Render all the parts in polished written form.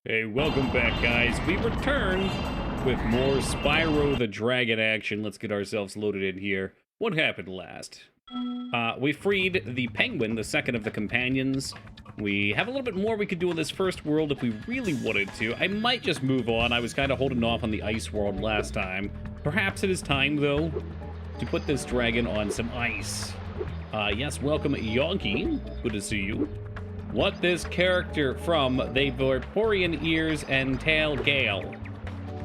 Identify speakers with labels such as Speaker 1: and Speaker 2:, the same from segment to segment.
Speaker 1: Hey, welcome back, guys. We return with more Spyro the Dragon action. Let's get ourselves loaded in here. What happened last? We freed the penguin, the second of the companions. We have a little bit more we could do in this first world if we really wanted to. I might just move on. I was kind of holding off on the ice world last time. Perhaps it is time, though, to put this dragon on some ice. Yes, welcome, Yonky. Good to see you. What this character from the Vaporeon Ears and Tail Gale?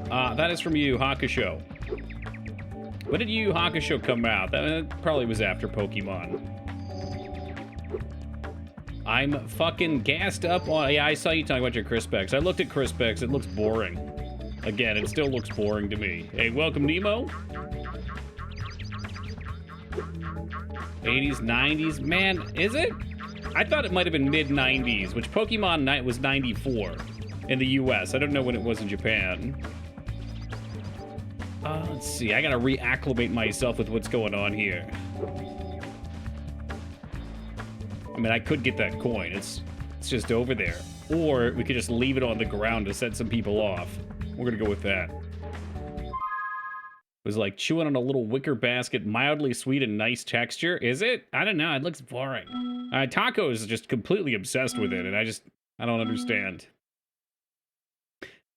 Speaker 1: That is from Yu Hakusho. When did Yu Hakusho come out? That probably was after Pokemon. I'm fucking gassed up on... Yeah, I saw you talking about your Crispex. I looked at Crispex. It looks boring. Again, it still looks boring to me. Hey, welcome, Nemo. 80s, 90s. Man, is it? I thought it might have been mid-90s, which Pokemon Night was 94 in the US. I don't know when it was in Japan. Let's see. I gotta reacclimate myself with what's going on here. I mean, I could get that coin. It's just over there. Or we could just leave it on the ground to set some people off. We're gonna go with that. It was like chewing on a little wicker basket, mildly sweet and nice texture. Is it? I don't know. It looks boring. Taco is just completely obsessed with it, and I don't understand.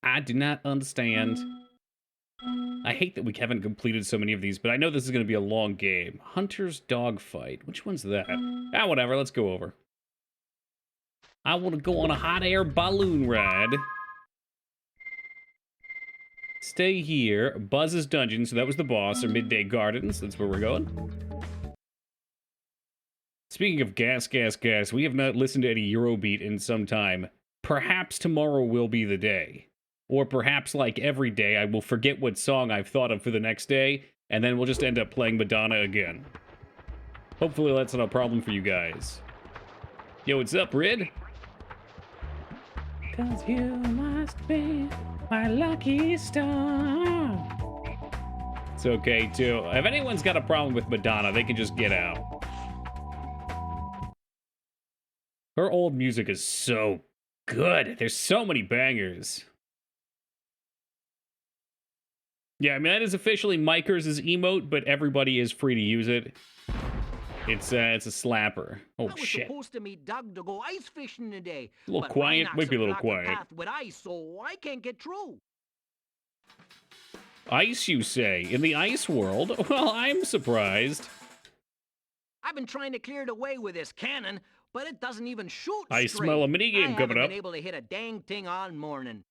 Speaker 1: I do not understand. I hate that we haven't completed so many of these, but I know this is going to be a long game. Hunter's Dogfight. Which one's that? Whatever. Let's go over. I want to go on a hot air balloon ride. Stay here. Buzz's Dungeon, so that was the boss, or Midday Gardens. That's where we're going. Speaking of gas, we have not listened to any Eurobeat in some time. Perhaps tomorrow will be the day. Or perhaps, like every day, I will forget what song I've thought of for the next day, and then we'll just end up playing Madonna again. Hopefully that's not a problem for you guys. Yo, what's up, Rid? 'Cause you must be my lucky star. It's okay, too. If anyone's got a problem with Madonna, they can just get out. Her old music is so good. There's so many bangers. Yeah, I mean, that is officially Mikers' emote, but everybody is free to use it. It's a slapper. Oh,
Speaker 2: I was
Speaker 1: shit.
Speaker 2: supposed to meet Doug to go ice fishing today.
Speaker 1: A little
Speaker 2: but
Speaker 1: quiet.
Speaker 2: Rhinox
Speaker 1: Might be a little
Speaker 2: blocked the
Speaker 1: quiet.
Speaker 2: path with ice, so I can't get through.
Speaker 1: Ice, you say? In the ice world? Well, I'm surprised.
Speaker 2: I've been trying to clear the way with this cannon, but it doesn't even shoot
Speaker 1: I
Speaker 2: straight.
Speaker 1: smell a minigame coming
Speaker 2: I haven't
Speaker 1: up.
Speaker 2: been able to hit a dang thing all morning.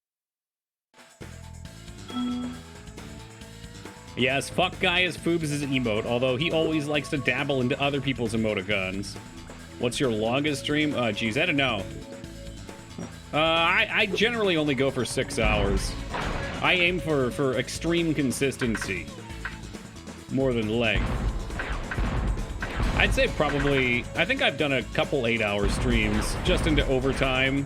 Speaker 1: Yes, fuck guy is Foobs' emote, although he always likes to dabble into other people's emoticons. What's your longest stream? Geez, I don't know. I generally only go for 6 hours. I aim for extreme consistency. More than length. I'd say probably, I think I've done a couple 8-hour streams just into overtime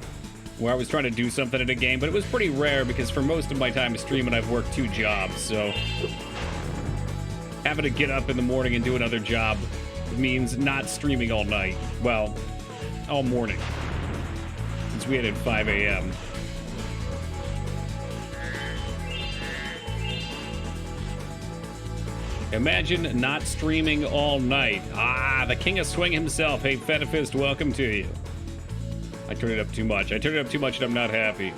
Speaker 1: where I was trying to do something in a game, but it was pretty rare because for most of my time streaming I've worked 2 jobs, so having to get up in the morning and do another job means not streaming all night. Well, all morning. Since we had at 5 a.m. Imagine not streaming all night. Ah, the king of swing himself. Hey, Fetafist, welcome to you. I turned it up too much. I turned it up too much and I'm not happy.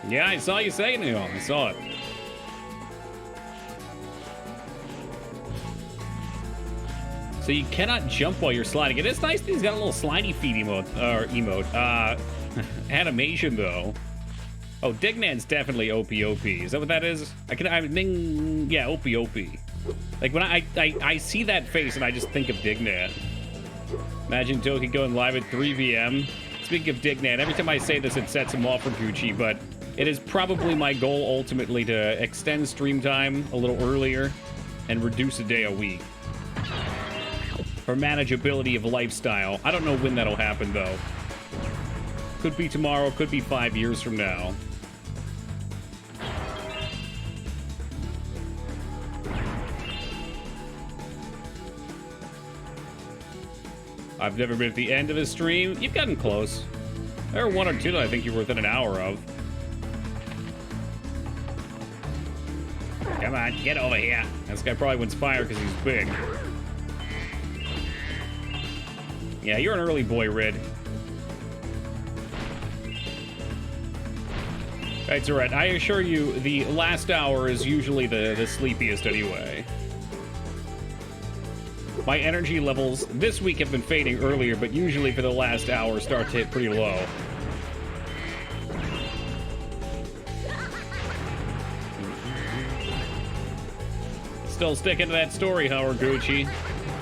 Speaker 1: Yeah, I saw you saying it. I saw it. So you cannot jump while you're sliding. It is nice that he's got a little slidey feet emote. Animation, though. Oh, Dignan's definitely OP. Is that what that is? Yeah, OP. Like, when I see that face and I just think of Dignan. Imagine Toki going live at 3 p.m. Speaking of Dignan, every time I say this, it sets him off for Gucci, but it is probably my goal ultimately to extend stream time a little earlier and reduce a day a week. For manageability of lifestyle. I don't know when that'll happen, though. Could be tomorrow, could be 5 years from now. I've never been at the end of a stream. You've gotten close. There are 1 or 2 that I think you're within an hour of. Come on, get over here. This guy probably wins fire because he's big. Yeah, you're an early boy, Red. It's alright. I assure you, the last hour is usually the sleepiest anyway. My energy levels this week have been fading earlier, but usually for the last hour start to hit pretty low. Still sticking to that story, Howard Gucci.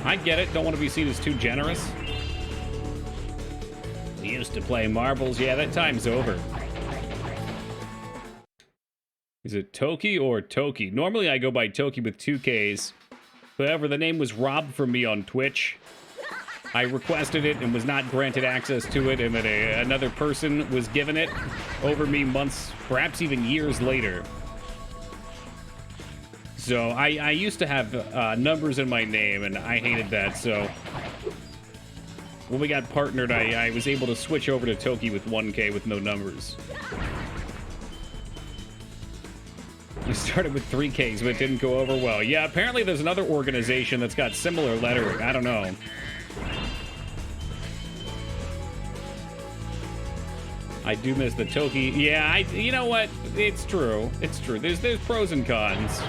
Speaker 1: I get it. Don't want to be seen as too generous. We used to play marbles. Yeah, that time's over. Is it Toki or Toki? Normally I go by Toki with 2 Ks. However, the name was robbed from me on Twitch. I requested it and was not granted access to it, and then another person was given it over me months, perhaps even years later. So I used to have numbers in my name, and I hated that, so when we got partnered, I was able to switch over to Toki with 1K with no numbers. We started with 3Ks, but it didn't go over well. Yeah, apparently there's another organization that's got similar lettering. I don't know. I do miss the Toki. Yeah, you know what? It's true. It's true. There's pros and cons.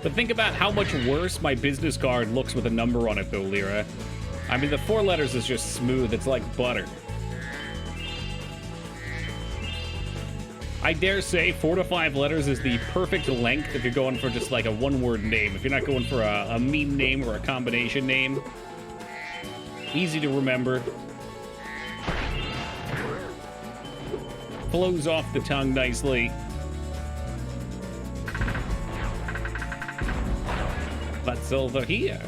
Speaker 1: But think about how much worse my business card looks with a number on it, though, Lyra. I mean, the 4 letters is just smooth. It's like butter. I dare say 4 to 5 letters is the perfect length if you're going for just like a one-word name. If you're not going for a meme name or a combination name. Easy to remember. Flows off the tongue nicely. But over here.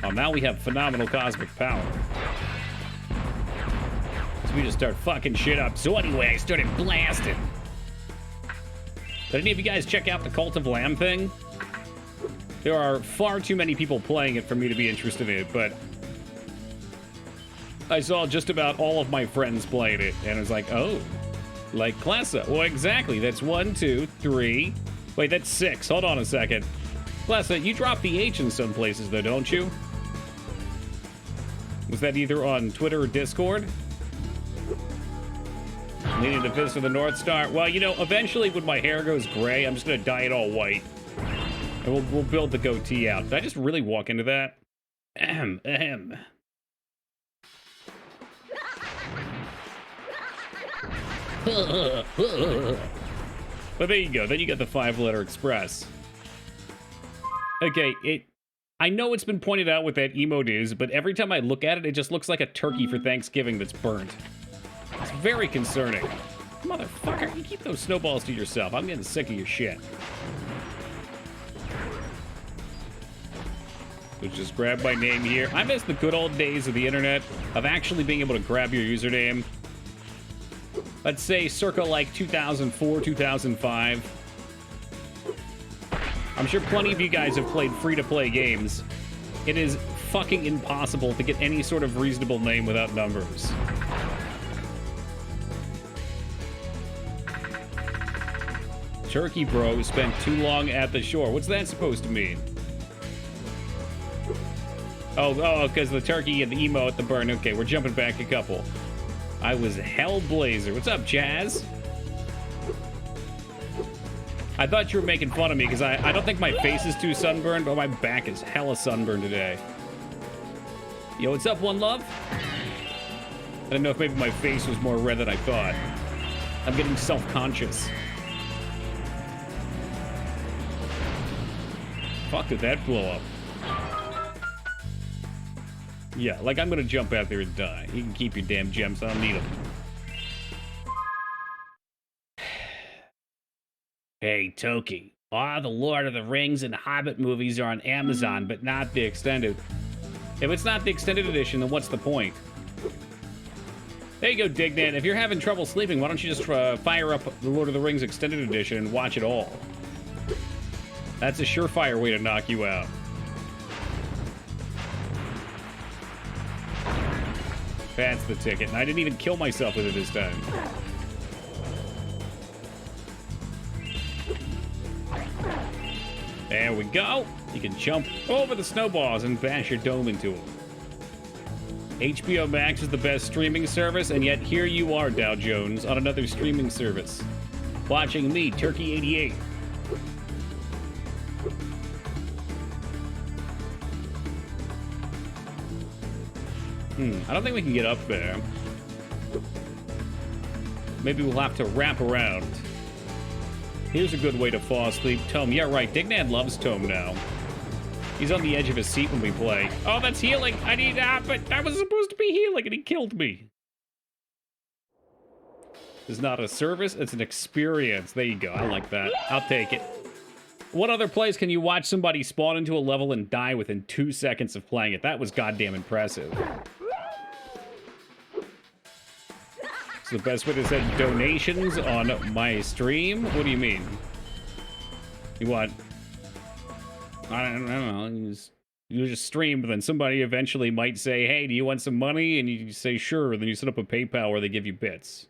Speaker 1: Oh, now we have phenomenal cosmic power. So we just start fucking shit up. So anyway, I started blasting. Did any of you guys check out the Cult of Lamb thing? There are far too many people playing it for me to be interested in it, but I saw just about all of my friends playing it, and I was like, oh, like Klessa. Well, exactly. That's 1, 2, 3. Wait, that's 6. Hold on a second. Klessa, you drop the H in some places, though, don't you? Was that either on Twitter or Discord? Leaning to fist of the North Star. Well, you know, eventually when my hair goes gray, I'm just gonna dye it all white. And we'll build the goatee out. Did I just really walk into that? Ahem, ahem. But there you go. Then you got the 5-letter express. Okay, I know it's been pointed out what that emote is, but every time I look at it, it just looks like a turkey for Thanksgiving that's burnt. It's very concerning. Motherfucker, you keep those snowballs to yourself. I'm getting sick of your shit. Let's just grab my name here. I miss the good old days of the internet, of actually being able to grab your username. Let's say circa like 2004, 2005. I'm sure plenty of you guys have played free-to-play games. It is fucking impossible to get any sort of reasonable name without numbers. Turkey bro spent too long at the shore. What's that supposed to mean? Oh, because the turkey and the emo at the burn. Okay, we're jumping back a couple. I was Hellblazer. What's up, Jazz? I thought you were making fun of me because I don't think my face is too sunburned, but my back is hella sunburned today. Yo, what's up, One Love? I don't know if maybe my face was more red than I thought. I'm getting self-conscious. Fuck, did that blow up? Yeah, like I'm gonna jump out there and die. You can keep your damn gems, I don't need them. Hey, Toki. The Lord of the Rings and Hobbit movies are on Amazon, but not the extended. If it's not the extended edition, then what's the point? There you go, Dignan. If you're having trouble sleeping, why don't you just fire up the Lord of the Rings extended edition and watch it all? That's a surefire way to knock you out. That's the ticket. And I didn't even kill myself with it this time. There we go. You can jump over the snowballs and bash your dome into them. HBO Max is the best streaming service, and yet here you are, Dow Jones, on another streaming service. Watching me, Turkey88. I don't think we can get up there. Maybe we'll have to wrap around. Here's a good way to fall asleep. Tome, yeah, right. Dignan loves Tome now. He's on the edge of his seat when we play. Oh, that's healing. I need that, but I was supposed to be healing, and he killed me. It's not a service, it's an experience. There you go. I like that. I'll take it. What other place can you watch somebody spawn into a level and die within 2 seconds of playing it? That was goddamn impressive. It's the best way to send donations on my stream? What do you mean? You want... I don't know. You just stream, but then somebody eventually might say, hey, do you want some money? And you say, sure. And then you set up a PayPal where they give you bits.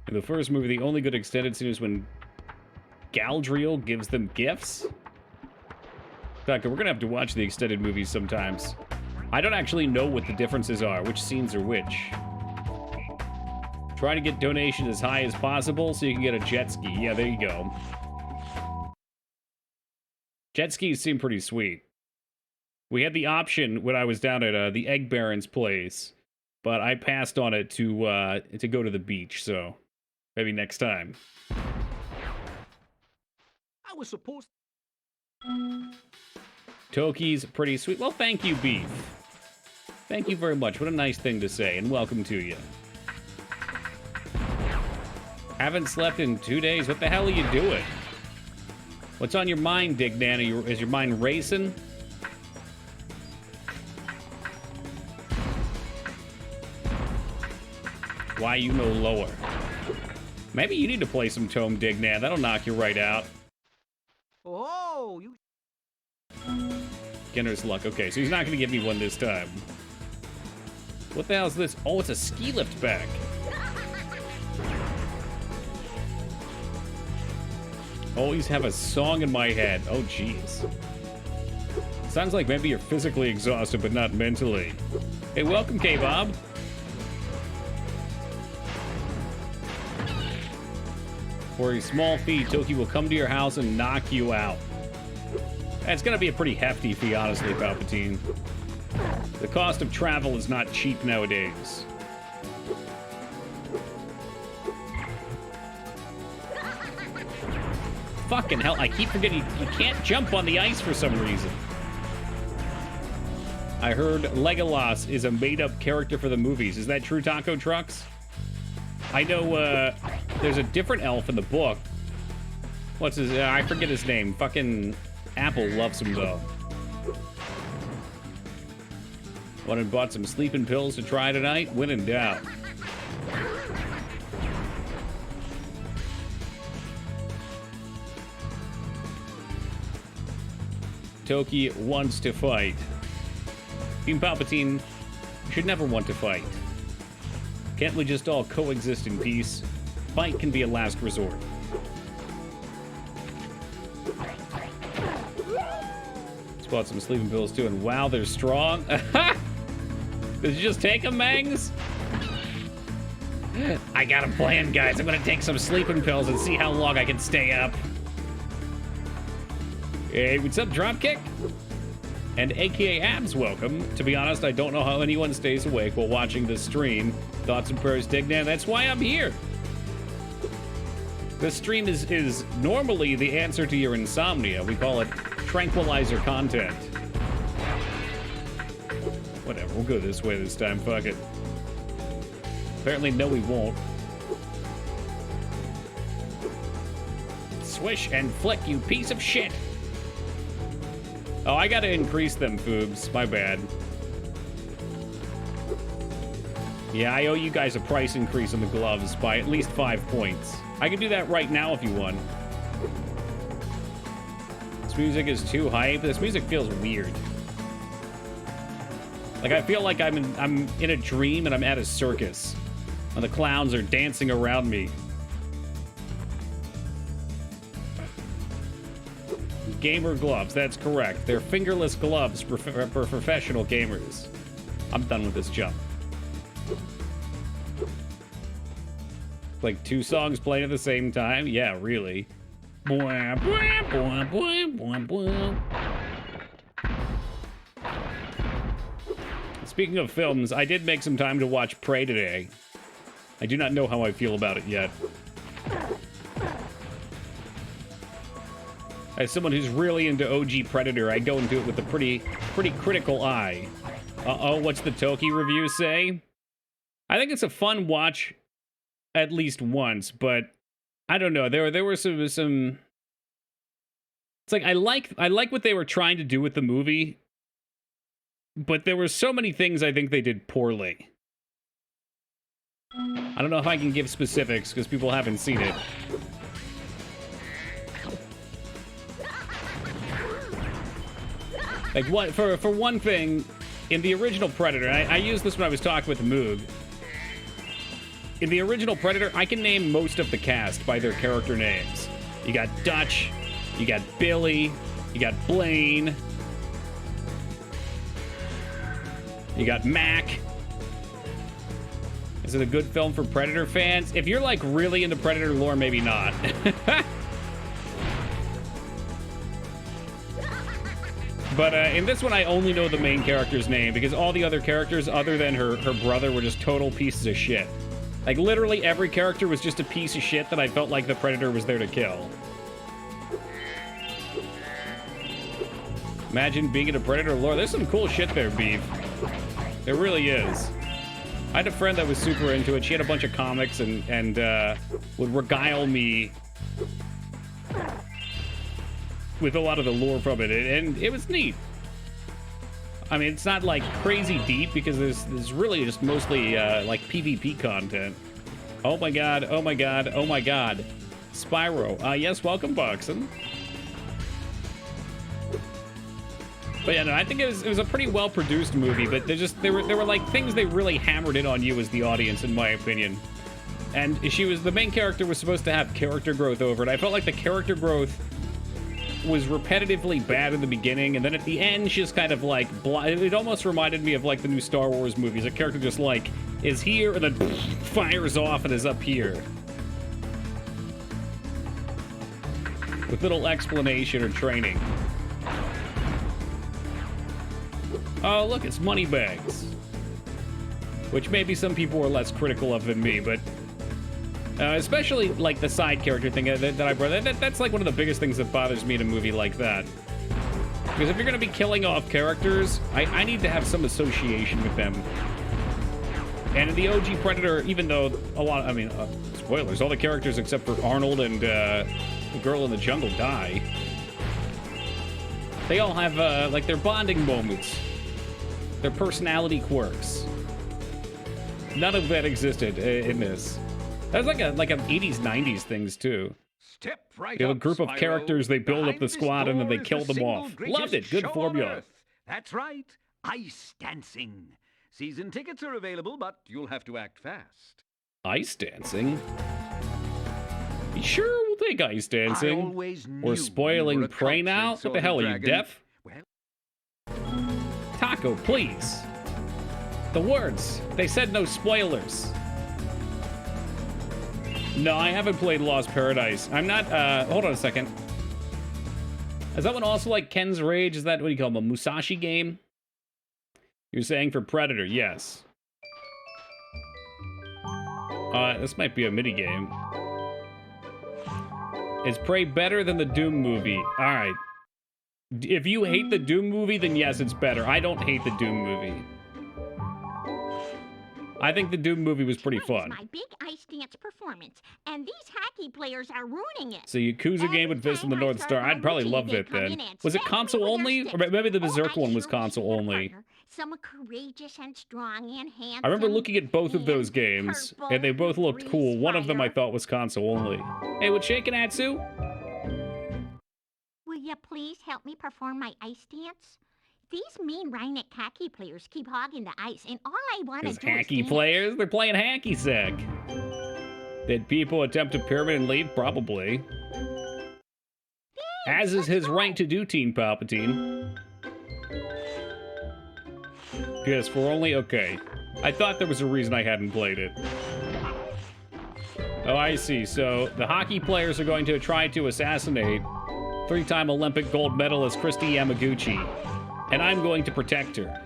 Speaker 1: In the first movie, the only good extended scene is when Galadriel gives them gifts. In fact, we're going to have to watch the extended movies sometimes. I don't actually know what the differences are, which scenes are which. Try to get donation as high as possible so you can get a jet ski. Yeah, there you go. Jet skis seem pretty sweet. We had the option when I was down at the Egg Baron's place, but I passed on it to go to the beach, so maybe next time.
Speaker 2: I was supposed...
Speaker 1: Toki's pretty sweet. Well, thank you, Beef. Thank you very much. What a nice thing to say, and welcome to you. Haven't slept in 2 days. What the hell are you doing? What's on your mind, Dignan? Is your mind racing? Why you no lower? Maybe you need to play some Tome, Dignan. That'll knock you right out.
Speaker 2: Oh, you...
Speaker 1: Beginner's luck. Okay, so he's not going to give me one this time. What the hell is this? Oh, it's a ski lift bag. Always have a song in my head. Oh, jeez. Sounds like maybe you're physically exhausted, but not mentally. Hey, welcome, K-Bob. For a small fee, Toki will come to your house and knock you out. It's gonna be a pretty hefty fee, honestly, Palpatine. The cost of travel is not cheap nowadays. Fucking hell, I keep forgetting you can't jump on the ice for some reason. I heard Legolas is a made-up character for the movies. Is that true, Taco Trucks? I know, there's a different elf in the book. What's his... I forget his name. Fucking Apple loves him, though. Went and bought some sleeping pills to try tonight? When in doubt. Toki wants to fight. Team Palpatine should never want to fight. Can't we just all coexist in peace? Fight can be a last resort. Let's bought some sleeping pills too, and wow, they're strong. Did you just take them, Mangs? I got a plan, guys. I'm gonna take some sleeping pills and see how long I can stay up. Hey, what's up, Dropkick? And AKA Abs, welcome. To be honest, I don't know how anyone stays awake while watching this stream. Thoughts and prayers, Dignan. That's why I'm here. This stream is normally the answer to your insomnia. We call it tranquilizer content. Whatever, we'll go this way this time. Fuck it. Apparently, no, we won't. Swish and flick, you piece of shit. Oh, I gotta increase them, Foobs. My bad. Yeah, I owe you guys a price increase on the gloves by at least 5 points. I can do that right now if you want. This music is too hype. This music feels weird. Like, I feel like I'm in a dream and I'm at a circus. And the clowns are dancing around me. Gamer gloves, that's correct. They're fingerless gloves for professional gamers. I'm done with this jump. Like 2 songs playing at the same time? Yeah, really. Speaking of films, I did make some time to watch Prey today. I do not know how I feel about it yet. As someone who's really into OG Predator, I go into it with a pretty critical eye. Uh-oh, what's the Toki review say? I think it's a fun watch at least once, but I don't know. There were some it's like I like what they were trying to do with the movie, but there were so many things I think they did poorly. I don't know if I can give specifics because people haven't seen it. Like, what for one thing, in the original Predator, I used this when I was talking with Moog. In the original Predator, I can name most of the cast by their character names. You got Dutch, you got Billy, you got Blaine, you got Mac. Is it a good film for Predator fans? If you're, like, really into Predator lore, maybe not. But in this one, I only know the main character's name because all the other characters, other than her brother, were just total pieces of shit. Like, literally every character was just a piece of shit that I felt like the Predator was there to kill. Imagine being in a Predator lore. There's some cool shit there, Beef. There really is. I had a friend that was super into it. She had a bunch of comics and would regale me with a lot of the lore from it, and it was neat. I mean, it's not like crazy deep because there's really just mostly like PvP content. Oh my god, oh my god, oh my god. Spyro. Yes, welcome, Buxton. But yeah, no, I think it was a pretty well-produced movie, but there were like things they really hammered in on you as the audience, in my opinion. And the main character was supposed to have character growth over it. I felt like the character growth was repetitively bad in the beginning, and then at the end, she's kind of like, it almost reminded me of like the new Star Wars movies. A character just like is here and then fires off and is up here. With little explanation or training. Oh, look, it's Moneybags. Which maybe some people are less critical of than me, but especially like the side character thing that I brought. That's like one of the biggest things that bothers me in a movie like that. Because if you're going to be killing off characters, I need to have some association with them. And in the OG Predator, even though spoilers, all the characters except for Arnold and the girl in the jungle die. They all have like their bonding moments, their personality quirks. None of that existed in this. That was like an 80s, 90s things, too.
Speaker 2: Step right
Speaker 1: You have a
Speaker 2: up,
Speaker 1: group of
Speaker 2: Spyro.
Speaker 1: characters, they build up
Speaker 2: Behind
Speaker 1: the
Speaker 2: this
Speaker 1: squad, and then they
Speaker 2: door is
Speaker 1: kill
Speaker 2: the
Speaker 1: them off.
Speaker 2: single
Speaker 1: Loved it.
Speaker 2: greatest
Speaker 1: Good
Speaker 2: show on
Speaker 1: formula.
Speaker 2: Earth. That's right. Ice dancing. Season tickets are available, but you'll have to act fast.
Speaker 1: Ice dancing? You sure we'll take ice
Speaker 2: I
Speaker 1: dancing?
Speaker 2: always knew
Speaker 1: We're
Speaker 2: you
Speaker 1: spoiling
Speaker 2: were a
Speaker 1: Prey now?
Speaker 2: cultured
Speaker 1: What the hell, are
Speaker 2: sort
Speaker 1: you
Speaker 2: of
Speaker 1: deaf?
Speaker 2: Well,
Speaker 1: Taco, please. The words. They said no spoilers. No, I haven't played Lost Paradise. I'm not, hold on a second. Is that one also like Ken's Rage? Is that, what do you call them, a Musashi game? You're saying for Predator, yes. This might be a minigame. Is Prey better than the Doom movie? Alright. If you hate the Doom movie, then yes, it's better. I don't hate the Doom movie. I think the Doom movie was pretty fun.
Speaker 3: My big ice dance performance, and these hacky players are ruining it.
Speaker 1: So Yakuza game with Fist in the North Star. I'd probably love it then. Was it console only? Or maybe the Berserker one was console only.
Speaker 3: Someone courageous and strong and handsome.
Speaker 1: I remember looking at both of those games, and they both looked cool. One of them I thought was console only. Hey, what's shaking, Atsu?
Speaker 3: Will you please help me perform my ice dance? These mean Rhineck hockey players keep hogging the ice, and all I want to
Speaker 1: Those
Speaker 3: do is
Speaker 1: hacky
Speaker 3: dance.
Speaker 1: players, they're playing hacky sack. Did people attempt a pyramid and leave? Probably. As is his right to do, Teen Palpatine. PS4 only? Okay. I thought there was a reason I hadn't played it. Oh, I see. So the hockey players are going to try to assassinate three-time Olympic gold medalist Christy Yamaguchi. And I'm going to protect her.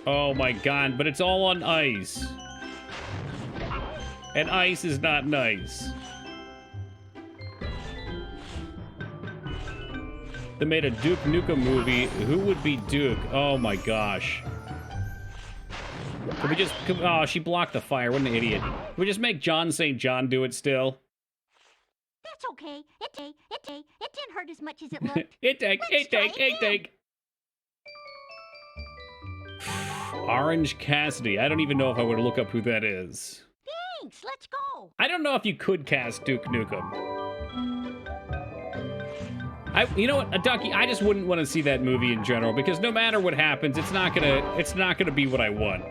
Speaker 1: Oh my god, but it's all on ice. And ice is not nice. They made a Duke Nukem movie. Who would be Duke? Oh my gosh. Could we just... Oh, she blocked the fire. What an idiot. Could we just make John St. John do it still?
Speaker 3: That's okay. It didn't hurt as much as it looked.
Speaker 1: It take. Orange Cassidy. I don't even know if I would look up who that is.
Speaker 3: Thanks, let's go.
Speaker 1: I don't know if you could cast Duke Nukem. You know what, Ducky, I just wouldn't want to see that movie in general because no matter what happens, it's not gonna be what I want.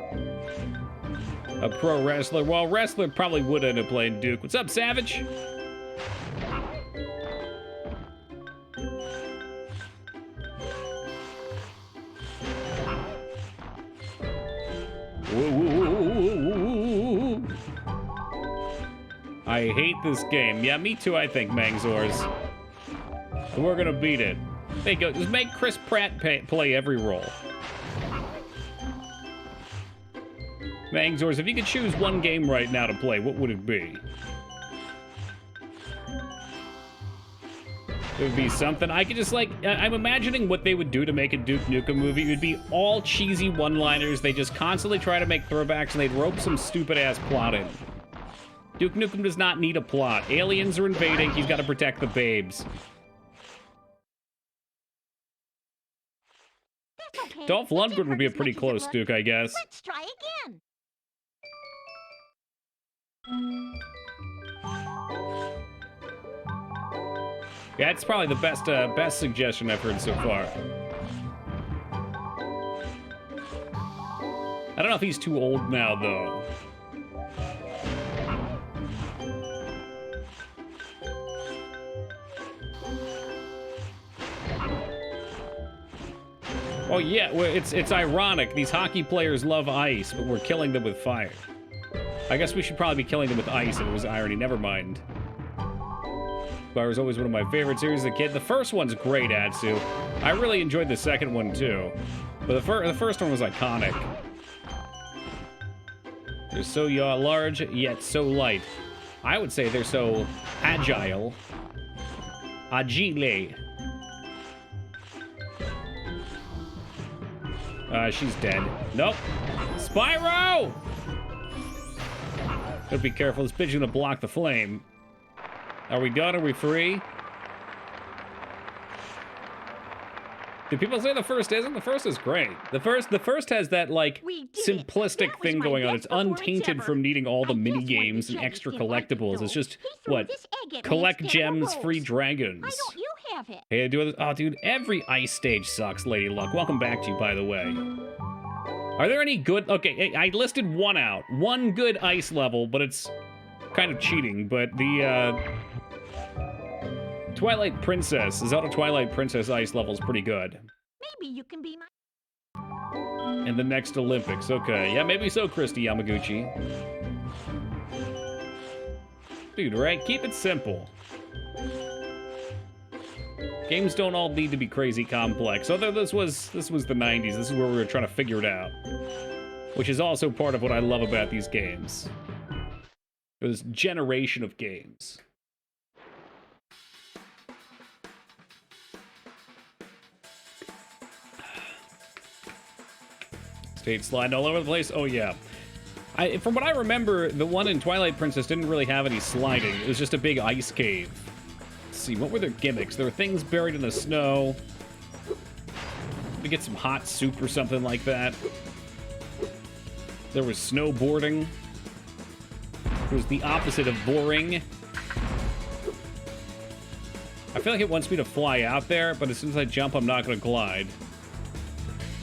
Speaker 1: A pro wrestler. Well, wrestler probably would end up playing Duke. What's up, Savage? Woo. I hate this game. Yeah, me too, I think, Mangzors. We're gonna beat it. There you go. Just make Chris Pratt play every role. Mangzors, if you could choose one game right now to play, what would it be? It would be something. I could just, like, I'm imagining what they would do to make a Duke Nukem movie. It would be all cheesy one-liners. They just constantly try to make throwbacks, and they'd rope some stupid-ass plot in. Duke Nukem does not need a plot. Aliens are invading. He's got to protect the babes.
Speaker 3: Okay.
Speaker 1: Dolph Lundgren would be a pretty close Duke, I guess.
Speaker 3: Let's try again.
Speaker 1: Yeah, it's probably the best suggestion I've heard so far. I don't know if he's too old now, though. Oh yeah, well, it's ironic. These hockey players love ice, but we're killing them with fire. I guess we should probably be killing them with ice if it was irony. Never mind. Spyro was always one of my favorite series as a kid. The first one's great, Atsu. I really enjoyed the second one too, but the first one was iconic. They're so large yet so light. I would say they're so agile. Agile. She's dead. Nope. Spyro! Gotta be careful. This bitch is gonna block the flame. Are we done? Are we free? Do people say the first isn't? The first is great. The first has that, like, simplistic thing going on. It's untainted from needing all the mini games and extra collectibles. It's just, what? Collect gems, free dragons.
Speaker 3: Why don't you have it?
Speaker 1: Hey, oh, dude, every ice stage sucks, Lady Luck. Welcome back to you, by the way. Are there any good... Okay, I listed one out. One good ice level, but it's kind of cheating. But the, Twilight Princess, Zelda Twilight Princess ice level is pretty good.
Speaker 3: Maybe you can be my...
Speaker 1: And the next Olympics. Okay, yeah, maybe so, Christy Yamaguchi. Dude, right? Keep it simple. Games don't all need to be crazy complex. Although this was the 90s. This is where we were trying to figure it out. Which is also part of what I love about these games. This generation of games. Stage sliding all over the place. Oh, yeah. From what I remember, the one in Twilight Princess didn't really have any sliding. It was just a big ice cave. Let's see, what were their gimmicks? There were things buried in the snow. To get some hot soup or something like that. There was snowboarding. It was the opposite of boring. I feel like it wants me to fly out there, but as soon as I jump, I'm not going to glide.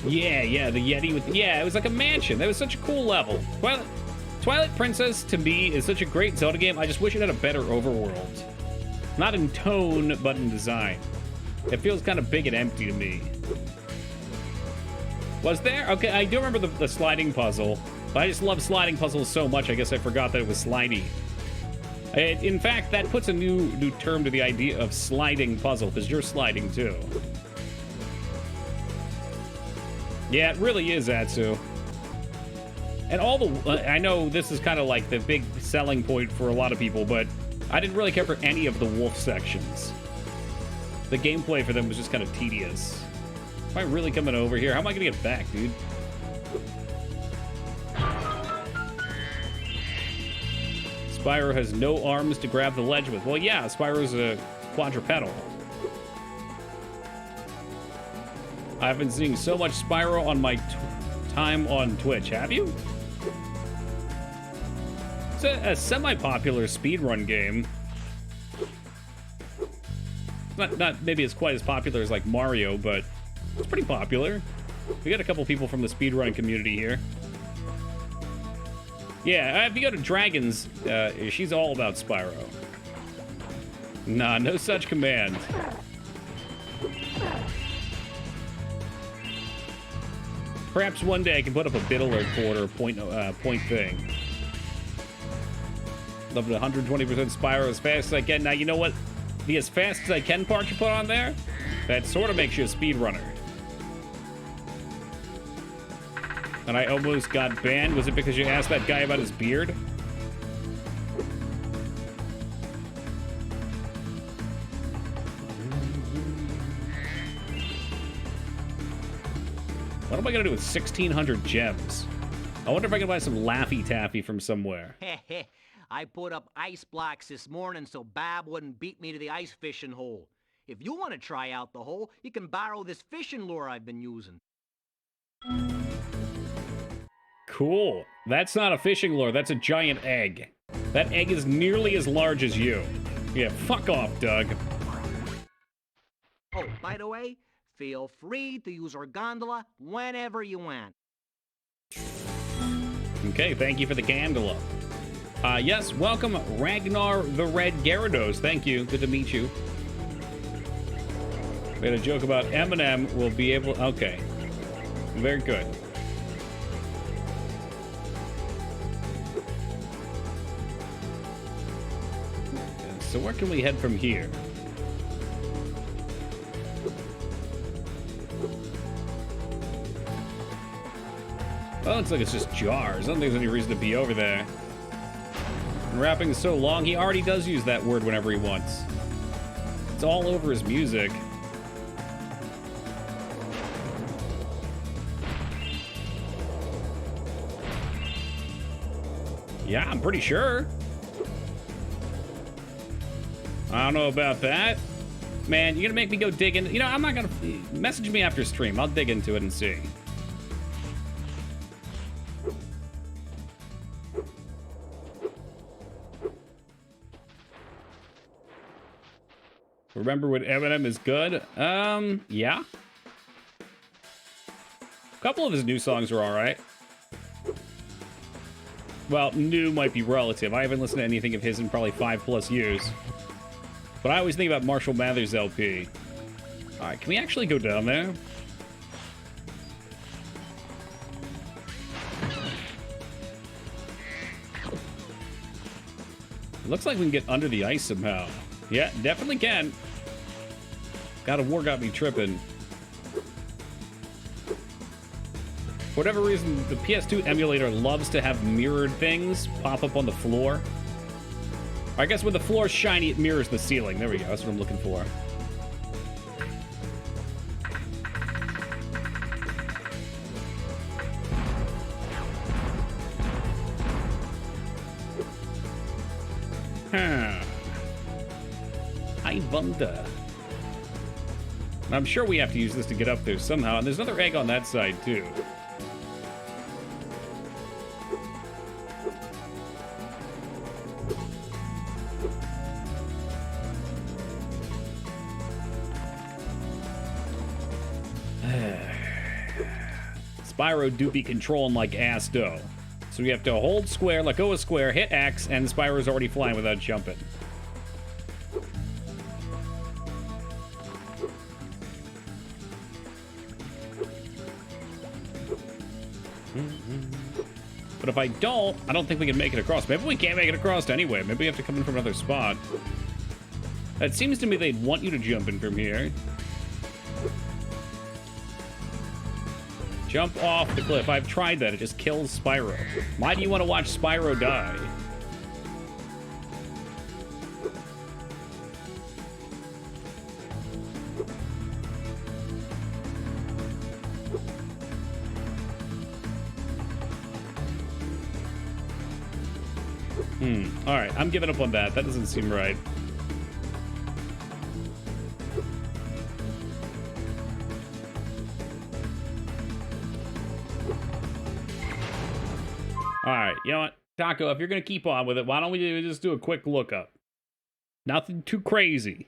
Speaker 1: Yeah, the Yeti with... Yeah, it was like a mansion. That was such a cool level. Twilight Princess, to me, is such a great Zelda game. I just wish it had a better overworld. Not in tone, but in design. It feels kind of big and empty to me. Was there? Okay, I do remember the sliding puzzle. But I just love sliding puzzles so much, I guess I forgot that it was slidey. In fact, that puts a new term to the idea of sliding puzzle, because you're sliding too. Yeah, it really is, Atsu. And all the... I know this is kind of like the big selling point for a lot of people, but I didn't really care for any of the wolf sections. The gameplay for them was just kind of tedious. Am I really coming over here? How am I going to get back, dude? Spyro has no arms to grab the ledge with. Well, yeah, Spyro's a quadrupedal. I've been seeing so much Spyro on my time on Twitch. Have you? It's a semi-popular speedrun game. Not maybe as quite as popular as like Mario, but it's pretty popular. We got a couple people from the speedrun community here. Yeah, if you go to Dragons, she's all about Spyro. Nah, no such command. Perhaps one day I can put up a bit alert for it or point thing. Love the 120% Spyro as fast as I can. Now, you know what? The as fast as I can part you put on there, that sort of makes you a speedrunner. And I almost got banned. Was it because you asked that guy about his beard? What am I gonna do with 1,600 gems? I wonder if I can buy some Laffy Taffy from somewhere.
Speaker 4: I put up ice blocks this morning so Bab wouldn't beat me to the ice fishing hole. If you want to try out the hole, you can borrow this fishing lure I've been using.
Speaker 1: Cool. That's not a fishing lure, that's a giant egg. That egg is nearly as large as you. Yeah, fuck off, Doug.
Speaker 4: Oh, by the way, feel free to use our gondola whenever you want.
Speaker 1: Okay, thank you for the gondola. Yes, welcome Ragnar the Red Gyarados. Thank you. Good to meet you. We had a joke about Eminem will be able... Okay. Very good. So where can we head from here? Oh, it looks like it's just jars. I don't think there's any reason to be over there. And rapping is so long, he already does use that word whenever he wants. It's all over his music. Yeah, I'm pretty sure. I don't know about that. Man, you're gonna make me go dig in. You know, I'm not gonna... Message me after stream. I'll dig into it and see. Remember when Eminem is good? Yeah. A couple of his new songs are alright. Well, new might be relative. I haven't listened to anything of his in probably 5+ years. But I always think about Marshall Mathers LP. Alright, can we actually go down there? It looks like we can get under the ice somehow. Yeah, definitely can. God of War got me tripping. For whatever reason, the PS2 emulator loves to have mirrored things pop up on the floor. I guess when the floor's shiny, it mirrors the ceiling. There we go. That's what I'm looking for. Huh. I wonder. I'm sure we have to use this to get up there somehow. And there's another egg on that side, too. Spyro do be controlling like ass dough. So we have to hold square, let go of square, hit X, and Spyro's already flying without jumping. But if I don't think we can make it across. Maybe we can't make it across anyway. Maybe we have to come in from another spot. It seems to me they'd want you to jump in from here. Jump off the cliff. I've tried that. It just kills Spyro. Why do you want to watch Spyro die? Alright, I'm giving up on that. That doesn't seem right. Alright, you know what? Taco, if you're going to keep on with it, why don't we just do a quick lookup? Nothing too crazy.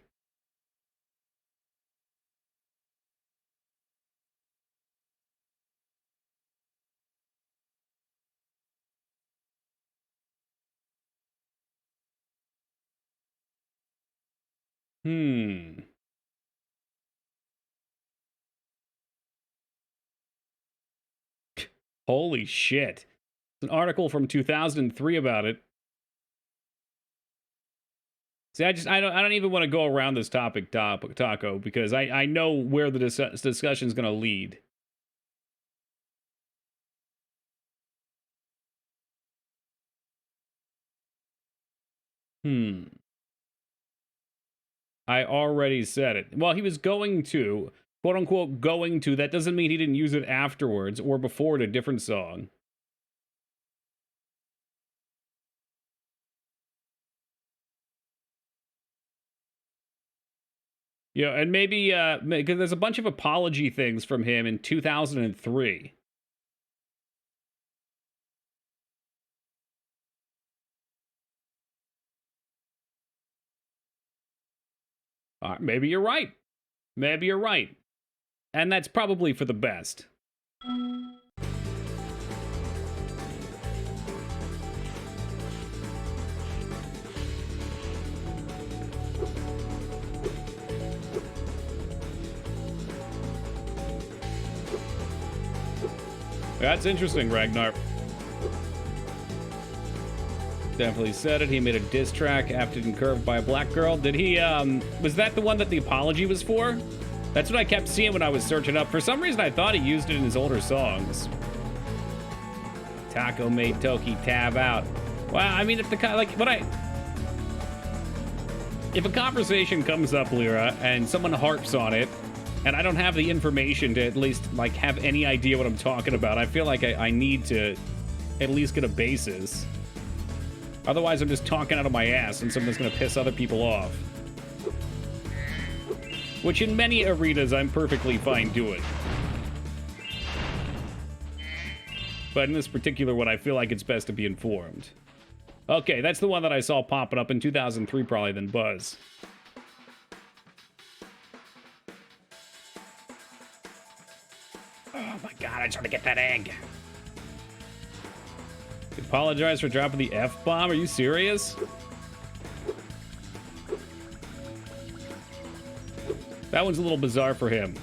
Speaker 1: Holy shit. An article from 2003 about it. See, I don't even want to go around this topic, Taco, because I know where the discussion is going to lead. I already said it. Well, he was going to, quote unquote, going to. That doesn't mean he didn't use it afterwards or before in a different song. Yeah, and maybe, because there's a bunch of apology things from him in 2003. Maybe you're right. Maybe you're right. And that's probably for the best. That's interesting, Ragnar. Definitely said it. He made a diss track after being curved by a black girl. Did he, was that the one that the apology was for? That's what I kept seeing when I was searching up. For some reason, I thought he used it in his older songs. Taco made Toki tab out. Well, I mean, if the if a conversation comes up, Lyra, and someone harps on it, and I don't have the information to at least, like, have any idea what I'm talking about, I feel like I need to at least get a basis. Otherwise, I'm just talking out of my ass, and someone's gonna piss other people off. Which in many arenas, I'm perfectly fine doing. But in this particular one, I feel like it's best to be informed. Okay, that's the one that I saw popping up in 2003, probably, then Buzz. Oh my god, I just want to get that egg. Apologize for dropping the F-bomb? Are you serious? That one's a little bizarre for him.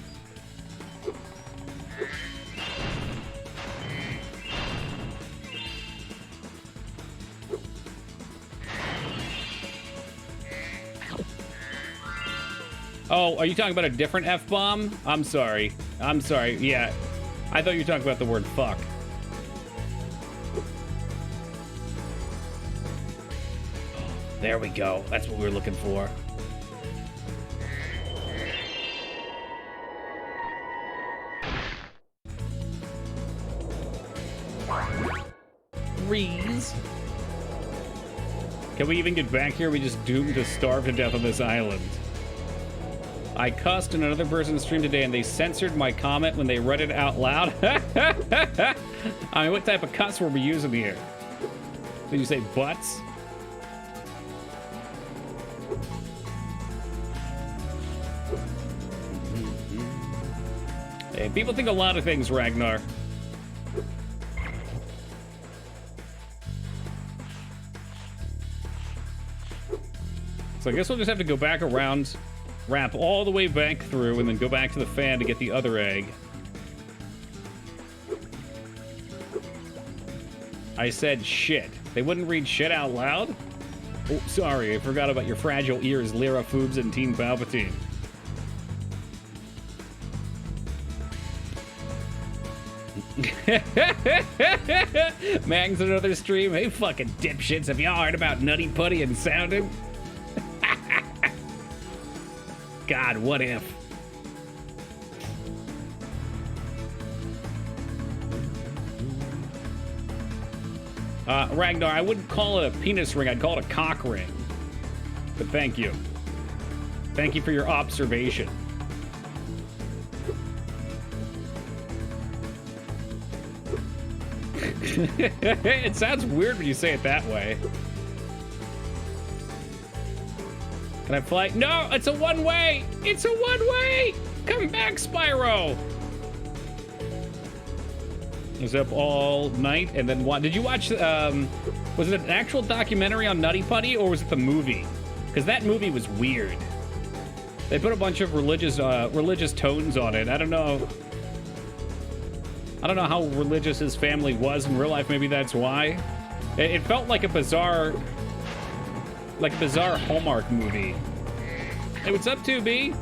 Speaker 1: Oh, are you talking about a different F-bomb? I'm sorry. I'm sorry. Yeah. I thought you were talking about the word fuck. There we go. That's what we were looking for. Freeze. Can we even get back here? We just doomed to starve to death on this island. I cussed in another person's stream today and they censored my comment when they read it out loud. I mean, what type of cuss were we using here? Did you say butts? Hey, people think a lot of things, Ragnar. So I guess we'll just have to go back around, wrap all the way back through, and then go back to the fan to get the other egg. I said shit. They wouldn't read shit out loud? Oh, sorry, I forgot about your fragile ears, Lyra Foobs and Teen Palpatine. Mag's another stream. Hey, fucking dipshits, have y'all heard about Nutty Putty and Sounding? God, what if? Ragnar, I wouldn't call it a penis ring, I'd call it a cock ring. But thank you. Thank you for your observation. It sounds weird when you say it that way. Can I fly? No, it's a one-way! It's a one-way! Come back, Spyro! I was up all night and then what? Did you watch, was it an actual documentary on Nutty Putty or was it the movie? Because that movie was weird. They put a bunch of religious tones on it. I don't know how religious his family was in real life. Maybe that's why. It felt like a bizarre Hallmark movie. Hey, what's up, 2B?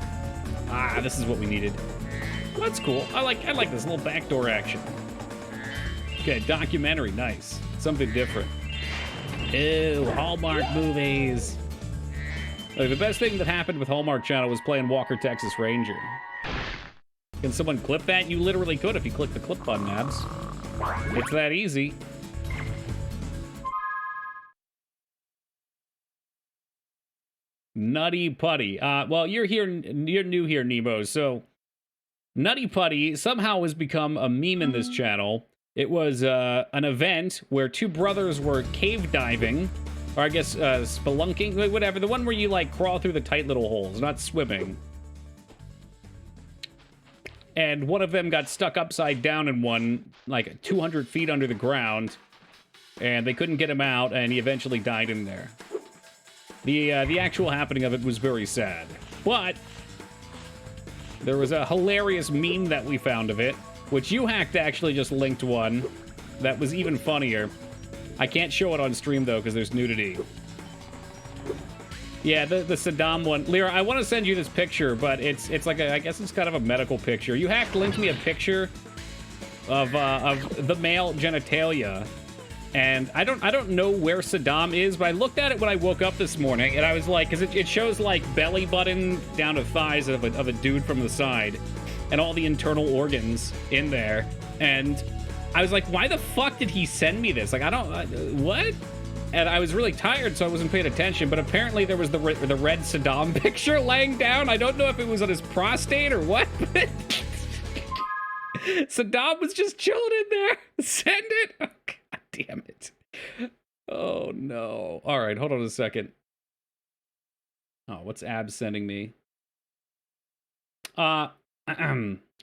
Speaker 1: Ah, this is what we needed. Well, that's cool. I like this little backdoor action. Okay, documentary, nice. Something different. Ew, Hallmark movies. Like, the best thing that happened with Hallmark Channel was playing Walker, Texas Ranger. Can someone clip that? You literally could if you click the clip button, Abs. It's that easy. Nutty Putty. Well, you're new here, Nemo. So, Nutty Putty somehow has become a meme in this channel. It was an event where two brothers were cave diving, or I guess spelunking, whatever. The one where you like crawl through the tight little holes, not swimming. And one of them got stuck upside down in one, like 200 feet under the ground, and they couldn't get him out, and he eventually died in there. The actual happening of it was very sad, but there was a hilarious meme that we found of it, which you hacked actually just linked one that was even funnier. I can't show it on stream though because there's nudity. Yeah, the Saddam one. Lyra, I want to send you this picture, but it's like I guess it's kind of a medical picture. You hacked linked me a picture of the male genitalia, and I don't know where Saddam is, but I looked at it when I woke up this morning, and I was like, because it shows like belly button down to thighs of a dude from the side, and all the internal organs in there, and I was like, why the fuck did he send me this? Like, I don't what? And I was really tired, so I wasn't paying attention, but apparently there was the red Saddam picture laying down. I don't know if it was on his prostate or what, but Saddam was just chilling in there. Send it. Oh, God damn it. Oh, no. All right, hold on a second. Oh, what's Abs sending me?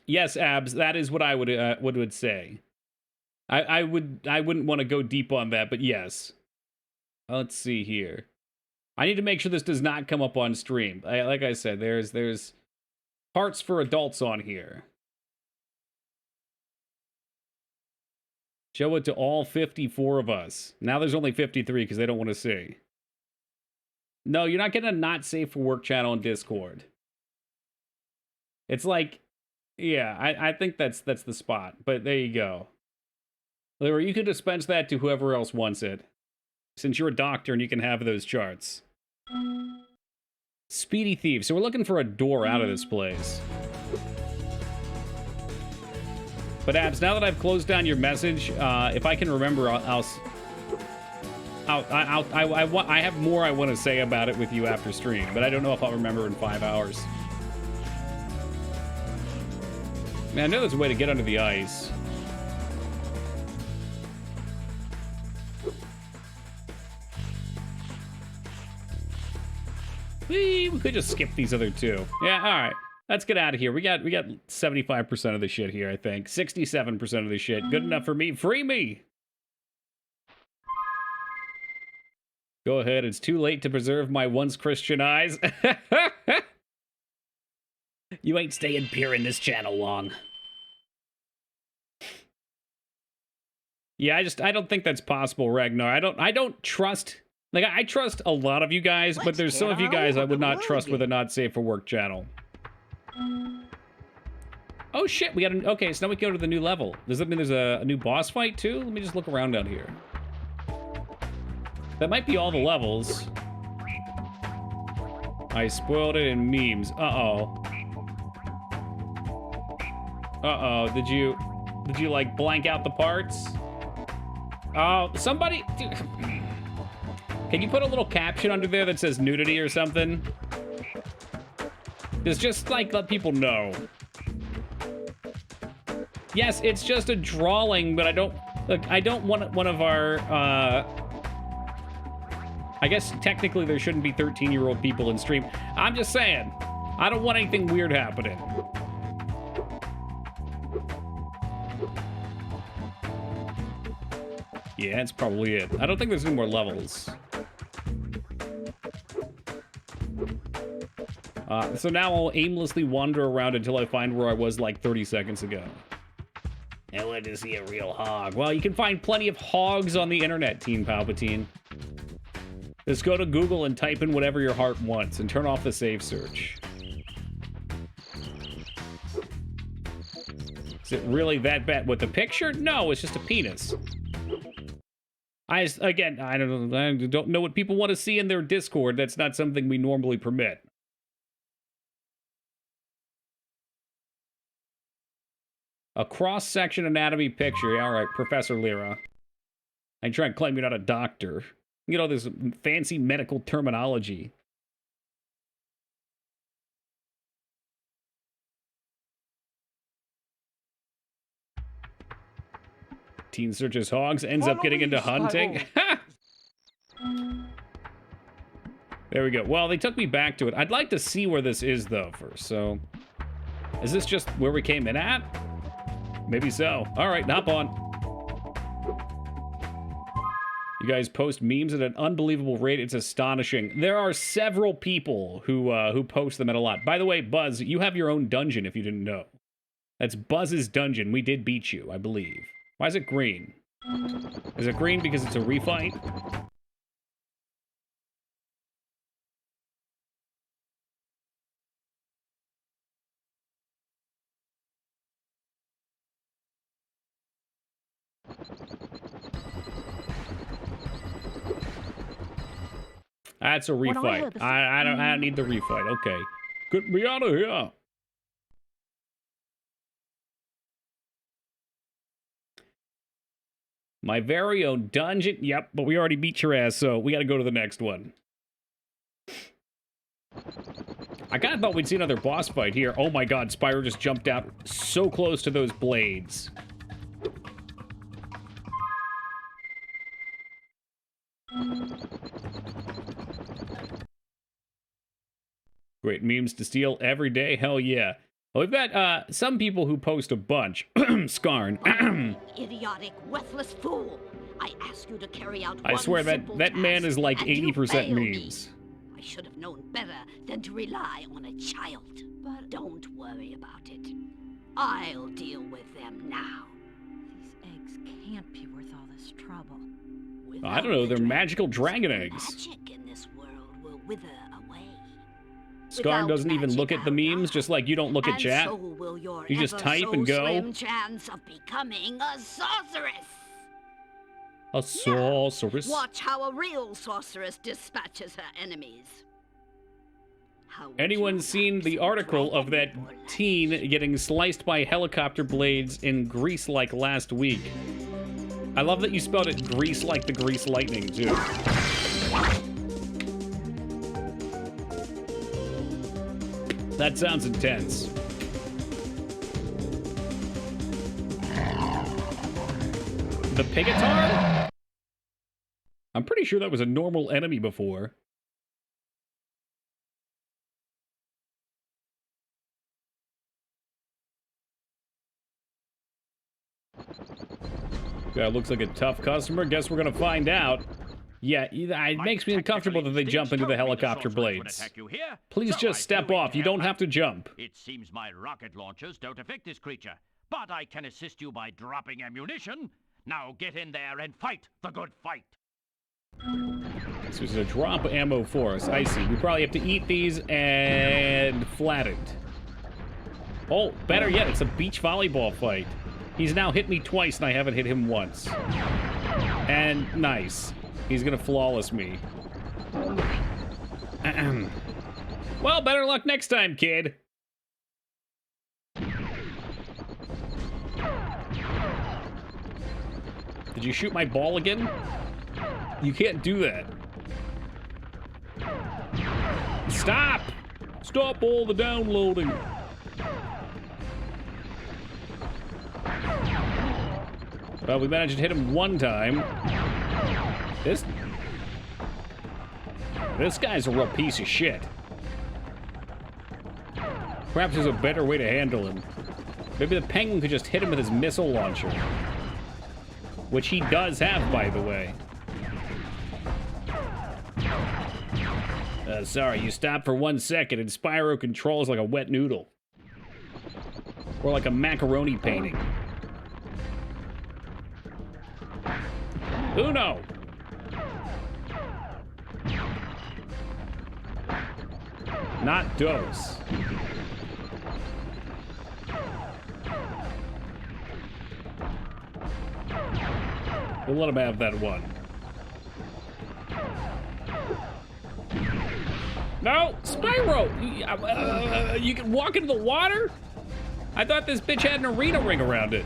Speaker 1: Yes, Abs, that is what I would say. I wouldn't want to go deep on that, but yes. Let's see here. I need to make sure this does not come up on stream. Like I said, there's parts for adults on here. Show it to all 54 of us. Now there's only 53 because they don't want to see. No, you're not getting a not safe for work channel on Discord. It's like, yeah, I think that's the spot. But there you go. Or you can dispense that to whoever else wants it. Since you're a doctor and you can have those charts. Speedy Thief. So we're looking for a door out of this place. But Abs, now that I've closed down your message, if I can remember, I have more I want to say about it with you after stream, but I don't know if I'll remember in 5 hours. Man, I know there's a way to get under the ice. We could just skip these other two. Yeah, all right. Let's get out of here. We got 75% of the shit here, I think. 67% of the shit. Good enough for me. Free me! Go ahead, it's too late to preserve my once Christian eyes. You ain't staying pure in this channel long. Yeah, I don't think that's possible, Ragnar. I don't trust... Like, I trust a lot of you guys, but there's some of you guys I would not trust with a not safe for work channel. Oh shit, we got an... Okay, so now we can go to the new level. Does that mean there's a new boss fight too? Let me just look around down here. That might be all the levels. I spoiled it in memes. Uh-oh. Uh-oh, did you like blank out the parts? Oh, somebody... Dude. Can you put a little caption under there that says nudity or something? Just like let people know. Yes, it's just a drawing, but I don't... Look, I don't want one of our, I guess technically there shouldn't be 13-year-old people in stream. I'm just saying. I don't want anything weird happening. Yeah, that's probably it. I don't think there's any more levels. So now I'll aimlessly wander around until I find where I was like 30 seconds ago. I wanted to see a real hog. Well, you can find plenty of hogs on the internet, Teen Palpatine. Just go to Google and type in whatever your heart wants and turn off the save search. Is it really that bad? With the picture? No, it's just a penis. I don't know what people want to see in their Discord. That's not something we normally permit. A cross-section anatomy picture. All right, Professor Lyra. I try and claim you're not a doctor. You know, this fancy medical terminology. Teen searches hogs, ends up getting into hunting. There we go. Well, they took me back to it. I'd like to see where this is, though, first. So, is this just where we came in at? Maybe so. All right, hop on. You guys post memes at an unbelievable rate. It's astonishing. There are several people who post them at a lot. By the way, Buzz, you have your own dungeon if you didn't know. That's Buzz's dungeon. We did beat you, I believe. Why is it green? Is it green because it's a refight? That's a refight. I don't need the refight. Okay. Get me out of here. My very own dungeon. Yep, but we already beat your ass, so we got to go to the next one. I kind of thought we'd see another boss fight here. Oh my god, Spyro just jumped out so close to those blades. Great memes to steal every day. Hell yeah. Well, we've got some people who post a bunch. Skarn.
Speaker 3: Idiotic, worthless fool. I ask you to carry out
Speaker 1: I swear that man is like 80% memes.
Speaker 3: I should have known better than to rely on a child. But don't worry about it. I'll deal with them now.
Speaker 5: These eggs can't be worth all this trouble.
Speaker 1: I don't know, they're magical dragon eggs.
Speaker 3: Magic in this world will wither away.
Speaker 1: Skarn doesn't even look at the memes, just like you don't look at chat.
Speaker 3: So will your
Speaker 1: you just type and go.
Speaker 3: slim chance of becoming a sorceress.
Speaker 1: A sorceress?
Speaker 3: Watch how a real sorceress dispatches her enemies.
Speaker 1: Anyone seen the article of that teen getting sliced by helicopter blades in Greece like last week? I love that you spelled it Grease like the Grease lightning, too. That sounds intense. The Pigatar? I'm pretty sure that was a normal enemy before. That looks like a tough customer. Guess we're gonna find out. Yeah, it makes me uncomfortable that they jump into the helicopter blades. Please just step off. You don't have to jump.
Speaker 6: It seems my rocket launchers don't affect this creature, but I can assist you by dropping ammunition. Now get in there and fight the good fight.
Speaker 1: So there's a drop ammo for us. I see. We probably have to eat these and flattened. Oh, better yet, it's a beach volleyball fight. He's now hit me twice and I haven't hit him once. And nice. He's gonna flawless me. Well, better luck next time, kid. Did you shoot my ball again? You can't do that. Stop! Stop all the downloading. Well, we managed to hit him one time. This guy's a real piece of shit. Perhaps there's a better way to handle him. Maybe the penguin could just hit him with his missile launcher. Which he does have, by the way. Sorry, you stopped for 1 second and Spyro controls like a wet noodle. Or like a macaroni painting. Uno! Not dos. We'll let him have that one. No! Spyro! You can walk into the water? I thought this bitch had an arena ring around it.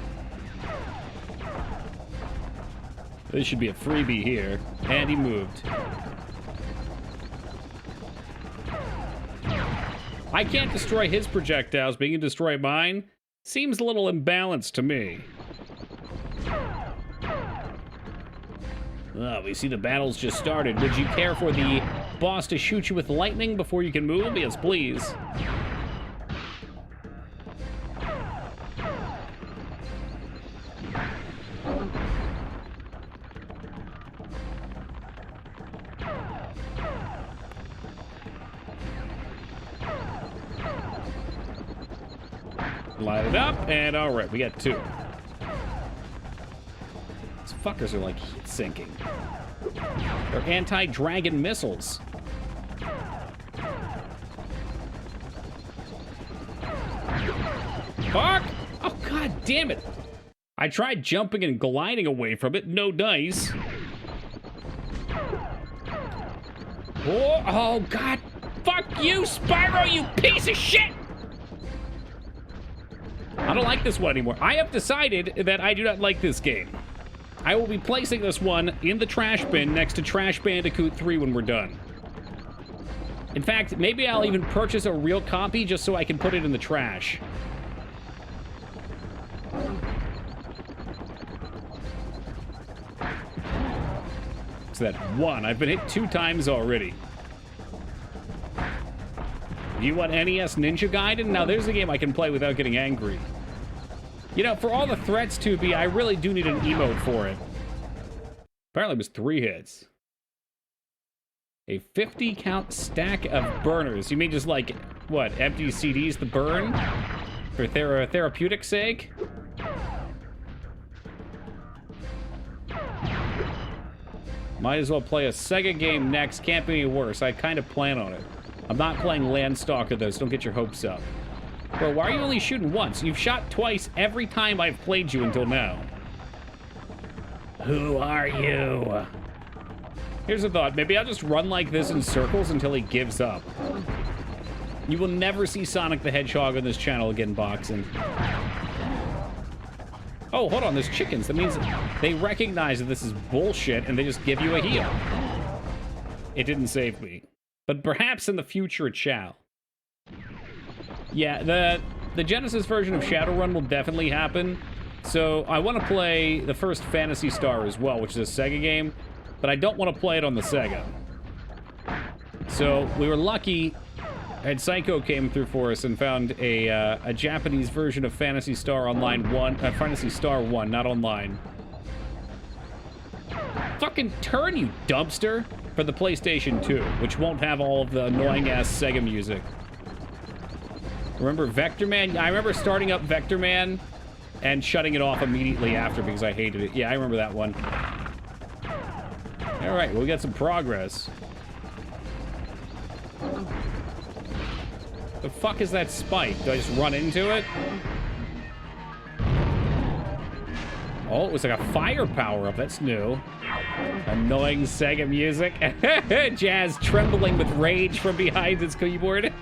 Speaker 1: This should be a freebie here. And he moved. I can't destroy his projectiles, but he can destroy mine? Seems a little imbalanced to me. Oh, we see the battle's just started. Would you care for the boss to shoot you with lightning before you can move? Yes, please. Light it up, and all right, we got 2. These fuckers are like heat sinking. They're anti-dragon missiles. Fuck! Oh, god damn it! I tried jumping and gliding away from it, no dice. Oh god! Fuck you, Spyro, you piece of shit! I don't like this one anymore. I have decided that I do not like this game. I will be placing this one in the trash bin next to Trash Bandicoot 3 when we're done. In fact, maybe I'll even purchase a real copy just so I can put it in the trash. So that 1. I've been hit 2 times already. You want NES Ninja Gaiden? Now there's a game I can play without getting angry. You know, for all the threats to be, I really do need an emote for it. Apparently it was 3 hits. A 50 count stack of burners. You mean just like, what, empty CDs to burn? For therapeutic sake? Might as well play a Sega game next. Can't be any worse. I kind of plan on it. I'm not playing Landstalker, though, so don't get your hopes up. Bro, why are you only shooting once? You've shot twice every time I've played you until now. Who are you? Here's a thought. Maybe I'll just run like this in circles until he gives up. You will never see Sonic the Hedgehog on this channel again, boxing. Oh, hold on. There's chickens. That means they recognize that this is bullshit and they just give you a heal. It didn't save me. But perhaps in the future it shall. Yeah, the Genesis version of Shadowrun will definitely happen. So I want to play the first Phantasy Star as well, which is a Sega game, but I don't want to play it on the Sega. So we were lucky, and Psycho came through for us and found a Japanese version of Phantasy Star Online 1, Phantasy Star 1, not online. fucking turn, you dumpster, for the PlayStation 2, which won't have all of the annoying-ass Sega music. Remember Vector Man? I remember starting up Vector Man and shutting it off immediately after because I hated it. Yeah, I remember that one. All right, well, we got some progress. The fuck is that spike? Do I just run into it? Oh, it was like a fire power-up. That's new. Annoying Sega music. Jazz trembling with rage from behind his keyboard.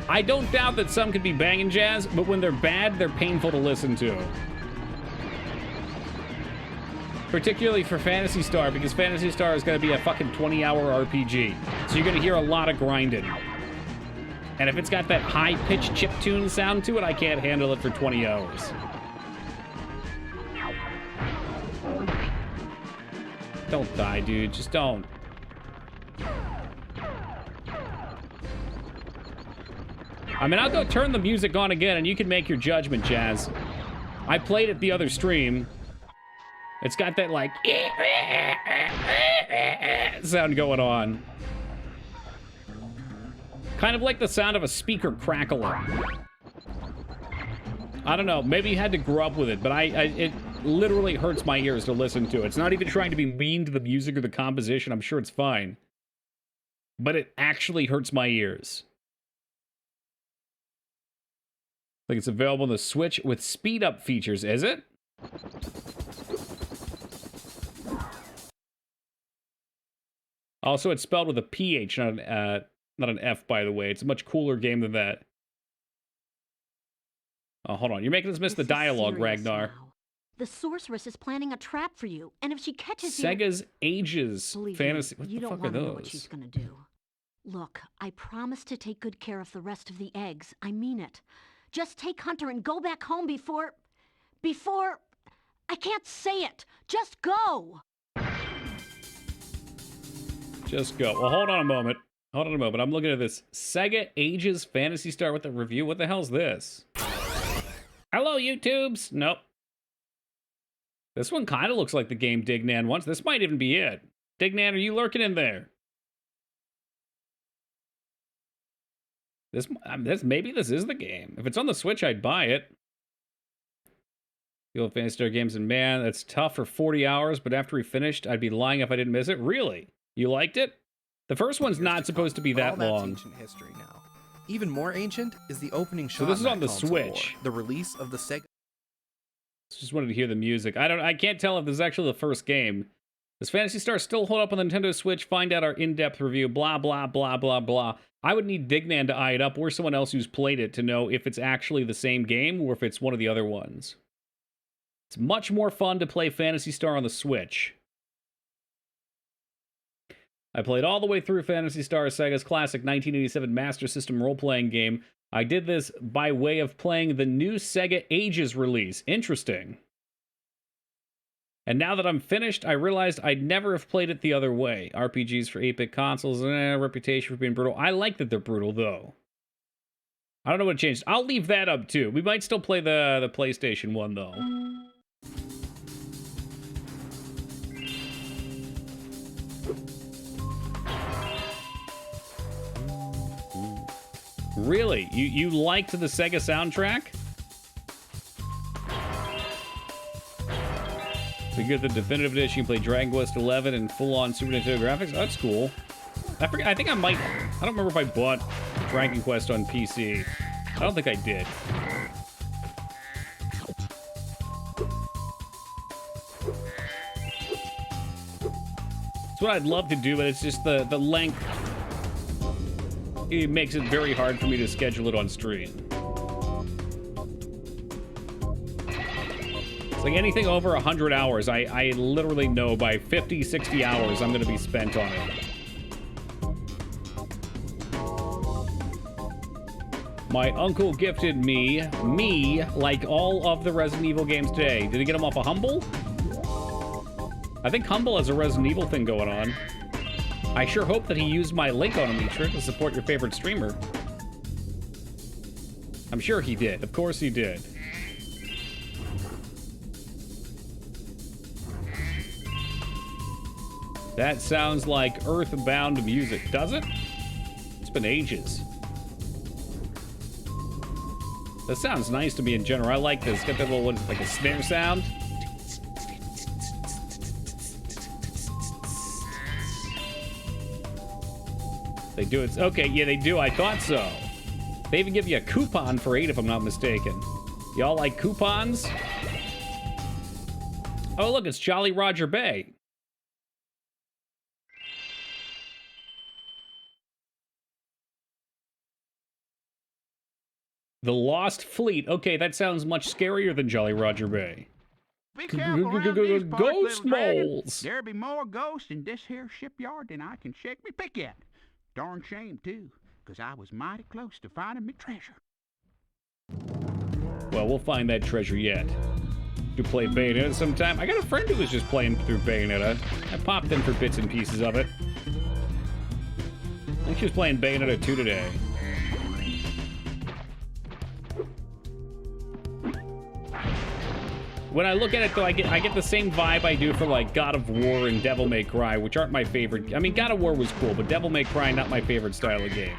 Speaker 1: I don't doubt that some could be banging Jazz, but when they're bad, they're painful to listen to. Particularly for Phantasy Star, because Phantasy Star is going to be a fucking 20-hour RPG. So you're going to hear a lot of grinding. And if it's got that high-pitched chiptune sound to it, I can't handle it for 20 hours. Don't die, dude. Just don't. I mean, I'll go turn the music on again, and you can make your judgment, Jazz. I played it the other stream. It's got that, like, sound going on. Kind of like the sound of a speaker crackling. I don't know. Maybe you had to grow up with it, but it literally hurts my ears to listen to. It's not even trying to be mean to the music or the composition. I'm sure it's fine. But it actually hurts my ears. I think it's available on the Switch with speed-up features, is it? Also, it's spelled with a PH, not an F, by the way. It's a much cooler game than that. Oh, hold on. You're making us miss the dialogue, Ragnar.
Speaker 5: Now. The sorceress is planning a trap for you, and if she catches
Speaker 1: Sega's Ages
Speaker 5: Believe
Speaker 1: Fantasy.
Speaker 5: Me,
Speaker 1: What
Speaker 5: you
Speaker 1: the
Speaker 5: don't
Speaker 1: fuck are
Speaker 5: want to know what
Speaker 1: those?
Speaker 5: she's gonna do. Look, I promise to take good care of the rest of the eggs. I mean it. Just take Hunter and go back home before... I can't say it. Just go.
Speaker 1: Just go. Well, hold on a moment. Hold on a moment. I'm looking at this Sega Ages Fantasy Star with the review. What the hell's this? Hello, YouTubes. Nope. This one kind of looks like the game Dignan wants. This might even be it. Dignan, are you lurking in there? Maybe this is the game. If it's on the Switch, I'd buy it. The old Fantasy Star games, and man, that's tough for 40 hours, but after we finished, I'd be lying if I didn't miss it. Really? You liked it? The first one's not supposed to be that long.
Speaker 7: Ancient history now. Even more ancient is the opening shot.
Speaker 1: So this is
Speaker 7: in
Speaker 1: on
Speaker 7: that
Speaker 1: the
Speaker 7: console
Speaker 1: Switch.
Speaker 7: war, the release of the Sega.
Speaker 1: Just wanted to hear the music. I can't tell if this is actually the first game. Does Phantasy Star still hold up on the Nintendo Switch? Find out our in-depth review. Blah, blah, blah, blah, blah. I would need Dignan to eye it up or someone else who's played it to know if it's actually the same game or if it's one of the other ones. It's much more fun to play Phantasy Star on the Switch. I played all the way through Phantasy Star, Sega's classic 1987 Master System role-playing game. I did this by way of playing the new Sega Ages release. Interesting. And now that I'm finished, I realized I'd never have played it the other way. RPGs for 8-bit consoles, reputation for being brutal. I like that they're brutal, though. I don't know what changed. I'll leave that up, too. We might still play the PlayStation one, though. Really? You liked the Sega soundtrack? So you get the definitive edition, you play Dragon Quest XI and full-on Super Nintendo graphics? Oh, that's cool. I think I might... I don't remember if I bought Dragon Quest on PC. I don't think I did. It's what I'd love to do, but it's just the length. It makes it very hard for me to schedule it on stream. It's like anything over 100 hours, I literally know by 50, 60 hours I'm going to be spent on it. My uncle gifted me, like all of the Resident Evil games today. Did he get them off of Humble? I think Humble has a Resident Evil thing going on. I sure hope that he used my link on Elytra to support your favorite streamer. I'm sure he did. Of course he did. That sounds like Earthbound music, does it? It's been ages. That sounds nice to me in general. I like this. Got that little, like a snare sound. They do it. Okay, yeah, they do. I thought so. They even give you a coupon for 8 if I'm not mistaken. Y'all like coupons? Oh, look, it's Jolly Roger Bay. The Lost Fleet. Okay, that sounds much scarier than Jolly Roger Bay.
Speaker 8: Be careful around these parts,
Speaker 1: Ghost
Speaker 8: little dragon.
Speaker 1: moles.
Speaker 8: There be more ghosts in this here shipyard than I can shake me pick at. Darn shame, too, 'cause I was mighty close to finding me treasure.
Speaker 1: Well, we'll find that treasure yet. To play Bayonetta sometime. I got a friend who was just playing through Bayonetta. I popped in for bits and pieces of it. I think she was playing Bayonetta 2 today. When I look at it, though, I get the same vibe I do for, like, God of War and Devil May Cry, which aren't my favorite. I mean, God of War was cool, but Devil May Cry, not my favorite style of game.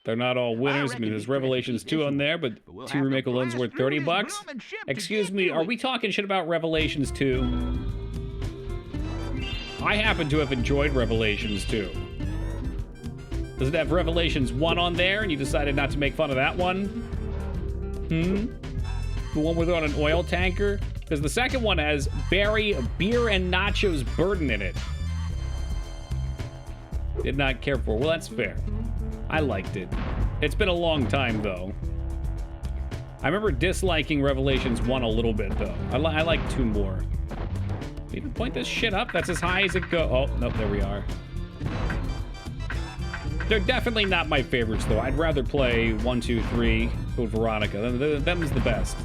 Speaker 1: They're not all winners. I mean, there's Revelations 2 on there, but 2 remake alone's worth $30. Excuse me, are we talking shit about Revelations 2? I happen to have enjoyed Revelations 2. Does it have Revelations 1 on there, and you decided not to make fun of that one? The one with on an oil tanker? Because the second one has Barry, Beer, and Nachos Burden in it. Did not care for. Well, that's fair. I liked it. It's been a long time, though. I remember disliking Revelations 1 a little bit, though. I like 2 more. Even point this shit up? That's as high as it goes. Oh, nope, there we are. They're definitely not my favorites, though. I'd rather play 1, 2, 3 Code Veronica. Them's the best.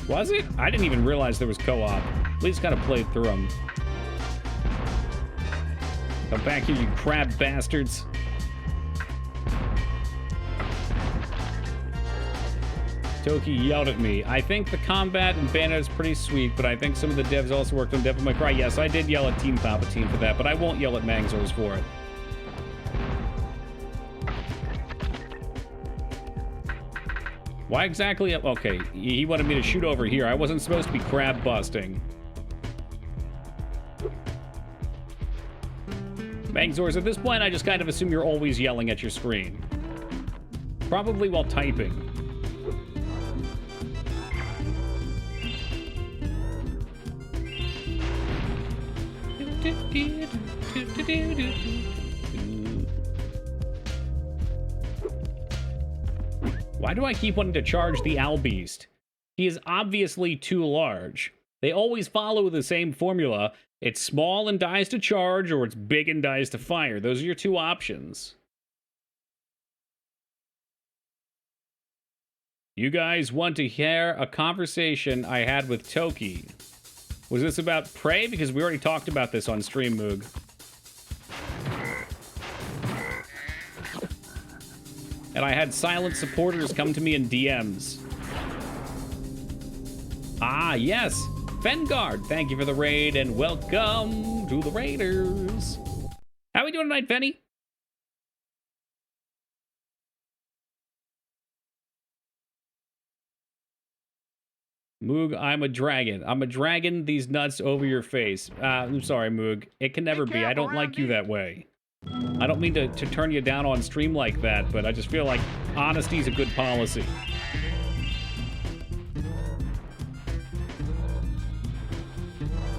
Speaker 1: Was it? I didn't even realize there was co-op. At least kind of played through them. Come back here, you crab bastards. Toki yelled at me. I think the combat in Bayonetta is pretty sweet, but I think some of the devs also worked on Devil May Cry. Yes, I did yell at Team Palpatine for that, but I won't yell at Mangzors for it. Why exactly? Okay, he wanted me to shoot over here. I wasn't supposed to be crab busting. Mangzors, at this point, I just kind of assume you're always yelling at your screen. Probably while typing. Why do I keep wanting to charge the Owl Beast? He is obviously too large. They always follow the same formula. It's small and dies to charge, or it's big and dies to fire. Those are your 2 options. You guys want to hear a conversation I had with Toki. Was this about Prey? Because we already talked about this on stream, Moog. And I had silent supporters come to me in DMs. Ah, yes. Fengard, thank you for the raid, and welcome to the Raiders. How we doing tonight, Fenny? Moog, I'm a dragon. I'm a dragon, these nuts over your face. I'm sorry, Moog. It can never be. I don't like you that way. I don't mean to turn you down on stream like that, but I just feel like honesty is a good policy.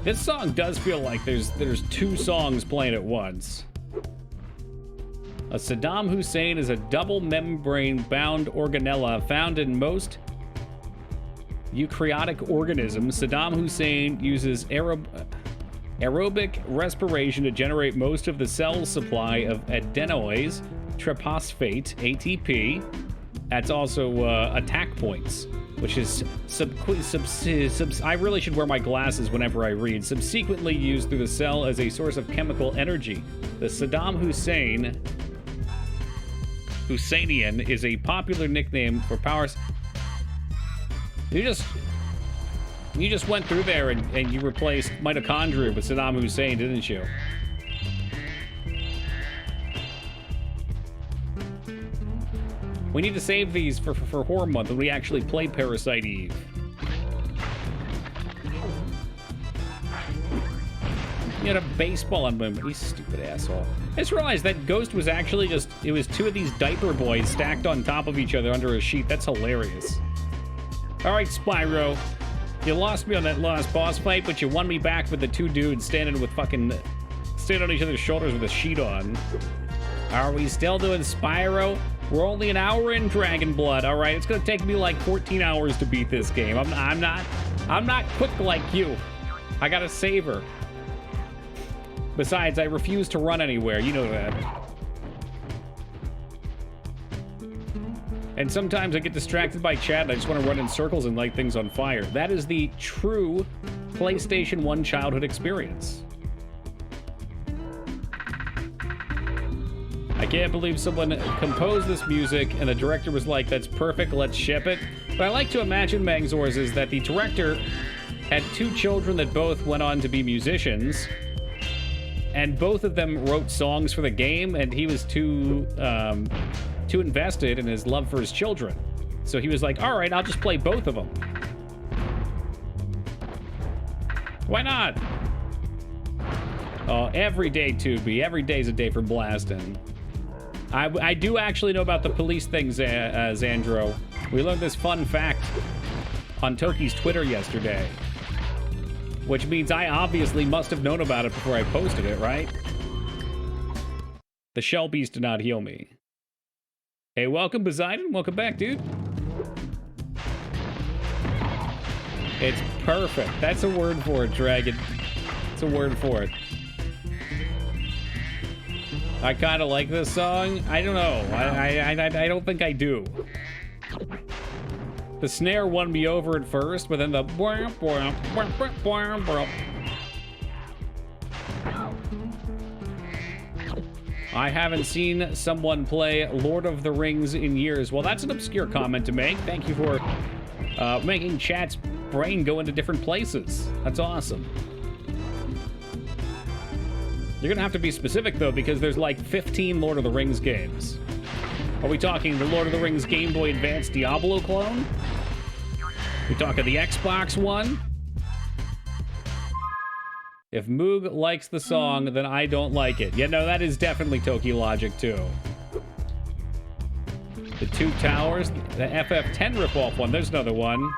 Speaker 1: This song does feel like there's 2 songs playing at once. A Saddam Hussein is a double membrane-bound organella found in most eukaryotic organisms. Saddam Hussein uses aerobic respiration to generate most of the cell supply of adenoids, triphosphate, ATP. That's also attack points, which is I really should wear my glasses whenever I read. Subsequently used through the cell as a source of chemical energy. The Saddam Hussein Husseinian is a popular nickname for powers. You just went through there and you replaced mitochondria with Saddam Hussein, didn't you? We need to save these for Horror Month when we actually play Parasite Eve. You had a baseball on him. You stupid asshole. I just realized that Ghost was actually just... It was two of these diaper boys stacked on top of each other under a sheet. That's hilarious. Alright, Spyro. You lost me on that last boss fight, but you won me back with the two dudes standing on each other's shoulders with a sheet on. Are we still doing Spyro? We're only an hour in Dragon Blood, all right? It's gonna take me like 14 hours to beat this game. I'm not quick like you. I gotta savor. Besides, I refuse to run anywhere. You know that. And sometimes I get distracted by chat and I just want to run in circles and light things on fire. That is the true PlayStation 1 childhood experience. I can't believe someone composed this music and the director was like, that's perfect, let's ship it. But I like to imagine, Mangzors, is that the director had two children that both went on to be musicians, and both of them wrote songs for the game, and he was too invested in his love for his children. So he was like, all right, I'll just play both of them. Why not? Oh, every day, Tubi. Every day's a day for blasting. I do actually know about the police things, Xandro. We learned this fun fact on Toki's Twitter yesterday. Which means I obviously must have known about it before I posted it, right? The shell beast did not heal me. Hey, welcome, Poseidon. Welcome back, dude. It's perfect. That's a word for it, Dragon. It's a word for it. I kind of like this song. I don't know. I don't think I do. The snare won me over at first, but then the... I haven't seen someone play Lord of the Rings in years. Well, that's an obscure comment to make. Thank you for making chat's brain go into different places. That's awesome. You're gonna have to be specific, though, because there's like 15 Lord of the Rings games. Are we talking the Lord of the Rings Game Boy Advance Diablo clone? We talking the Xbox one? If Moog likes the song, then I don't like it. Yeah, no, that is definitely Toki logic, too. The Two Towers, the FF10 ripoff one. There's another one.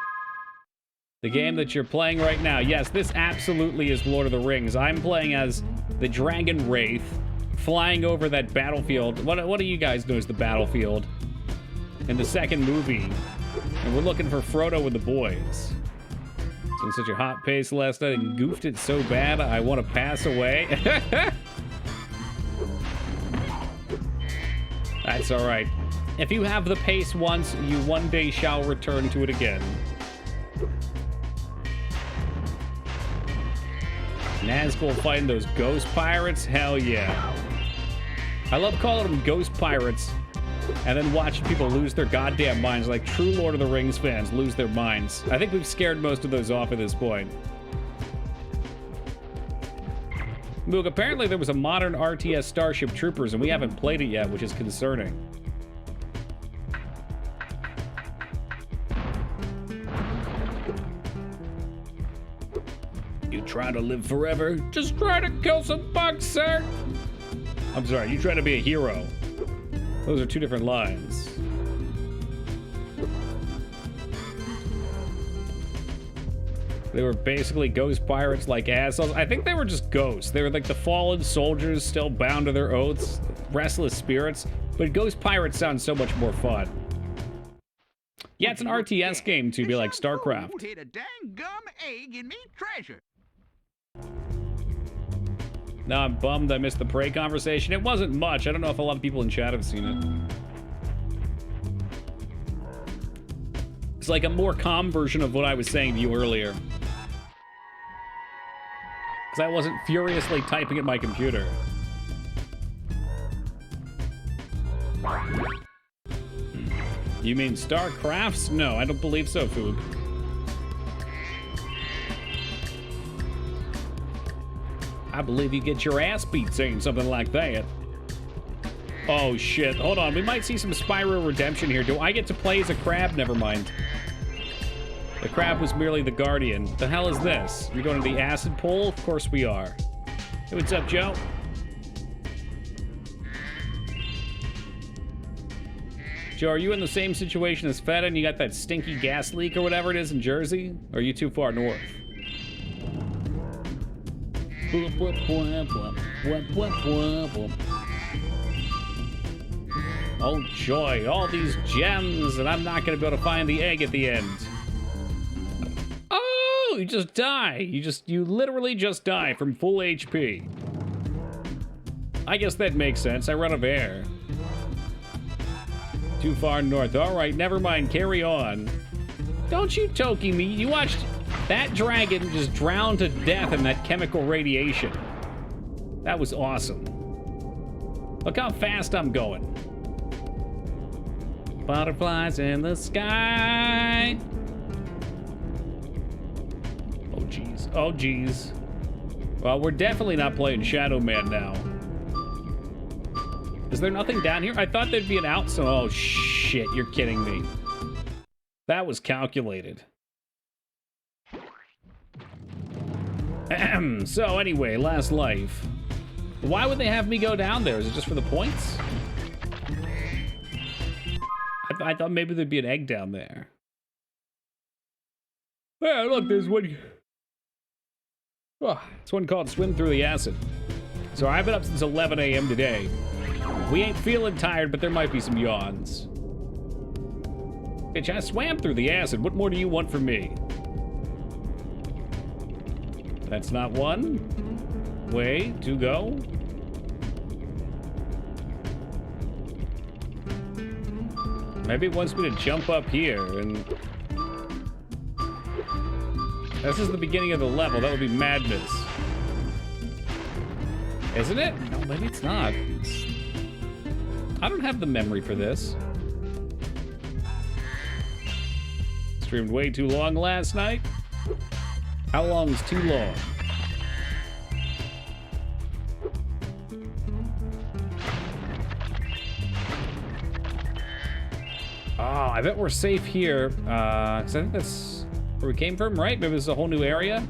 Speaker 1: The game that you're playing right now. Yes, this absolutely is Lord of the Rings. I'm playing as the Dragon Wraith, flying over that battlefield. What do you guys know is the battlefield? In the second movie. And we're looking for Frodo with the boys. It's been such a hot pace last night and goofed it so bad I want to pass away. That's alright. If you have the pace once, you one day shall return to it again. Nazgul fighting those ghost pirates? Hell yeah. I love calling them ghost pirates and then watching people lose their goddamn minds like true Lord of the Rings fans lose their minds. I think we've scared most of those off at this point. Moog, apparently there was a modern RTS Starship Troopers and we haven't played it yet, which is concerning. You try to live forever, just try to kill some bugs, sir. I'm sorry, you try to be a hero. Those are two different lines. They were basically ghost pirates like assholes. I think they were just ghosts. They were like the fallen soldiers still bound to their oaths, restless spirits. But ghost pirates sound so much more fun. Yeah, it's an RTS game to be like StarCraft.
Speaker 8: Hit a dang gum egg in me treasure.
Speaker 1: No, I'm bummed I missed the Prey conversation. It wasn't much. I don't know if a lot of people in chat have seen it. It's like a more calm version of what I was saying to you earlier. Because I wasn't furiously typing at my computer. You mean StarCrafts? No, I don't believe so, Foog. I believe you get your ass beat saying something like that. Oh, shit. Hold on. We might see some Spyro redemption here. Do I get to play as a crab? Never mind. The crab was merely the guardian. The hell is this? You're going to the acid pool? Of course we are. Hey, what's up, Joe? Joe, are you in the same situation as Feta and you got that stinky gas leak or whatever it is in Jersey? Or are you too far north? Oh joy, all these gems, and I'm not gonna be able to find the egg at the end. Oh, you just die. You literally just die from full HP. I guess that makes sense. I run out of air. Too far north. All right, never mind. Carry on. Don't you toki me. You watched that dragon just drown to death in that chemical radiation. That was awesome. Look how fast I'm going. Butterflies in the sky. Oh, jeez. Oh, jeez. Well, we're definitely not playing Shadow Man now. Is there nothing down here? I thought there'd be an out, so... Oh, shit, you're kidding me. That was calculated. So, anyway, last life. Why would they have me go down there? Is it just for the points? I thought maybe there'd be an egg down there. Yeah, look, there's one... Oh, it's one called Swim Through the Acid. So I've been up since 11 a.m. today. We ain't feeling tired, but there might be some yawns. Bitch, I swam through the acid. What more do you want from me? That's not one. Way to go. Maybe it wants me to jump up here and... This is the beginning of the level. That would be madness. Isn't it? No, maybe it's not. I don't have the memory for this. Streamed way too long last night. How long is too long? Oh, I bet we're safe here. 'Cause I think that's where we came from, right? Maybe this is a whole new area?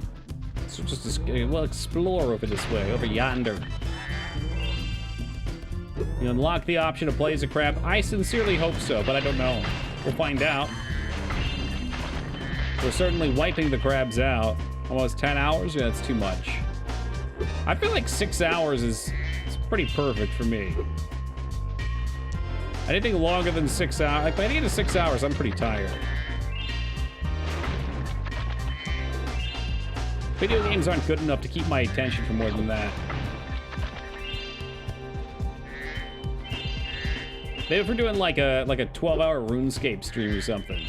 Speaker 1: So just, we'll explore over this way, over yonder. You unlock the option to play as a crab. I sincerely hope so, but I don't know. We'll find out. We're certainly wiping the crabs out. Almost 10 hours? Yeah, that's too much. I feel like 6 hours is pretty perfect for me. Anything longer than 6 hours, like by the end of 6 hours, I'm pretty tired. Video games aren't good enough to keep my attention for more than that. Maybe if we're doing like a 12-hour RuneScape stream or something.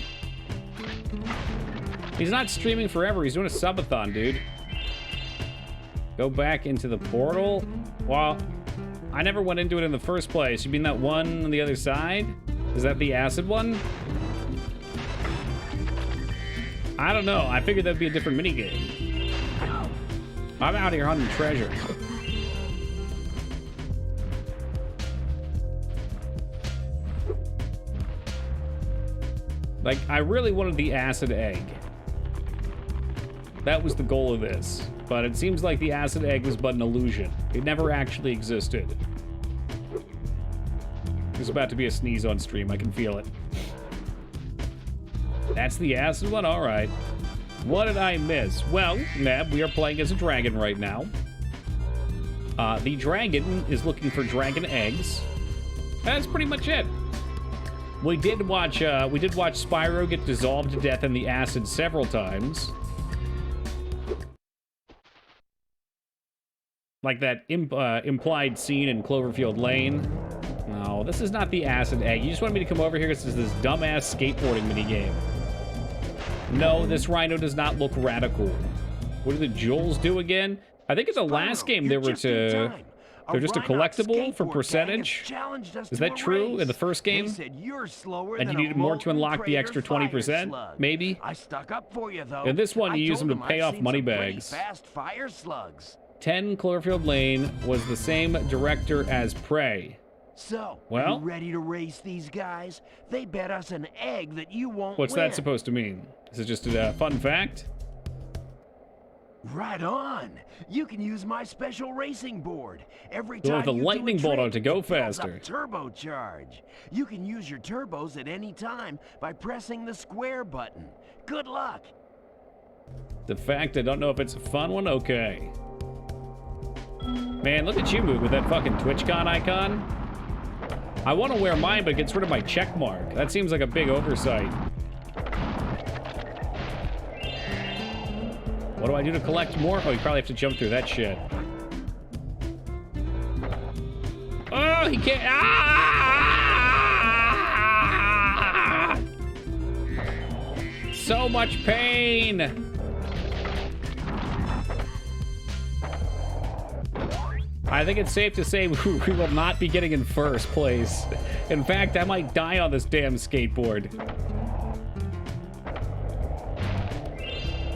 Speaker 1: He's not streaming forever. He's doing a subathon, dude. Go back into the portal. Well, I never went into it in the first place. You mean that one on the other side? Is that the acid one? I don't know. I figured that'd be a different minigame. I'm out here hunting treasure. Like, I really wanted the acid egg. That was the goal of this. But it seems like the acid egg was but an illusion. It never actually existed. There's about to be a sneeze on stream. I can feel it. That's the acid one? All right. What did I miss? Well, Neb, we are playing as a dragon right now. The dragon is looking for dragon eggs. That's pretty much it. We did watch Spyro get dissolved to death in the acid several times. Like that implied scene in Cloverfield Lane. No, this is not the acid egg. You just want me to come over here because this is this dumbass skateboarding minigame. No, this rhino does not look radical. What do the jewels do again? I think in the last game they were to... They're just a collectible for percentage? Is that true in the first game? And you needed more to unlock the extra 20%? Maybe?
Speaker 9: I stuck up for you, though.
Speaker 1: In this one, you use them to pay off money bags.
Speaker 9: Fast fire slugs.
Speaker 1: 10 Cloverfield Lane was the same director as Prey.
Speaker 9: So,
Speaker 1: well,
Speaker 9: you ready to race these guys? They bet us an egg that you won't
Speaker 1: what's
Speaker 9: win.
Speaker 1: that supposed to mean? Is it just a fun fact?
Speaker 9: Right on. You can use my special racing board. Every
Speaker 1: You'll
Speaker 9: time
Speaker 1: have the
Speaker 9: you
Speaker 1: lightning
Speaker 9: do a
Speaker 1: bolt
Speaker 9: trick,
Speaker 1: on to go
Speaker 9: it builds
Speaker 1: faster.
Speaker 9: up turbocharge. You can use your turbos at any time by pressing the square button. Good luck.
Speaker 1: The fact I don't know if it's a fun one? Okay. Man, look at you move with that fucking TwitchCon icon. I want to wear mine, but it gets rid of my check mark. That seems like a big oversight. What do I do to collect more? Oh, you probably have to jump through that shit. Oh, he can't. Ah! So much pain. I think it's safe to say we will not be getting in first place. In fact, I might die on this damn skateboard.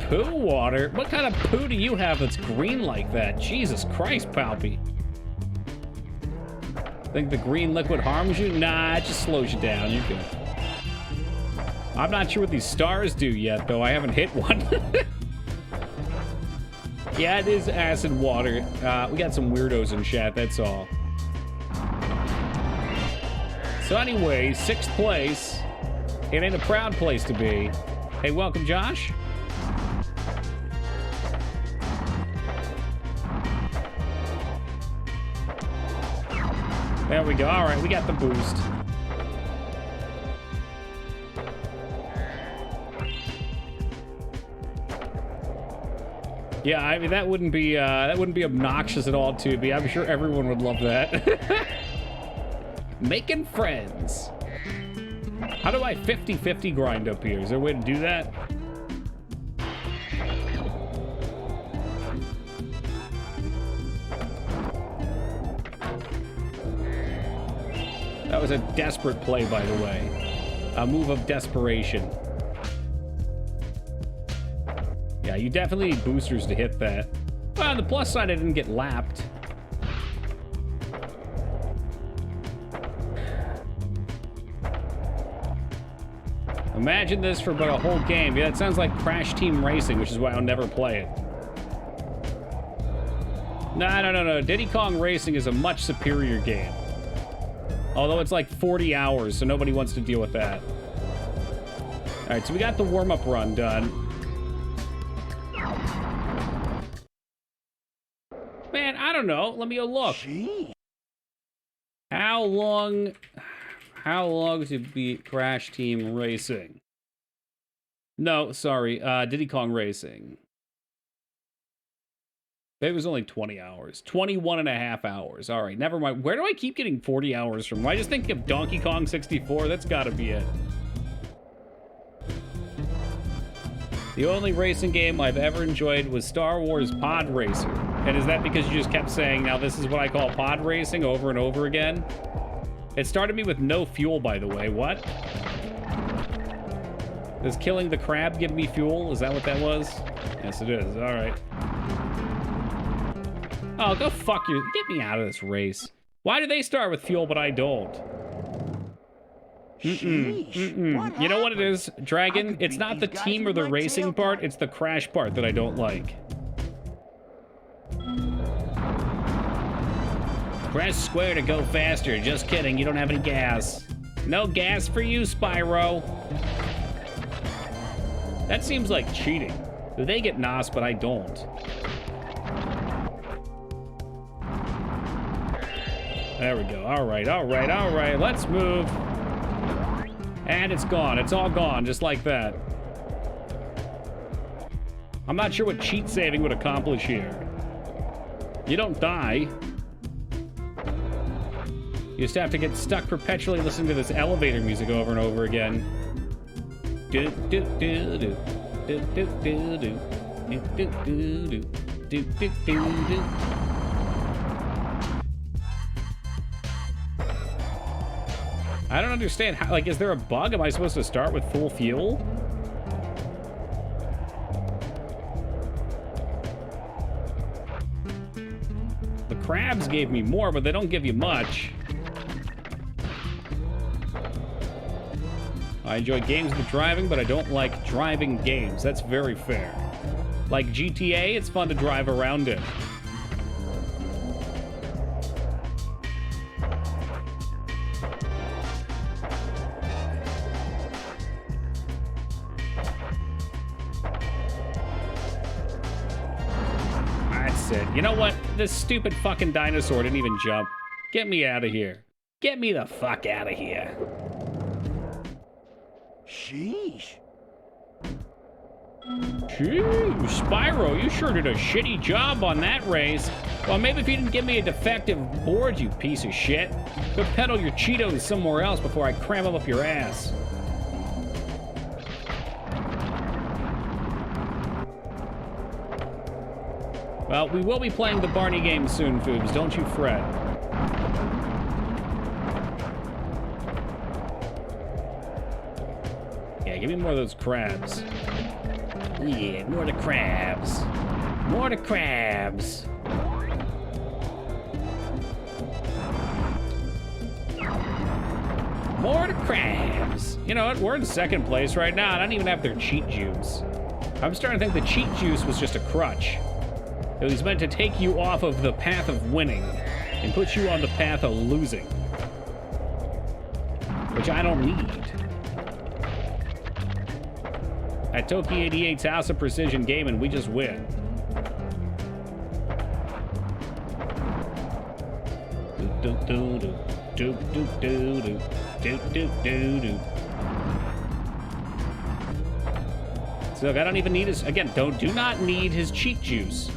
Speaker 1: Poo water? What kind of poo do you have that's green like that? Jesus Christ, Palpy. Think the green liquid harms you? Nah, it just slows you down. You're good. I'm not sure what these stars do yet, though. I haven't hit one. Yeah, it is acid water. We got some weirdos in chat, that's all. So anyway, 6th place. It ain't a proud place to be. Hey, welcome, Josh. There we go. All right, we got the boost. Yeah, I mean that wouldn't be obnoxious at all to me. I'm sure everyone would love that. Making friends. How do I 50-50 grind up here? Is there a way to do that? That was a desperate play, by the way. A move of desperation. Yeah, you definitely need boosters to hit that. Well, on the plus side, I didn't get lapped. Imagine this for about a whole game. Yeah, it sounds like Crash Team Racing, which is why I'll never play it. No. Diddy Kong Racing is a much superior game. Although it's like 40 hours, so nobody wants to deal with that. All right, so we got the warm-up run done. Man, I don't know. Let me go look.
Speaker 9: Gee.
Speaker 1: How long to beat Crash Team Racing? No, sorry. Diddy Kong Racing. It was only 20 hours. 21 and a half hours. All right, never mind. Where do I keep getting 40 hours from? I just think of Donkey Kong 64. That's got to be it. The only racing game I've ever enjoyed was Star Wars Pod Racer. And is that because you just kept saying, now this is what I call pod racing over and over again? It started me with no fuel, by the way. What? Does killing the crab give me fuel? Is that what that was? Yes, it is. All right. Oh, go fuck you. Get me out of this race. Why do they start with fuel, but I don't? You know what it is, Dragon? It's not the team or the racing part, it's the crash part that I don't like. Press square to go faster. Just kidding, you don't have any gas. No gas for you, Spyro. That seems like cheating. They get NOS, but I don't. There we go. All right. Let's move. And it's gone. It's all gone, just like that. I'm not sure what cheat saving would accomplish here. You don't die. You just have to get stuck perpetually listening to this elevator music over and over again. Do do do do do do do do do do do do do do do. I don't understand. How, like, is there a bug? Am I supposed to start with full fuel? The crabs gave me more, but they don't give you much. I enjoy games with driving, but I don't like driving games. That's very fair. Like GTA, it's fun to drive around in. That's it. You know what? This stupid fucking dinosaur didn't even jump. Get me out of here. Get me the fuck out of here.
Speaker 9: Sheesh.
Speaker 1: Jeez, Spyro, you sure did a shitty job on that race. Well, maybe if you didn't give me a defective board, you piece of shit. Go peddle your Cheetos somewhere else before I cram them up your ass. Well, we will be playing the Barney game soon, Foobs. Don't you fret. Yeah, give me more of those crabs. Yeah, more of the crabs. More of the crabs. More of the crabs. You know what? We're in second place right now. I don't even have their cheat juice. I'm starting to think the cheat juice was just a crutch. It was meant to take you off of the path of winning and put you on the path of losing. Which I don't need. At Toki 88's House of Precision Gaming, we just win. So I don't even need his, again, do not need his cheat juice.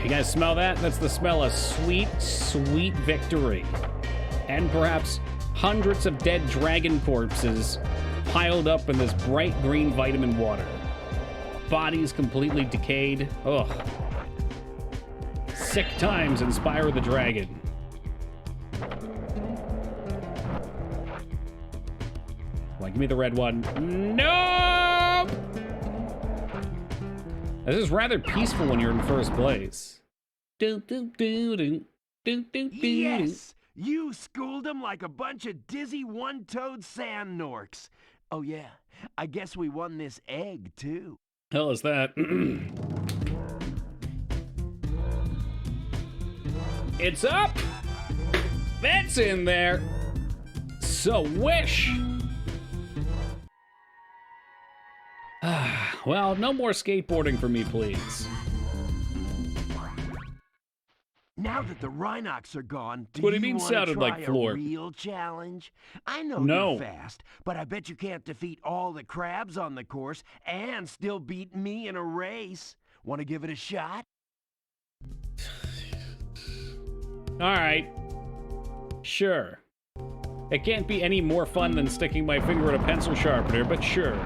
Speaker 1: You guys smell that? That's the smell of sweet, sweet victory. And perhaps hundreds of dead dragon corpses piled up in this bright green vitamin water. Bodies completely decayed. Ugh. Sick times in Spyro the Dragon. Come on, give me the red one. No! This is rather peaceful when you're in first place.
Speaker 9: Yes! You schooled them like a bunch of dizzy one-toed sand norks. Oh yeah, I guess we won this egg too.
Speaker 1: Hell is that? It's up! That's in there! So wish! Well, no more skateboarding for me, please.
Speaker 9: Now that the Rhinox are gone, do
Speaker 1: What do
Speaker 9: you
Speaker 1: you mean
Speaker 9: want
Speaker 1: sounded
Speaker 9: to try
Speaker 1: like Floor?
Speaker 9: a real challenge? I know
Speaker 1: No.
Speaker 9: you're fast, but I bet you can't defeat all the crabs on the course and still beat me in a race. Want to give it a shot?
Speaker 1: All right. Sure. It can't be any more fun than sticking my finger in a pencil sharpener, but sure.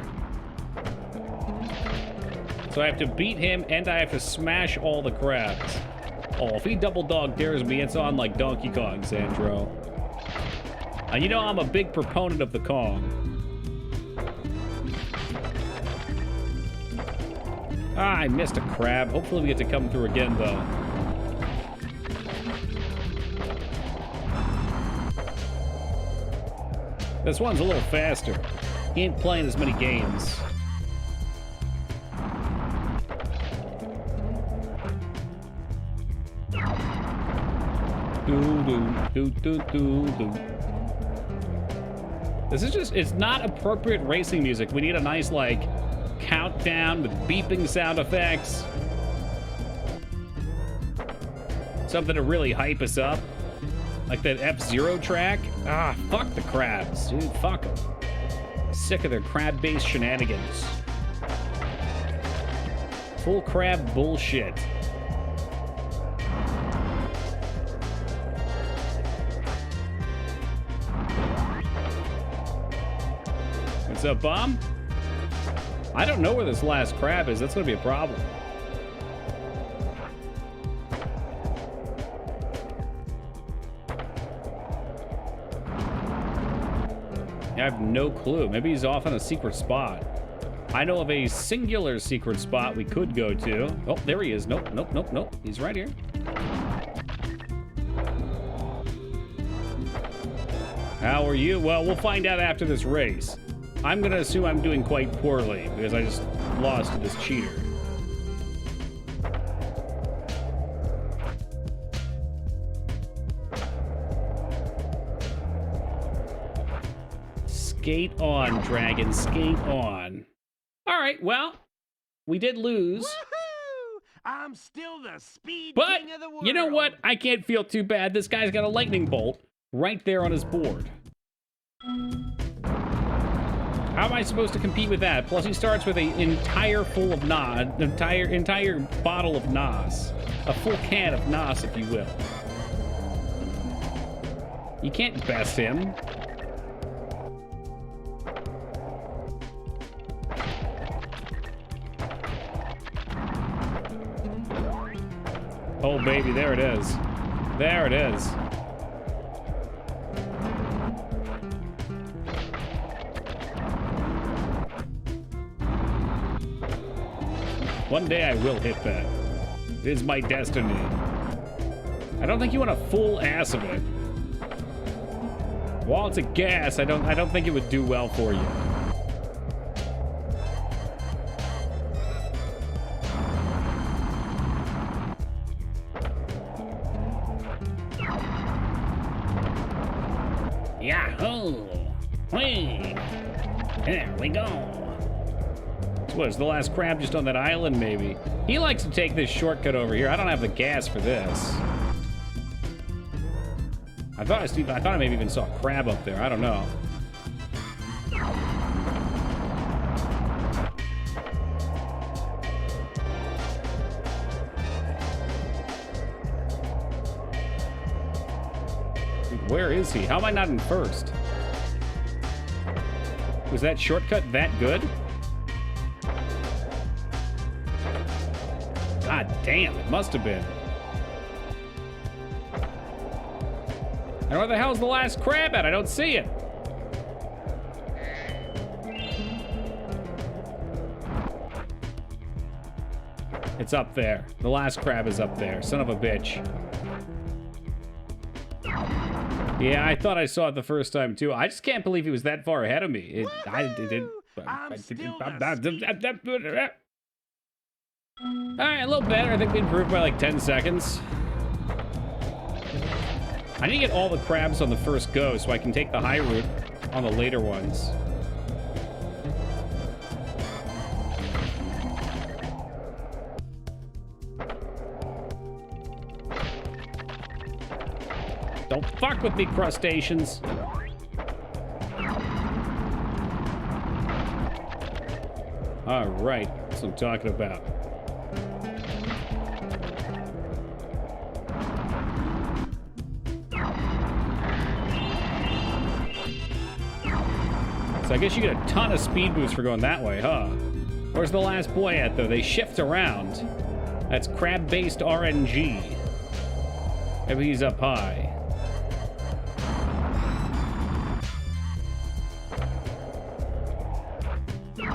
Speaker 1: So I have to beat him, and I have to smash all the crabs. Oh, if he double dog dares me, it's on like Donkey Kong, Sandro. And you know I'm a big proponent of the Kong. Ah, I missed a crab. Hopefully we get to come through again, though. This one's a little faster. He ain't playing as many games. This is just, it's not appropriate racing music. We need a nice, like, countdown with beeping sound effects. Something to really hype us up. Like that F-Zero track. Ah, fuck the crabs, dude. Fuck them. Sick of their crab-based shenanigans. Full crab bullshit. What's up, Bomb? I don't know where this last crab is. That's going to be a problem. I have no clue. Maybe he's off on a secret spot. I know of a singular secret spot we could go to. Oh, there he is. Nope, nope, nope, nope. He's right here. How are you? Well, we'll find out after this race. I'm going to assume I'm doing quite poorly because I just lost to this cheater. Skate on, dragon, skate on. All right, well, we did lose.
Speaker 9: Woohoo! I'm still the speed
Speaker 1: But,
Speaker 9: king of the world.
Speaker 1: you know what? I can't feel too bad. This guy's got a lightning bolt right there on his board. How am I supposed to compete with that? Plus, he starts with an entire full of entire bottle of Nos. A full can of Nos, if you will. You can't best him. Oh, baby, there it is. There it is. One day I will hit that. It is my destiny. I don't think you want a full ass of it. While it's a gas, I don't think it would do well for you. Yahoo! Whee! There we go. So what, is the last crab just on that island, maybe? He likes to take this shortcut over here. I don't have the gas for this. I thought I maybe even saw a crab up there. I don't know. Where is he? How am I not in first? Was that shortcut that good? God damn, it must have been. And where the hell's the last crab at? I don't see it. It's up there. The last crab is up there. Son of a bitch. Yeah, I thought I saw it the first time too. I just can't believe he was that far ahead of me. All right, a little better. I think we improved by like 10 seconds. I need to get all the crabs on the first go so I can take the high route on the later ones. Don't fuck with me, crustaceans. All right, that's what I'm talking about. So I guess you get a ton of speed boost for going that way, huh? Where's the last boy at, though? They shift around. That's crab-based RNG. Maybe he's up high.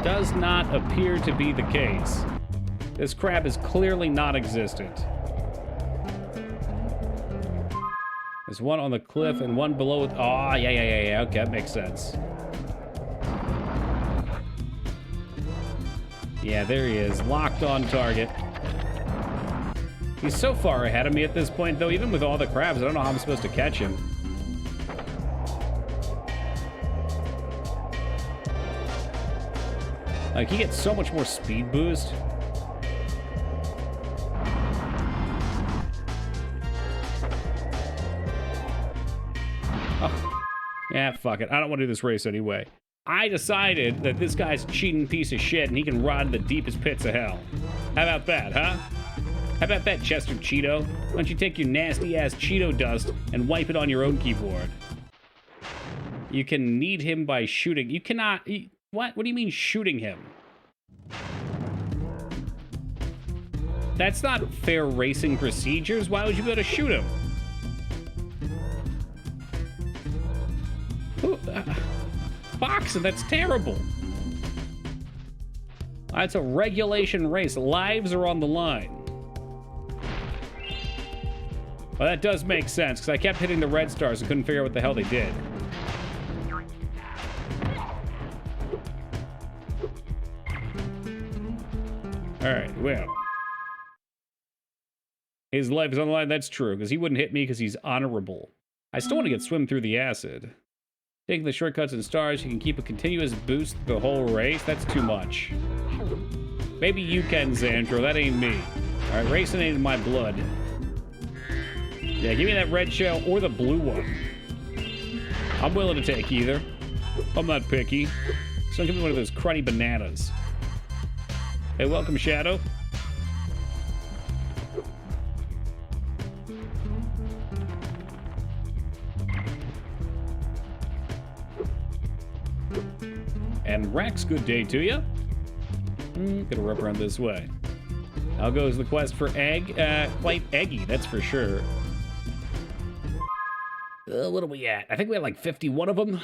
Speaker 1: Does not appear to be the case. This crab is clearly non-existent. There's one on the cliff and one below it. Oh, yeah. Okay, that makes sense. Yeah, there he is. Locked on target. He's so far ahead of me at this point, though. Even with all the crabs, I don't know how I'm supposed to catch him. Like, he gets so much more speed boost. Oh. Yeah, fuck it. I don't want to do this race anyway. I decided that this guy's a cheating piece of shit and he can rot in the deepest pits of hell. How about that, huh? How about that, Chester Cheeto? Why don't you take your nasty-ass Cheeto dust and wipe it on your own keyboard? You can knead him by shooting. You cannot... What? What do you mean shooting him? That's not fair racing procedures. Why would you be able to shoot him? Ooh, boxing, that's terrible. It's a regulation race. Lives are on the line. Well, that does make sense, because I kept hitting the red stars and couldn't figure out what the hell they did. Alright, well. His life is on the line, that's true, because he wouldn't hit me because he's honorable. I still want to get swim through the acid. Taking the shortcuts and stars, you can keep a continuous boost the whole race. That's too much. Maybe you can, Xandro. That ain't me. Alright, racing ain't in my blood. Yeah, give me that red shell or the blue one. I'm willing to take either. I'm not picky. So give me one of those cruddy bananas. Hey, welcome, Shadow. And Rex, good day to you. Gonna rip around this way. How goes the quest for egg? Quite eggy, that's for sure. What are we at? I think we had like 51 of them.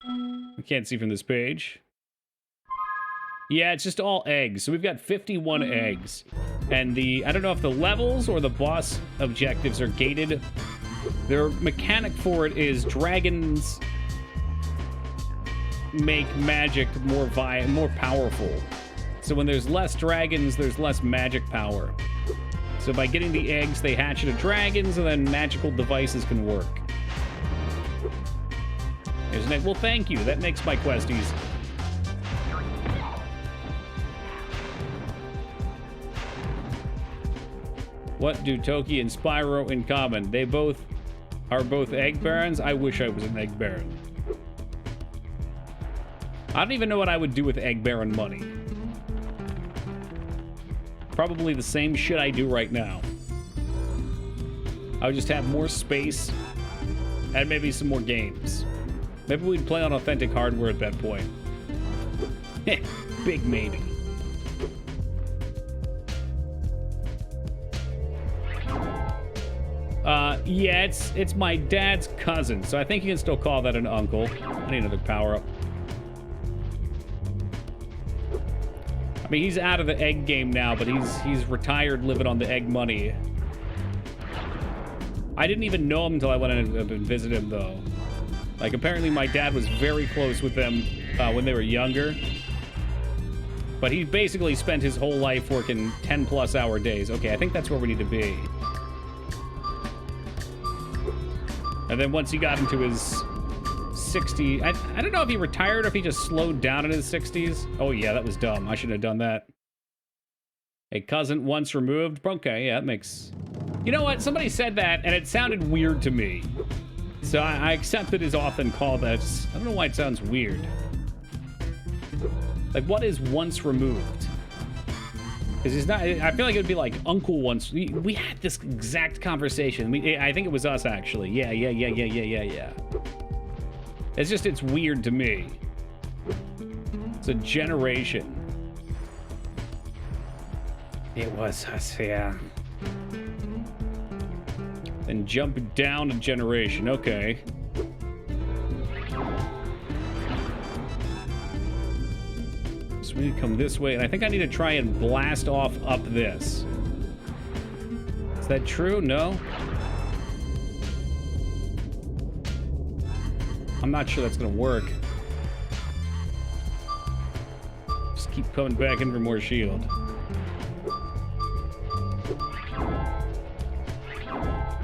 Speaker 1: I can't see from this page. Yeah, it's just all eggs. So we've got 51 eggs. And I don't know if the levels or the boss objectives are gated. Their mechanic for it is dragons make magic more powerful. So when there's less dragons, there's less magic power. So by getting the eggs, they hatch into dragons, and then magical devices can work. Isn't it? Well, thank you. That makes my quest easy. What do Toki and Spyro in common? They are both egg barons. I wish I was an egg baron. I don't even know what I would do with egg baron money. Probably the same shit I do right now. I would just have more space and maybe some more games. Maybe we'd play on authentic hardware at that point. Big maybe. Yeah, it's my dad's cousin, so I think you can still call that an uncle. I need another power-up. I mean, he's out of the egg game now, but he's retired living on the egg money. I didn't even know him until I went in and visited him, though. Like, apparently my dad was very close with them when they were younger. But he basically spent his whole life working 10-plus hour days. Okay, I think that's where we need to be. And then once he got into his 60, I don't know if he retired or if he just slowed down in his 60s. Oh yeah, that was dumb. I shouldn't have done that. A cousin once removed. Okay, yeah, that makes... You know what? Somebody said that, and it sounded weird to me. So I accept it as often called that. I don't know why it sounds weird. Like, what is once removed? Because he's not... I feel like it would be like uncle once... We had this exact conversation. I think it was us, actually. Yeah. It's just, it's weird to me. It's a generation. It was us, yeah. Then jump down a generation, okay. So we need to come this way, and I think I need to try and blast off up this. Is that true? No? I'm not sure that's gonna work. Just keep coming back in for more shield.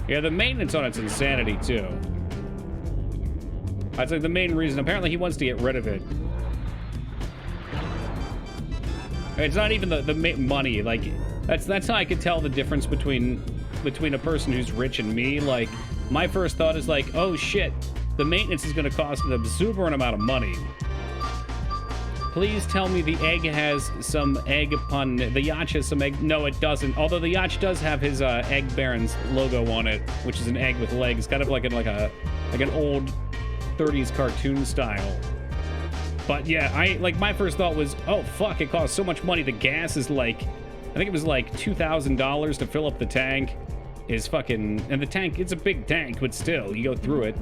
Speaker 1: Yeah, the maintenance on it's insanity, too. That's like the main reason. Apparently he wants to get rid of it. It's not even the money. Like, that's how I could tell the difference between a person who's rich and me. Like, my first thought is like, oh shit, the maintenance is going to cost an exuberant amount of money. Please tell me the egg has some egg upon the yacht has some egg. No, it doesn't. Although the yacht does have his Egg Baron's logo on it, which is an egg with legs, kind of like an old 30s cartoon style. But yeah, my first thought was, oh fuck, it costs so much money. The gas is like I think it was like $2,000 to fill up the tank. Is fucking, and the tank, it's a big tank, but still, you go through it.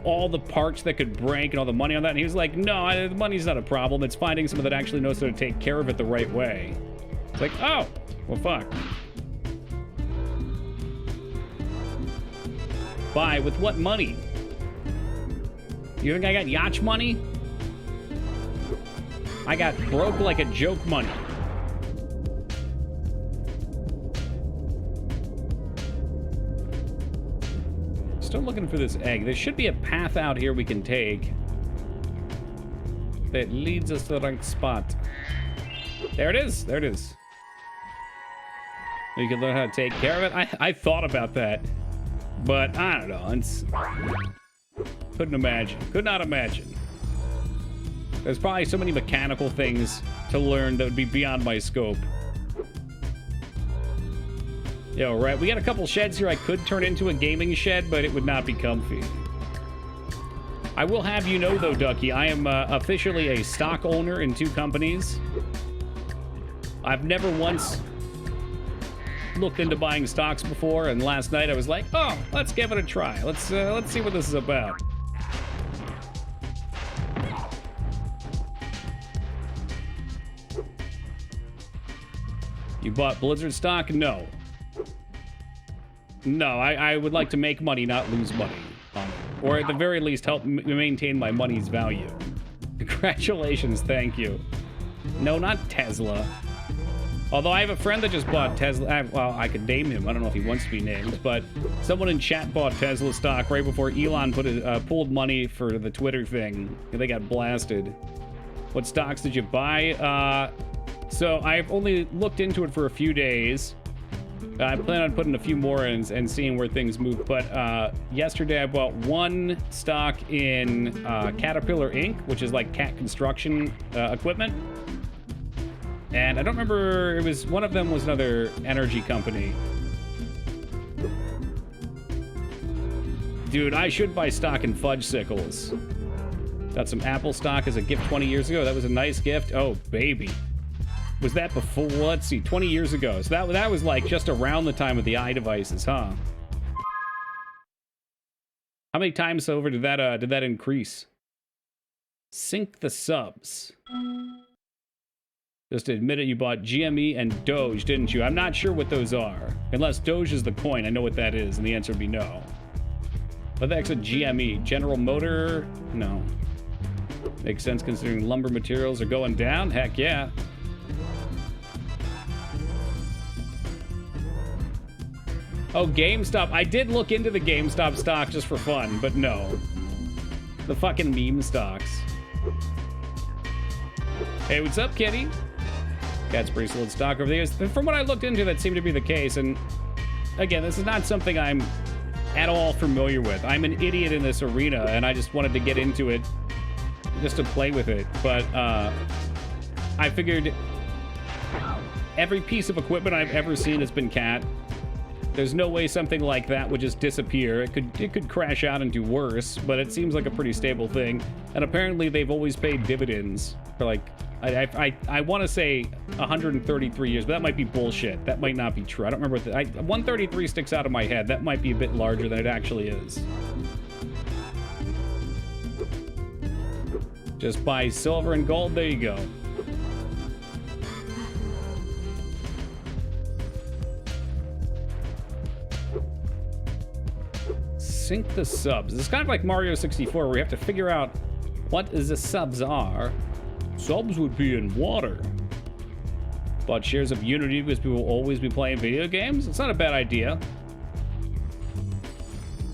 Speaker 1: All the parts that could break and all the money on that. And he was like, no, the money's not a problem. It's finding someone that actually knows how to take care of it the right way. It's like, oh, well, fuck. Buy with what money? You think I got yacht money? I got broke like a joke money. Still looking for this egg. There should be a path out here we can take that leads us to the right spot. There it is. There it is. You can learn how to take care of it. I thought about that, but I don't know. It's, couldn't imagine. Could not imagine. There's probably so many mechanical things to learn that would be beyond my scope. Yo, right, we got a couple sheds here I could turn into a gaming shed, but it would not be comfy. I will have you know, though, Ducky, I am officially a stock owner in 2 companies. I've never once looked into buying stocks before, and last night I was like, oh, let's give it a try. Let's see what this is about. You bought Blizzard stock? No. No, I would like to make money, not lose money on it. Or at the very least, help maintain my money's value. Congratulations, thank you. No, not Tesla. Although I have a friend that just bought Tesla. Well, I could name him. I don't know if he wants to be named, but someone in chat bought Tesla stock right before Elon pulled money for the Twitter thing. They got blasted. What stocks did you buy? So I've only looked into it for a few days. I plan on putting a few more in and seeing where things move. But yesterday I bought 1 stock in Caterpillar Inc., which is like cat construction equipment. And I don't remember, it was, one of them was another energy company. Dude, I should buy stock in Fudge Sickles. Got some Apple stock as a gift 20 years ago. That was a nice gift. Oh, baby. Was that before, well, let's see, 20 years ago. So that was like just around the time of the iDevices, huh? How many times over did that increase? Sync the subs. Just admit it, you bought GME and Doge, didn't you? I'm not sure what those are. Unless Doge is the coin, I know what that is, and the answer would be no. What the heck's a GME? General Motor? No. Makes sense considering lumber materials are going down? Heck yeah. Oh, GameStop. I did look into the GameStop stock just for fun, but no. The fucking meme stocks. Hey, what's up, kitty? Cat's pretty solid stock over the years. From what I looked into, that seemed to be the case. And again, this is not something I'm at all familiar with. I'm an idiot in this arena, and I just wanted to get into it just to play with it. But I figured every piece of equipment I've ever seen has been cat. There's no way something like that would just disappear. It could crash out and do worse, but it seems like a pretty stable thing. And apparently they've always paid dividends for like, I want to say 133 years, but that might be bullshit. That might not be true. I don't remember what 133 sticks out of my head. That might be a bit larger than it actually is. Just buy silver and gold. There you go. Sync the subs. It's kind of like Mario 64, where you have to figure out what the subs are. Subs would be in water. Bought shares of Unity because people will always be playing video games? It's not a bad idea.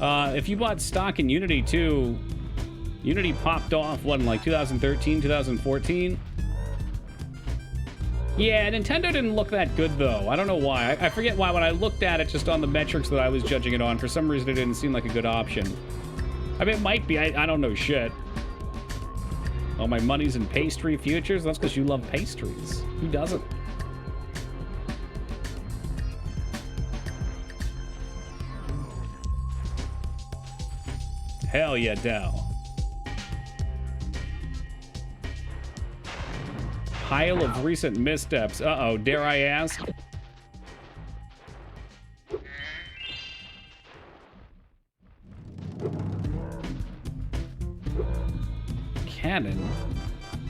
Speaker 1: If you bought stock in Unity too, Unity popped off, what, in like 2013, 2014? Yeah, Nintendo didn't look that good, though. I don't know why. I forget why. When I looked at it just on the metrics that I was judging it on, for some reason it didn't seem like a good option. I mean, it might be. I don't know shit. All my money's in pastry futures? That's because you love pastries. Who doesn't? Hell yeah, Dell. pile of recent missteps. Uh-oh, dare I ask? Cannon?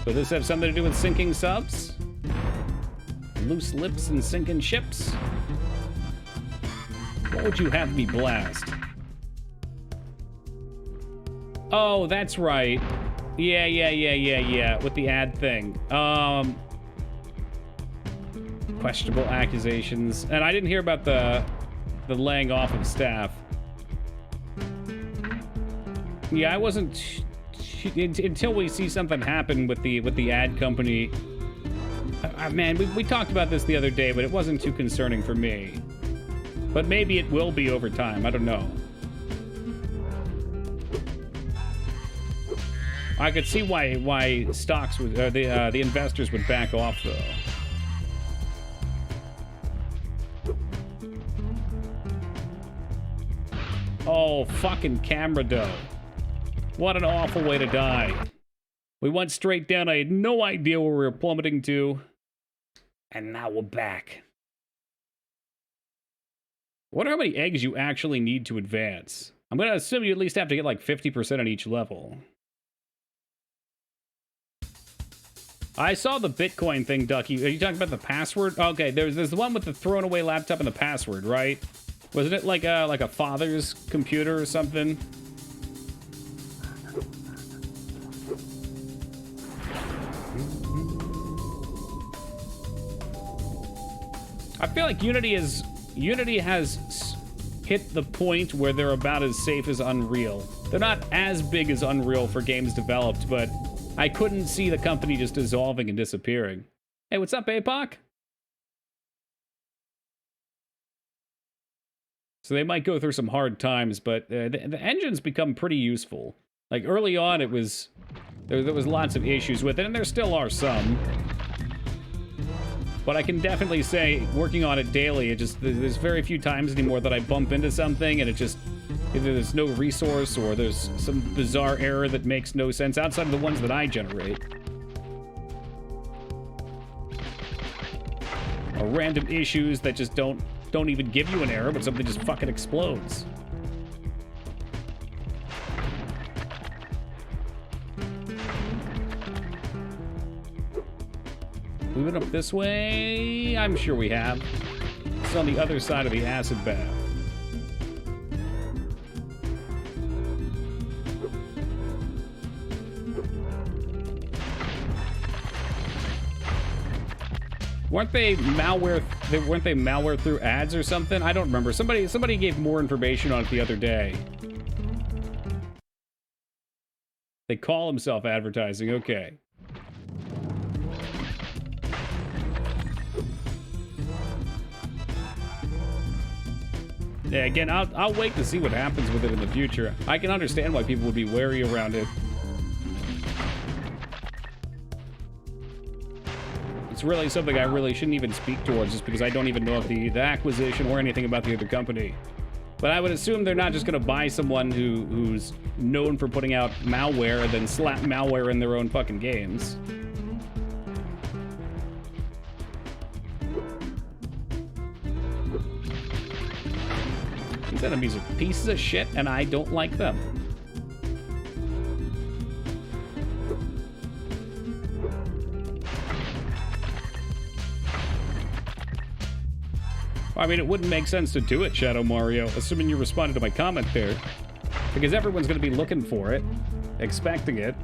Speaker 1: Could this have something to do with sinking subs? Loose lips and sinking ships? What would you have me blast? Oh, that's right. Yeah. With the ad thing. Questionable accusations. And I didn't hear about the laying off of staff. Yeah, I wasn't until we see something happen with the ad company. Man, we talked about this the other day, but it wasn't too concerning for me. But maybe it will be over time. I don't know. I could see why stocks would, the investors would back off though. Oh, fucking camera dough. What an awful way to die. We went straight down. I had no idea where we were plummeting to. And now we're back. I wonder how many eggs you actually need to advance. I'm going to assume you at least have to get like 50% on each level. I saw the Bitcoin thing, Ducky. Are you talking about the password? Okay, there's the one with the thrown away laptop and the password, right? Wasn't it like a father's computer or something? I feel like Unity has hit the point where they're about as safe as Unreal. They're not as big as Unreal for games developed, but I couldn't see the company just dissolving and disappearing. Hey, what's up, APOC? So they might go through some hard times, but the engine's become pretty useful. Like early on, it was there was lots of issues with it, and there still are some. But I can definitely say, working on it daily, there's very few times anymore that I bump into something and it just, either there's no resource or there's some bizarre error that makes no sense outside of the ones that I generate. Or random issues that just don't even give you an error, but something just fucking explodes. Moving up this way? I'm sure we have. It's on the other side of the acid bath. Weren't they malware through ads or something? I don't remember. Somebody gave more information on it the other day. They call themselves advertising. Okay. Yeah, again, I'll wait to see what happens with it in the future. I can understand why people would be wary around it. It's really something I really shouldn't even speak towards just because I don't even know of the acquisition or anything about the other company. But I would assume they're not just going to buy someone who's known for putting out malware and then slap malware in their own fucking games. These enemies are pieces of shit, and I don't like them. I mean, it wouldn't make sense to do it, Shadow Mario, assuming you responded to my comment there. Because everyone's going to be looking for it, expecting it.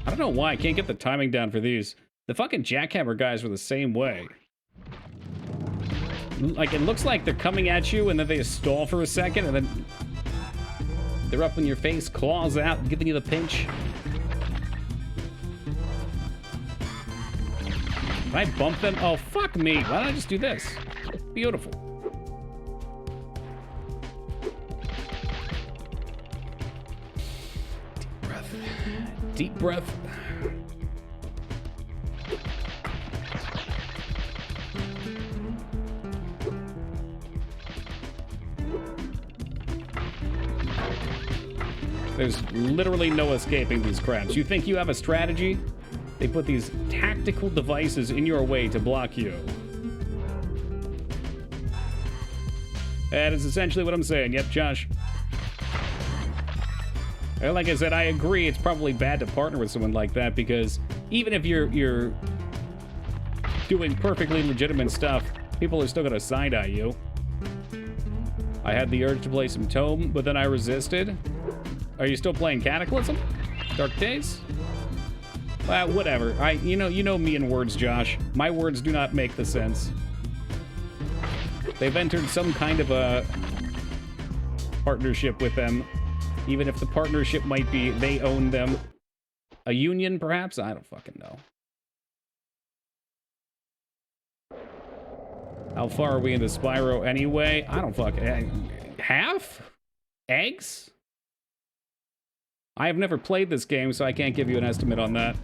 Speaker 1: I don't know why I can't get the timing down for these. The fucking jackhammer guys were the same way. Like, it looks like they're coming at you and then they stall for a second and then they're up in your face, claws out, giving you the pinch. Can I bump them? Oh, fuck me. Why don't I just do this? Beautiful. Deep breath. Deep breath. There's literally no escaping these crabs. You think you have a strategy? They put these tactical devices in your way to block you. That is essentially what I'm saying. Yep, Josh. And like I said, I agree it's probably bad to partner with someone like that because even if you're doing perfectly legitimate stuff, people are still gonna side-eye you. I had the urge to play some Tome, but then I resisted. Are you still playing Cataclysm? Dark Days? Whatever. You know me and words, Josh. My words do not make the sense. They've entered some kind of a partnership with them, even if the partnership might be they own them. A union, perhaps? I don't fucking know. How far are we into Spyro anyway? I don't fucking... half? Eggs? I have never played this game, so I can't give you an estimate on that.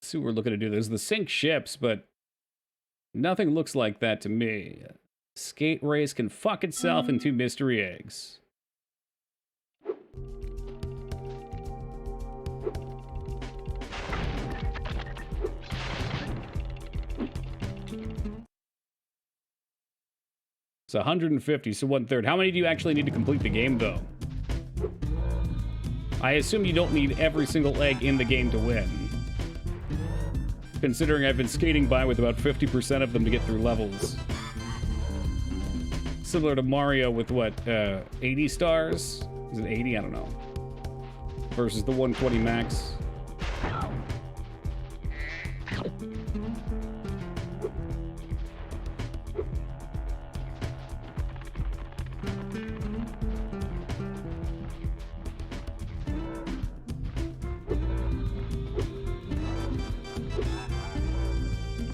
Speaker 1: See what we're looking to do. There's the sink ships, but nothing looks like that to me. Skate race can fuck itself into mystery eggs. It's 150, so 1/3. How many do you actually need to complete the game, though? I assume you don't need every single egg in the game to win. Considering I've been skating by with about 50% of them to get through levels. Similar to Mario with, what, 80 stars? Is it 80? I don't know. Versus the 120 max.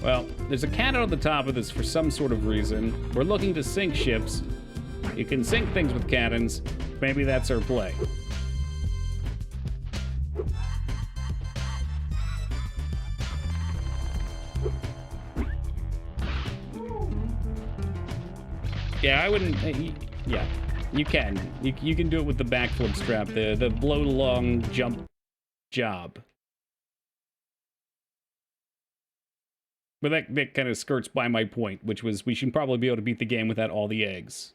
Speaker 1: Well, there's a cannon on the top of this for some sort of reason. We're looking to sink ships. You can sink things with cannons. Maybe that's our play. Yeah, I wouldn't... yeah, you can. You can do it with the backflip strap, the blow-along jump job. But that kind of skirts by my point, which was we should probably be able to beat the game without all the eggs.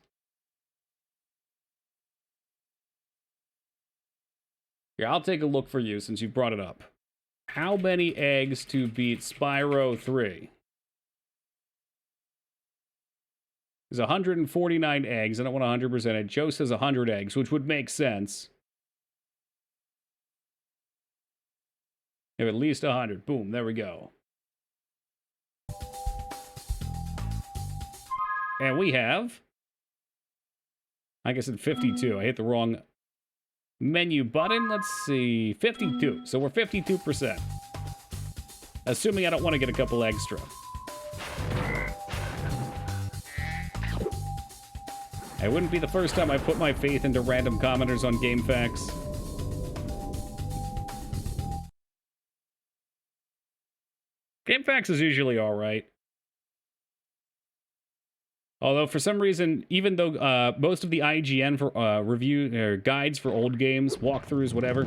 Speaker 1: Here, I'll take a look for you since you brought it up. How many eggs to beat Spyro 3? There's 149 eggs. I don't want 100% it. Joe says 100 eggs, which would make sense. You have at least 100. Boom, there we go. And we have, I guess it's 52. I hit the wrong menu button. Let's see, 52. So we're 52%. Assuming I don't want to get a couple extra. It wouldn't be the first time I put my faith into random commenters on GameFAQs. GameFAQs is usually all right. Although, for some reason, even though most of the IGN for review or guides for old games, walkthroughs, whatever,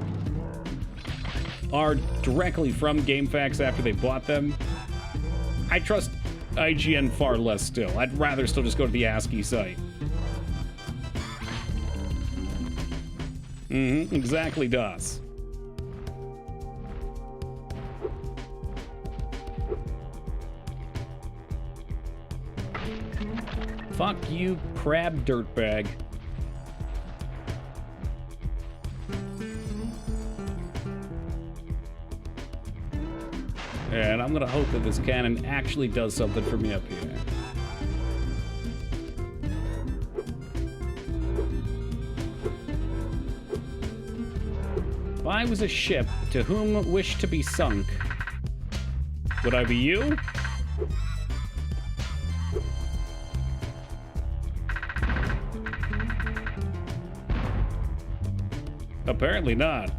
Speaker 1: are directly from GameFAQs after they bought them, I trust IGN far less still. I'd rather still just go to the ASCII site. Exactly, DOS. Fuck you, crab dirtbag. And I'm gonna hope that this cannon actually does something for me up here. If I was a ship to whom wished to be sunk, would I be you? Apparently not.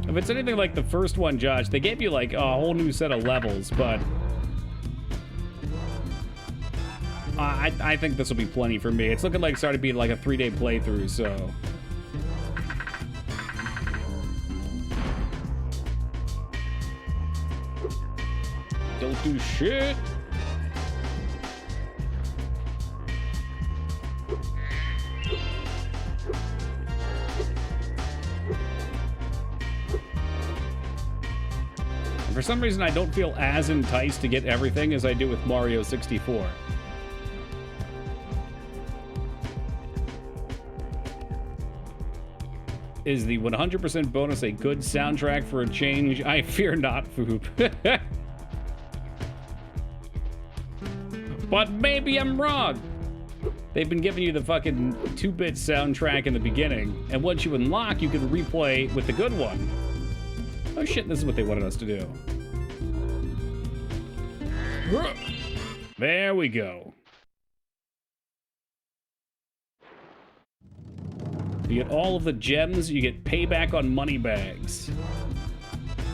Speaker 1: If it's anything like the first one, Josh, they gave you like a whole new set of levels, but I think this will be plenty for me. It's looking like it's starting to be like a 3-day playthrough, so. Don't do shit. For some reason, I don't feel as enticed to get everything as I do with Mario 64. Is the 100% bonus a good soundtrack for a change? I fear not, Foop. But maybe I'm wrong. They've been giving you the fucking 2-bit soundtrack in the beginning, and once you unlock, you can replay with the good one. Oh shit, this is what they wanted us to do. There we go. You get all of the gems, you get payback on money bags.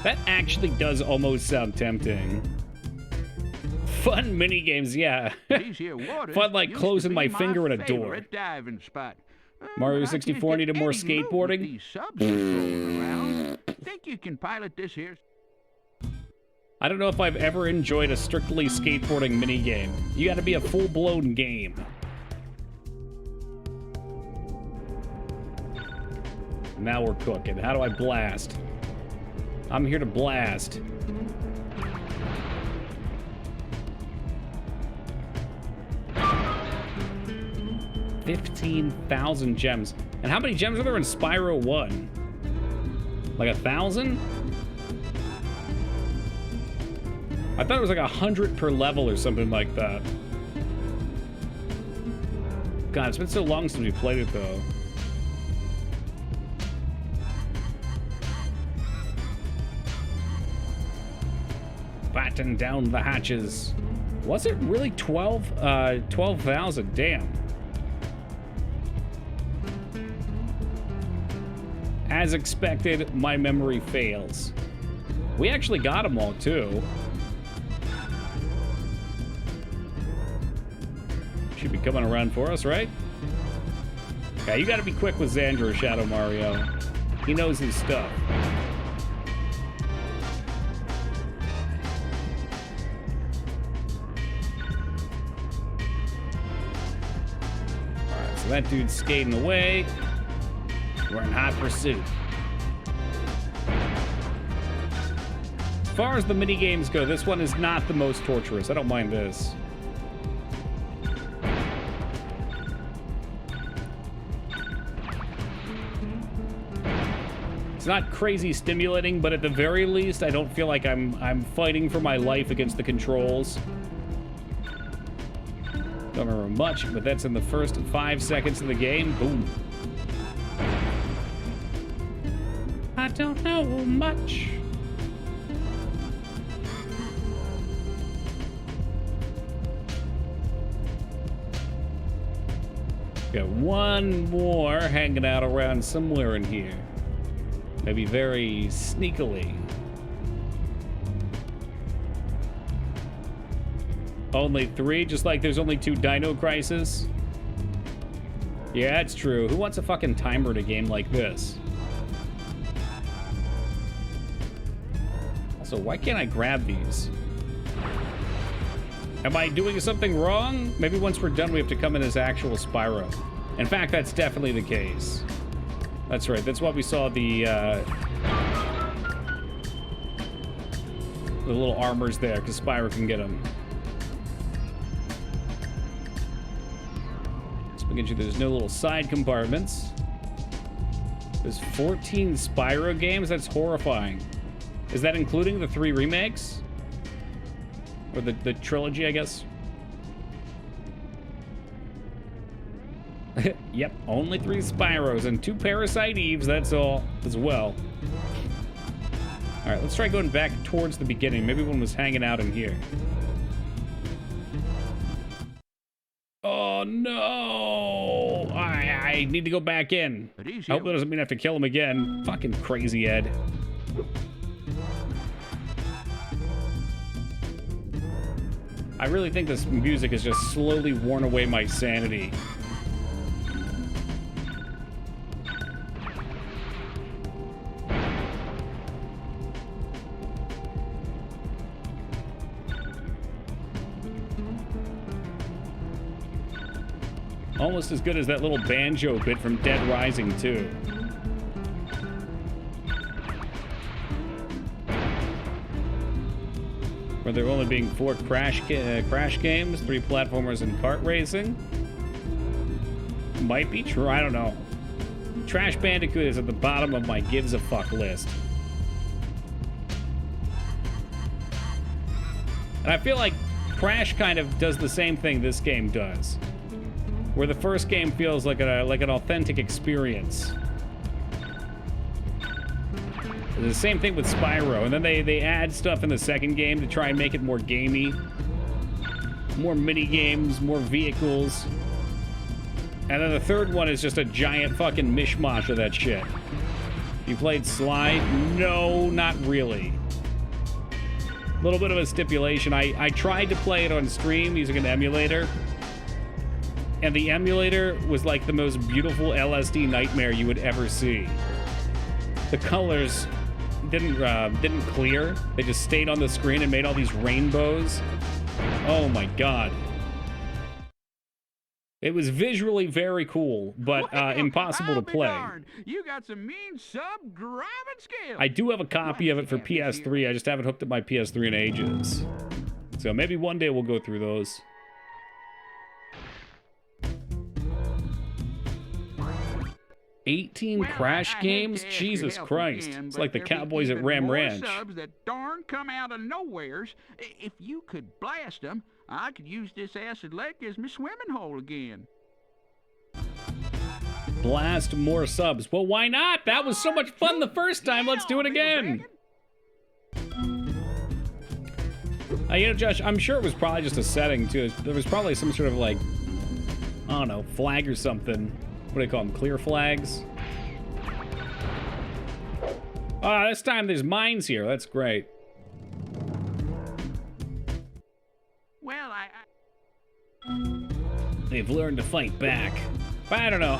Speaker 1: That actually does almost sound tempting. Fun mini games, yeah. Fun like closing my finger in a door. Mario 64 needed more skateboarding.
Speaker 8: Think you can pilot this here?
Speaker 1: I don't know if I've ever enjoyed a strictly skateboarding minigame. You gotta be a full-blown game. Now we're cooking. How do I blast? I'm here to blast. $15,000 gems. And how many gems are there in Spyro 1? Like 1,000? I thought it was like 100 per level or something like that. God, it's been so long since we played it, though. Batten down the hatches. Was it really 12,000? Damn. As expected, my memory fails. We actually got them all, too. Should be coming around for us, right? Yeah, you gotta be quick with Xandro, Shadow Mario. He knows his stuff. Alright, so that dude's skating away. We're in hot pursuit. As far as the mini games go, this one is not the most torturous. I don't mind this. It's not crazy stimulating, but at the very least, I don't feel like I'm fighting for my life against the controls. Don't remember much, but that's in the first 5 seconds of the game. Boom. I don't know much. Got one more hanging out around somewhere in here. Maybe very sneakily. Only 3, just like there's only 2 Dino Crisis. Yeah, it's true. Who wants a fucking timer in a game like this? Also, why can't I grab these? Am I doing something wrong? Maybe once we're done, we have to come in as actual Spyro. In fact, that's definitely the case. That's right. That's why we saw the little armors there, because Spyro can get them. Speaking of, there's no little side compartments. There's 14 Spyro games? That's horrifying. Is that including the 3 remakes? Or the trilogy, I guess? Yep, only 3 Spyros and 2 Parasite Eves, that's all, as well. Alright, let's try going back towards the beginning. Maybe one was hanging out in here. Oh, Oh, no. I need to go back in.
Speaker 8: But easy.
Speaker 1: I hope that doesn't mean I have to kill him again. Fucking crazy Ed. I really think this music has just slowly worn away my sanity. Almost as good as that little banjo bit from Dead Rising 2. Where there only being 4 crash games, 3 platformers, and kart racing. Might be true, I don't know. Trash Bandicoot is at the bottom of my gives a fuck list. And I feel like Crash kind of does the same thing this game does. Where the first game feels like an authentic experience. The same thing with Spyro, and then they add stuff in the second game to try and make it more gamey. More mini games, more vehicles. And then the third one is just a giant fucking mishmash of that shit. You played Sly? No, not really. A little bit of a stipulation. I tried to play it on stream using an emulator. And the emulator was like the most beautiful LSD nightmare you would ever see. The colors didn't clear. They just stayed on the screen and made all these rainbows. Oh my god. It was visually very cool, but impossible to play.
Speaker 8: Darned. You got some mean sub-driving skills.
Speaker 1: I do have a copy of it for PS3. I just haven't hooked up my PS3 in ages. So maybe one day we'll go through those. 18 Crash games? Jesus Christ. It's like the Cowboys at Ram Ranch.
Speaker 8: Subs that darn come out of nowheres. If you could blast them, I could use this acid lake as my swimming hole again.
Speaker 1: Blast more subs. Well, why not? That was so much fun the first time. Let's do it again. You know, Josh, I'm sure it was probably just a setting, too. There was probably some sort of, like, I don't know, flag or something. What do they call them? Clear flags? This time there's mines here. That's great.
Speaker 8: Well,
Speaker 1: They've learned to fight back. But I don't know.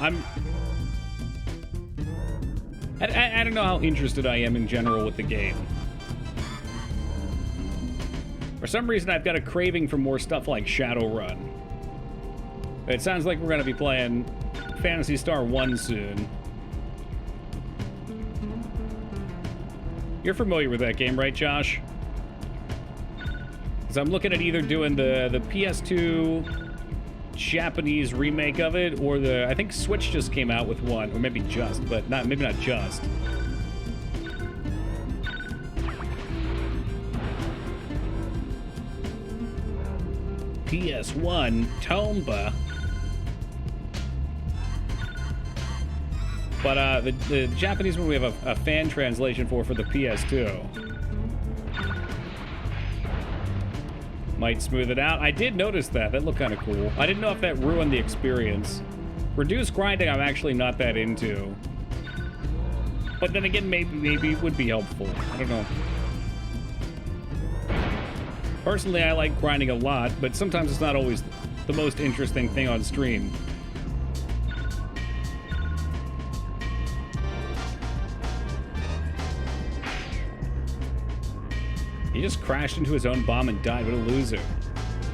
Speaker 1: I don't know how interested I am in general with the game. For some reason, I've got a craving for more stuff like Shadowrun. It sounds like we're going to be playing Phantasy Star 1 soon. You're familiar with that game, right, Josh? Because I'm looking at either doing the PS2 Japanese remake of it, or I think Switch just came out with one, or maybe just, but maybe not just. PS1 Tomba. But the Japanese one we have a fan translation for the PS2. Might smooth it out. I did notice that. That looked kind of cool. I didn't know if that ruined the experience. Reduced grinding I'm actually not that into. But then again, maybe it would be helpful. I don't know. Personally, I like grinding a lot, but sometimes it's not always the most interesting thing on stream. He just crashed into his own bomb and died. What a loser.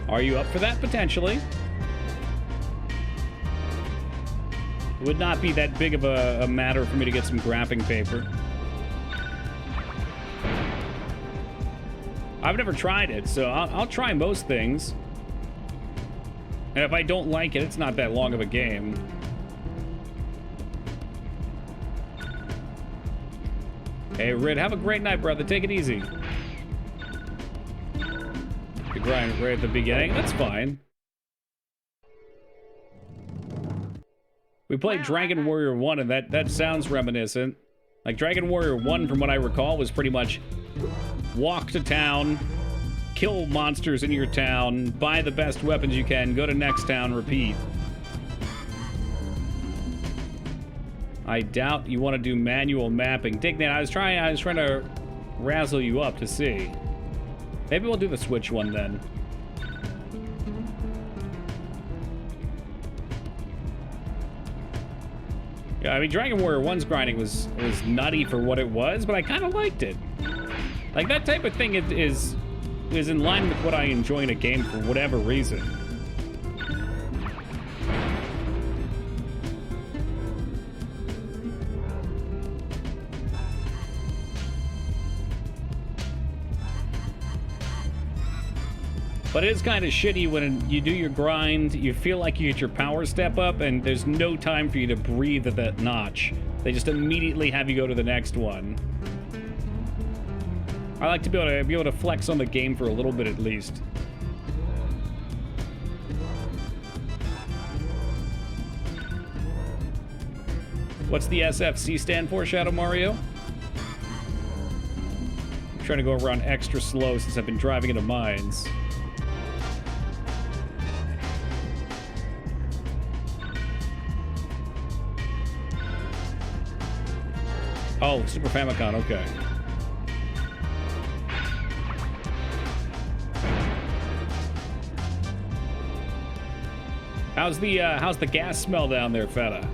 Speaker 1: Are you up for that? Potentially. It would not be that big of a matter for me to get some graphing paper. I've never tried it, so I'll try most things. And if I don't like it, it's not that long of a game. Hey, Rid, have a great night, brother. Take it easy. The grind right at the beginning. That's fine. We played Dragon Warrior 1, and that sounds reminiscent. Like, Dragon Warrior 1, from what I recall, was pretty much walk to town, kill monsters in your town, buy the best weapons you can, go to next town, repeat. I doubt you want to do manual mapping. Dignat, I was trying to razzle you up to see. Maybe we'll do the Switch one then. Yeah, I mean, Dragon Warrior 1's grinding was nutty for what it was, but I kind of liked it. Like, that type of thing is in line with what I enjoy in a game for whatever reason. But it is kind of shitty when you do your grind, you feel like you get your power step up, and there's no time for you to breathe at that notch. They just immediately have you go to the next one. I like to be able to flex on the game for a little bit at least. What's the SFC stand for, Shadow Mario? I'm trying to go around extra slow since I've been driving into mines. Oh, Super Famicom, okay. How's the gas smell down there, Feta?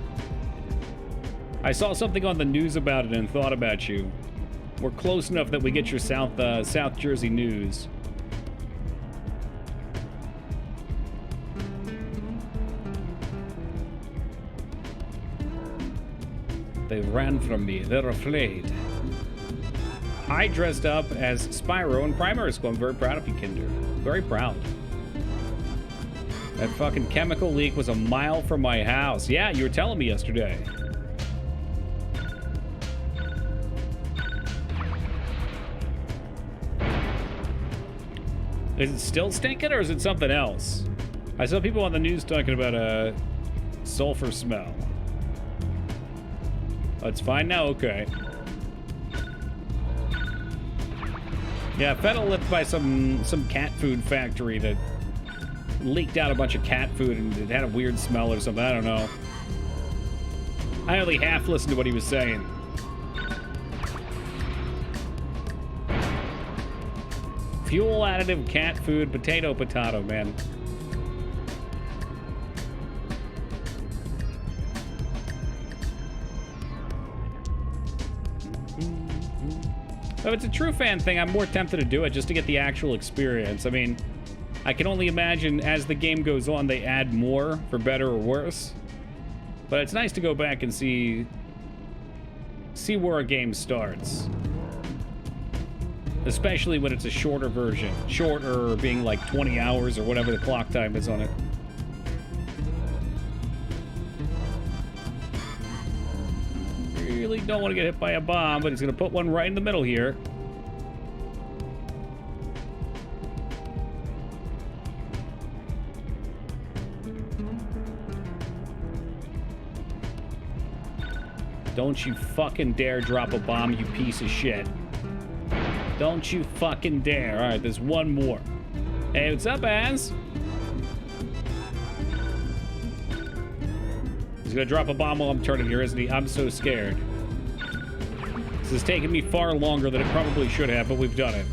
Speaker 1: I saw something on the news about it and thought about you. We're close enough that we get your South Jersey news. They ran from me. They're afraid. I dressed up as Spyro in primary school. I'm very proud of you, Kinder. Very proud. That fucking chemical leak was a mile from my house. Yeah, you were telling me yesterday. Is it still stinking or is it something else? I saw people on the news talking about a sulfur smell. Oh, it's fine now? Okay. Yeah, Feta lived by some cat food factory that leaked out a bunch of cat food and it had a weird smell or something. I don't know. I only half listened to what he was saying. Fuel additive, cat food, potato, man. If it's a true fan thing, I'm more tempted to do it just to get the actual experience. I mean, I can only imagine as the game goes on, they add more, for better or worse. But it's nice to go back and see where a game starts. Especially when it's a shorter version. Shorter being like 20 hours or whatever the clock time is on it. Really don't want to get hit by a bomb, but he's going to put one right in the middle here. Don't you fucking dare drop a bomb, you piece of shit. Don't you fucking dare. All right, there's one more. Hey, what's up, Az? He's gonna drop a bomb while I'm turning here, isn't he? I'm so scared. This is taking me far longer than it probably should have, but we've done it.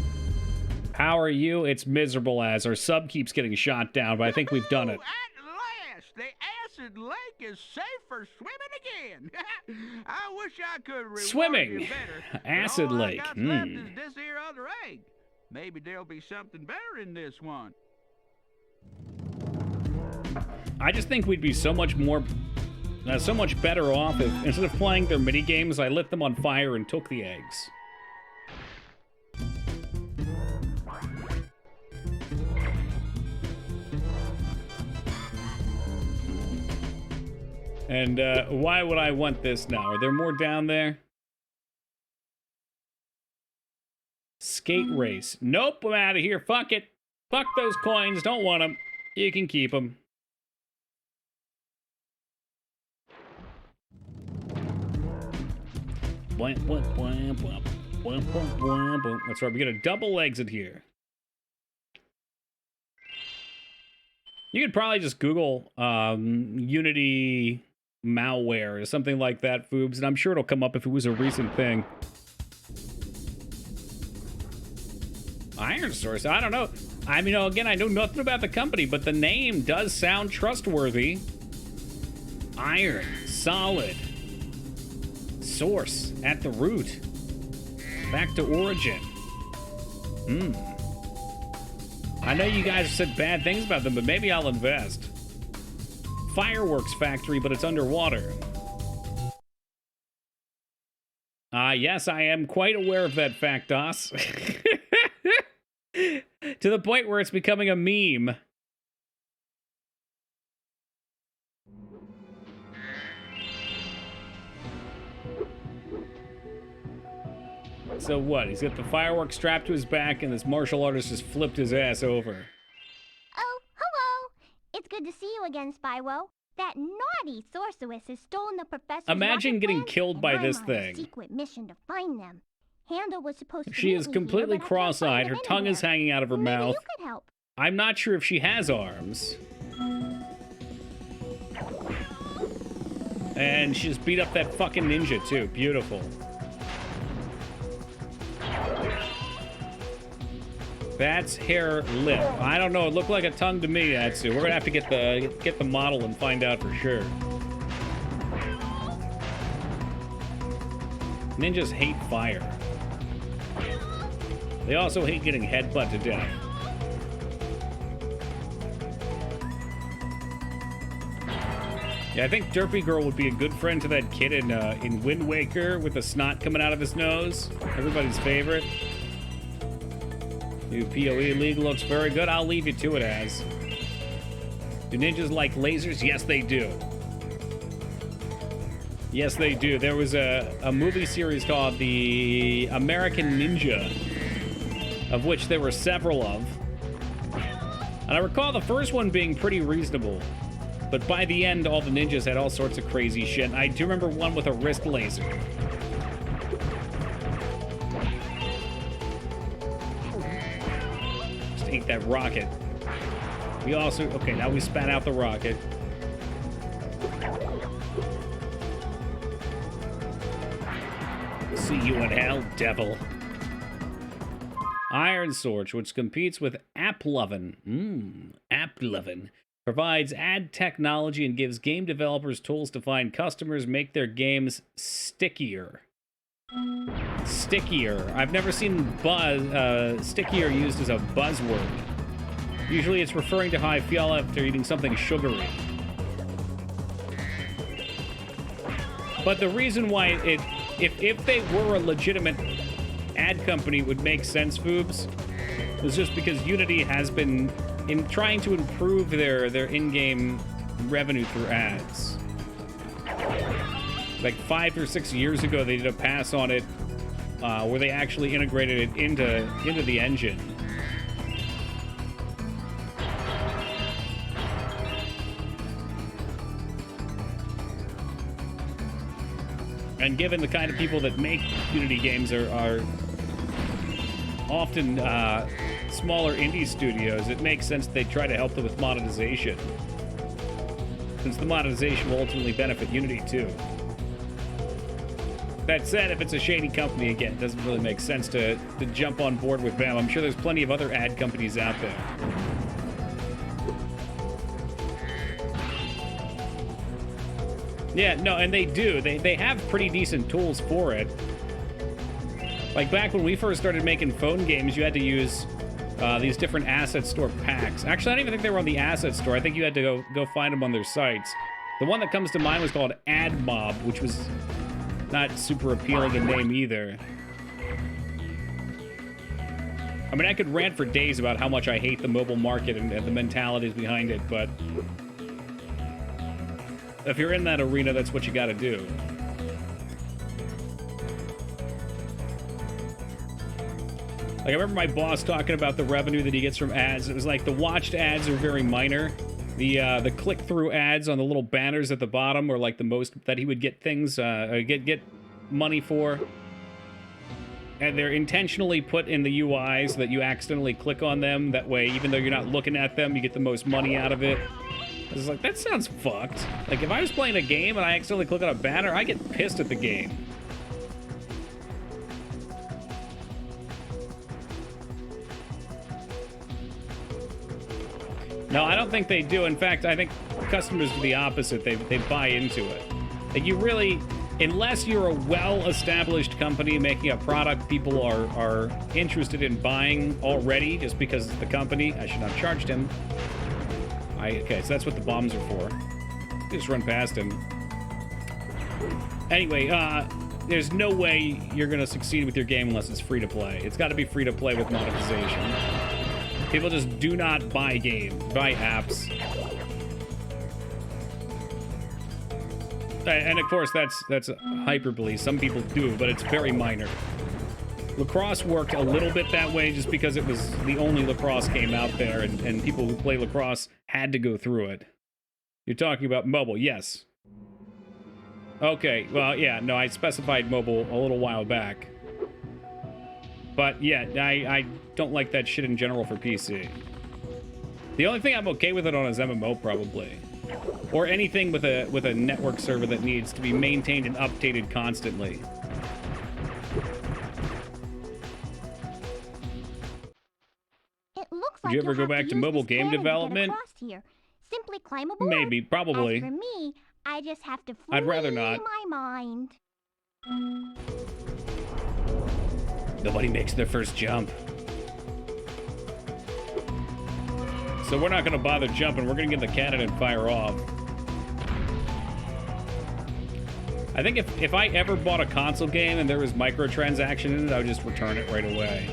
Speaker 1: How are you? It's miserable, Az. Our sub keeps getting shot down, but I think we've done it.
Speaker 8: At last, the acid lake is safe for swimming again. I wish I could reward
Speaker 1: Swimming.
Speaker 8: you better.
Speaker 1: Acid lake.
Speaker 8: All I got left is this here other egg. Maybe there'll be something better in this one.
Speaker 1: I just think we'd be so much better off if, instead of playing their mini games, I lit them on fire and took the eggs. And why would I want this now? Are there more down there? Skate race. Nope, I'm out of here. Fuck it. Fuck those coins. Don't want them. You can keep them. That's right, we get a double exit here. You could probably just Google Unity malware or something like that, Foobs, and I'm sure it'll come up if it was a recent thing. Iron Source, I don't know. I mean, again, I know nothing about the company, but the name does sound trustworthy. Iron, solid. Source, at the root. Back to origin. I know you guys have said bad things about them, but maybe I'll invest. Fireworks factory, but it's underwater. Yes, I am quite aware of that fact, Dos. To the point where it's becoming a meme. So what? He's got the fireworks strapped to his back, and this martial artist just flipped his ass over.
Speaker 10: Oh, hello. It's good to see you again, Spyro. That naughty sorceress has stolen the professor's
Speaker 1: Imagine
Speaker 10: rocket
Speaker 1: getting
Speaker 10: plans,
Speaker 1: killed by
Speaker 10: and
Speaker 1: this
Speaker 10: I'm on
Speaker 1: thing.
Speaker 10: A secret mission to find them. Handel was supposed to
Speaker 1: She
Speaker 10: meet
Speaker 1: is
Speaker 10: me
Speaker 1: completely
Speaker 10: here, but I can't find
Speaker 1: cross-eyed. Her
Speaker 10: him
Speaker 1: tongue is
Speaker 10: anywhere.
Speaker 1: hanging out of her
Speaker 10: Maybe
Speaker 1: mouth.
Speaker 10: you could help.
Speaker 1: I'm not sure if she has arms. And she just beat up that fucking ninja, too. Beautiful. That's hair lip. I don't know. It looked like a tongue to me, Atsu. We're gonna have to get the model and find out for sure. Ninjas hate fire. They also hate getting headbutt to death. Yeah, I think Derpy Girl would be a good friend to that kid in Wind Waker with the snot coming out of his nose. Everybody's favorite. New PoE League looks very good. I'll leave you to it, Az. Do ninjas like lasers? Yes, they do. Yes, they do. There was a movie series called The American Ninja, of which there were several of. And I recall the first one being pretty reasonable. But by the end, all the ninjas had all sorts of crazy shit. I do remember one with a wrist laser. Just ate that rocket. We also... Okay, now we spat out the rocket. See you in hell, devil. Iron Sword, which competes with AppLovin. AppLovin provides ad technology and gives game developers tools to find customers, make their games stickier. Stickier. I've never seen stickier used as a buzzword. Usually it's referring to how I feel after eating something sugary. But the reason why if they were a legitimate ad company, it would make sense, Foobs, was just because Unity has been trying to improve their in-game revenue through ads. Like 5 or 6 years ago, they did a pass on it where they actually integrated it into the engine. And given the kind of people that make Unity games are often smaller indie studios, it makes sense they try to help them with monetization, since the monetization will ultimately benefit Unity too. That said, if it's a shady company, again, it doesn't really make sense to jump on board with them. I'm sure there's plenty of other ad companies out there. Yeah, no, and they do. They have pretty decent tools for it. Like back when we first started making phone games, you had to use these different asset store packs. Actually, I don't even think they were on the asset store. I think you had to go find them on their sites. The one that comes to mind was called AdMob, which was not super appealing to name either. I mean, I could rant for days about how much I hate the mobile market and the mentalities behind it, but if you're in that arena, that's what you gotta do. Like, I remember my boss talking about the revenue that he gets from ads. It was like the watched ads are very minor. The click-through ads on the little banners at the bottom were like the most that he would get things, get money for. And they're intentionally put in the UI so that you accidentally click on them. That way, even though you're not looking at them, you get the most money out of it. I was like, that sounds fucked. Like, if I was playing a game and I accidentally click on a banner, I get pissed at the game. No, I don't think they do. In fact, I think customers do the opposite. They buy into it. Like, you really, unless you're a well-established company making a product people are interested in buying already just because it's the company. I should not have charged him. Okay, so that's what the bombs are for. Just run past him. Anyway, there's no way you're gonna succeed with your game unless it's free to play. It's gotta be free to play with monetization. People just do not buy apps. And of course, that's hyperbole. Some people do, but it's very minor. Lacrosse worked a little bit that way just because it was the only lacrosse game out there, and people who play lacrosse had to go through it. You're talking about mobile, yes. Okay, well, yeah, no, I specified mobile a little while back. But yeah, I don't like that shit in general for PC. The only thing I'm okay with it on is MMO, probably. Or anything with a network server that needs to be maintained and updated constantly.
Speaker 10: Did
Speaker 1: you ever go back to mobile game development?
Speaker 10: Simply climb aboard.
Speaker 1: Maybe, probably.
Speaker 10: As for me, I just have to free
Speaker 1: I'd rather not.
Speaker 10: my mind.
Speaker 1: Nobody makes their first jump. So we're not going to bother jumping. We're going to get the cannon and fire off. I think if I ever bought a console game and there was microtransaction in it, I would just return it right away.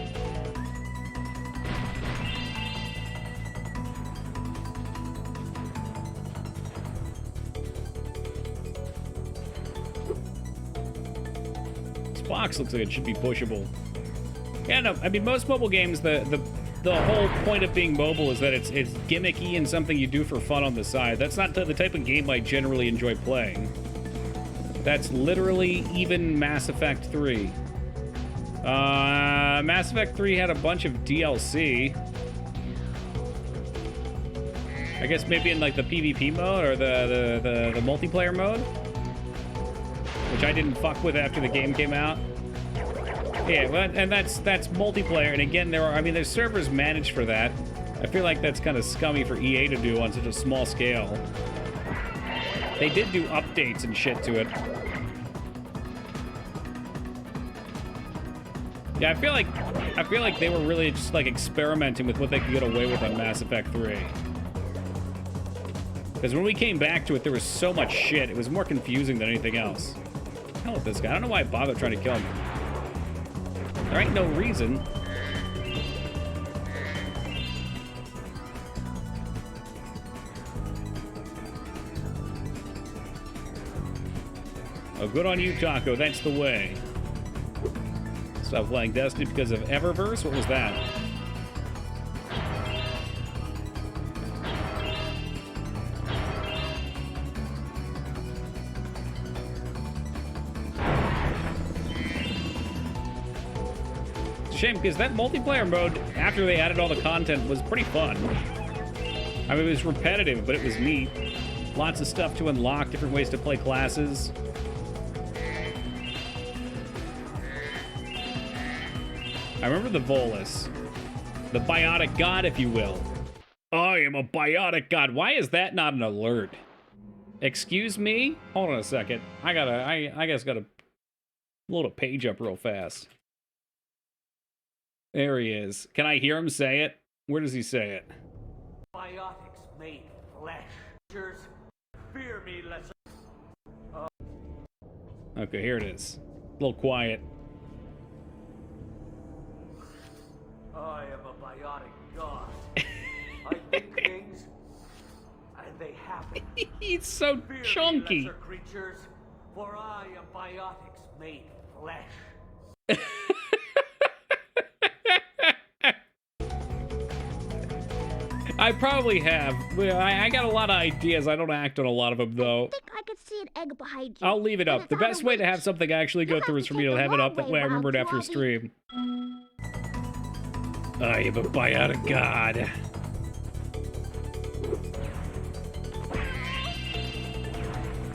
Speaker 1: This box looks like it should be pushable. Yeah, no, I mean, most mobile games, the whole point of being mobile is that it's gimmicky and something you do for fun on the side. That's not the type of game I generally enjoy playing. That's literally even Mass Effect 3. Mass Effect 3 had a bunch of DLC. I guess maybe in like the PvP mode or the multiplayer mode, which I didn't fuck with after the game came out. Yeah, but, and that's multiplayer, and again, there's servers managed for that. I feel like that's kind of scummy for EA to do on such a small scale. They did do updates and shit to it. Yeah, I feel like they were really just like experimenting with what they could get away with on Mass Effect 3. Because when we came back to it, there was so much shit. It was more confusing than anything else. Hell with this guy. I don't know why I bothered trying to kill him. There ain't no reason. Oh, good on you, Taco. That's the way. Stop playing Destiny because of Eververse? What was that? Shame, because that multiplayer mode, after they added all the content, was pretty fun. I mean, it was repetitive, but it was neat. Lots of stuff to unlock, different ways to play classes. I remember the Volus. The biotic god, if you will. I am a biotic god. Why is that not an alert? Excuse me? Hold on a second. I guess gotta load a page up real fast. There he is. Can I hear him say it? Where does he say it?
Speaker 6: Biotics made flesh. Fear me less.
Speaker 1: Okay, here it is. A little quiet.
Speaker 6: I am a biotic god. I think things, and they happen.
Speaker 1: He's so
Speaker 6: Fear
Speaker 1: chunky.
Speaker 6: Me, lesser creatures, for I am biotics made flesh.
Speaker 1: I probably have. I got a lot of ideas. I don't act on a lot of them, though.
Speaker 10: I think I could see an egg behind you.
Speaker 1: I'll leave it up.
Speaker 10: But
Speaker 1: The
Speaker 10: it's out
Speaker 1: best
Speaker 10: of
Speaker 1: way to
Speaker 10: reach.
Speaker 1: have something actually go through is for me to have it up. That way I remember it after stream. I am a biotic god.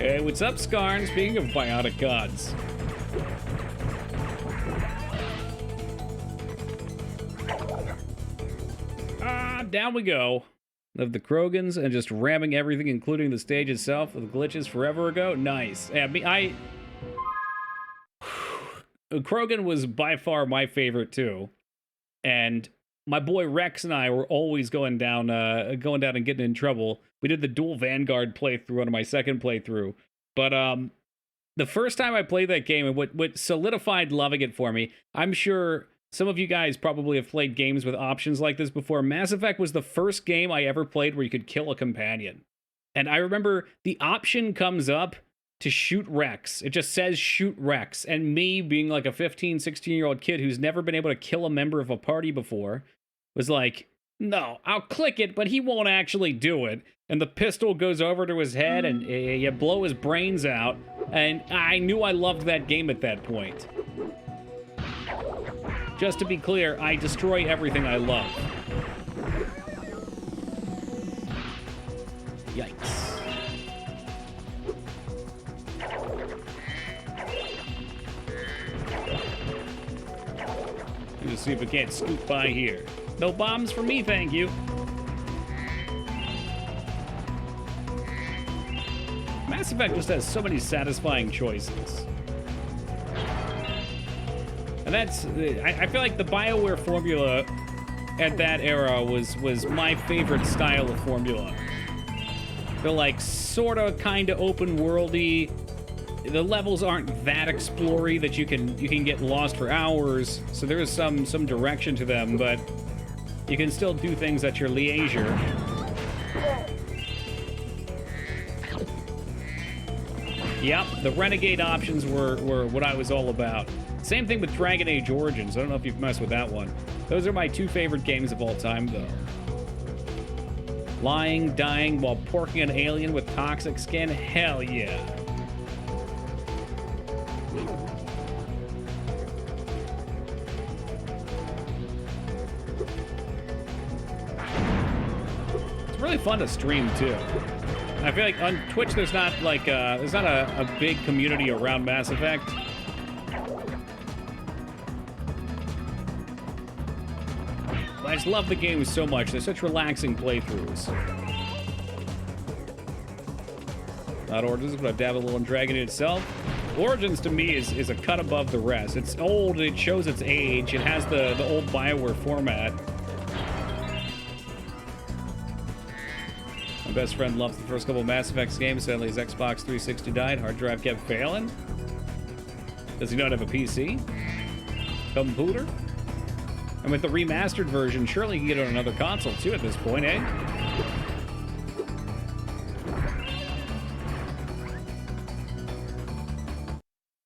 Speaker 1: Hey, what's up, Skarn? Speaking of biotic gods. Down we go. Of the Krogans and just ramming everything, including the stage itself, with glitches forever ago. Nice. Yeah, Krogan was by far my favorite too, and my boy Rex and I were always going down and getting in trouble. We did the dual Vanguard playthrough on my second playthrough, but the first time I played that game and what solidified loving it for me, I'm sure some of you guys probably have played games with options like this before. Mass Effect was the first game I ever played where you could kill a companion. And I remember the option comes up to shoot Rex. It just says shoot Rex. And me being like a 15, 16-year-old kid who's never been able to kill a member of a party before was like, no, I'll click it, but he won't actually do it. And the pistol goes over to his head and you blow his brains out. And I knew I loved that game at that point. Just to be clear, I destroy everything I love. Yikes. Let's see if we can't scoot by here. No bombs for me, thank you. Mass Effect just has so many satisfying choices. And that's, I feel like the BioWare formula at that era was my favorite style of formula. They're like sorta kinda open worldy. The levels aren't that explory that you can get lost for hours, so there is some direction to them, but you can still do things at your leisure. Yep, the Renegade options were what I was all about. Same thing with Dragon Age Origins. I don't know if you've messed with that one. Those are my two favorite games of all time, though. Lying, dying while porking an alien with toxic skin? Hell yeah. It's really fun to stream, too. I feel like on Twitch there's not like a big community around Mass Effect. I just love the game so much. They're such relaxing playthroughs. Not Origins, but I've dabbled a little in Dragon Age itself. Origins to me is a cut above the rest. It's old, it shows its age, it has the old BioWare format. My best friend loves the first couple of Mass Effect games. Sadly, his Xbox 360 died. Hard drive kept failing. Does he not have a PC? Computer? And with the remastered version, surely he can get it on another console, too, at this point, eh?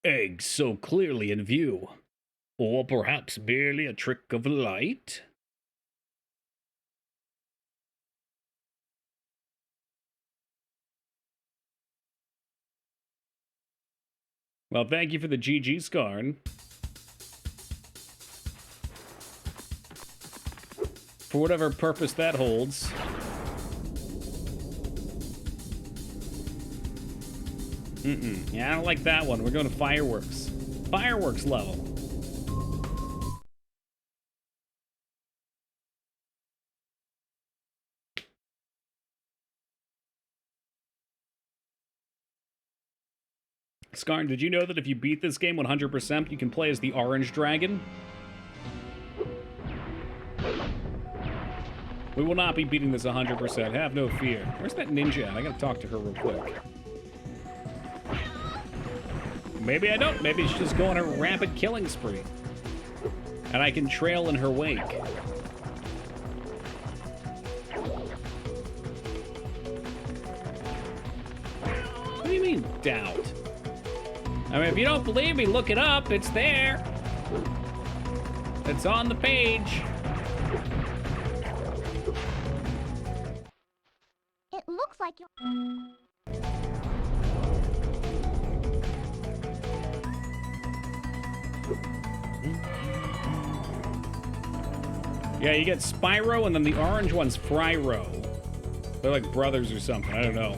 Speaker 1: Eggs so clearly in view. Or perhaps merely a trick of light? Well, thank you for the GG, Skarn. For whatever purpose that holds. Yeah, I don't like that one. We're going to fireworks. Fireworks level. Skarn, did you know that if you beat this game 100%, you can play as the Orange Dragon? We will not be beating this 100%. Have no fear. Where's that ninja at? I gotta talk to her real quick. Maybe I don't. Maybe she's just going a rampant killing spree. And I can trail in her wake. What do you mean, doubt? I mean, if you don't believe me, look it up. It's there. It's on the page.
Speaker 10: It looks like you're...
Speaker 1: Yeah, you get Spyro, and then the orange one's Fryro. They're like brothers or something. I don't know.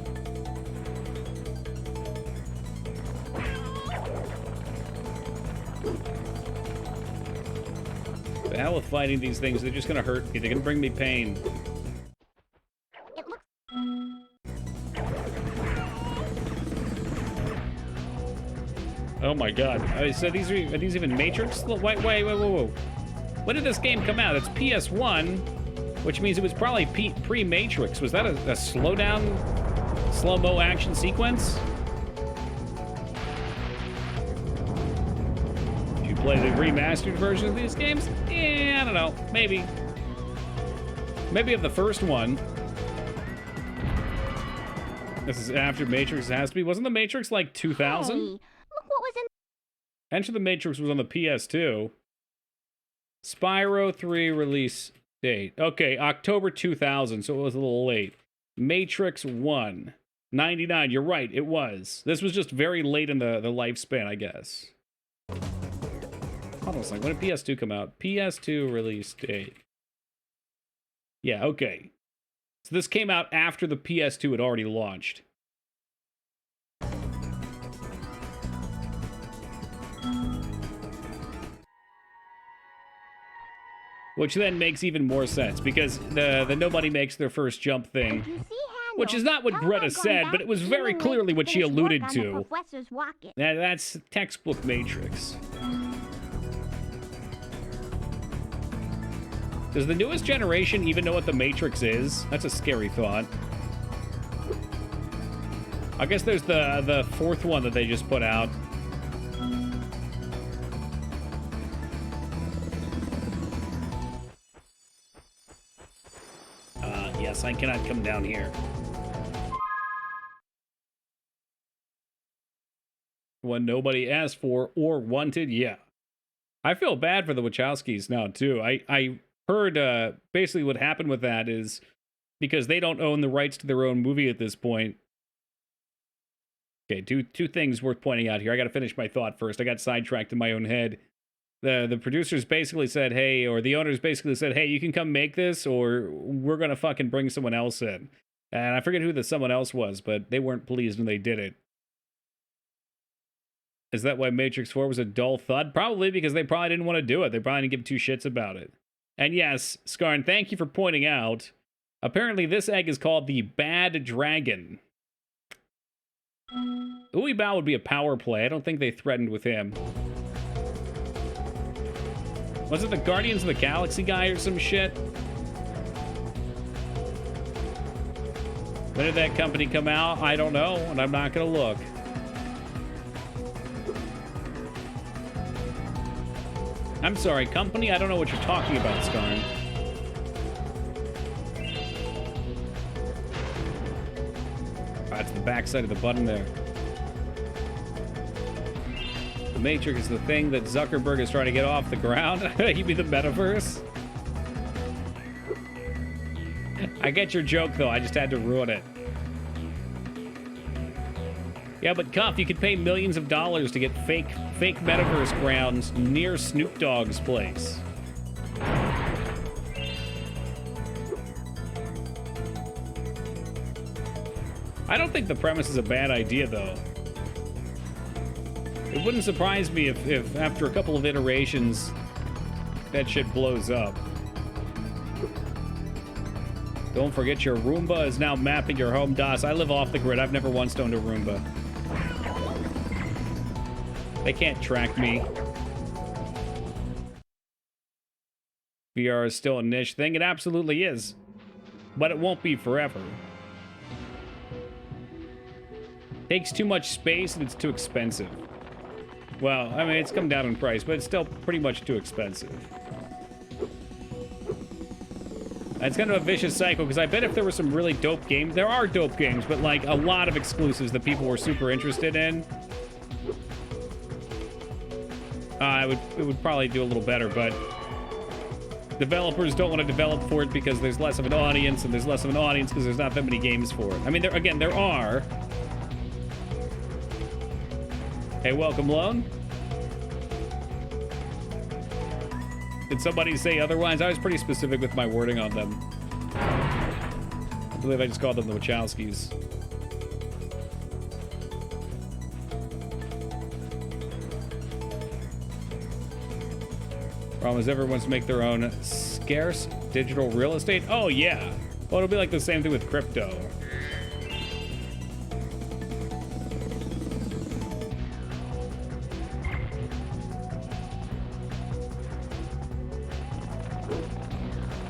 Speaker 1: The hell with fighting these things. They're just gonna hurt me. They're gonna bring me pain.
Speaker 10: It looks...
Speaker 1: Oh my god. So are these even Matrix? Wait, whoa. When did this game come out? It's PS1, which means it was probably pre-Matrix. Was that a slowdown, slow-mo action sequence? Did you play the remastered version of these games? Yeah, I don't know. Maybe. Maybe of the first one. This is after Matrix. It has to be. Wasn't the Matrix like 2000?
Speaker 10: Hey, look what was in...
Speaker 1: Enter the Matrix was on the PS2. Spyro 3 release date. Okay, October 2000, so it was a little late. Matrix 1. 99, you're right, it was. This was just very late in the lifespan, I guess. Hold on a second, when did PS2 come out? PS2 release date. Yeah, okay. So this came out after the PS2 had already launched. Which then makes even more sense, because the nobody makes their first jump thing, which is not what Greta said, but it was very clearly what she alluded to. That's textbook Matrix. Does the newest generation even know what the Matrix is? That's a scary thought. I guess there's the fourth one that they just put out. Yes, I cannot come down here. One nobody asked for or wanted, yeah. I feel bad for the Wachowskis now, too. I heard basically what happened with that is because they don't own the rights to their own movie at this point. Okay, two things worth pointing out here. I gotta finish my thought first. I got sidetracked in my own head. The producers basically said, hey, or the owners basically said, hey, you can come make this, or we're gonna fucking bring someone else in. And I forget who the someone else was, but they weren't pleased when they did it. Is that why Matrix 4 was a dull thud? Probably because they probably didn't want to do it. They probably didn't give two shits about it. And yes, Skarn, thank you for pointing out. Apparently this egg is called the Bad Dragon. Uwe Bao would be a power play. I don't think they threatened with him. Was it the Guardians of the Galaxy guy or some shit? When did that company come out? I don't know, and I'm not gonna look. I'm sorry, company? I don't know what you're talking about, Skarn. That's the backside of the button there. The Matrix is the thing that Zuckerberg is trying to get off the ground. You mean the metaverse? I get your joke, though. I just had to ruin it. Yeah, but Cuff, you could pay millions of dollars to get fake metaverse grounds near Snoop Dogg's place. I don't think the premise is a bad idea, though. It wouldn't surprise me if after a couple of iterations, that shit blows up. Don't forget your Roomba is now mapping your home DOS. I live off the grid. I've never once owned a Roomba. They can't track me. VR is still a niche thing. It absolutely is. But it won't be forever. Takes too much space and it's too expensive. Well, I mean, it's come down in price, but it's still pretty much too expensive. It's kind of a vicious cycle, because I bet if there were some really dope games, there are dope games, but like a lot of exclusives that people were super interested in, it would probably do a little better, but developers don't want to develop for it because there's less of an audience, and there's less of an audience because there's not that many games for it. I mean, there are. Hey, welcome, Lone. Did somebody say otherwise? I was pretty specific with my wording on them. I believe I just called them the Wachowskis. Problem is everyone wants to make their own scarce digital real estate. Oh, yeah. Well, it'll be like the same thing with crypto.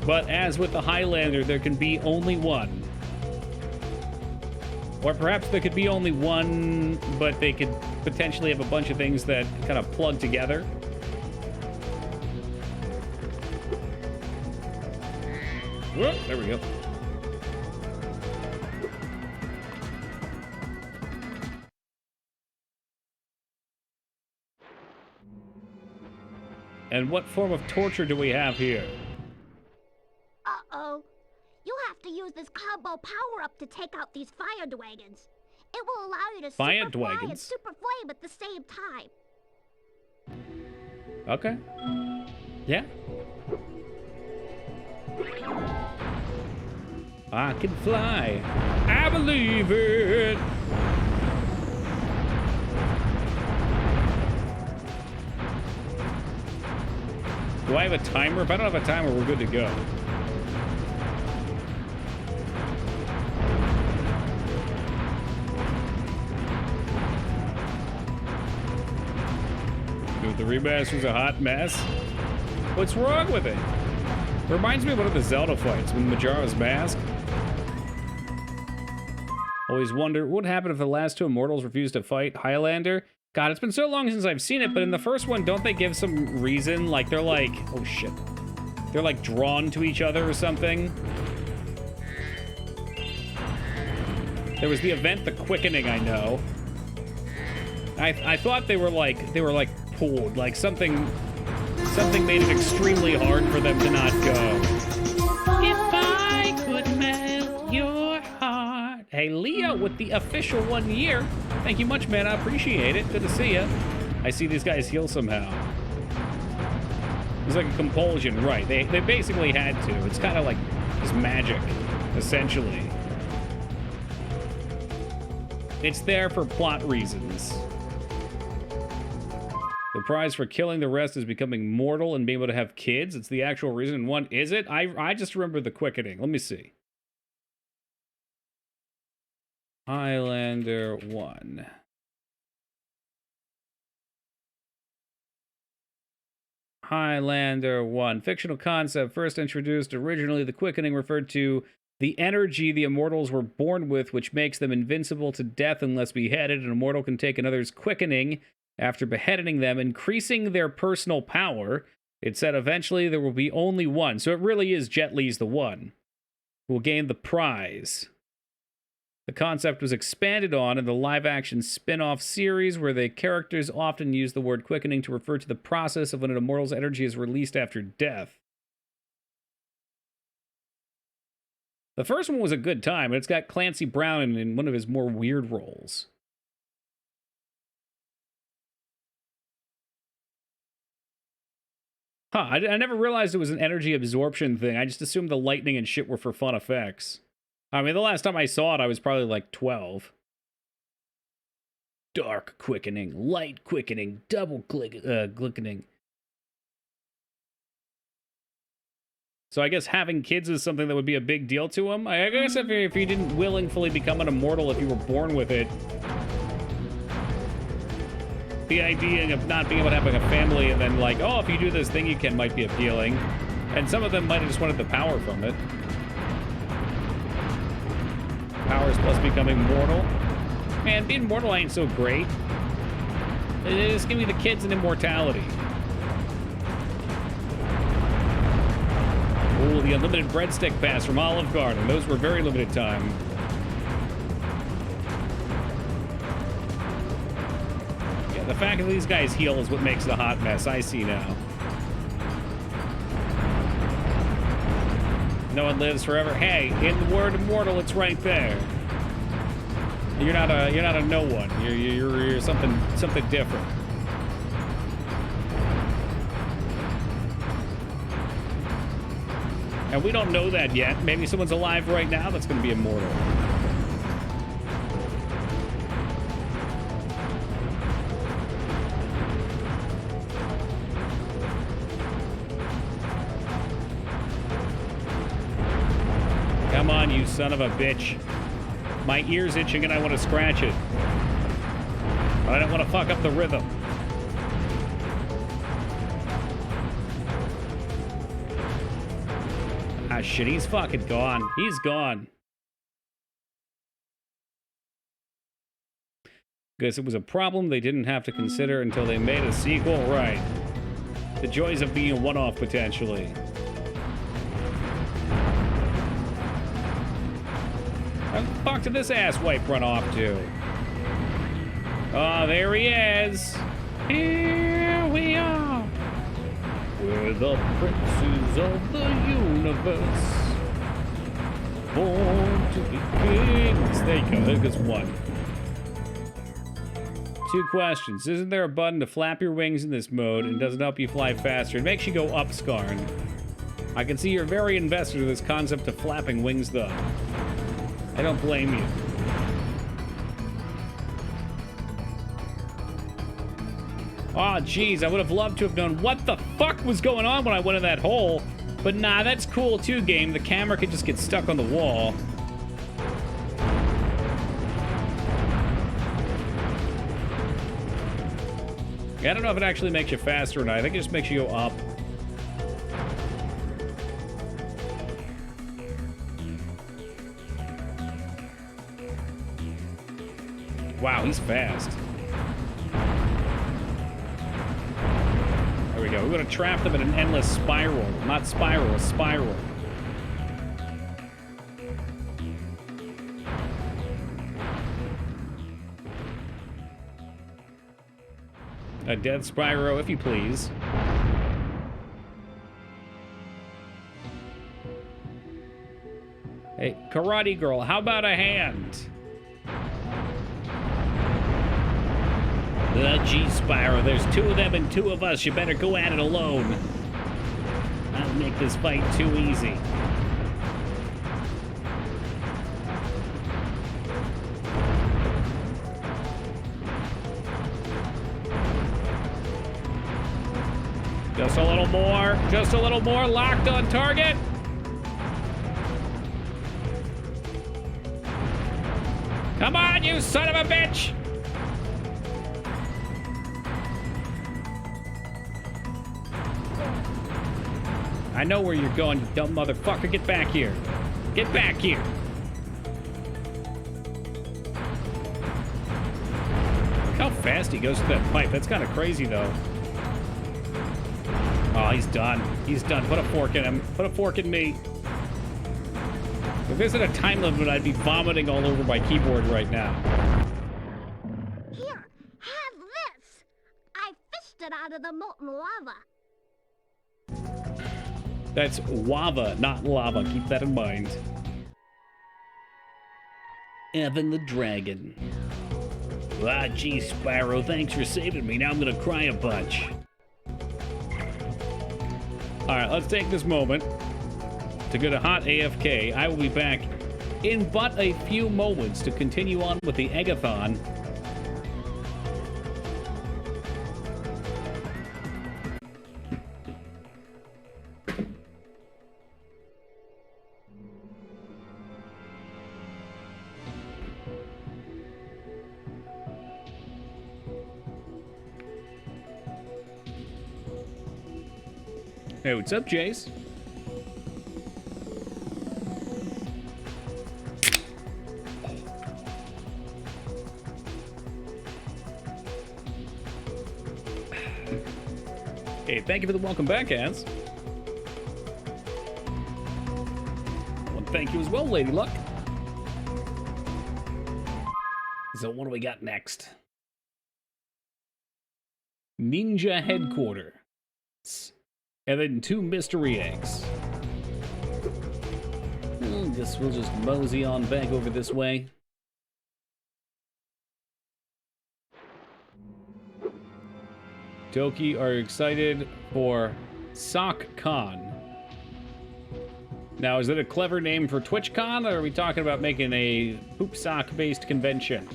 Speaker 1: But as with the Highlander, there can be only one. Or perhaps there could be only one, but they could potentially have a bunch of things that kind of plug together. Whoop, there we go. And what form of torture do we have here?
Speaker 10: Uh-oh. You'll have to use this combo power-up to take out these fire dragons. It will allow you to
Speaker 1: Fire
Speaker 10: super fly and
Speaker 1: dragons?
Speaker 10: super flame at the same time.
Speaker 1: Okay. Yeah. I can fly. I believe it. Do I have a timer? If I don't have a timer, we're good to go. Dude, the remaster's a hot mess. What's wrong with it? Reminds me of one of the Zelda fights when Majora's Mask. Always wonder what would happen if the last two immortals refused to fight Highlander. God, it's been so long since I've seen it, but in the first one, don't they give some reason? Like, they're like, oh shit. They're like drawn to each other or something. There was the event, the Quickening, I know. I thought they were like pulled, like something made it extremely hard for them to not go. If I could melt your heart. Hey, Leo with the official 1 year. Thank you much, man. I appreciate it. Good to see you. I see these guys heal somehow. It's like a compulsion, right? They basically had to. It's kind of like just magic, essentially. It's there for plot reasons. The prize for killing the rest is becoming mortal and being able to have kids. It's the actual reason. One, is it? I just remember the Quickening. Let me see. Highlander 1. Highlander 1. Fictional concept first introduced. Originally, the Quickening referred to the energy the immortals were born with, which makes them invincible to death unless beheaded. An immortal can take another's quickening after beheading them, increasing their personal power. It said eventually there will be only one. So it really is Jet Li's the one who will gain the prize. The concept was expanded on in the live-action spin-off series, where the characters often use the word quickening to refer to the process of when an immortal's energy is released after death. The first one was a good time, but it's got Clancy Brown in one of his more weird roles. Huh, I never realized it was an energy absorption thing. I just assumed the lightning and shit were for fun effects. I mean, the last time I saw it, I was probably like 12. Dark quickening, light quickening, double quickening. So I guess having kids is something that would be a big deal to him. I guess if you didn't willingly become an immortal, if you were born with it, the idea of not being able to have like a family and then like, oh, if you do this thing you can might be appealing. And some of them might have just wanted the power from it. Powers plus becoming mortal. Man, being mortal ain't so great. Just give me the kids and immortality. Oh, the unlimited breadstick pass from Olive Garden. Those were very limited time. Yeah, the fact that these guys heal is what makes it a hot mess. I see now. No one lives forever. Hey, in the word immortal, it's right there. You're not a no one. You're something different. And we don't know that yet. Maybe someone's alive right now that's going to be immortal. Come on, you son of a bitch. My ear's itching and I want to scratch it. But I don't want to fuck up the rhythm. Ah, shit, he's fucking gone. He's gone. Guess it was a problem they didn't have to consider until they made a sequel. Right. The joys of being a one-off, potentially. Where the fuck did this asswipe run off to? Oh, there he is. Here we are. We're the princes of the universe. Born to be kings. There you go. There goes one. 2 questions. Isn't there a button to flap your wings in this mode, and does it help you fly faster? It makes you go up, Skarn. I can see you're very invested in this concept of flapping wings, though. I don't blame you. Oh, geez, I would have loved to have known what the fuck was going on when I went in that hole. But nah, that's cool too, game. The camera could just get stuck on the wall. I don't know if it actually makes you faster or not. I think it just makes you go up. Wow, he's fast. There we go. We're going to trap them in an endless spiral. Not spiral, a spiral. A dead Spyro, if you please. Hey, Karate Girl, how about a hand? Gee, Spyro, there's 2 of them and 2 of us. You better go at it alone. I'll make this fight too easy. Just a little more. Just a little more. Locked on target. Come on, you son of a bitch! I know where you're going, you dumb motherfucker. Get back here. Get back here. Look how fast he goes through that pipe. That's kind of crazy, though. Oh, he's done. He's done. Put a fork in him. Put a fork in me. If there's a time limit, I'd be vomiting all over my keyboard right now.
Speaker 10: Here, have this. I fished it out of the molten lava.
Speaker 1: That's wava, not lava. Keep that in mind. Evan the Dragon. Ah, gee, Spyro, thanks for saving me. Now I'm gonna cry a bunch. Alright, let's take this moment to go to hot AFK. I will be back in but a few moments to continue on with the Eggathon. Hey, what's up, Jace? Hey, thank you for the welcome back, Az. Well, thank you as well, Lady Luck. So what do we got next? Ninja Headquarters. And then 2 mystery eggs. Guess we'll just mosey on back over this way. Toki are excited for SockCon. Now, is it a clever name for TwitchCon, or are we talking about making a poop sock-based convention?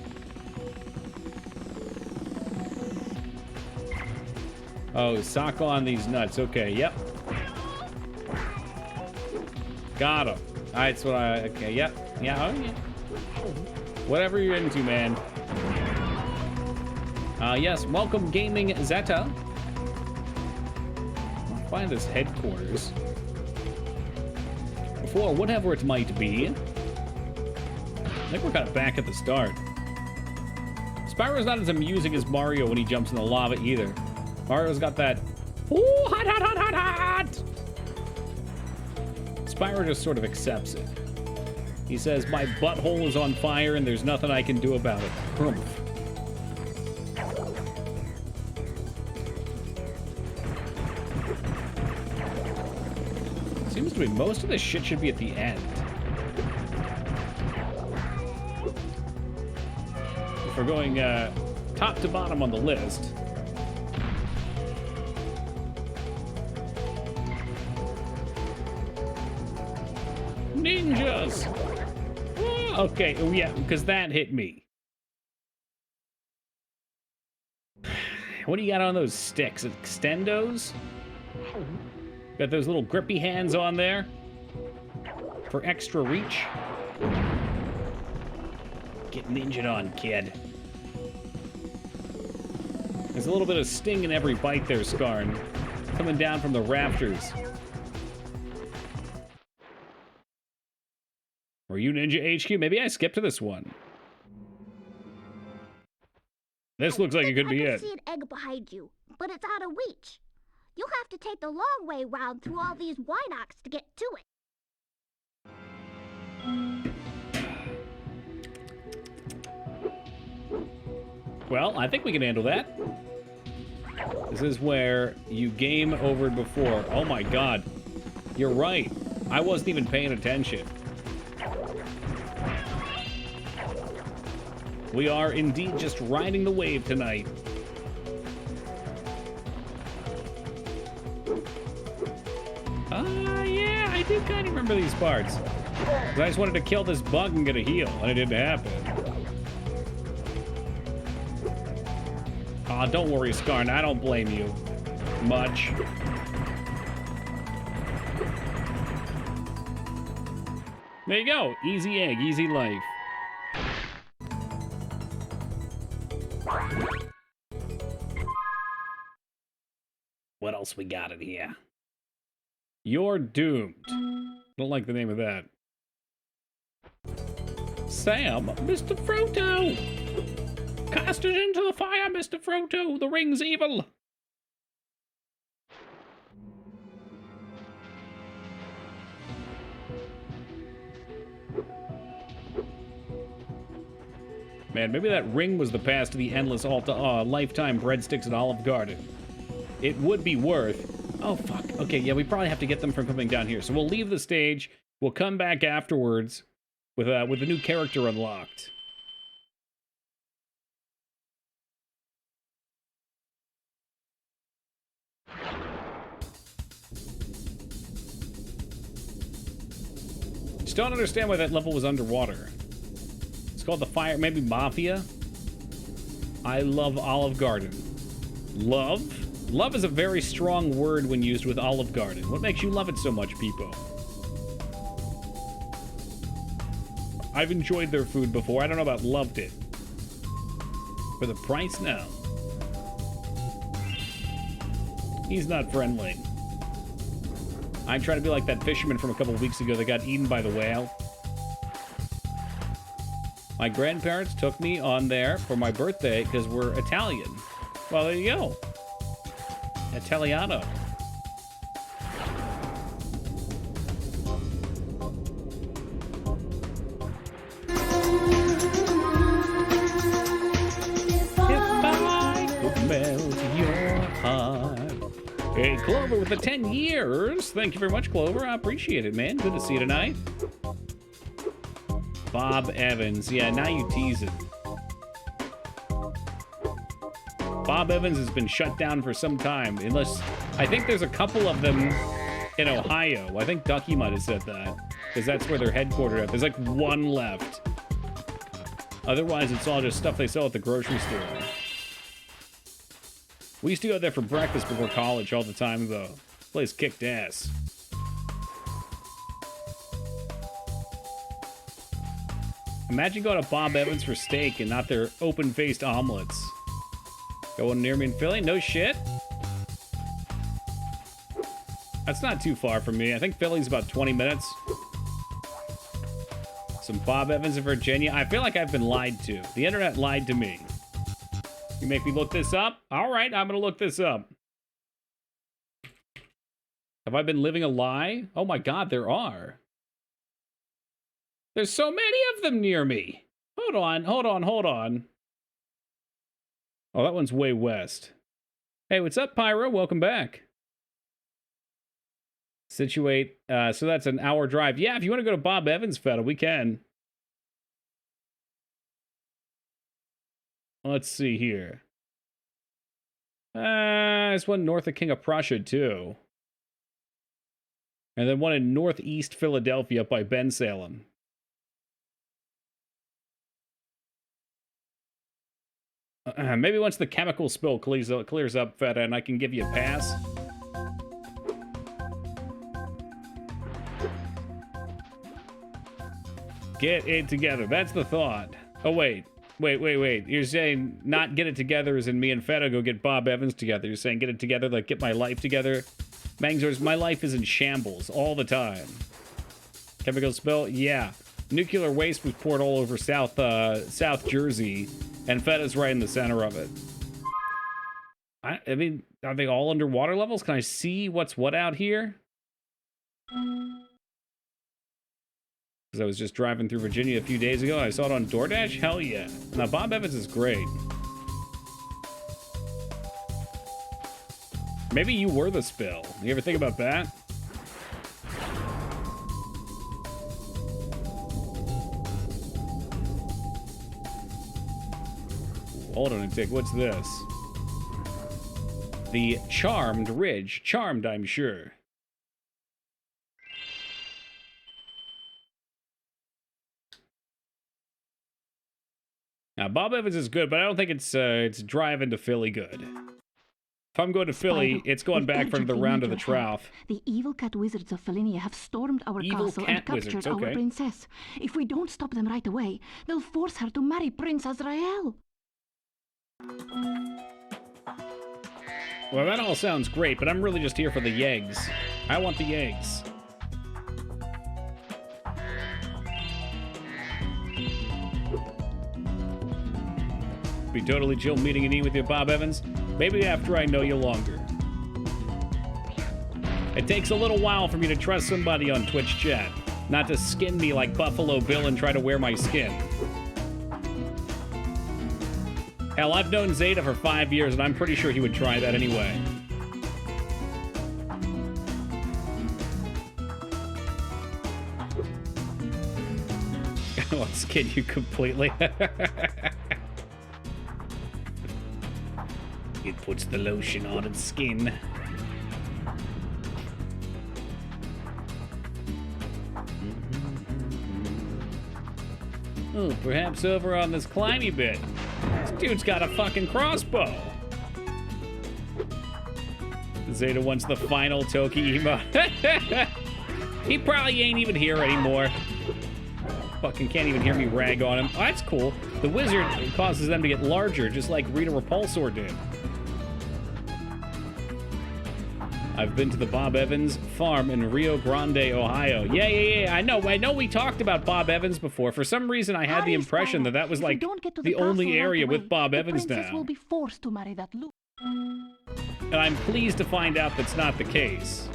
Speaker 1: Oh, sock on these nuts. Okay, yep. Got him. That's what I... Okay, yep. Yeah, oh yeah. Whatever you're into, man. Yes, welcome Gaming Zeta. I'll find his headquarters. Before, whatever it might be. I think we're kind of back at the start. Spyro's not as amusing as Mario when he jumps in the lava either. Mario's got that... Ooh, hot, hot, hot, hot, hot! Spyro just sort of accepts it. He says, my butthole is on fire and there's nothing I can do about it. Humph. Seems to be most of this shit should be at the end. If we're going top to bottom on the list. Ninjas! Oh, okay, oh, yeah, because that hit me. What do you got on those sticks? Extendos? Got those little grippy hands on there for extra reach. Get ninja'd on, kid. There's a little bit of sting in every bite there, Skarn. Coming down from the rafters. Were you Ninja HQ? Maybe I skipped to this one. This looks like it could be it.
Speaker 10: I see an egg behind you, but it's out of reach. You'll have to take the long way round through all these Wynox to get to it.
Speaker 1: Well, I think we can handle that. This is where you game over before. Oh my god. You're right. I wasn't even paying attention. We are indeed just riding the wave tonight. Yeah, I do kind of remember these parts. I just wanted to kill this bug and get a heal, and it didn't happen. Aw, don't worry, Skarn, I don't blame you. Much. There you go. Easy egg, easy life. What else we got in here? You're doomed. Don't like the name of that. Sam, Mr. Frodo! Cast it into the fire, Mr. Frodo! The ring's evil! Man, maybe that ring was the pass to the endless lifetime breadsticks at Olive Garden. It would be worth... Oh, fuck. Okay, yeah, we probably have to get them from coming down here. So we'll leave the stage. We'll come back afterwards with a new character unlocked. Just don't understand why that level was underwater. It's called the Fire... Maybe Mafia? I love Olive Garden. Love? Love is a very strong word when used with Olive Garden. What makes you love it so much, Peepo? I've enjoyed their food before. I don't know about loved it. For the price now. He's not friendly. I try to be like that fisherman from a couple weeks ago that got eaten by the whale. My grandparents took me on there for my birthday because we're Italian. Well, there you go. Italiano. If I could melt your heart. Hey, Clover with the 10 years. Thank you very much, Clover. I appreciate it, man. Good to see you tonight. Bob Evans. Yeah, now you teasing. Bob Evans has been shut down for some time, unless... I think there's a couple of them in Ohio. I think Ducky might have said that, because that's where they're headquartered at. There's like one left. Otherwise, it's all just stuff they sell at the grocery store. We used to go there for breakfast before college all the time, though. Place kicked ass. Imagine going to Bob Evans for steak and not their open-faced omelets. Going near me in Philly? No shit. That's not too far from me. I think Philly's about 20 minutes. Some Bob Evans in Virginia. I feel like I've been lied to. The internet lied to me. You make me look this up? All right, I'm going to look this up. Have I been living a lie? Oh my God, there are. There's so many of them near me. Hold on, hold on, hold on. Oh, that one's way west. Hey, what's up, Pyro? Welcome back. Situate, so that's an hour drive. Yeah, if you want to go to Bob Evans, Feta, we can. Let's see here. There's one north of King of Prussia, too. And then one in northeast Philadelphia up by Bensalem. Maybe once the chemical spill clears up, Feta, and I can give you a pass. Get it together. That's the thought. Oh, wait. Wait. You're saying not get it together as in me and Feta go get Bob Evans together. You're saying get it together, like get my life together. Mangzors, my life is in shambles all the time. Chemical spill? Yeah. Nuclear waste was poured all over South Jersey, and Feta's right in the center of it. I mean, are they all underwater levels? Can I see what's what out here? Because I was just driving through Virginia a few days ago, and I saw it on DoorDash? Hell yeah. Now, Bob Evans is great. Maybe you were the spill. You ever think about that? Hold on a tick. What's this? The Charmed Ridge. Charmed, I'm sure. Now, Bob Evans is good, but I don't think it's driving to Philly good. If I'm going to Philly, it's going back for the round of the trough.
Speaker 11: The evil cat wizards of Philinia have stormed our castle and captured our princess. If we don't stop them right away, they'll force her to marry Prince Azrael.
Speaker 1: Well, that all sounds great, but I'm really just here for the eggs. I want the eggs. Be totally chill meeting and eating with you, Bob Evans. Maybe after I know you longer. It takes a little while for me to trust somebody on Twitch chat, not to skin me like Buffalo Bill and try to wear my skin. Hell, I've known Zeta for 5 years, and I'm pretty sure he would try that anyway. I'll skin you completely. It puts the lotion on its skin. Oh, perhaps over on this climby bit. This dude's got a fucking crossbow. Zeta wants the final Toki emo. He probably ain't even here anymore. Fucking can't even hear me rag on him. Oh, that's cool. The wizard causes them to get larger, just like Rita Repulsor did. I've been to the Bob Evans farm in Rio Grande, Ohio. Yeah. I know we talked about Bob Evans before. For some reason, I had the impression that that was like the only area with Bob Evans now.
Speaker 11: Will be forced to marry that Luke.
Speaker 1: And I'm pleased to find out that's not the case.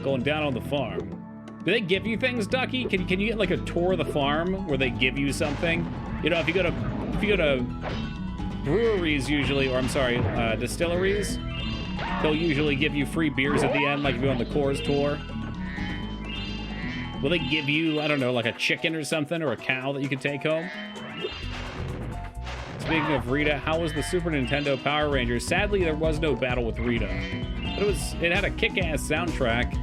Speaker 1: Going down on the farm. Do they give you things, Ducky? Can you get like a tour of the farm where they give you something? You know, if you go to breweries usually, or I'm sorry, distilleries, they'll usually give you free beers at the end, like if you go on the Coors tour. Will they give you, I don't know, like a chicken or something, or a cow that you could take home? Speaking of Rita, how was the Super Nintendo Power Rangers? Sadly, there was no battle with Rita. But it had a kick-ass soundtrack.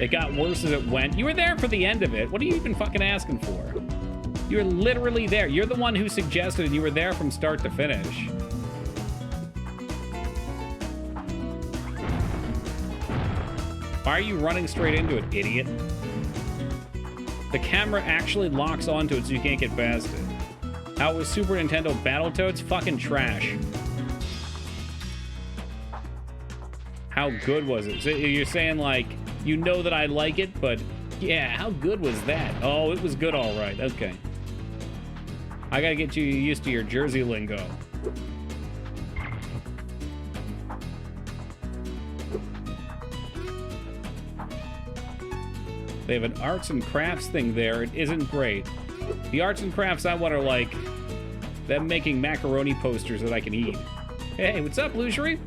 Speaker 1: It got worse as it went. You were there for the end of it. What are you even fucking asking for? You were literally there. You're the one who suggested, and you were there from start to finish. Why are you running straight into it, idiot? The camera actually locks onto it so you can't get past it. How was Super Nintendo Battletoads? Fucking trash. How good was it? So you're saying, like, you know that I like it, but yeah, how good was that? Oh, it was good, all right. Okay. I gotta get you used to your Jersey lingo. They have an arts and crafts thing there. It isn't great. The arts and crafts I want are like them making macaroni posters that I can eat. Hey, what's up, Luxury?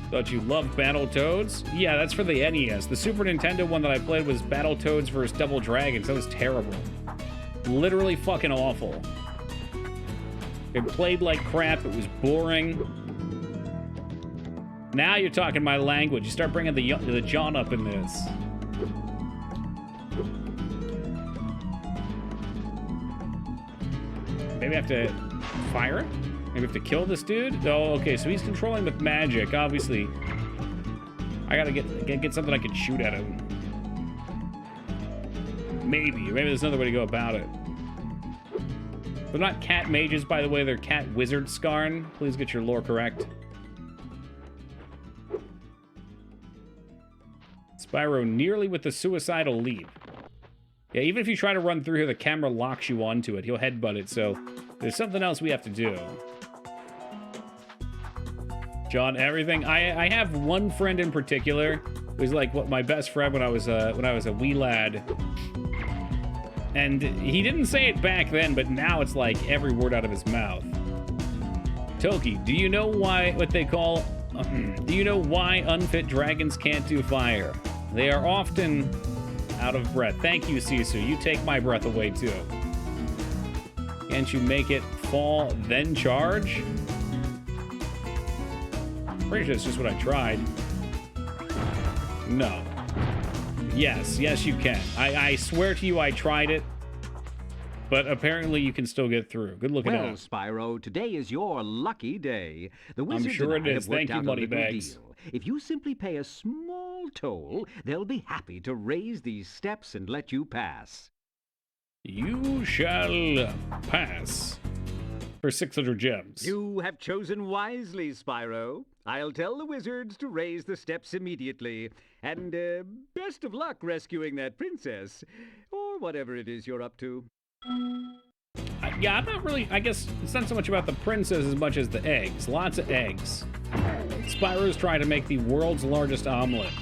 Speaker 1: Thought you loved Battletoads? Yeah, that's for the NES. The Super Nintendo one that I played was Battletoads vs. Double Dragons. That was terrible. Literally fucking awful. It played like crap. It was boring. Now you're talking my language. You start bringing the John up in this. Maybe I have to fire it? Maybe I have to kill this dude? Oh, okay, so he's controlling with magic. Obviously, I gotta get something I can shoot at him. Maybe there's another way to go about it. They're not cat mages, by the way. They're cat wizards, Skarn. Please get your lore correct. Spyro nearly with the suicidal leap. Yeah, even if you try to run through here, the camera locks you onto it. He'll headbutt it, so there's something else we have to do. John, everything. I have one friend in particular who's like what my best friend when I was a wee lad. And he didn't say it back then, but now it's like every word out of his mouth. Toki, do you know why do you know why unfit dragons can't do fire? They are often out of breath. Thank you, Sisu. You take my breath away too. Can't you make it fall then charge? Pretty sure that's just what I tried. No. Yes, you can. I swear to you I tried it, but apparently you can still get through. Good looking out.
Speaker 2: Well, Spyro, today is your lucky day. The wizards
Speaker 1: sure
Speaker 2: and I
Speaker 1: it is.
Speaker 2: have worked
Speaker 1: Thank you,
Speaker 2: out a little
Speaker 1: Moneybags.
Speaker 2: deal. If you simply pay a small toll, they'll be happy to raise these steps and let you pass.
Speaker 1: You shall pass for 600 gems.
Speaker 2: You have chosen wisely, Spyro. I'll tell the wizards to raise the steps immediately. And best of luck rescuing that princess, or whatever it is you're up to.
Speaker 1: Yeah, I'm not really... I guess it's not so much about the princess as much as the eggs. Lots of eggs. Spyro's trying to make the world's largest omelet.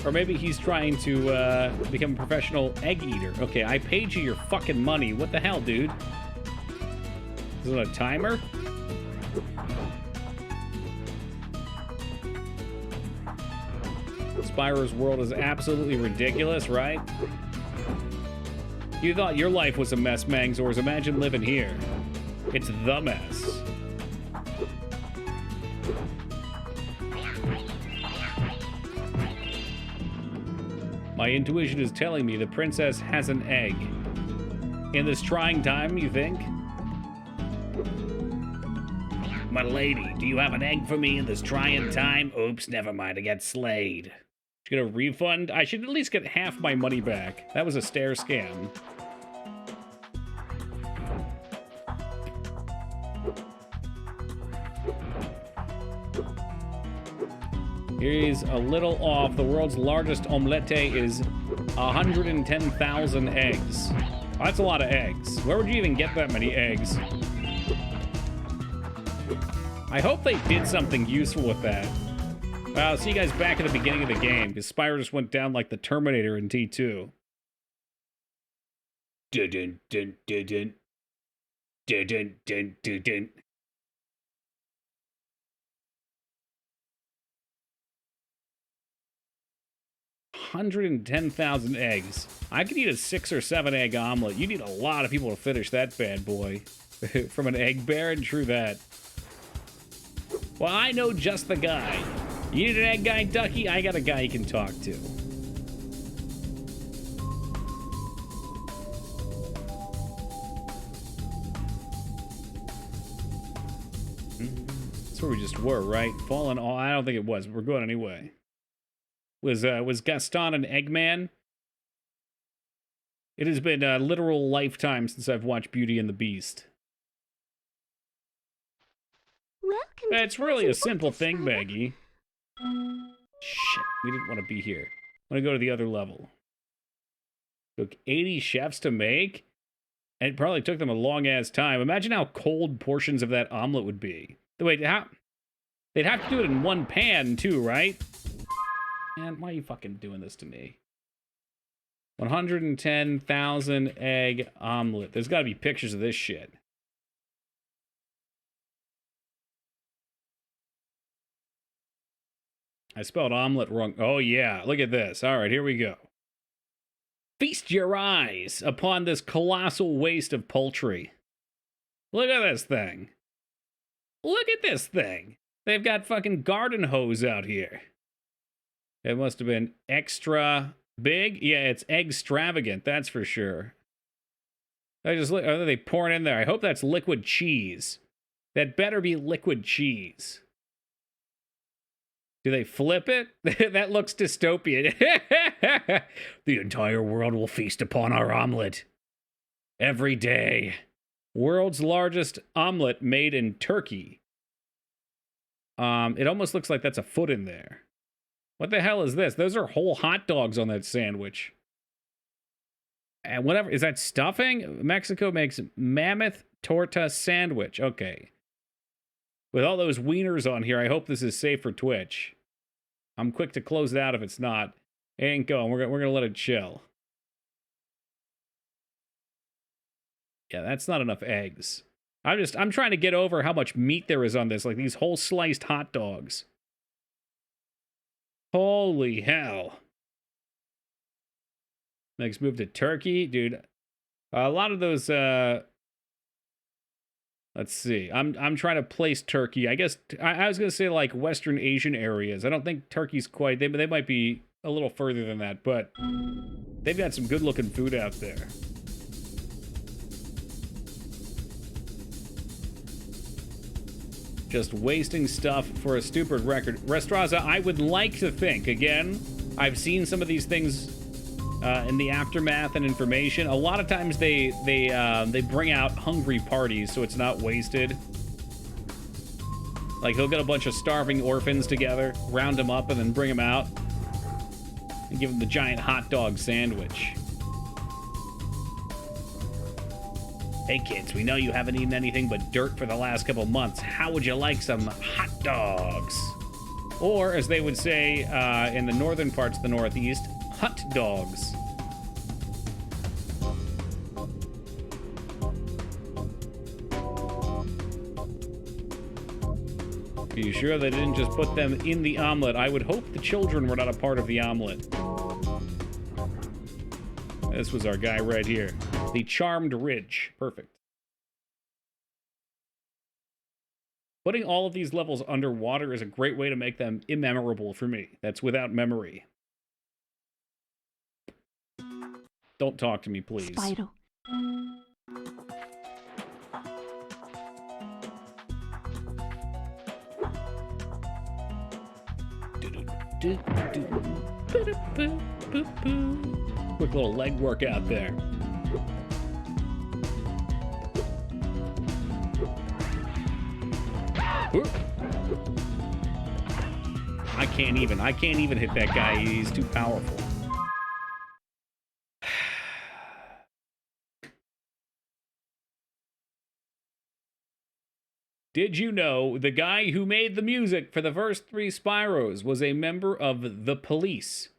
Speaker 1: Or maybe he's trying to become a professional egg eater. Okay, I paid you your fucking money. What the hell, dude? Is it a timer? Spyro's world is absolutely ridiculous, right? You thought your life was a mess, Mangzors. Imagine living here. It's the mess. My intuition is telling me the princess has an egg. In this trying time, you think? My lady, do you have an egg for me in this trying time? Oops, never mind, I got slayed. Should get a refund? I should at least get half my money back. That was a stair scam. He's a little off. The world's largest omelette is 110,000 eggs. Oh, that's a lot of eggs. Where would you even get that many eggs? I hope they did something useful with that. I'll see you guys back at the beginning of the game, because Spyro just went down like the Terminator in T2. Dun dun dun dun dun dun dun dun dun. 110,000 eggs. I could eat a 6 or 7 egg omelet. You need a lot of people to finish that bad boy. From an egg baron, true that. Well, I know just the guy. You need an egg guy, Ducky? I got a guy you can talk to. That's where we just were, right? Fallen all. I don't think it was. But we're going anyway. Was Gaston an Eggman? It has been a literal lifetime since I've watched Beauty and the Beast.
Speaker 10: Welcome.
Speaker 1: It's really a simple thing, Maggie. Shit, we didn't want to be here. I want to go to the other level. Took 80 chefs to make, and it probably took them a long-ass time. Imagine how cold portions of that omelet would be. Wait, how? They'd have to do it in one pan, too, right? Man, why are you fucking doing this to me? 110,000 egg omelet. There's got to be pictures of this shit. I spelled omelet wrong. Oh, yeah. Look at this. All right, here we go. Feast your eyes upon this colossal waste of poultry. Look at this thing. Look at this thing. They've got fucking garden hose out here. It must have been extra big. Yeah, it's extravagant, that's for sure. Are they pouring in there? I hope that's liquid cheese. That better be liquid cheese. Do they flip it? That looks dystopian. The entire world will feast upon our omelet. Every day. World's largest omelet made in Turkey. It almost looks like that's a foot in there. What the hell is this? Those are whole hot dogs on that sandwich. And whatever, is that stuffing? Mexico makes mammoth torta sandwich. Okay. With all those wieners on here, I hope this is safe for Twitch. I'm quick to close it out if it's not. It ain't going. We're gonna let it chill. Yeah, that's not enough eggs. I'm trying to get over how much meat there is on this, like these whole sliced hot dogs. Holy hell. Next move to Turkey, dude. A lot of those let's see. I'm trying to place Turkey. I guess I was going to say like Western Asian areas. I don't think Turkey's quite. They might be a little further than that, but they've got some good-looking food out there. Just wasting stuff for a stupid record. Restraza, I would like to think, again, I've seen some of these things in the aftermath and information. A lot of times they bring out hungry parties so it's not wasted. Like he'll get a bunch of starving orphans together, round them up, and then bring them out and give them the giant hot dog sandwich. Hey kids, we know you haven't eaten anything but dirt for the last couple months. How would you like some hot dogs? Or, as they would say in the northern parts of the Northeast, hot dogs. Are you sure they didn't just put them in the omelet? I would hope the children were not a part of the omelet. This was our guy right here. The Charmed Ridge. Perfect. Putting all of these levels underwater is a great way to make them immemorable for me. That's without memory. Don't talk to me, please.
Speaker 11: Spyro.
Speaker 1: Quick little leg workout there. I can't even hit that guy. He's too powerful. Did you know the guy who made the music for the first 3 Spyros was a member of the Police?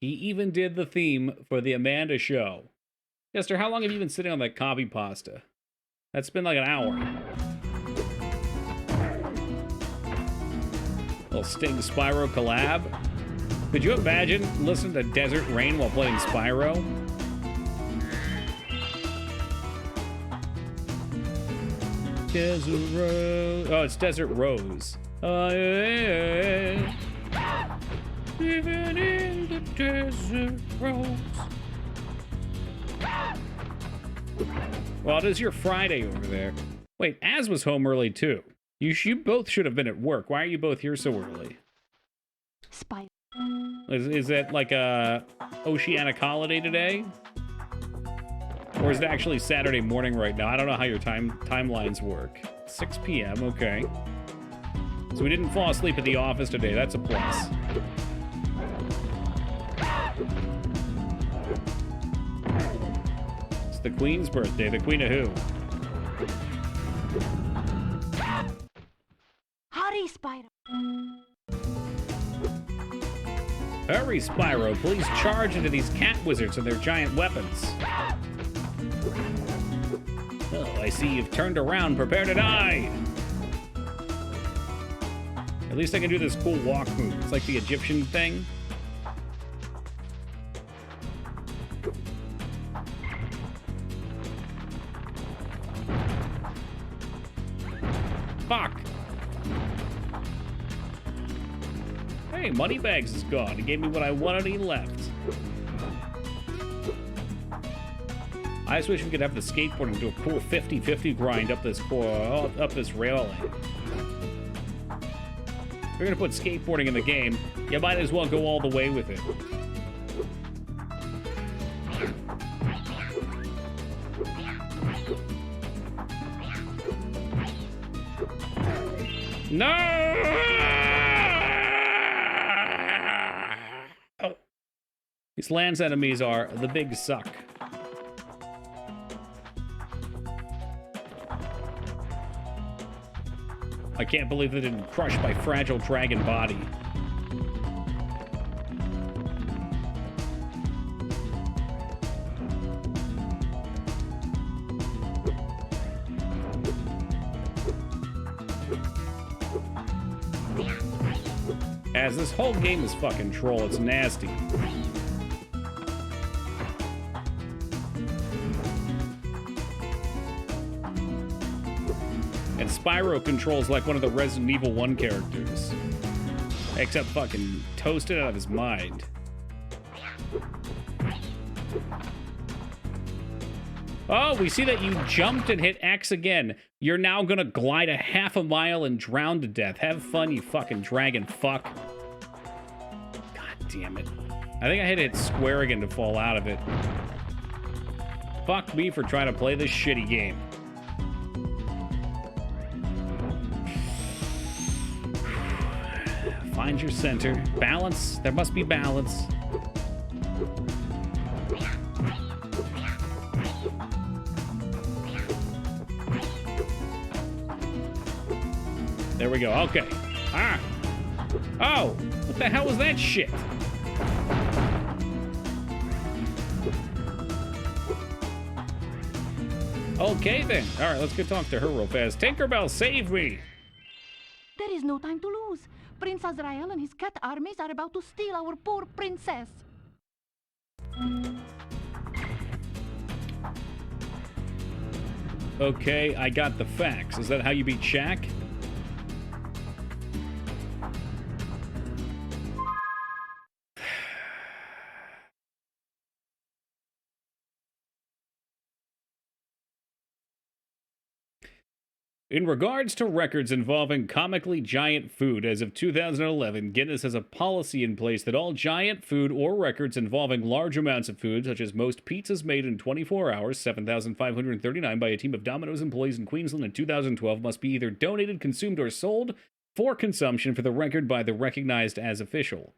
Speaker 1: He even did the theme for the Amanda Show. Jester, how long have you been sitting on that copy pasta? That's been like an hour. Little Sting Spyro collab. Could you imagine listening to Desert Rain while playing Spyro? Desert Rose. Oh, it's Desert Rose. Oh, yeah. Living in the Desert Rose. Well, it is your Friday over there. Wait, Az was home early too. You both should have been at work. Why are you both here so early?
Speaker 11: Spyro.
Speaker 1: Is it like a oceanic holiday today? Or is it actually Saturday morning right now? I don't know how your timelines work. 6 p.m., okay. So we didn't fall asleep at the office today. That's a plus. It's the Queen's birthday. The Queen of who?
Speaker 11: Hurry, Spyro.
Speaker 1: Hurry, Spyro. Please charge into these cat wizards and their giant weapons. Oh, I see you've turned around. Prepare to die. At least I can do this cool walk move. It's like the Egyptian thing. Fuck. Hey, Moneybags is gone. He gave me what I wanted and he left. I just wish we could have the skateboarding do a cool 50-50 grind up this railing. If you're gonna put skateboarding in the game, you might as well go all the way with it. No! Oh. These Lance enemies are the big suck. I can't believe they didn't crush my fragile dragon body. As this whole game is fucking troll, it's nasty. And Spyro controls like one of the Resident Evil 1 characters. Except fucking toasted out of his mind. Oh, we see that you jumped and hit X again. You're now gonna glide a half a mile and drown to death. Have fun, you fucking dragon fuck. God damn it. I think I had to hit square again to fall out of it. Fuck me for trying to play this shitty game. Find your center. Balance. There must be balance. There we go. Okay. Ah. Oh. What the hell was that shit? Okay then. All right, let's go talk to her real fast. Tinkerbell, save me.
Speaker 11: There is no time to lose. Prince Azrael and his cat armies are about to steal our poor princess.
Speaker 1: Okay, I got the facts. Is that how you beat Shaq? In regards to records involving comically giant food, as of 2011, Guinness has a policy in place that all giant food or records involving large amounts of food, such as most pizzas made in 24 hours, 7,539 by a team of Domino's employees in Queensland in 2012, must be either donated, consumed, or sold for consumption for the record by the recognized as official.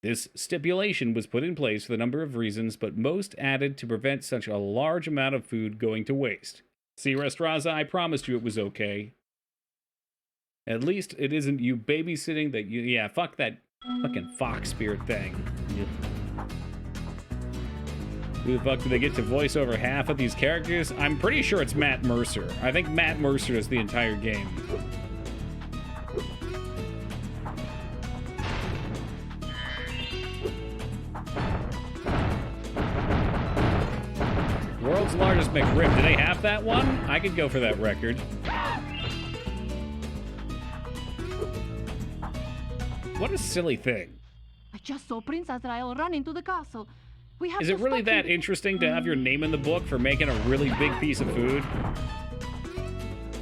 Speaker 1: This stipulation was put in place for a number of reasons, but most added to prevent such a large amount of food going to waste. See, Restraza, I promised you it was okay. At least it isn't you babysitting that you... Yeah, fuck that fucking fox spirit thing. Who the fuck do they get to voice over half of these characters? I'm pretty sure it's Matt Mercer. I think Matt Mercer is the entire game. World's largest McRib. Do they have that one? I could go for that record. What a silly thing.
Speaker 11: I just saw Prince Azrael run into the castle. We have
Speaker 1: Is it really that interesting to have your name in the book for making a really big piece of food?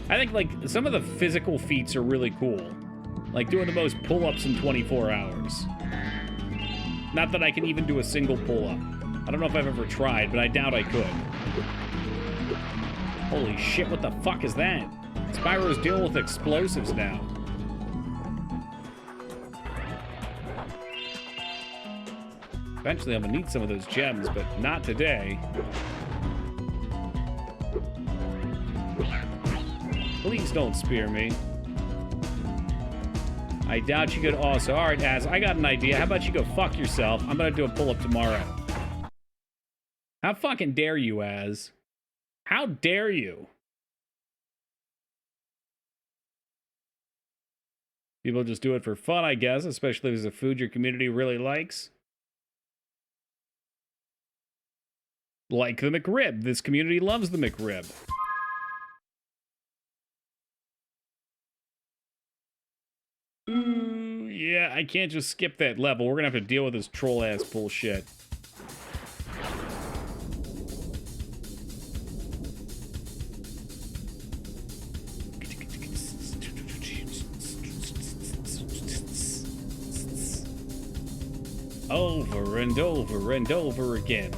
Speaker 1: I think, like, some of the physical feats are really cool. Like doing the most pull-ups in 24 hours. Not that I can even do a single pull-up. I don't know if I've ever tried, but I doubt I could. Holy shit, what the fuck is that? Spyro's dealing with explosives now. Eventually I'm gonna need some of those gems, but not today. Please don't spear me. I doubt you could also. Alright, Az, I got an idea. How about you go fuck yourself? I'm gonna do a pull-up tomorrow. How fucking dare you, Az? How dare you? People just do it for fun, I guess, especially if it's a food your community really likes. Like the McRib. This community loves the McRib. Ooh, yeah, I can't just skip that level. We're gonna have to deal with this troll-ass bullshit. Over and over and over again.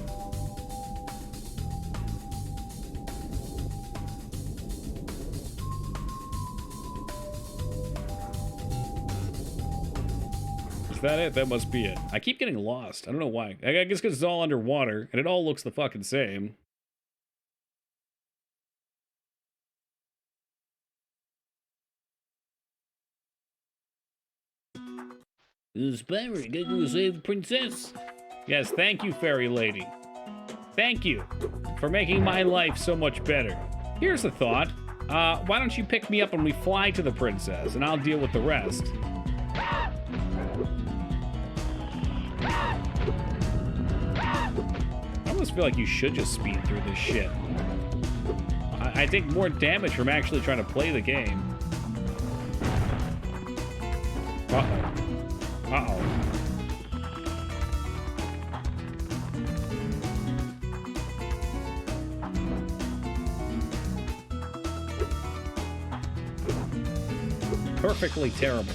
Speaker 1: Is that it? That must be it. I keep getting lost. I don't know why. I guess because it's all underwater, and it all looks the fucking same. Spyro, you gotta go save the princess. Yes, thank you, fairy lady. Thank you for making my life so much better. Here's a thought. Why don't you pick me up when we fly to the princess, and I'll deal with the rest. I almost feel like you should just speed through this shit. I take more damage from actually trying to play the game. Uh-oh. Uh-oh. Perfectly terrible.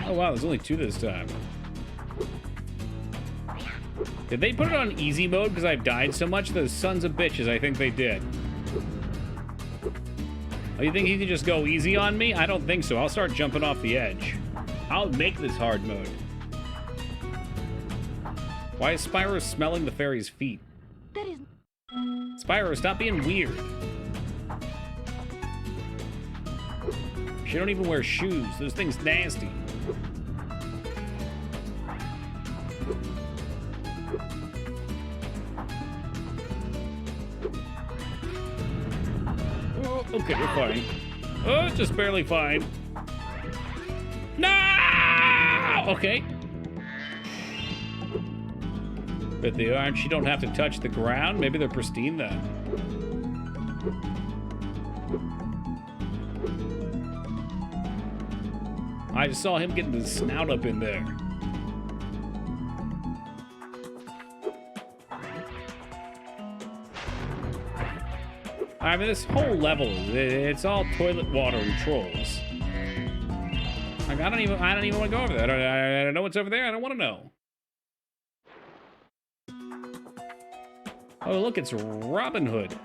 Speaker 1: Oh wow, there's only 2 this time. Did they put it on easy mode because I've died so much? Those sons of bitches, I think they did. Oh, you think he can just go easy on me? I don't think so. I'll start jumping off the edge. I'll make this hard mode. Why is Spyro smelling the fairy's feet?
Speaker 11: That is...
Speaker 1: Spyro, stop being weird. She don't even wear shoes. Those things nasty. Oh, okay, we're fine. Oh, just barely fine. No! Okay. But they aren't. You don't have to touch the ground. Maybe they're pristine then. I just saw him getting his snout up in there. I mean, this whole level, it's all toilet water and trolls. Like, I don't even want to go over there. I don't know what's over there. I don't want to know. Oh, look, it's Robin Hood.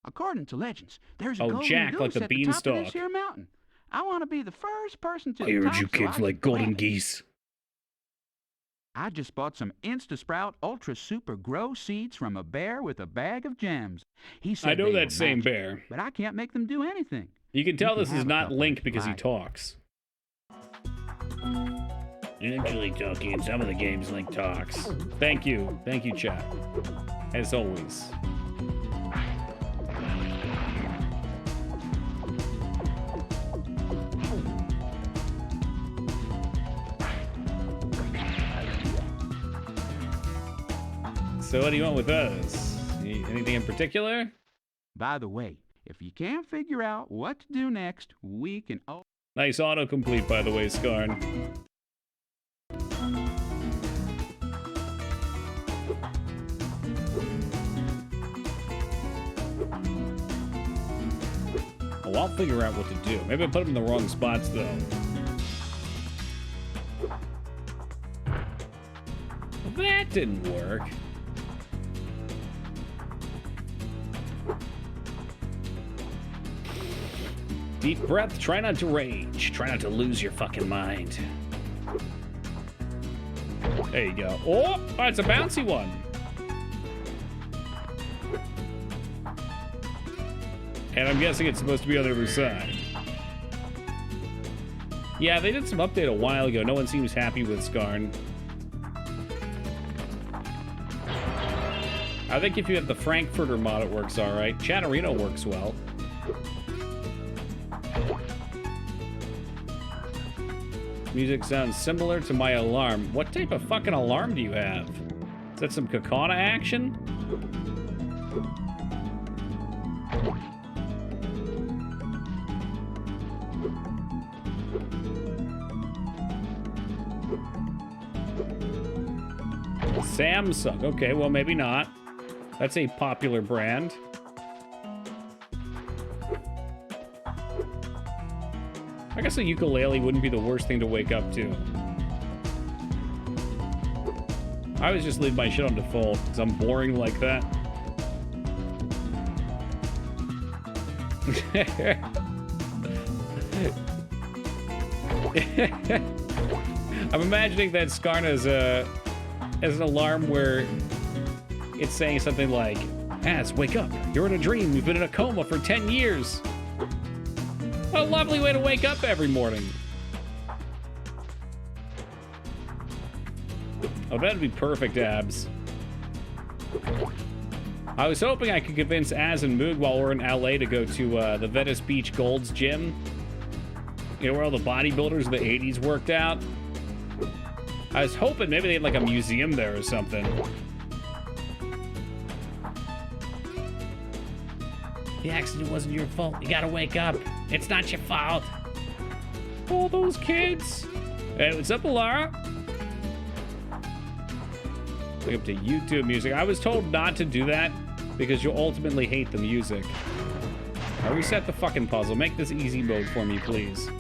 Speaker 8: According to legends, there's a
Speaker 1: golden
Speaker 8: golden
Speaker 1: goose like the
Speaker 8: at the top of
Speaker 1: beanstalk.
Speaker 8: this here mountain. I want to be the first person to
Speaker 1: I
Speaker 8: the
Speaker 1: heard
Speaker 8: top
Speaker 1: you
Speaker 8: so
Speaker 1: kids
Speaker 8: I
Speaker 1: like
Speaker 8: can
Speaker 1: golden
Speaker 8: grab it.
Speaker 1: geese.
Speaker 8: I just bought some Instasprout Ultra Super Grow seeds from a bear with a bag of gems. He said
Speaker 1: I know
Speaker 8: they
Speaker 1: that
Speaker 8: were
Speaker 1: same
Speaker 8: magic,
Speaker 1: bear.
Speaker 8: but I can't make them do anything.
Speaker 1: You can tell
Speaker 8: can
Speaker 1: this is
Speaker 8: have a
Speaker 1: not
Speaker 8: couple
Speaker 1: Link
Speaker 8: if
Speaker 1: because he
Speaker 8: like.
Speaker 1: talks. Actually talking in some of the games, Link talks. Thank you, chat. As always. So what do you want with us? Anything in particular?
Speaker 8: By the way, if you can't figure out what to do next, we can...
Speaker 1: Nice autocomplete, by the way, Skarn. Oh, I'll figure out what to do. Maybe I put them in the wrong spots, though. That didn't work. Deep breath. Try not to rage. Try not to lose your fucking mind. There you go. Oh, it's a bouncy one. And I'm guessing it's supposed to be on the other side. Yeah, they did some update a while ago. No one seems happy with Skarn. I think if you have the Frankfurter mod, it works all right. Chatterino works well. Music sounds similar to my alarm. What type of fucking alarm do you have? Is that some Kakana action? Samsung. Okay, well, maybe not. That's a popular brand. I guess a ukulele wouldn't be the worst thing to wake up to. I always just leave my shit on default because I'm boring like that. I'm imagining that Skarn as an alarm where it's saying something like, "Az, wake up. You're in a dream. You've been in a coma for 10 years. What a lovely way to wake up every morning." Oh, that'd be perfect, Abs. I was hoping I could convince Az and Moog while we're in LA to go to the Venice Beach Gold's gym. You know, where all the bodybuilders of the 80s worked out? I was hoping maybe they had like a museum there or something. The accident wasn't your fault. You gotta wake up. It's not your fault. All those kids. Hey, what's up, Alara? Look up to YouTube music. I was told not to do that because you'll ultimately hate the music. Now reset the fucking puzzle. Make this easy mode for me, please.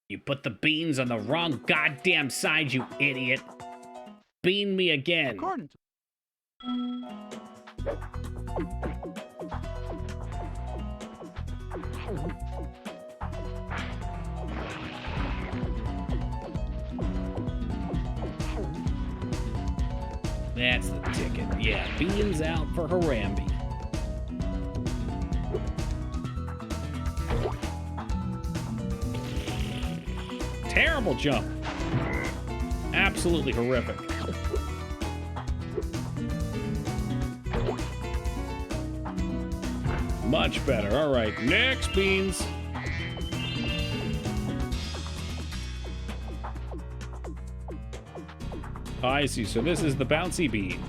Speaker 1: You put the beans on the wrong goddamn side, you idiot. Bean me again. That's the ticket. Yeah, beans out for Harambe. Terrible jump. Absolutely horrific. Much better. All right, next, beans. I see. So this is the bouncy bean.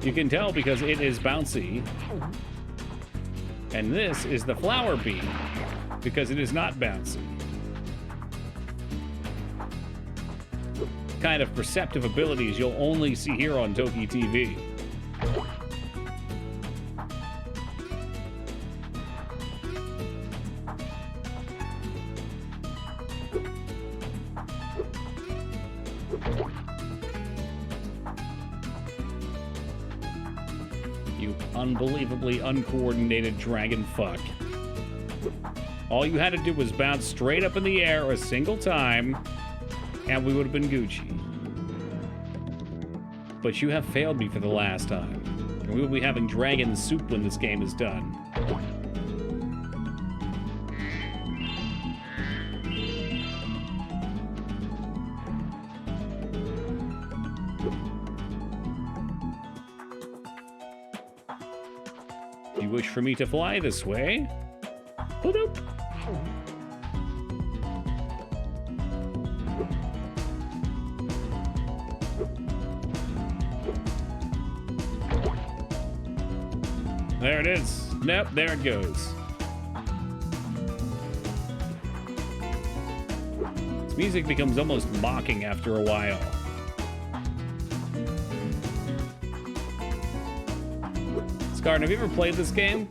Speaker 1: You can tell because it is bouncy. And this is the flower bean because it is not bouncy. Kind of perceptive abilities you'll only see here on Toki TV. You unbelievably uncoordinated dragon fuck. All you had to do was bounce straight up in the air a single time, and we would have been Gucci. But you have failed me for the last time. And we will be having dragon soup when this game is done. Do you wish for me to fly this way? Ba-doop. There it is. Nope, there it goes. This music becomes almost mocking after a while. Garden, have you ever played this game?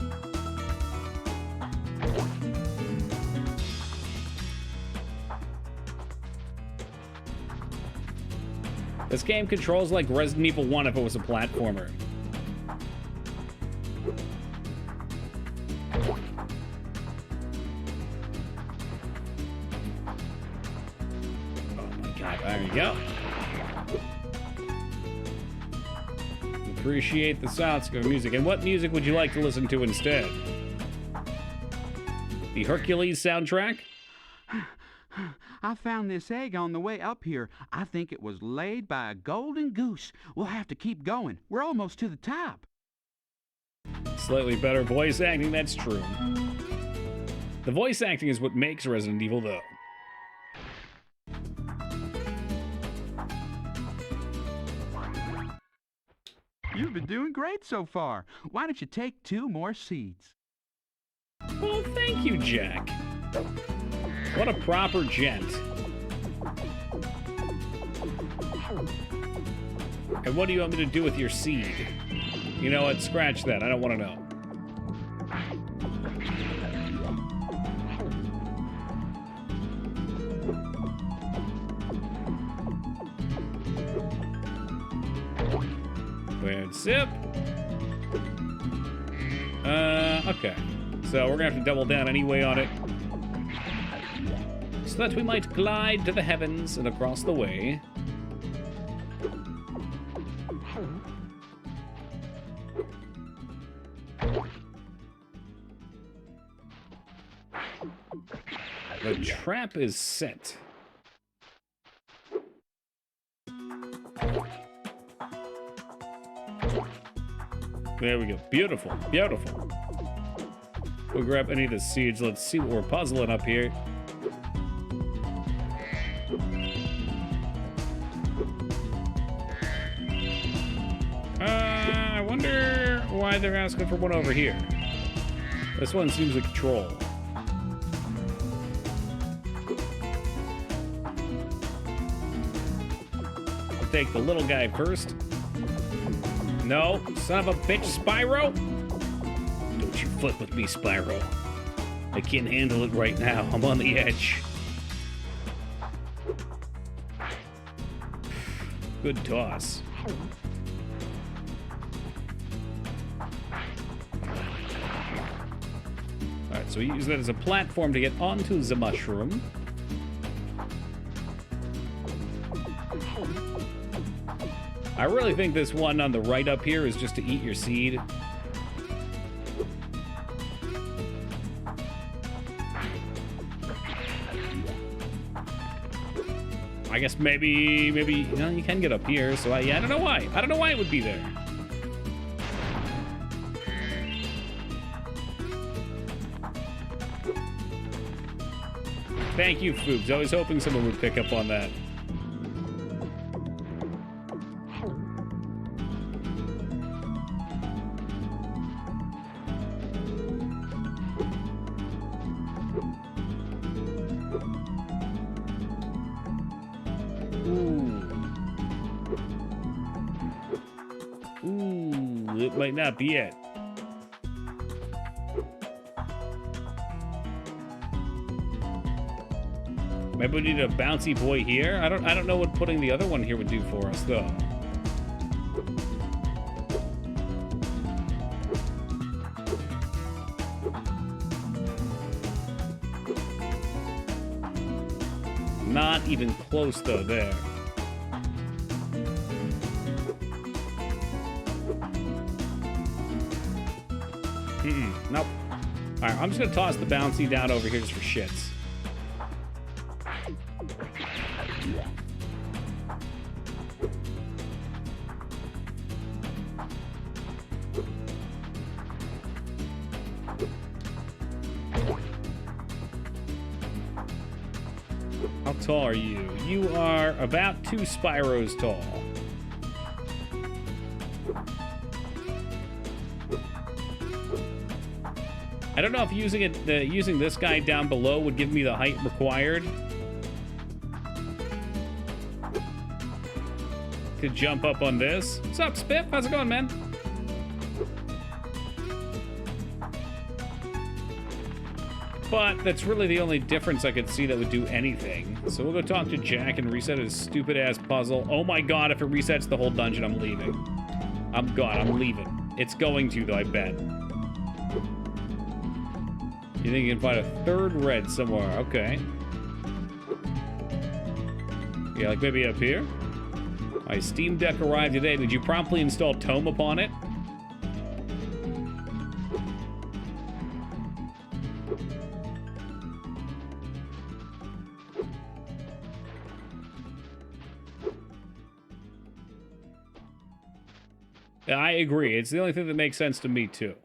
Speaker 1: This game controls like Resident Evil 1 if it was a platformer. Oh my god, there you go. Appreciate the sounds of music. And what music would you like to listen to instead? The Hercules soundtrack?
Speaker 8: I found this egg on the way up here. I think it was laid by a golden goose. We'll have to keep going. We're almost to the top.
Speaker 1: Slightly better voice acting, that's true. The voice acting is what makes Resident Evil, though.
Speaker 8: You've been doing great so far. Why don't you take 2 more seeds?
Speaker 1: Well, thank you, Jack. What a proper gent. And what do you want me to do with your seed? You know what? Scratch that. I don't want to know. Weird sip. Okay. So we're gonna have to double down anyway on it. So that we might glide to the heavens and across the way. The trap is set. There we go. Beautiful. Beautiful. We'll grab any of the seeds. Let's see what we're puzzling up here. I wonder why they're asking for one over here. This one seems like a troll. I'll take the little guy first. No, son of a bitch, Spyro! Don't you fuck with me, Spyro. I can't handle it right now. I'm on the edge. Good toss. Alright, so we use that as a platform to get onto the mushroom. I really think this one on the right up here is just to eat your seed. I guess maybe, you know, you can get up here, so yeah, I don't know why. I don't know why it would be there. Thank you, Foogs. I was hoping someone would pick up on that. It might not be it. Maybe we need a bouncy boy here. I don't know what putting the other one here would do for us though. Not even close though there. Nope. Alright, I'm just gonna toss the bouncy down over here just for shits. How tall are you? You are about 2 Spyros tall. I don't know if using this guy down below would give me the height required to jump up on this. What's up, Spiff? How's it going, man? But that's really the only difference I could see that would do anything. So we'll go talk to Jack and reset his stupid-ass puzzle. Oh my god, if it resets the whole dungeon, I'm leaving. I'm leaving. It's going to, though, I bet. You think you can find a third red somewhere? Okay. Yeah, like maybe up here? My Steam Deck arrived today. Did you promptly install Tome upon it? I agree. It's the only thing that makes sense to me, too.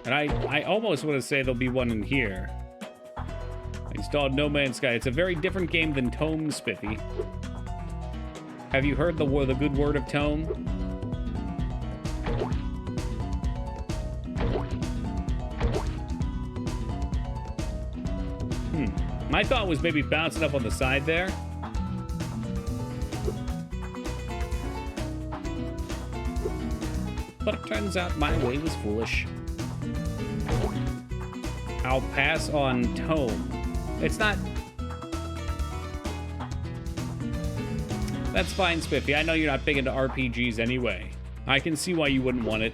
Speaker 1: And I almost want to say there'll be one in here. I installed No Man's Sky. It's a very different game than Tome, Spiffy. Have you heard the good word of Tome? My thought was maybe bouncing up on the side there. But it turns out my way was foolish. I'll pass on Tome. It's not... That's fine, Spiffy. I know you're not big into RPGs anyway. I can see why you wouldn't want it.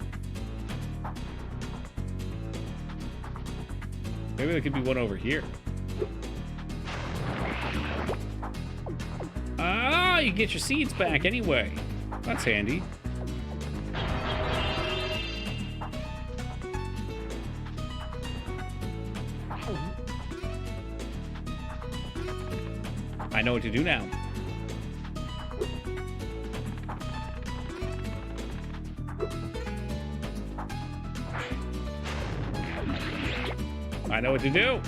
Speaker 1: Maybe there could be one over here. Ah, you get your seeds back anyway. That's handy. I know what to do now. I know what to do.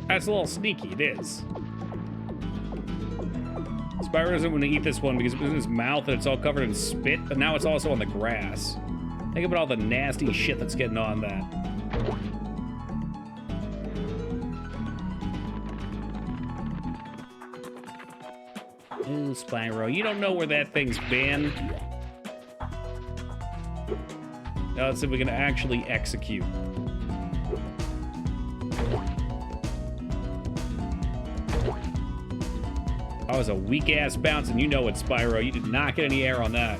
Speaker 1: That's a little sneaky, it is. Spyro doesn't want to eat this one because it was in his mouth and it's all covered in spit, but now it's also on the grass. Think about all the nasty shit that's getting on that. Ooh, Spyro, you don't know where that thing's been. Now let's see if we can actually execute. That was a weak-ass bounce, and you know it, Spyro. You did not get any air on that.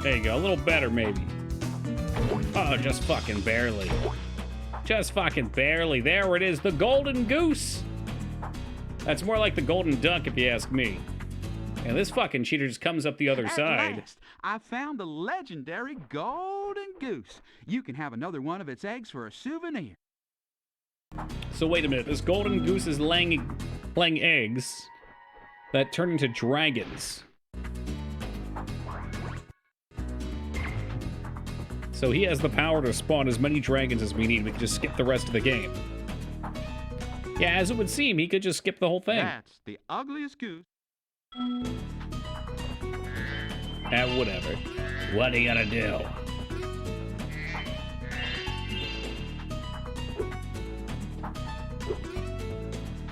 Speaker 1: There you go. A little better, maybe. Oh, just fucking barely. Just fucking barely. There it is, the golden goose. That's more like the golden duck, if you ask me. And this fucking cheater just comes up the other side.
Speaker 8: Last, I found the legendary golden goose. You can have another one of its eggs for a souvenir.
Speaker 1: So wait a minute. This golden goose is laying eggs that turn into dragons. So he has the power to spawn as many dragons as we need. We can just skip the rest of the game. Yeah, as it would seem, he could just skip the whole thing.
Speaker 8: That's the ugliest goose.
Speaker 1: Whatever. What are you gonna do?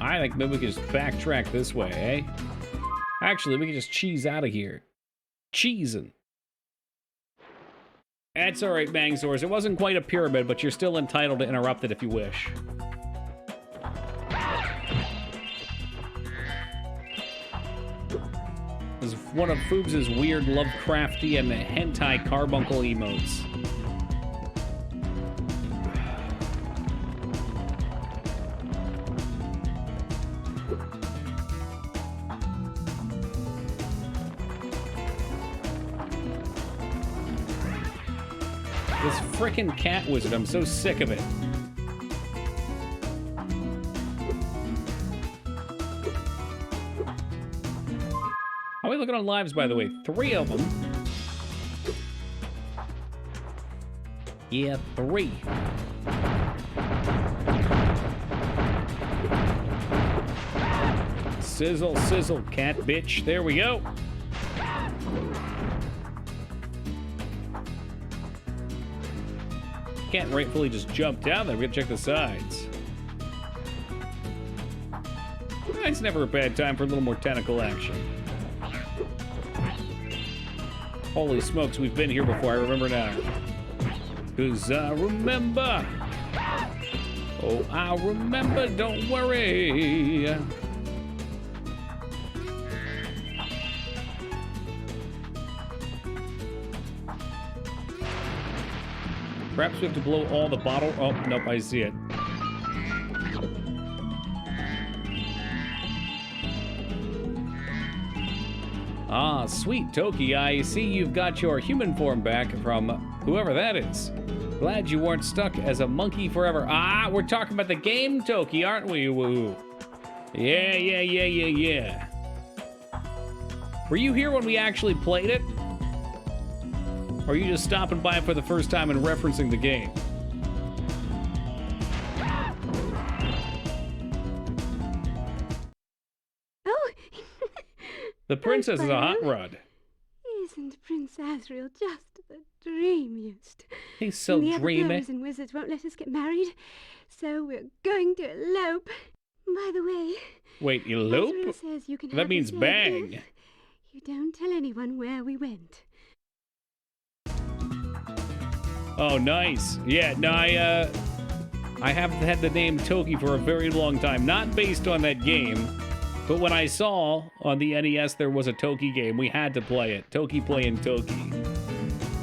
Speaker 1: I think maybe we can just backtrack this way, eh? Actually, we can just cheese out of here. Cheesin'. That's alright, Bangsaurus. It wasn't quite a pyramid, but you're still entitled to interrupt it if you wish. This is one of Foobs' weird Lovecrafty and hentai carbuncle emotes. This frickin' cat wizard, I'm so sick of it. How are we looking on lives, by the way? 3 of them. Yeah, 3. Sizzle, sizzle, cat bitch. There we go. Can't rightfully just jump down there. We gotta check the sides. It's never a bad time for a little more tentacle action. Holy smokes, we've been here before. I remember now. 'Cause I remember. Oh, I remember, don't worry. Perhaps we have to blow all the bottle. Oh, nope, I see it. Ah, sweet Toki, I see you've got your human form back from whoever that is. Glad you weren't stuck as a monkey forever. Ah, we're talking about the game Toki, aren't we? Woo. Yeah. Were you here when we actually played it? Or are you just stopping by for the first time and referencing the game?
Speaker 12: Oh!
Speaker 1: The princess is a hot rod.
Speaker 12: Isn't Prince Asriel just the dreamiest?
Speaker 1: He's so
Speaker 12: the
Speaker 1: dreamy.
Speaker 12: other gnomes and wizards won't let us get married, so we're going to elope. By the way...
Speaker 1: Wait, elope?
Speaker 12: Asriel says you can
Speaker 1: that
Speaker 12: have
Speaker 1: means
Speaker 12: this
Speaker 1: bang.
Speaker 12: if you don't tell anyone where we went.
Speaker 1: Oh, nice. Yeah, no, I have had the name Toki for a very long time. Not based on that game, but when I saw on the NES there was a Toki game, we had to play it. Toki playing Toki.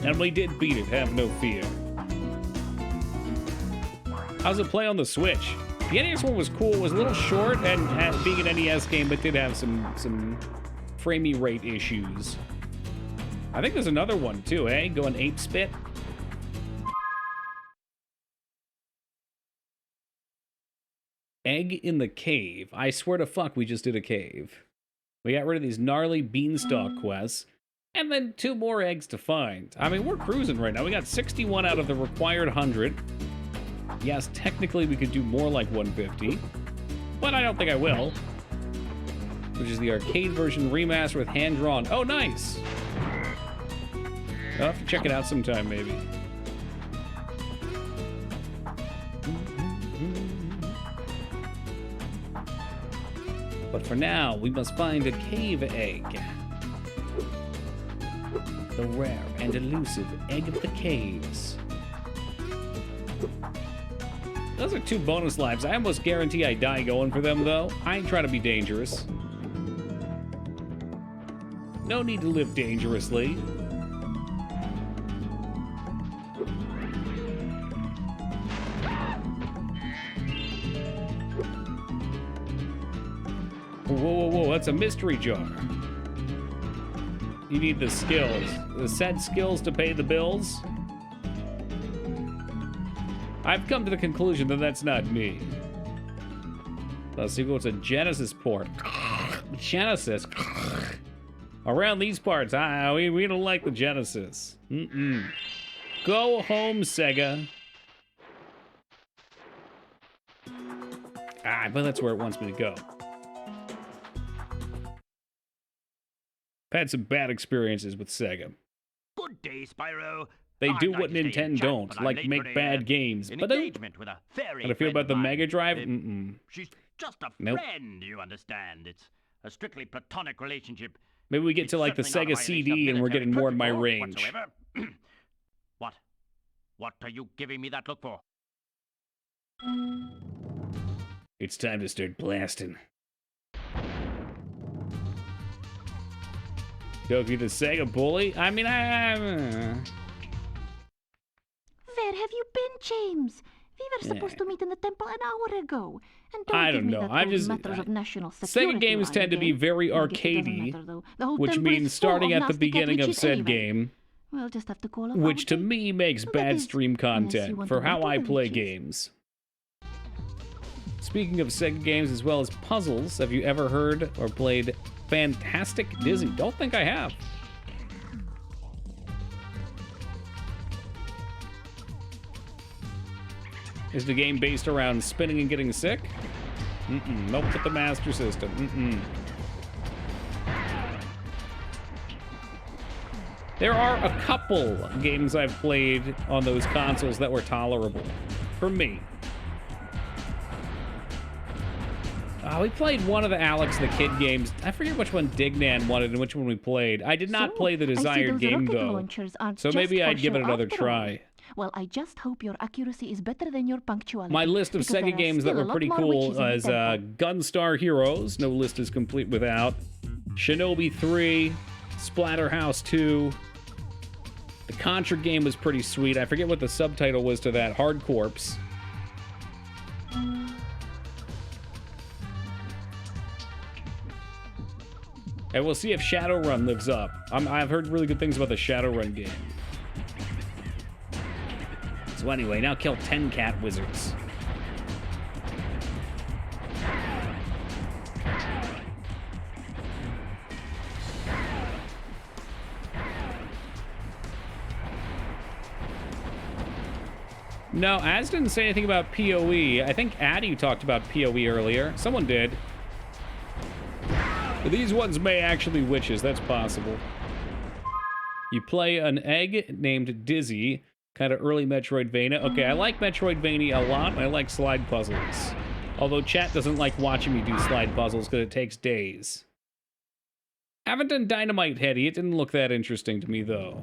Speaker 1: And we did beat it, have no fear. How's it play on the Switch? The NES one was cool. It was a little short, and being an NES game, but did have some framey rate issues. I think there's another one too, eh? Going ape spit. Egg in the cave. I swear to fuck, we just did a cave. We got rid of these gnarly beanstalk quests, and then 2 more eggs to find. I mean, we're cruising right now. We got 61 out of the required 100. Yes, technically we could do more like 150, but I don't think I will. Which is the arcade version remaster with hand-drawn. Oh, nice! I'll have to check it out sometime, maybe. But for now, we must find a cave egg. The rare and elusive egg of the caves. Those are 2 bonus lives. I almost guarantee I die going for them, though. I ain't trying to be dangerous. No need to live dangerously. Whoa, that's a mystery jar. You need the skills. The said skills to pay the bills. I've come to the conclusion that that's not me. Let's see what's a Genesis port. Genesis. Around these parts, we don't like the Genesis. Go home, Sega. But that's where it wants me to go. I've had some bad experiences with Sega.
Speaker 6: Good day, Spyro.
Speaker 1: They do what Nintendo don't, like make bad games. But how do I feel about the Mega Drive?
Speaker 6: She's just a friend, you understand. It's a strictly platonic relationship.
Speaker 1: Maybe we get to like the Sega CD and we're getting more in my range.
Speaker 6: What are you giving me that look for?
Speaker 1: It's time to start blasting. Toki the Sega bully? I mean,
Speaker 11: Where have you been, James? We were supposed to meet in the temple an hour ago. And
Speaker 1: I don't know. I'm just... Sega games tend to be very arcadey, which means starting at the beginning of said game,
Speaker 11: we'll just have to call
Speaker 1: which to me makes bad stream content for how I play games. Speaking of Sega games as well as puzzles, have you ever heard or played Fantastic Dizzy? Don't think I have. Is the game based around spinning and getting sick? Nope, with the Master System. There are a couple games I've played on those consoles that were tolerable. For me. We played one of the Alex the Kid games. I forget which one Dignan wanted and which one we played. I did not play the desired game, though. So maybe I'd give it another try.
Speaker 11: Well, I just hope your accuracy is better than your punctuality.
Speaker 1: My list of Sega games that were pretty cool was Gunstar Heroes. No list is complete without. Shinobi 3. Splatterhouse 2. The Contra game was pretty sweet. I forget what the subtitle was to that. Hard Corpse. And we'll see if Shadowrun lives up. I've heard really good things about the Shadowrun game. So anyway, now kill 10 cat wizards. No, Az didn't say anything about PoE. I think Addy talked about PoE earlier. Someone did. But these ones may actually witches. That's possible. You play an egg named Dizzy. Kind of early Metroidvania. Okay, I like Metroidvania a lot. I like slide puzzles. Although chat doesn't like watching me do slide puzzles because it takes days. Haven't done Dynamite Heady. It didn't look that interesting to me, though.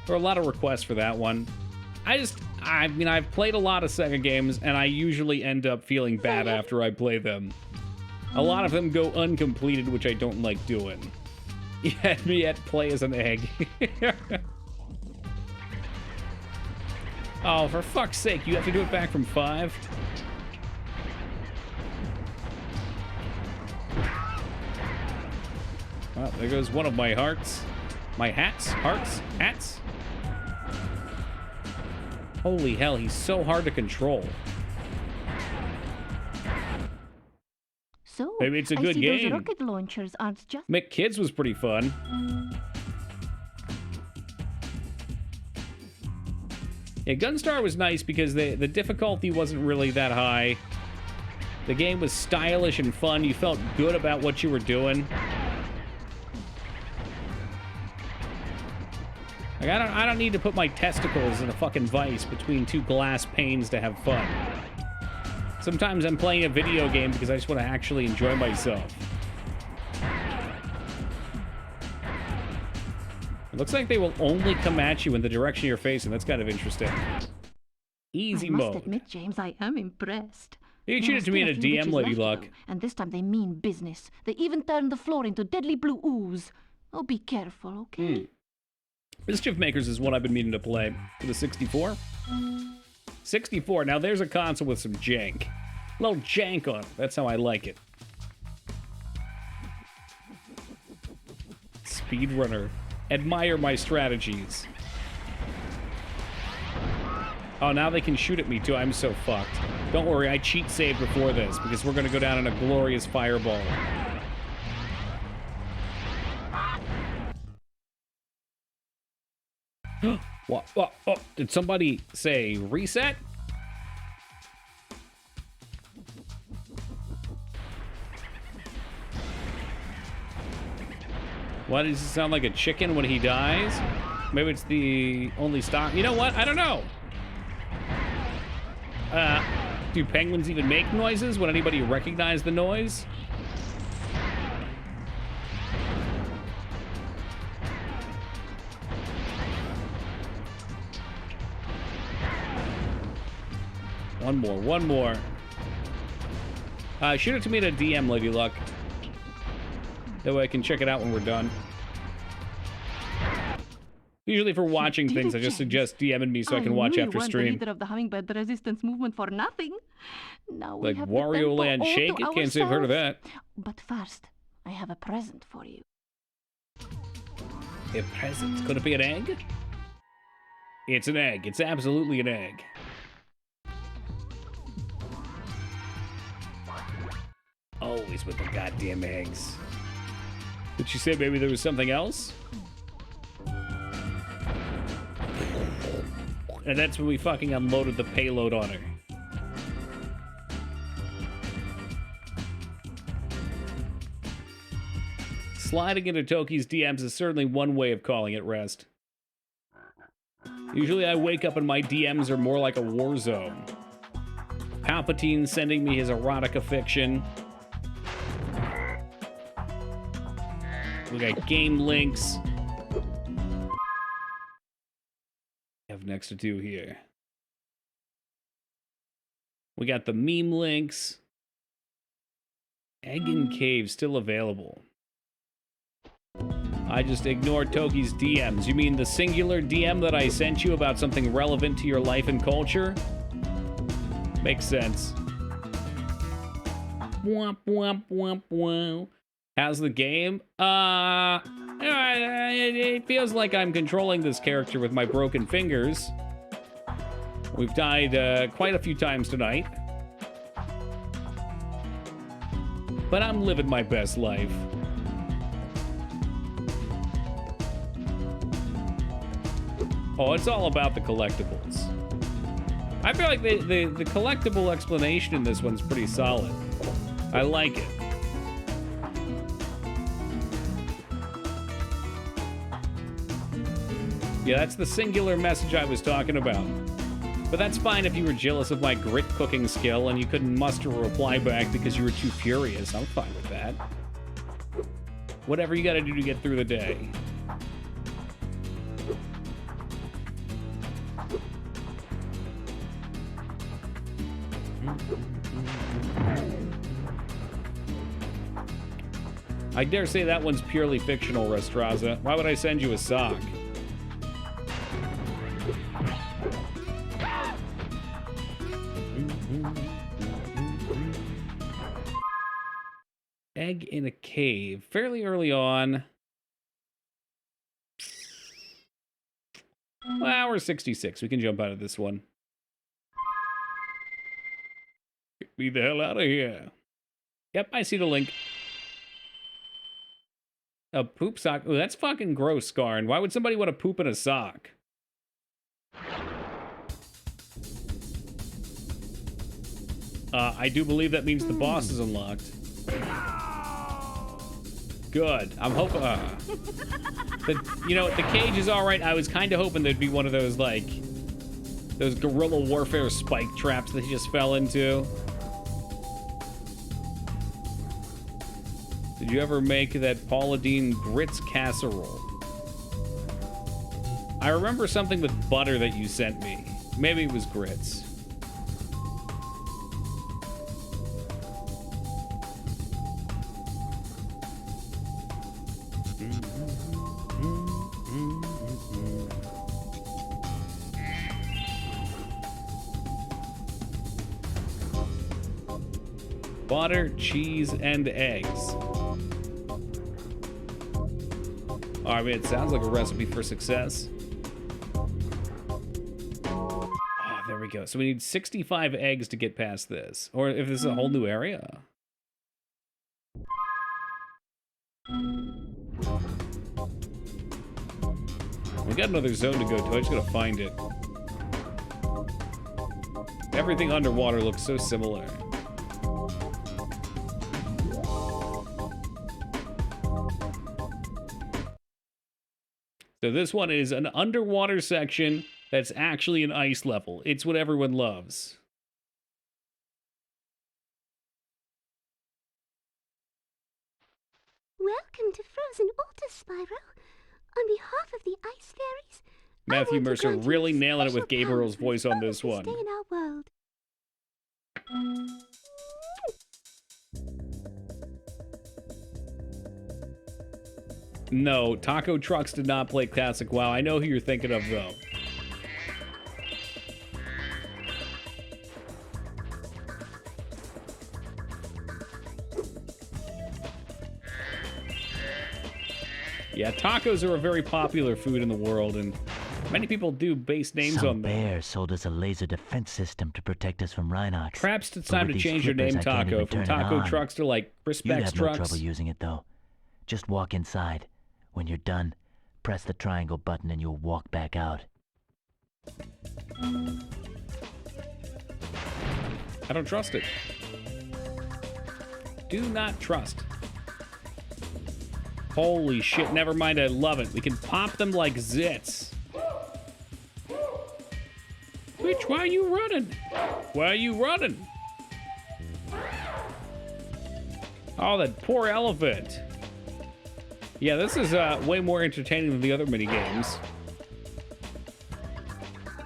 Speaker 1: There are a lot of requests for that one. I mean, I've played a lot of Sega games, and I usually end up feeling bad after I play them. A lot of them go uncompleted, which I don't like doing. Yet play as an egg. Oh, for fuck's sake, you have to do it back from 5? Well, there goes one of my hearts. My hats? Hearts? Hats? Holy hell, he's so hard to control.
Speaker 11: So,
Speaker 1: maybe it's a good game.
Speaker 11: Those rocket launchers aren't just...
Speaker 1: McKids was pretty fun. Yeah, Gunstar was nice because the difficulty wasn't really that high. The game was stylish and fun. You felt good about what you were doing. Like, I don't need to put my testicles in a fucking vice between two glass panes to have fun. Sometimes I'm playing a video game because I just want to actually enjoy myself. It looks like they will only come at you in the direction you're facing. That's kind of interesting. Easy mode.
Speaker 11: I must admit, James, I am impressed.
Speaker 1: You can shoot it to me in a DM, Lady Luck.
Speaker 11: And this time they mean business. They even turned the floor into deadly blue ooze. Oh, be careful, okay?
Speaker 1: Mischief Makers is what I've been meaning to play. For the 64? 64. Now there's a console with some jank. A little jank on it. That's how I like it. Speedrunner. Admire my strategies. Oh, now they can shoot at me too. I'm so fucked. Don't worry, I cheat saved before this because we're gonna go down in a glorious fireball. What? Oh, did somebody say reset? Why does he sound like a chicken when he dies? Maybe it's the only stock. You know what? I don't know. Do penguins even make noises? Would anybody recognize the noise? One more. Shoot it to me in a DM, Lady Luck. That way I can check it out when we're done. Usually for watching things, I just suggest DMing me so I can watch after stream.
Speaker 11: The leader of the Hummingbird Resistance Movement for nothing. Now we
Speaker 1: like
Speaker 11: have
Speaker 1: Wario Land Shake It? Can't say I've heard of that.
Speaker 11: But first, I have a present for you.
Speaker 1: A present? Could it be an egg? It's an egg. It's absolutely an egg. Always with the goddamn eggs. Did she say maybe there was something else? And that's when we fucking unloaded the payload on her. Sliding into Toki's DMs is certainly one way of calling it rest. Usually I wake up and my DMs are more like a war zone. Palpatine sending me his erotica fiction. We got game links. Have next to do here. We got the meme links. Egg in Cave still available. I just ignored Toki's DMs. You mean the singular DM that I sent you about something relevant to your life and culture? Makes sense. Womp womp womp womp. How's the game? It feels like I'm controlling this character with my broken fingers. We've died quite a few times tonight. But I'm living my best life. Oh, it's all about the collectibles. I feel like the collectible explanation in this one's pretty solid. I like it. Yeah, that's the singular message I was talking about. But that's fine if you were jealous of my grit cooking skill and you couldn't muster a reply back because you were too furious. I'm fine with that. Whatever you gotta do to get through the day. I dare say that one's purely fictional, Restraza. Why would I send you a sock? Egg in a cave. Fairly early on. Well, we're 66. We can jump out of this one. Get me the hell out of here. Yep, I see the link. A poop sock? Oh, that's fucking gross, Skarn. Why would somebody want to poop in a sock? I do believe that means the boss is unlocked. Good. I'm hoping... you know, the cage is alright. I was kind of hoping there'd be one of those, like... those guerrilla warfare spike traps that he just fell into. Did you ever make that Paula Deen grits casserole? I remember something with butter that you sent me. Maybe it was grits. Butter, cheese, and eggs. I mean, it sounds like a recipe for success. Oh, there we go. So we need 65 eggs to get past this. Or if this is a whole new area. We got another zone to go to. I just gotta find it. Everything underwater looks so similar. So this one is an underwater section that's actually an ice level. It's what everyone loves.
Speaker 12: Welcome to Frozen Alta, Spyro. On behalf of the Ice Fairies,
Speaker 1: Matthew Mercer really nailing it with Gabriel's voice on this one.
Speaker 12: Stay in our world.
Speaker 1: No, Taco Trucks did not play Classic WoW. I know who you're thinking of, though. Yeah, tacos are a very popular food in the world, and many people do base names
Speaker 13: Some
Speaker 1: on them.
Speaker 13: bear sold us a laser defense system to protect us from Rhinox.
Speaker 1: Perhaps it's time to change your name, Taco, from Taco Trucks to, like, Crispix
Speaker 13: You'd have
Speaker 1: Trucks.
Speaker 13: no trouble using it, though. Just walk inside. When you're done, press the triangle button and you'll walk back out.
Speaker 1: I don't trust it. Do not trust. Holy shit, never mind, I love it. We can pop them like zits. Bitch, why are you running? Why are you running? Oh, that poor elephant. Yeah, this is way more entertaining than the other minigames.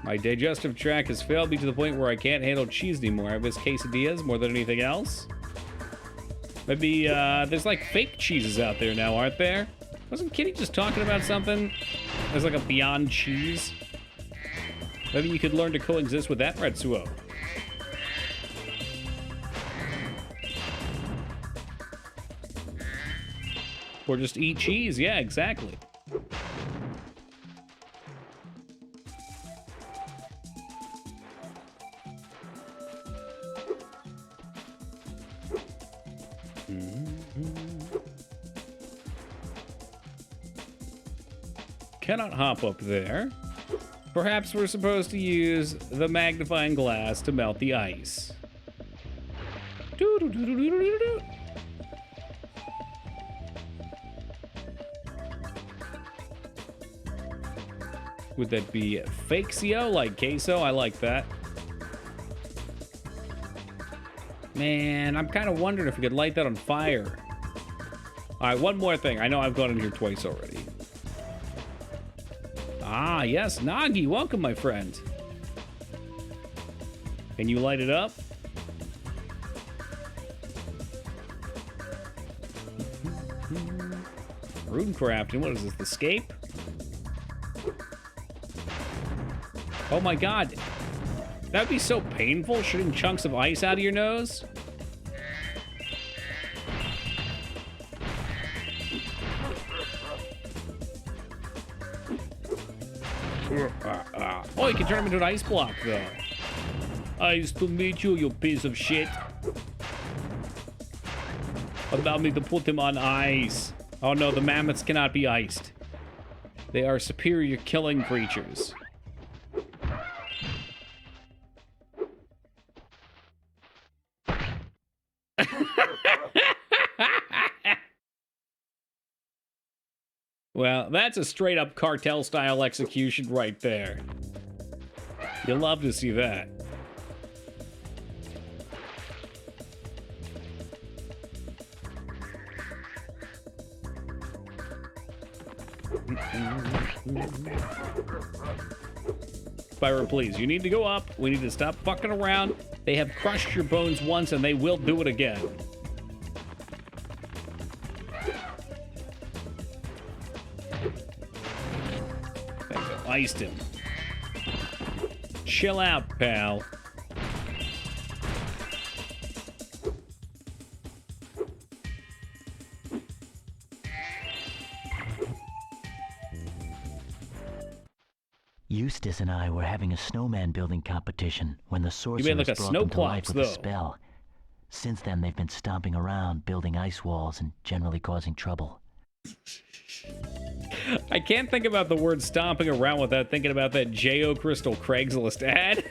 Speaker 1: My digestive tract has failed me to the point where I can't handle cheese anymore. I miss quesadillas more than anything else. Maybe, there's like fake cheeses out there now, aren't there? Wasn't Kitty just talking about something? There's like a Beyond Cheese. Maybe you could learn to coexist with that, Retsuo. Or just eat cheese, yeah, exactly. Cannot hop up there. Perhaps we're supposed to use the magnifying glass to melt the ice. Doo-doo-doo-doo-doo-doo-doo. Would that be fakesio, like queso? I like that. Man, I'm kind of wondering if we could light that on fire. All right, one more thing. I know I've gone in here twice already. Ah, yes, Nagi, welcome, my friend. Can you light it up? Rune crafting, what is this, the scape? Oh my god. That'd be so painful, shooting chunks of ice out of your nose. Oh, you can turn him into an ice block, though. Nice to meet you, you piece of shit. Allow me to put him on ice. Oh no, the mammoths cannot be iced. They are superior killing creatures. Well, that's a straight-up cartel-style execution right there. You'll love to see that. Spyro, please, you need to go up. We need to stop fucking around. They have crushed your bones once, and they will do it again. Iced him. Chill out, pal.
Speaker 13: Eustace and I were having a snowman building competition when the sorceress
Speaker 1: like
Speaker 13: brought them to life with a spell. Since then, they've been stomping around, building ice walls, and generally causing trouble.
Speaker 1: I can't think about the word stomping around without thinking about that J.O. Crystal Craigslist ad.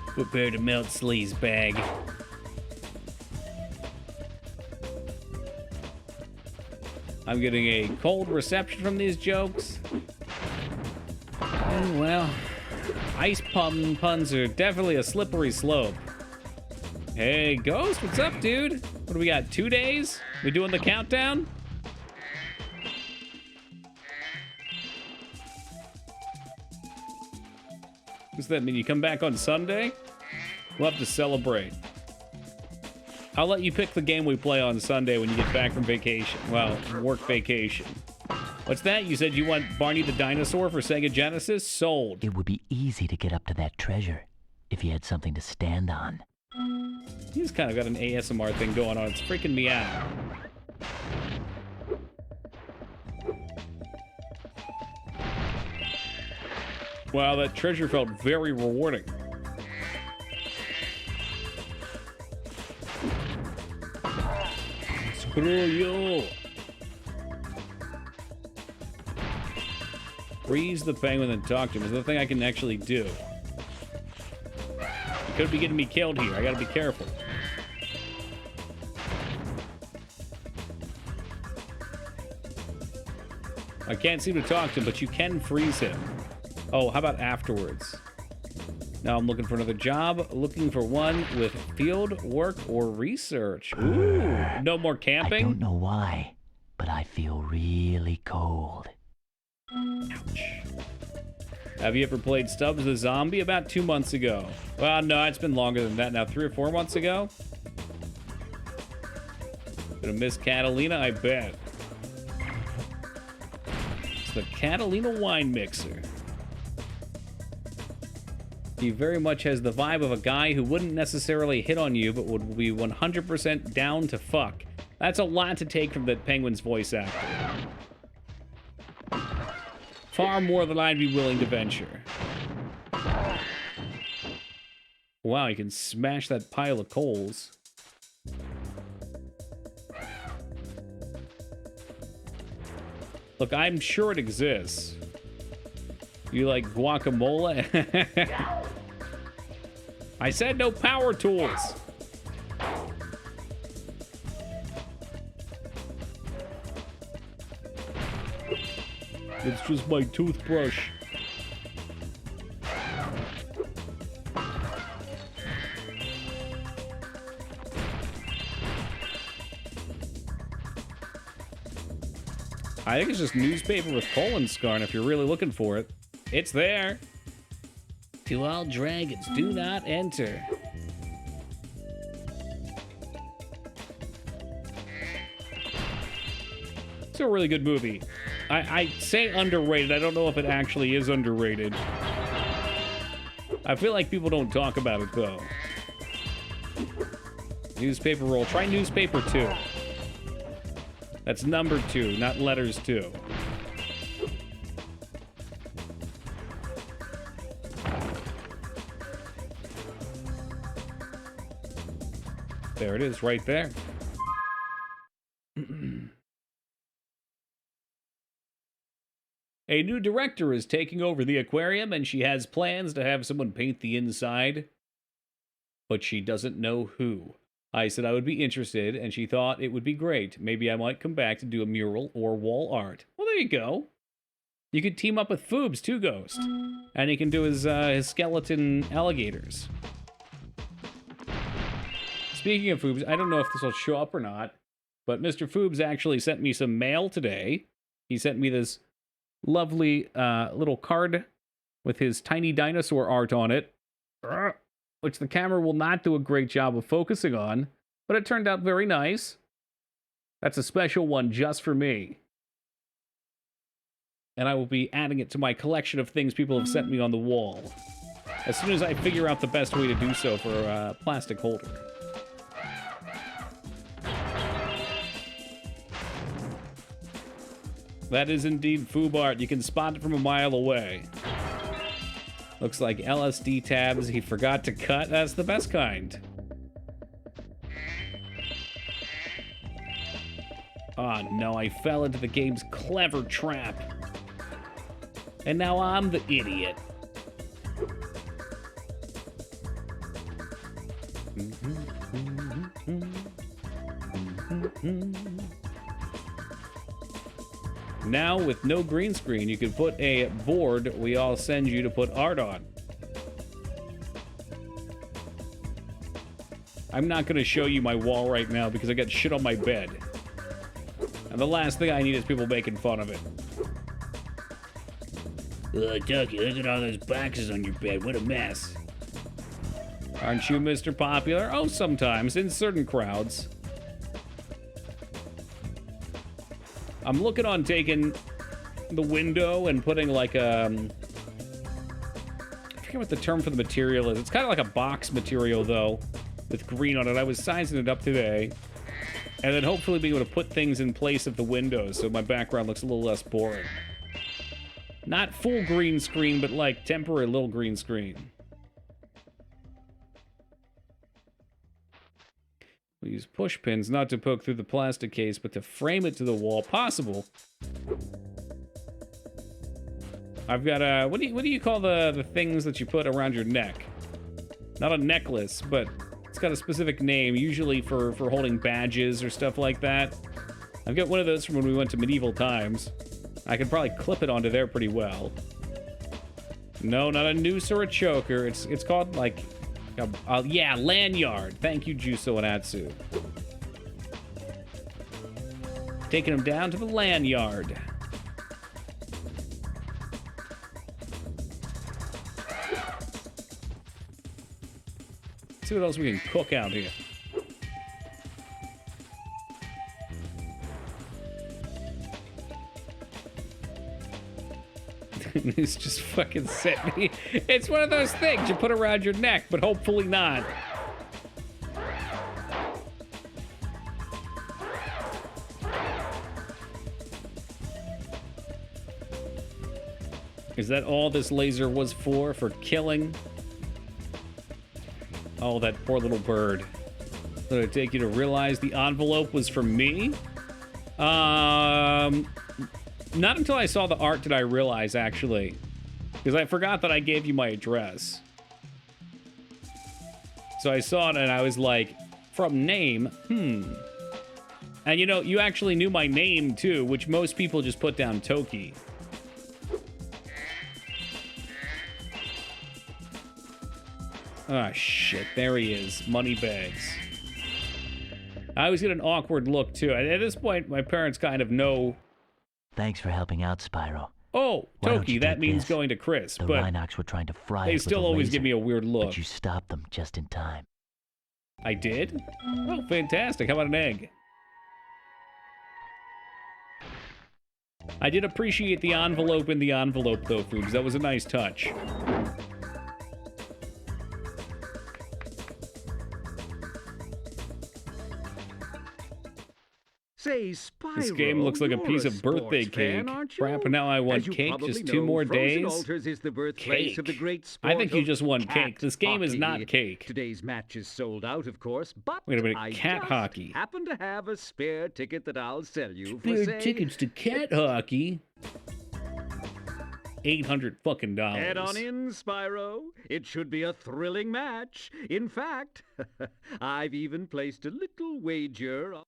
Speaker 1: Prepare to melt Slee's bag. I'm getting a cold reception from these jokes. And, well, ice puns are definitely a slippery slope. Hey, Ghost, what's up, dude? What do we got, 2 days? We doing the countdown? Does that mean you come back on Sunday? We'll have to celebrate. I'll let you pick the game we play on Sunday when you get back from vacation. Well, work vacation. What's that? You said you want Barney the Dinosaur for Sega Genesis? Sold.
Speaker 13: It would be easy to get up to that treasure if you had something to stand on.
Speaker 1: He's kind of got an ASMR thing going on. It's freaking me out. Wow, that treasure felt very rewarding. Screw you. Freeze the penguin and talk to him is the thing I can actually do. could be getting me killed here. I gotta be careful. I can't seem to talk to him, but you can freeze him. Oh, how about afterwards? Now I'm looking for another job, looking for one with field work or research. Ooh, no more camping?
Speaker 13: I don't know why, but I feel really cold.
Speaker 1: Ouch. Have you ever played Stubbs the Zombie? About 2 months ago. Well, no, it's been longer than that now. 3 or 4 months ago? Gonna miss Catalina, I bet. It's the Catalina wine mixer. He very much has the vibe of a guy who wouldn't necessarily hit on you, but would be 100% down to fuck. That's a lot to take from the Penguin's voice actor. Far more than I'd be willing to venture. Wow, you can smash that pile of coals. Look, I'm sure it exists. You like guacamole? I said no power tools. It's just my toothbrush. I think it's just newspaper with colon scarring if you're really looking for it. It's there. To all dragons, do not enter. It's a really good movie. I say underrated. I don't know if it actually is underrated. I feel like people don't talk about it, though. Newspaper roll. Try newspaper 2. That's number 2, not letters 2. There it is, right there. A new director is taking over the aquarium, and she has plans to have someone paint the inside. But she doesn't know who. I said I would be interested, and she thought it would be great. Maybe I might come back to do a mural or wall art. Well, there you go. You could team up with Foobs, too, Ghost. And he can do his skeleton alligators. Speaking of Foobs, I don't know if this will show up or not, but Mr. Foobs actually sent me some mail today. He sent me this lovely little card with his tiny dinosaur art on it, which the camera will not do a great job of focusing on, but it turned out very nice. That's a special one just for me. And I will be adding it to my collection of things people have sent me on the wall, as soon as I figure out the best way to do so for a plastic holder. That is indeed Foob art. You can spot it from a mile away. Looks like LSD tabs he forgot to cut. That's the best kind. Oh no, I fell into the game's clever trap. And now I'm the idiot. Now, with no green screen, you can put a board we all send you to put art on. I'm not going to show you my wall right now because I got shit on my bed. And the last thing I need is people making fun of it. Ducky, look at all those boxes on your bed. What a mess. Aren't you Mr. Popular? Oh, sometimes, in certain crowds. I'm looking on taking the window and putting like a... I forget what the term for the material is. It's kind of like a box material, though, with green on it. I was sizing it up today. And then hopefully being able to put things in place of the windows so my background looks a little less boring. Not full green screen, but like temporary little green screen. We use push pins not to poke through the plastic case, but to frame it to the wall. Possible. I've got a... What do you call the things that you put around your neck? Not a necklace, but it's got a specific name, usually for holding badges or stuff like that. I've got one of those from when we went to medieval times. I could probably clip it onto there pretty well. No, not a noose or a choker. It's called, like, yeah, lanyard. Thank you, Juso and Atsu. Taking him down to the lanyard. See what else we can cook out here. It's just fucking set me. It's one of those things you put around your neck, but hopefully not. Is that all this laser was for killing? Oh, that poor little bird. Did it take you to realize the envelope was for me? Not until I saw the art did I realize, actually. Because I forgot that I gave you my address. So I saw it and I was like, from name, And you know, you actually knew my name too, which most people just put down Toki. Ah, shit, there he is. Moneybags. I always get an awkward look, too. At this point, my parents kind of know.
Speaker 13: Thanks for helping out, Spyro.
Speaker 1: Oh, Toki, that means going to Chris,
Speaker 13: the
Speaker 1: but
Speaker 13: Rhinox were trying to fry
Speaker 1: they
Speaker 13: us
Speaker 1: still
Speaker 13: with a
Speaker 1: always
Speaker 13: laser,
Speaker 1: give me a weird look.
Speaker 13: But you stopped them just in time.
Speaker 1: I did? Oh, fantastic. How about an egg? I did appreciate the envelope in the envelope, though, Foobs. That was a nice touch.
Speaker 2: Say, Spyro,
Speaker 1: this game looks like a piece of birthday cake. Crap, and now I want cake. Just 2 more days.
Speaker 2: Is the birthplace
Speaker 1: Cake.
Speaker 2: of the great sport
Speaker 1: I think you
Speaker 2: of
Speaker 1: just won
Speaker 2: cat
Speaker 1: cake. This game is
Speaker 2: hockey.
Speaker 1: not cake.
Speaker 2: Today's match is sold out, of course, but
Speaker 1: Wait a minute,
Speaker 2: I
Speaker 1: cat
Speaker 2: just
Speaker 1: hockey.
Speaker 2: happen to have a spare ticket that I'll sell you
Speaker 1: Spare
Speaker 2: for, say,
Speaker 1: tickets to cat hockey. $800 fucking dollars.
Speaker 2: Head on in, Spyro. It should be a thrilling match. In fact, I've even placed a little wager on...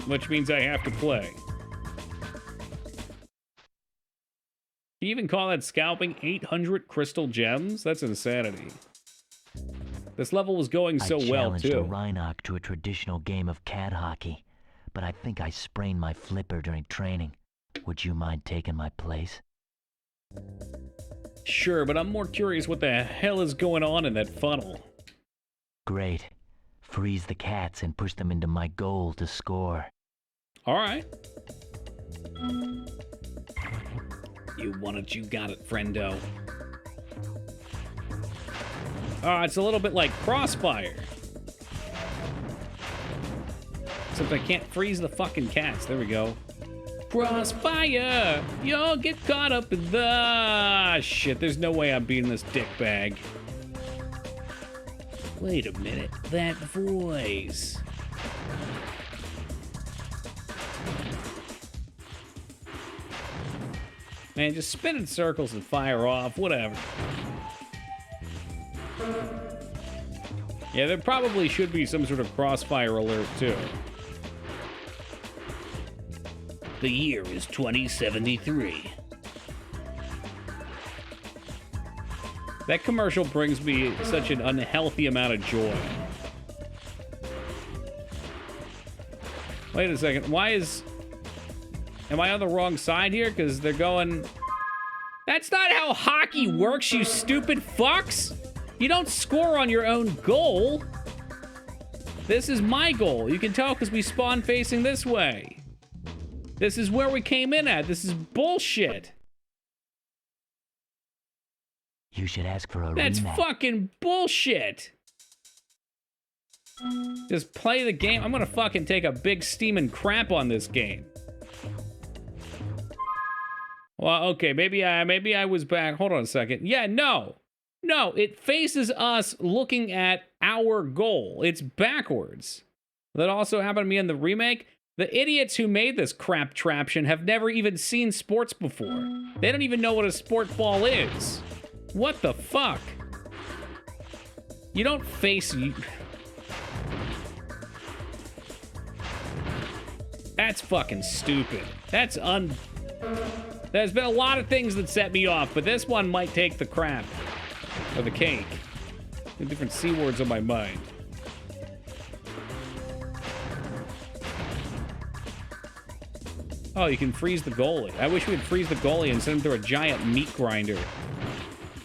Speaker 1: Which means I have to play. You even call that scalping 800 crystal gems? That's insanity. This level was going so well, too.
Speaker 13: I challenged a Rhinox to a traditional game of cat hockey, but I think I sprained my flipper during training. Would you mind taking my place?
Speaker 1: Sure, but I'm more curious what the hell is going on in that funnel.
Speaker 13: Great. Freeze the cats and push them into my goal to score.
Speaker 1: All right. You want it, you got it, friendo. It's a little bit like Crossfire. Except I can't freeze the fucking cats. There we go. Crossfire! You'll get caught up in the... shit, there's no way I'm beating this dickbag. Wait a minute, that voice. Man, just spin in circles and fire off, whatever. Yeah, there probably should be some sort of crossfire alert, too. The year is 2073. That commercial brings me such an unhealthy amount of joy. Wait a second, why is... am I on the wrong side here? Because they're going... That's not how hockey works, you stupid fucks! You don't score on your own goal. This is my goal. You can tell because we spawn facing this way. This is where we came in at. This is bullshit.
Speaker 13: You should ask for a
Speaker 1: That's
Speaker 13: rematch.
Speaker 1: fucking bullshit. Just play the game. I'm gonna fucking take a big steaming crap on this game. Well, okay, maybe I was back. Hold on a second. Yeah, no, it faces us looking at our goal. It's backwards. That also happened to me in the remake. The idiots who made this crap traption have never even seen sports before. They don't even know what a sport ball is. What the fuck? You don't face... That's fucking stupid. There's been a lot of things that set me off, but this one might take the crap. Or the cake. The different C words on my mind. Oh, you can freeze the goalie. I wish we'd freeze the goalie and send him through a giant meat grinder.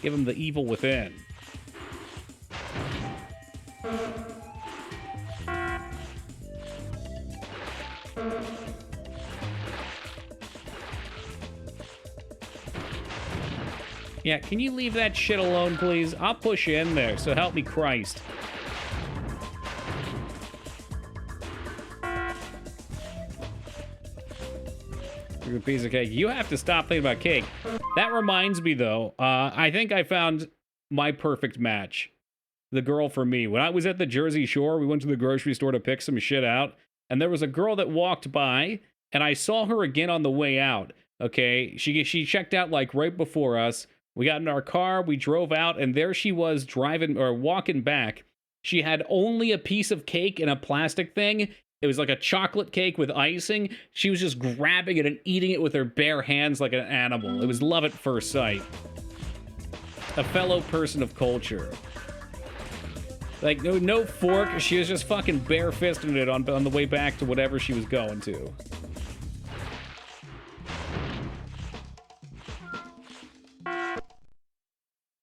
Speaker 1: Give him the evil within. Yeah, can you leave that shit alone, please? I'll push you in there, so help me Christ. A piece of cake. You have to stop thinking about cake. That reminds me, though, I think I found my perfect match. The girl for me. When I was at the Jersey Shore, we went to the grocery store to pick some shit out, and there was a girl that walked by, and I saw her again on the way out. Okay, she checked out like right before us. We got in our car, we drove out, and there she was driving or walking back. She had only a piece of cake in a plastic thing. It was like a chocolate cake with icing. She was just grabbing it and eating it with her bare hands like an animal. It was love at first sight. A fellow person of culture. Like, no fork. She was just fucking bare-fisting it on the way back to whatever she was going to.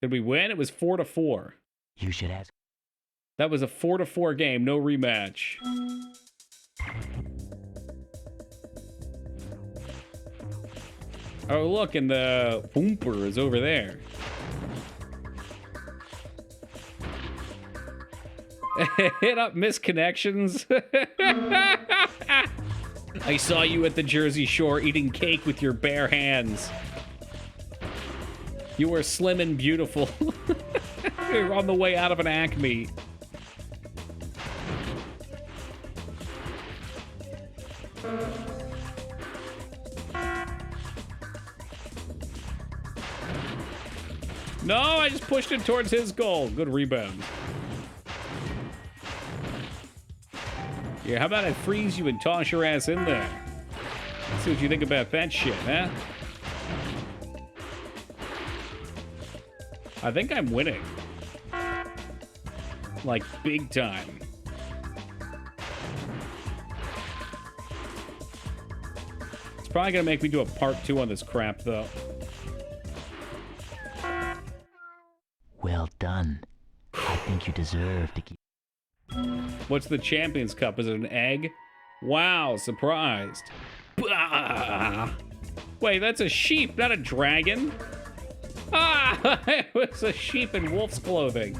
Speaker 1: Did we win? It was 4-4.
Speaker 13: You should ask.
Speaker 1: That was a 4-4 game, no rematch. Oh, look, and the Boomper is over there. Hit up misconnections. I saw you at the Jersey Shore eating cake with your bare hands. You were slim and beautiful. You're on the way out of an Acme. No, I just pushed it towards his goal. Good rebound. Yeah, how about I freeze you and toss your ass in there? Let's see what you think about that shit, huh? I think I'm winning. Like, big time. It's probably gonna make me do a part 2 on this crap, though.
Speaker 13: Well done. I think you deserve to keep...
Speaker 1: What's the Champions Cup? Is it an egg? Wow, surprised. Bah! Wait, that's a sheep, not a dragon. Ah! It was a sheep in wolf's clothing.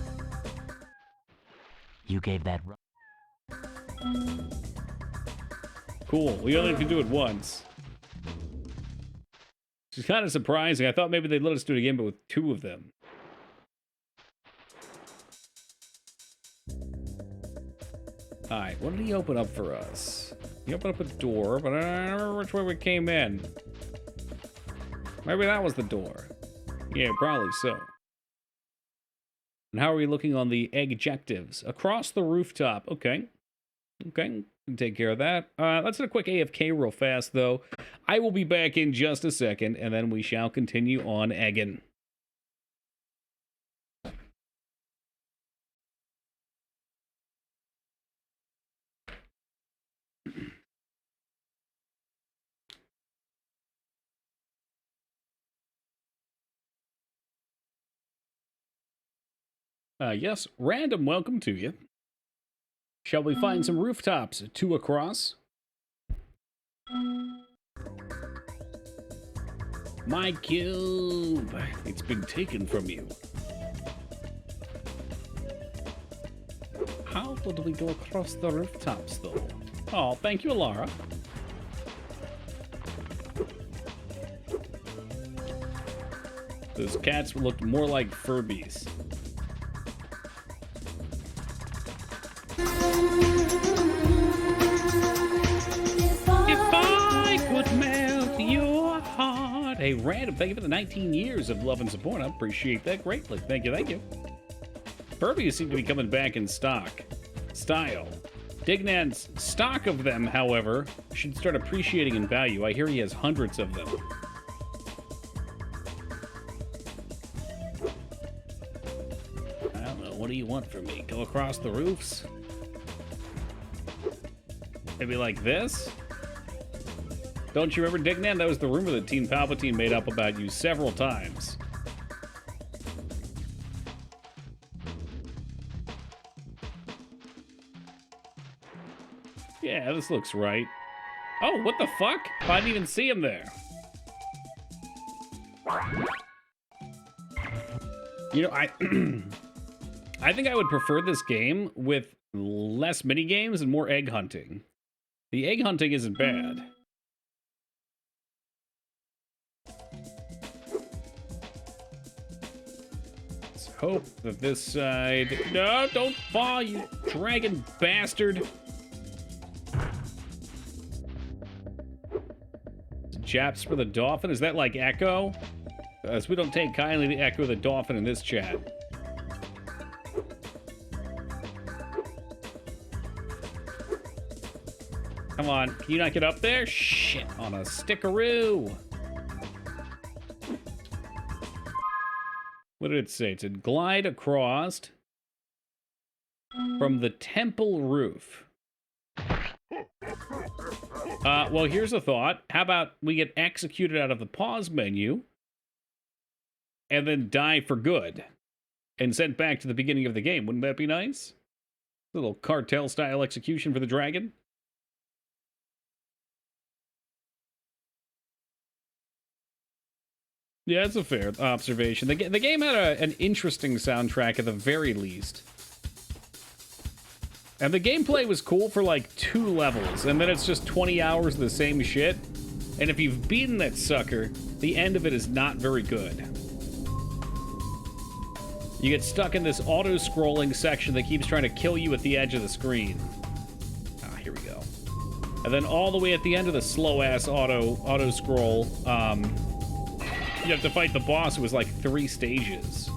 Speaker 13: You gave that...
Speaker 1: Cool, we only have to do it once. It's kind of surprising. I thought maybe they'd let us do it again, but with 2 of them. Alright, what did he open up for us? He opened up a door, but I don't remember which way we came in. Maybe that was the door. Yeah, probably so. And how are we looking on the adjectives? Across the rooftop. Okay. Okay, can take care of that. Let's do a quick AFK real fast, though. I will be back in just a second, and then we shall continue on egging. Yes, random welcome to you. Shall we find some rooftops? 2 across. My cube. It's been taken from you. How would we go across the rooftops, though? Oh, thank you, Laura. Those cats looked more like Furbies. If I could melt your heart. Hey, random, thank you for the 19 years of love and support. I appreciate that greatly. Thank you, thank you. Furbies seem to be coming back in style. Dignan's stock of them, however, should start appreciating in value. I hear he has hundreds of them. I don't know. What do you want from me? Go across the roofs? Maybe like this? Don't you remember, Dignan? That was the rumor that Teen Palpatine made up about you several times. Yeah, this looks right. Oh, what the fuck? I didn't even see him there. You know, I think I would prefer this game with less minigames and more egg hunting. The egg hunting isn't bad. Let's hope that this side... No, don't fall, you dragon bastard! Japs for the dolphin? Is that like Echo? As we don't take kindly to Echo the dolphin in this chat. Come on, can you not get up there? Shit, on a stickaroo. What did it say? It said glide across from the temple roof. Well, here's a thought. How about we get executed out of the pause menu and then die for good and sent back to the beginning of the game? Wouldn't that be nice? A little cartel-style execution for the dragon. Yeah, that's a fair observation. The game had an interesting soundtrack at the very least. And the gameplay was cool for like 2 levels, and then it's just 20 hours of the same shit. And if you've beaten that sucker, the end of it is not very good. You get stuck in this auto-scrolling section that keeps trying to kill you at the edge of the screen. Ah, here we go. And then all the way at the end of the slow-ass auto-scroll, you have to fight the boss. It was like 3 stages.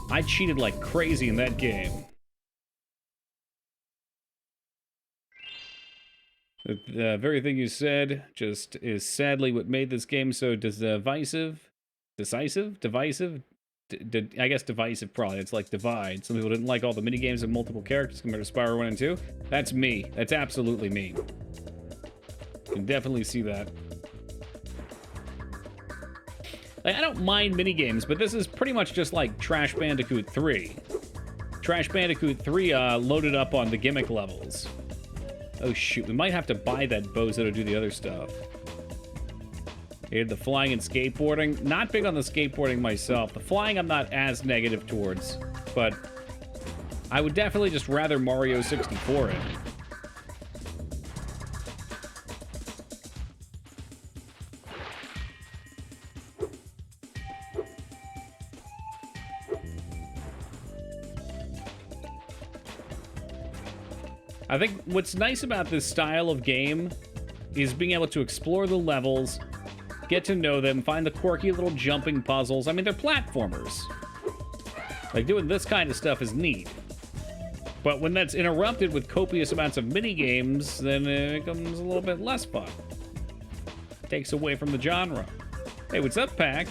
Speaker 1: I cheated like crazy in that game. The very thing you said just is sadly what made this game so divisive? Divisive? I guess divisive probably. It's like divide. Some people didn't like all the minigames and multiple characters compared to Spyro 1 and 2. That's me. That's absolutely me. Can definitely see that. Like, I don't mind minigames, but this is pretty much just like Trash Bandicoot 3. Trash Bandicoot 3 loaded up on the gimmick levels. Oh shoot, we might have to buy that bozo to do the other stuff. Hated the flying and skateboarding. Not big on the skateboarding myself. The flying I'm not as negative towards, but I would definitely just rather Mario 64 it. I think what's nice about this style of game is being able to explore the levels, get to know them, find the quirky little jumping puzzles. I mean, they're platformers. Like, doing this kind of stuff is neat. But when that's interrupted with copious amounts of mini-games, then it becomes a little bit less fun. Takes away from the genre. Hey, what's up, Pack?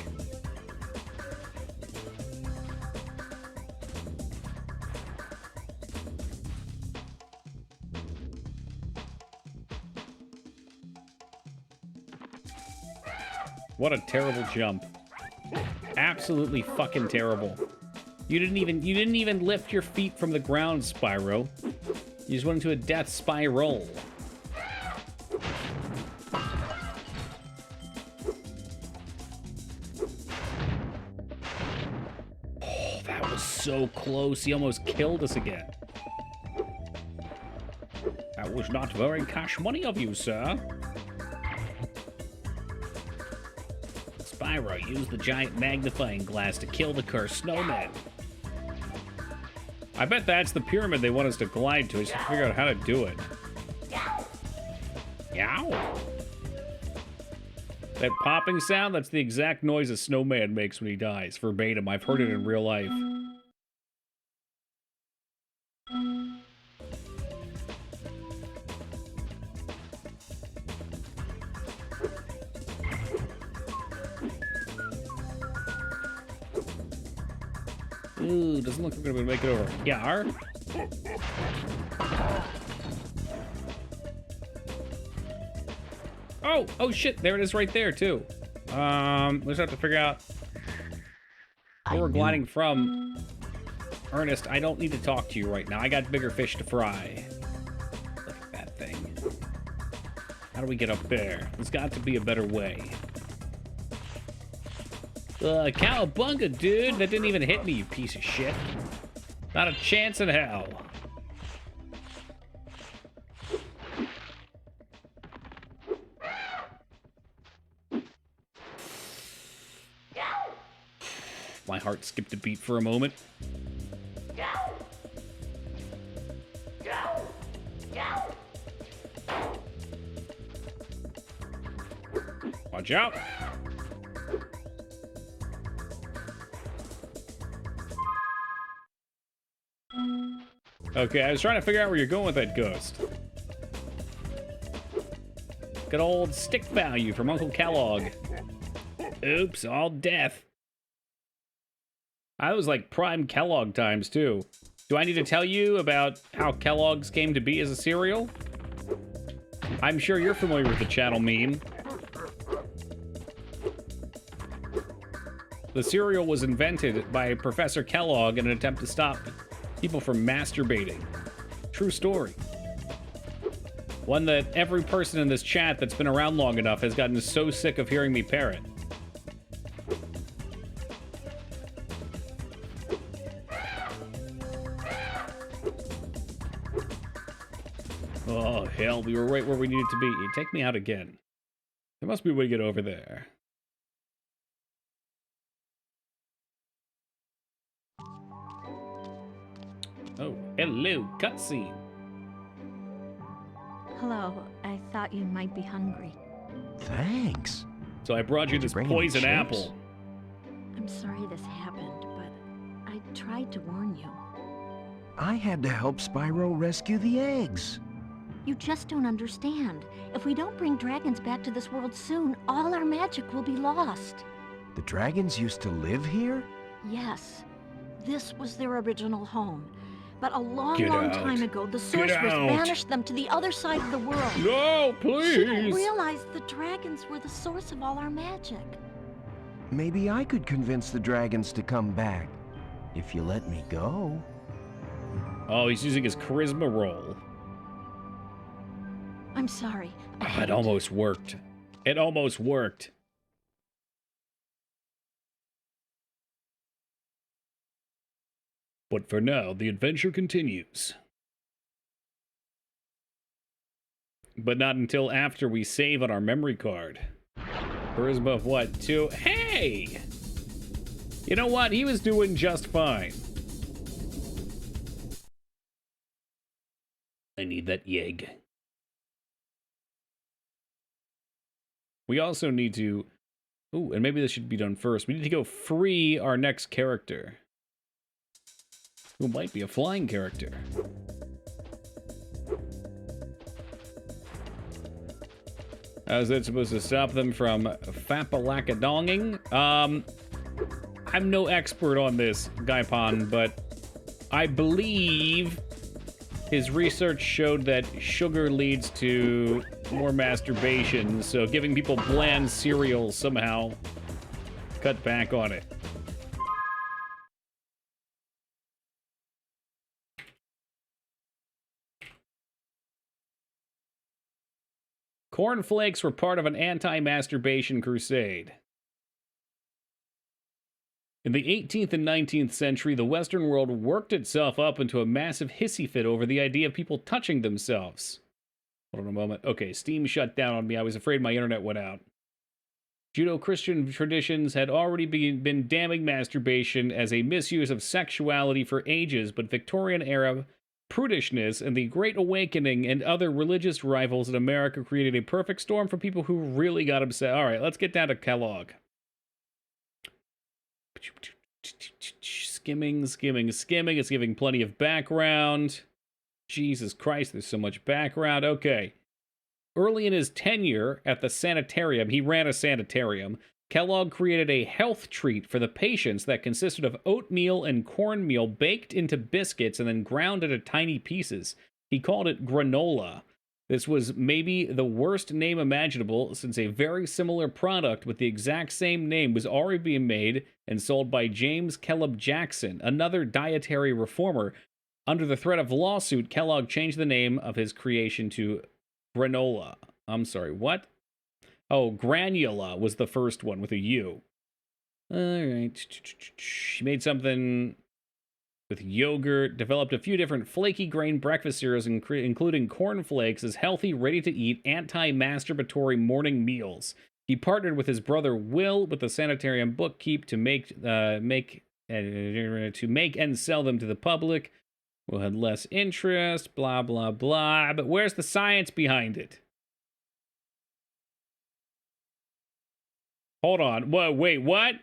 Speaker 1: What a terrible jump. Absolutely fucking terrible. You didn't even lift your feet from the ground, Spyro. You just went into a death spiral. Oh, that was so close. He almost killed us again. That was not very cash money of you, sir. Spyro, use the giant magnifying glass to kill the cursed snowman. I bet that's the pyramid they want us to glide to. I just have to figure out how to do it. Yow! That popping sound, that's the exact noise a snowman makes when he dies. Verbatim, I've heard it in real life. Ooh, doesn't look like we're gonna make it over. Yeah, are? Oh shit, there it is right there, too. Let's have to figure out where we're gliding from. Ernest, I don't need to talk to you right now. I got bigger fish to fry. Look at that thing. How do we get up there? There's got to be a better way. Cowabunga, dude! That didn't even hit me, you piece of shit. Not a chance in hell. My heart skipped a beat for a moment. Watch out. Okay, I was trying to figure out where you're going with that ghost. Good old stick value from Uncle Kellogg. Oops, all death. I was like prime Kellogg times, too. Do I need to tell you about how Kellogg's came to be as a cereal? I'm sure you're familiar with the channel meme. The cereal was invented by Professor Kellogg in an attempt to stop people from masturbating. True story. One that every person in this chat that's been around long enough has gotten so sick of hearing me parrot. Oh, hell, we were right where we needed to be. Take me out again. There must be a way to get over there. Oh, hello, cutscene.
Speaker 5: Hello, I thought you might be hungry.
Speaker 9: Thanks.
Speaker 1: So I brought you this poison apple.
Speaker 5: I'm sorry this happened, but I tried to warn you.
Speaker 9: I had to help Spyro rescue the eggs.
Speaker 5: You just don't understand. If we don't bring dragons back to this world soon, all our magic will be lost.
Speaker 9: The dragons used to live here?
Speaker 5: Yes. This was their original home. But a long time ago, the sorceress banished them to the other side of the world.
Speaker 1: No, please!
Speaker 5: She didn't realize the dragons were the source of all our magic.
Speaker 9: Maybe I could convince the dragons to come back, if you let me go.
Speaker 1: Oh, he's using his charisma roll.
Speaker 5: I'm sorry.
Speaker 1: It almost worked. It almost worked. But for now, the adventure continues. But not until after we save on our memory card. Charisma of what? 2? Hey! You know what? He was doing just fine. I need that yegg. We also need to... Ooh, and maybe this should be done first. We need to go free our next character. Who might be a flying character. How is that supposed to stop them from fappalackadonging? I'm no expert on this, Gaipon, but I believe his research showed that sugar leads to more masturbation, so giving people bland cereal somehow cut back on it. Cornflakes were part of an anti-masturbation crusade. In the 18th and 19th century, the Western world worked itself up into a massive hissy fit over the idea of people touching themselves. Hold on a moment. Okay, Steam shut down on me. I was afraid my internet went out. Judeo-Christian traditions had already been damning masturbation as a misuse of sexuality for ages, but Victorian-era prudishness and the Great Awakening and other religious rivals in America created a perfect storm for people who really got upset. All right, let's get down to Kellogg. Skimming. It's giving plenty of background. Jesus Christ, there's so much background. Okay. Early in his tenure at the sanitarium, he ran a sanitarium, Kellogg created a health treat for the patients that consisted of oatmeal and cornmeal baked into biscuits and then ground into tiny pieces. He called it granola. This was maybe the worst name imaginable, since a very similar product with the exact same name was already being made and sold by James Kellogg Jackson, another dietary reformer. Under the threat of lawsuit, Kellogg changed the name of his creation to granola. I'm sorry, what? Oh, granula was the first one with a U. All right. She made something with yogurt, developed a few different flaky grain breakfast cereals, including cornflakes, as healthy, ready-to-eat, anti-masturbatory morning meals. He partnered with his brother Will with the Sanitarium Bookkeep to make and sell them to the public. Will had less interest, blah, blah, blah. But where's the science behind it? Hold on. Whoa, wait, what?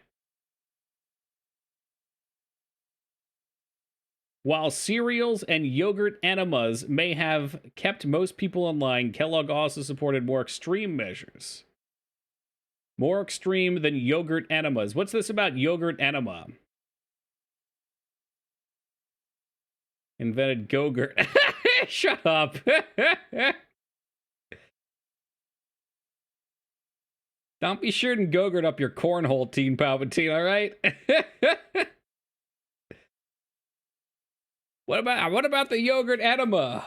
Speaker 1: While cereals and yogurt enemas may have kept most people in line, Kellogg also supported more extreme measures. More extreme than yogurt enemas. What's this about yogurt enema? Invented Go-Gurt. Shut up. Don't be shooting Go-Gurt up your cornhole, Teen Palpatine, all right? What about the yogurt enema?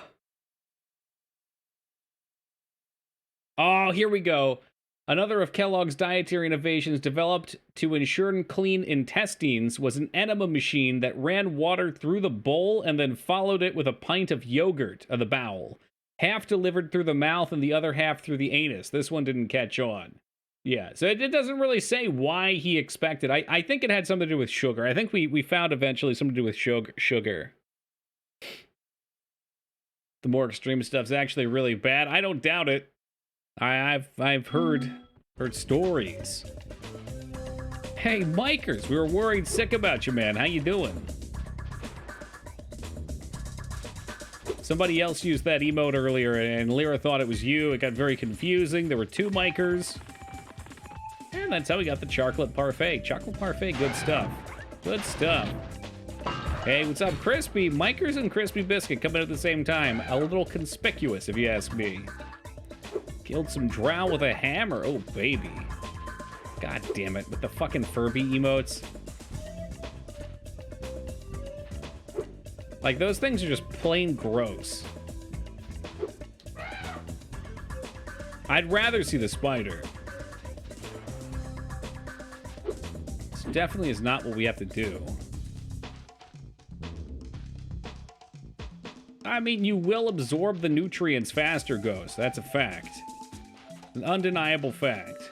Speaker 1: Oh, here we go. Another of Kellogg's dietary innovations developed to ensure clean intestines was an enema machine that ran water through the bowl and then followed it with a pint of yogurt of the bowel. Half delivered through the mouth and the other half through the anus. This one didn't catch on. Yeah, so it doesn't really say why he expected. I think it had something to do with sugar. I think we found eventually something to do with sugar. The more extreme stuff's actually really bad. I don't doubt it. I've heard stories. Hey, Mikers, we were worried sick about you, man. How you doing? Somebody else used that emote earlier, and Lyra thought it was you. It got very confusing. There were two Mikers. And that's how we got the chocolate parfait. Chocolate parfait, good stuff. Good stuff. Hey, what's up, Crispy? Mikers and Crispy Biscuit coming at the same time. A little conspicuous, if you ask me. Killed some drow with a hammer. Oh, baby. God damn it, with the fucking Furby emotes. Like, those things are just plain gross. I'd rather see the spider. This definitely is not what we have to do. I mean, you will absorb the nutrients faster, Ghost. That's a fact. An undeniable fact.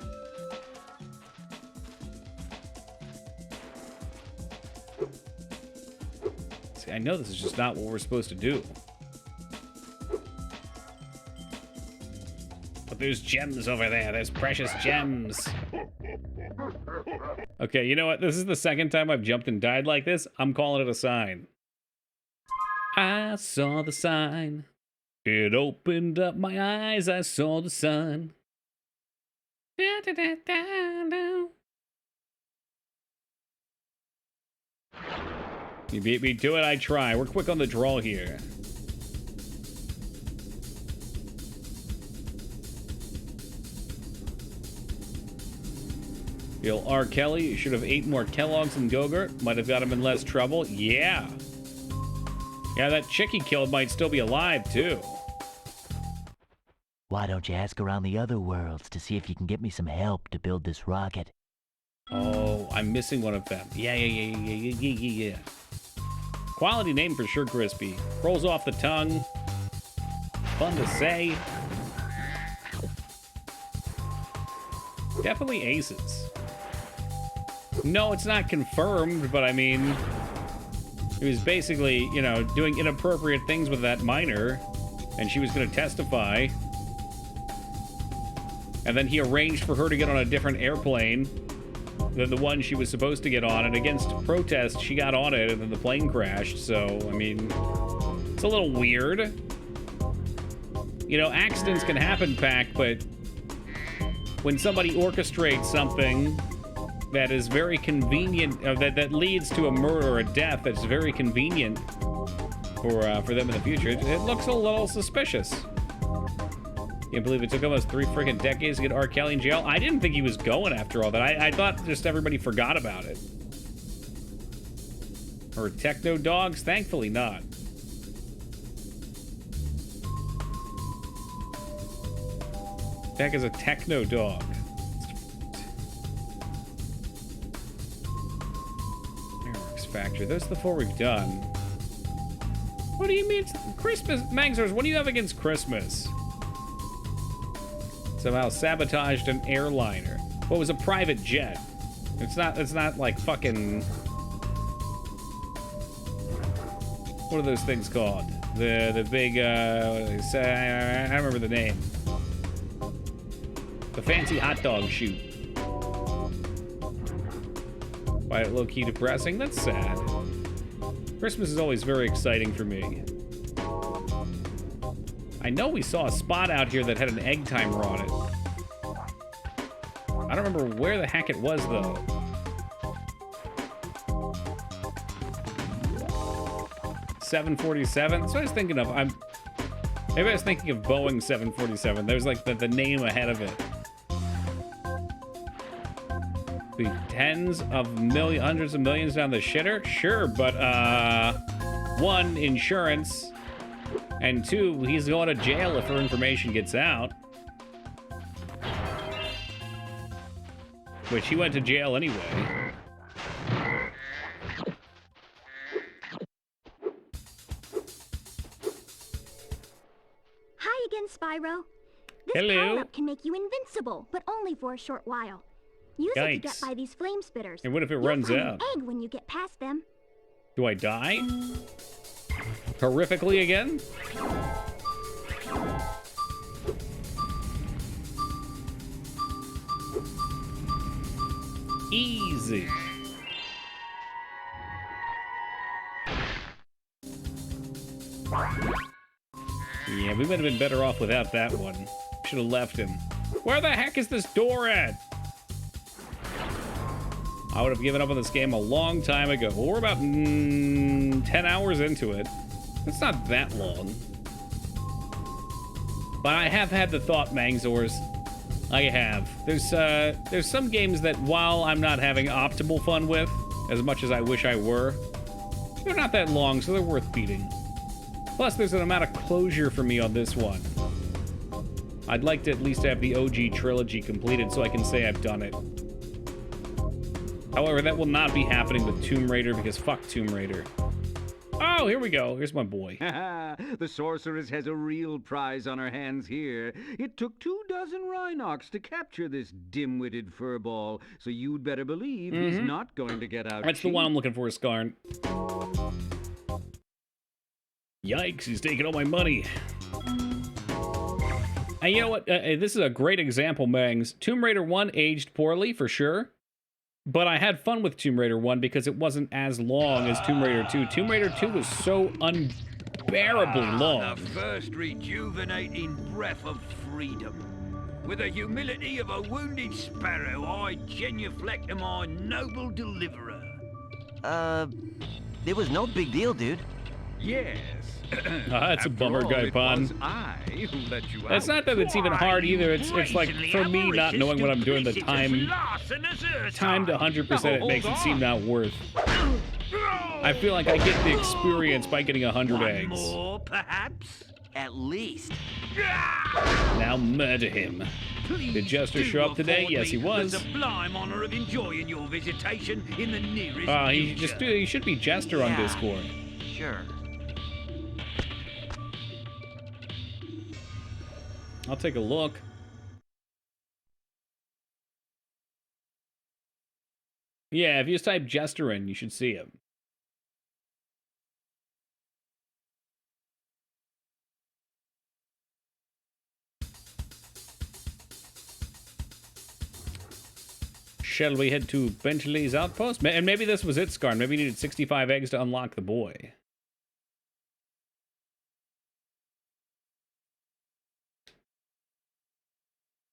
Speaker 1: See, I know this is just not what we're supposed to do. But there's gems over there. There's precious gems. Okay, you know what? This is the second time I've jumped and died like this. I'm calling it a sign. I saw the sign. It opened up my eyes. I saw the sun. Da, da, da, da, da. You beat me to it, I try. We're quick on the draw here. Bill R. Kelly, you should have ate more Kellogg's and Go-Gurt. Might have got him in less trouble. Yeah. Yeah, that chick he killed might still be alive, too.
Speaker 13: Why don't you ask around the other worlds to see if you can get me some help to build this rocket?
Speaker 1: Oh, I'm missing one of them. Yeah. Quality name for sure, Crispy. Rolls off the tongue. Fun to say. Definitely aces. No, it's not confirmed, but I mean... He was basically, you know, doing inappropriate things with that minor, and she was going to testify. And then he arranged for her to get on a different airplane than the one she was supposed to get on, and against protest, she got on it, and then the plane crashed. So, I mean, it's a little weird. You know, accidents can happen, Pac, but when somebody orchestrates something that is very convenient, that leads to a murder or a death that's very convenient for them in the future. It looks a little suspicious. Can't believe it took almost 3 freaking decades to get R. Kelly in jail. I didn't think he was going after all that. I thought just everybody forgot about it. Or techno dogs? Thankfully not. The heck is a techno dog? Fireworks Factory. Those are the 4 we've done. What do you mean? It's Christmas? Mangzors, what do you have against Christmas? Somehow sabotaged an airliner. What was a private jet? It's not like fucking... What are those things called? The big, I remember the name. The fancy hot dog shoot. Why low-key depressing? That's sad. Christmas is always very exciting for me. I know we saw a spot out here that had an egg timer on it. I don't remember where the heck it was, though. $747? That's what I was thinking of. Maybe I was thinking of Boeing 747. There's like the name ahead of it. The tens of millions, hundreds of millions down the shitter? Sure, but, 1, insurance. And 2, he's going to jail if her information gets out. Which he went to jail anyway.
Speaker 10: Hi again, Spyro. This
Speaker 1: Hello.
Speaker 10: power-up can make you invincible, but only for a short while. Use it to get by these flame spitters.
Speaker 1: And what if it
Speaker 10: You'll
Speaker 1: runs
Speaker 10: find
Speaker 1: out?
Speaker 10: an egg when you get past them.
Speaker 1: Do I die? Horrifically again? Easy. Yeah, we might have been better off without that one. Should have left him. Where the heck is this door at? I would have given up on this game a long time ago. Well, we're about 10 hours into it. It's not that long. But I have had the thought, Mangzors. I have. There's some games that while I'm not having optimal fun with, as much as I wish I were, they're not that long, so they're worth beating. Plus, there's an amount of closure for me on this one. I'd like to at least have the OG trilogy completed so I can say I've done it. However, that will not be happening with Tomb Raider because fuck Tomb Raider. Oh, here we go. Here's my boy.
Speaker 2: The sorceress has a real prize on her hands here. It took 24 Rhinox to capture this dim-witted furball, so you'd better believe he's not going to get out.
Speaker 1: That's
Speaker 2: cheap.
Speaker 1: the one I'm looking for, Skarn. Yikes, he's taking all my money. And you know what? This is a great example, Mangs. Tomb Raider 1 aged poorly, for sure. But I had fun with Tomb Raider 1 because it wasn't as long as Tomb Raider 2. Tomb Raider 2 was so unbearably long.
Speaker 14: The first rejuvenating breath of freedom. With the humility of a wounded sparrow, I genuflect to my noble deliverer.
Speaker 13: It was no big deal, dude.
Speaker 2: Yes.
Speaker 1: That's a bummer, Guy Pon. It's not that it's even hard either. It's like, for me, not knowing what I'm doing, the time to 100%, it makes it seem not worth. I feel like I get the experience by getting 100 eggs.
Speaker 14: More, perhaps?
Speaker 13: At least.
Speaker 1: Now murder him. Did Jester show up today? Yes, he was.
Speaker 14: The sublime honor of enjoying your visitation in the nearest
Speaker 1: he should be Jester on Discord.
Speaker 13: Sure.
Speaker 1: I'll take a look. Yeah, if you just type Jester in, you should see him. Shall we head to Bentley's outpost? And maybe this was it, Skarn. Maybe you needed 65 eggs to unlock the boy.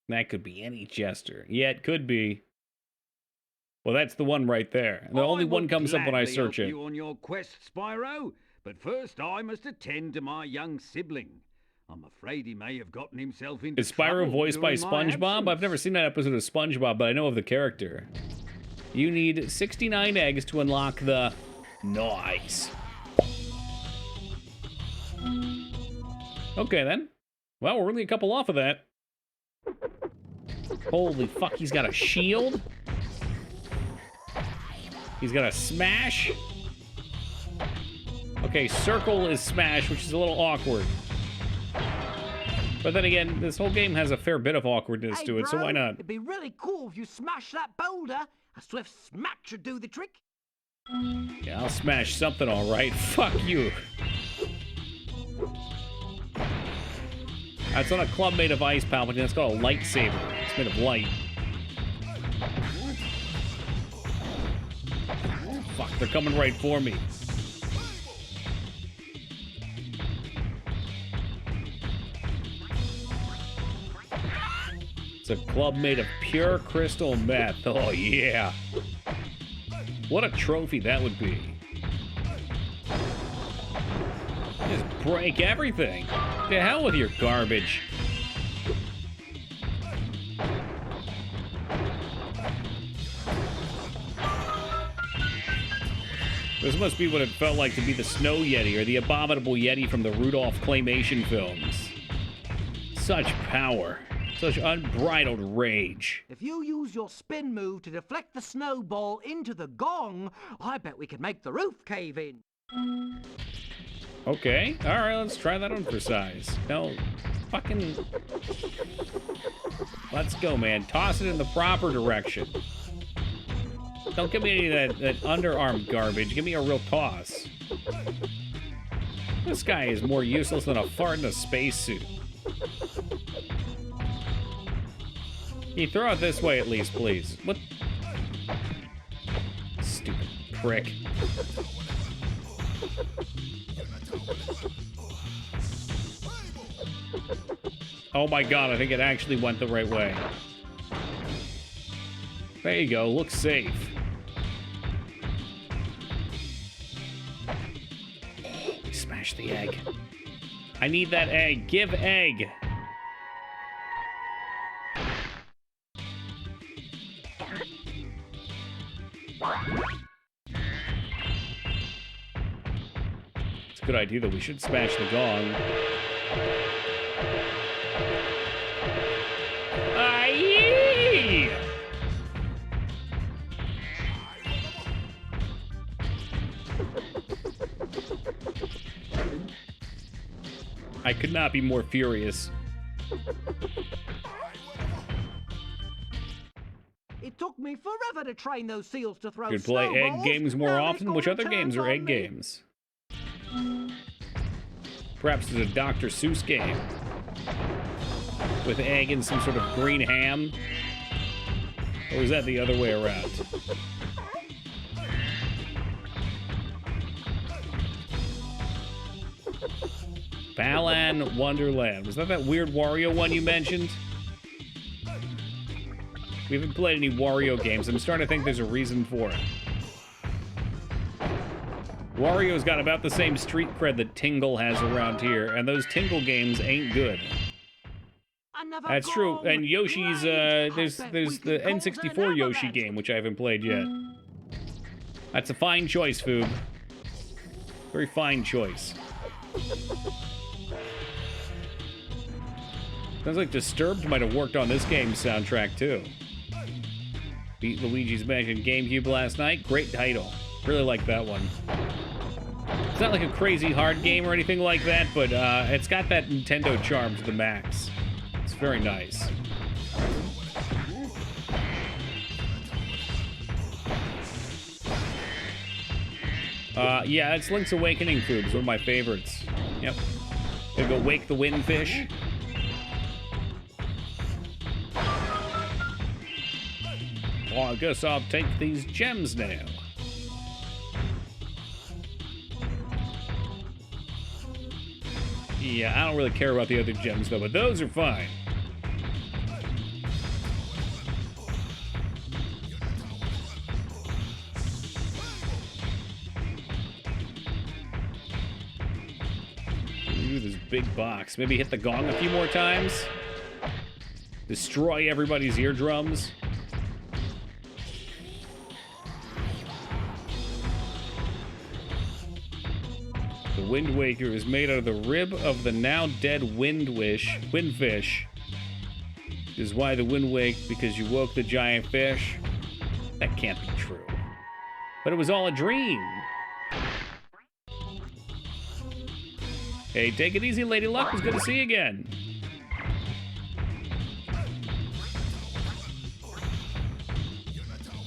Speaker 1: That could be any Jester. Yeah, it could be. Well, that's the one right there. The only one comes up when I search it.
Speaker 2: You on your quest, Spyro, but first I must attend to my young sibling. I'm afraid he may have gotten himself into
Speaker 1: Is Spyro voiced by SpongeBob? I've never seen that episode of SpongeBob, but I know of the character. You need 69 eggs to unlock the... Nice. Okay, then. Well, we're only a couple off of that. Holy fuck, he's got a shield? He's got a smash? Okay, circle is smash, which is a little awkward. But then again, this whole game has a fair bit of awkwardness to it, so why not?
Speaker 4: It'd be really cool if you smash that boulder. A swift smack should do the trick.
Speaker 1: Yeah, I'll smash something all right. Fuck you. That's not a club made of ice, Palpatine. That's called a lightsaber. It's made of light. Fuck, they're coming right for me. It's a club made of pure crystal meth. Oh, yeah. What a trophy that would be. Just break everything. To hell with your garbage. This must be what it felt like to be the Snow Yeti or the Abominable Yeti from the Rudolph claymation films. Such power. Such unbridled rage.
Speaker 4: If you use your spin move to deflect the snowball into the gong, I bet we could make the roof cave in.
Speaker 1: Okay, alright, let's try that on for size. No, fucking... Let's go, man. Toss it in the proper direction. Don't give me any of that underarm garbage. Give me a real toss. This guy is more useless than a fart in a spacesuit. Can you throw it this way at least, please? What? Stupid prick. Oh my god, I think it actually went the right way. There you go, looks safe. Oh, smash the egg. I need that egg. Give egg. It's a good idea that we should smash the gong. Aye! I could not be more furious.
Speaker 4: It took me forever to train those seals to throw
Speaker 1: Should play egg
Speaker 4: snowballs.
Speaker 1: games more
Speaker 4: Now
Speaker 1: often?
Speaker 4: they've
Speaker 1: Which
Speaker 4: all
Speaker 1: other games
Speaker 4: turned
Speaker 1: are
Speaker 4: on
Speaker 1: egg
Speaker 4: me.
Speaker 1: games? Perhaps there's a Dr. Seuss game with egg and some sort of green ham? Or is that the other way around? Balan Wonderland. Was that weird Wario one you mentioned? We haven't played any Wario games. I'm starting to think there's a reason for it. Wario's got about the same street cred that Tingle has around here, and those Tingle games ain't good. That's true. And Yoshi's, there's the N64 Yoshi game, which I haven't played yet. That's a fine choice, Foob. Very fine choice. Sounds like Disturbed might have worked on this game's soundtrack, too. Beat Luigi's Mansion GameCube last night. Great title. Really like that one. It's not like a crazy hard game or anything like that, but it's got that Nintendo charm to the max. It's very nice. Yeah, it's Link's Awakening food. It's one of my favorites. Yep. Gonna go wake the windfish. Well, I guess I'll take these gems now. Yeah, I don't really care about the other gems, though, but those are fine. do with this big box? Maybe hit the gong a few more times? Destroy everybody's eardrums? The Wind Waker is made out of the rib of the now dead windfish. Is why the wind waked, because you woke the giant fish. That can't be true. But it was all a dream. Hey, take it easy, Lady Luck. It's good to see you again.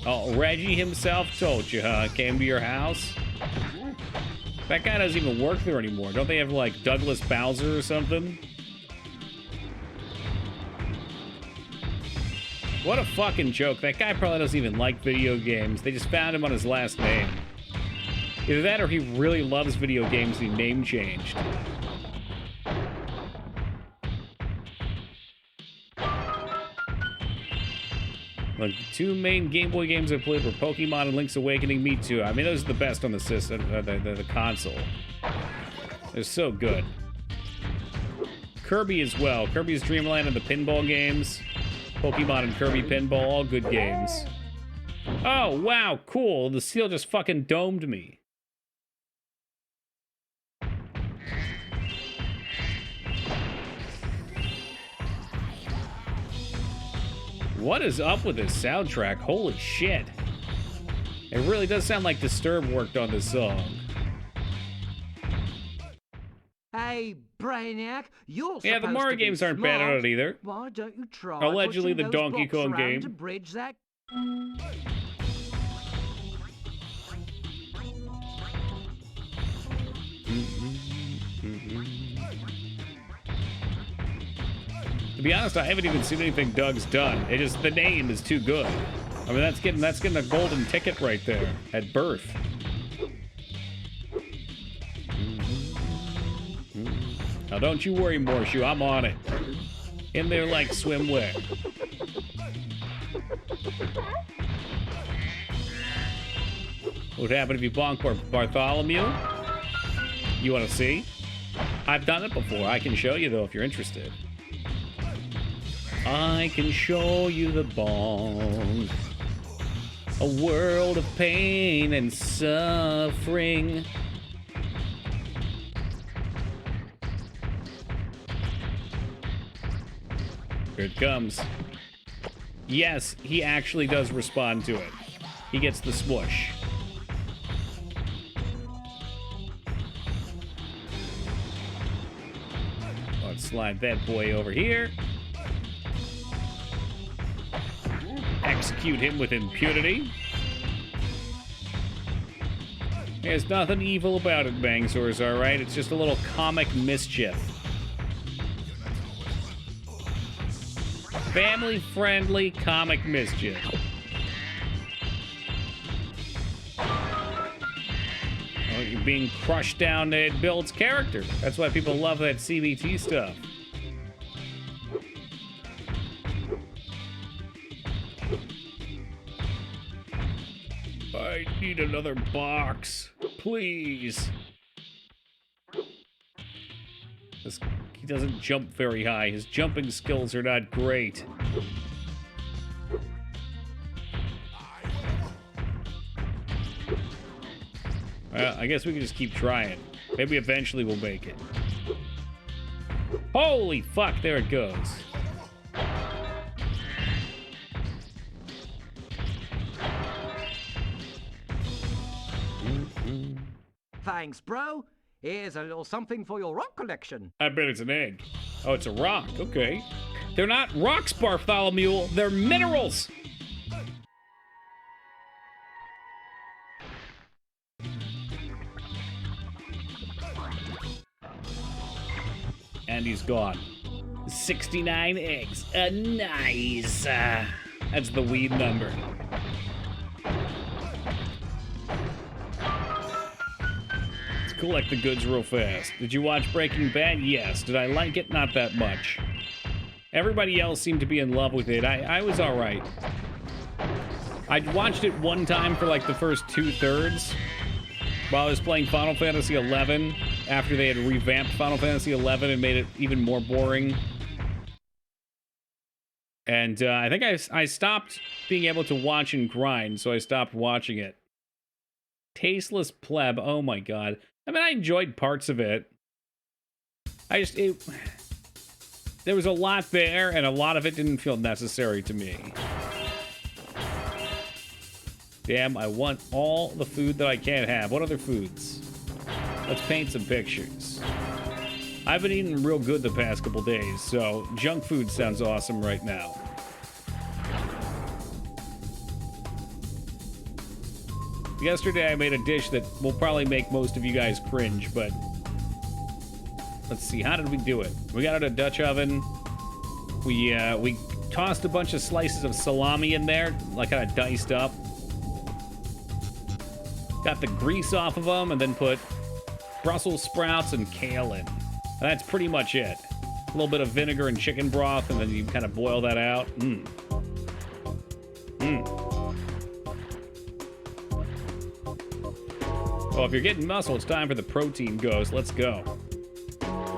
Speaker 1: Oh, Reggie himself told you, huh? Came to your house? That guy doesn't even work there anymore. Don't they have, like, Douglas Bowser or something? What a fucking joke. That guy probably doesn't even like video games. They just found him on his last name. Either that or he really loves video games and he name changed. Look, the two main Game Boy games I played were Pokemon and Link's Awakening. Me too. I mean, those are the best on the system, the console. They're so good. Kirby as well. Kirby's Dream Land and the pinball games. Pokemon and Kirby Pinball, all good games. Oh, wow, cool. The seal just fucking domed me. What is up with this soundtrack? Holy shit. It really does sound like Disturbed worked on this song.
Speaker 4: Hey, Brainiac, you're
Speaker 1: yeah, the Mario games aren't bad at it either.
Speaker 4: Why don't you try
Speaker 1: allegedly the Donkey Kong game
Speaker 4: to bridge that?
Speaker 1: To be honest, I haven't even seen anything Doug's done. It just, the name is too good. I mean, that's getting a golden ticket right there at birth. Now, don't you worry, Morshu. I'm on it. In there like swimwear. What would happen if you bonked Bartholomew? You want to see? I've done it before. I can show you, though, if you're interested. I can show you the bonk. A world of pain and suffering. Here it comes. Yes, he actually does respond to it. He gets the smush. Let's slide that boy over here. Execute him with impunity. There's nothing evil about it, Bangsaurus, alright? It's just a little comic mischief. Family-friendly comic mischief. Oh, you're being crushed down, it builds character. That's why people love that CBT stuff. I need another box, please. He doesn't jump very high. His jumping skills are not great. Well, I guess we can just keep trying. Maybe eventually we'll make it. Holy fuck, there it goes.
Speaker 4: Thanks, bro. Here's a little something for your rock collection.
Speaker 1: I bet it's an egg. Oh, it's a rock. Okay. They're not rocks, Bartholomew. They're minerals. And he's gone. 69 eggs. Nice. That's the weed number. Collect the goods real fast. Did you watch Breaking Bad? Yes. Did I like it? Not that much. Everybody else seemed to be in love with it. I was alright. I watched it one time for like the first 2/3 while I was playing Final Fantasy XI, after they had revamped Final Fantasy XI and made it even more boring. And I think I stopped being able to watch and grind, so I stopped watching it. Tasteless pleb. Oh my god. I mean, I enjoyed parts of it. There was a lot there, and a lot of it didn't feel necessary to me. Damn, I want all the food that I can have. What other foods? Let's paint some pictures. I've been eating real good the past couple days, so junk food sounds awesome right now. Yesterday I made a dish that will probably make most of you guys cringe, but let's see, how did we do it? We got it in a Dutch oven. We tossed a bunch of slices of salami in there, like kind of diced up. Got the grease off of them, and then put Brussels sprouts and kale in. And that's pretty much it. A little bit of vinegar and chicken broth, and then you kind of boil that out. Oh, if you're getting muscle, it's time for the protein ghost. Let's go.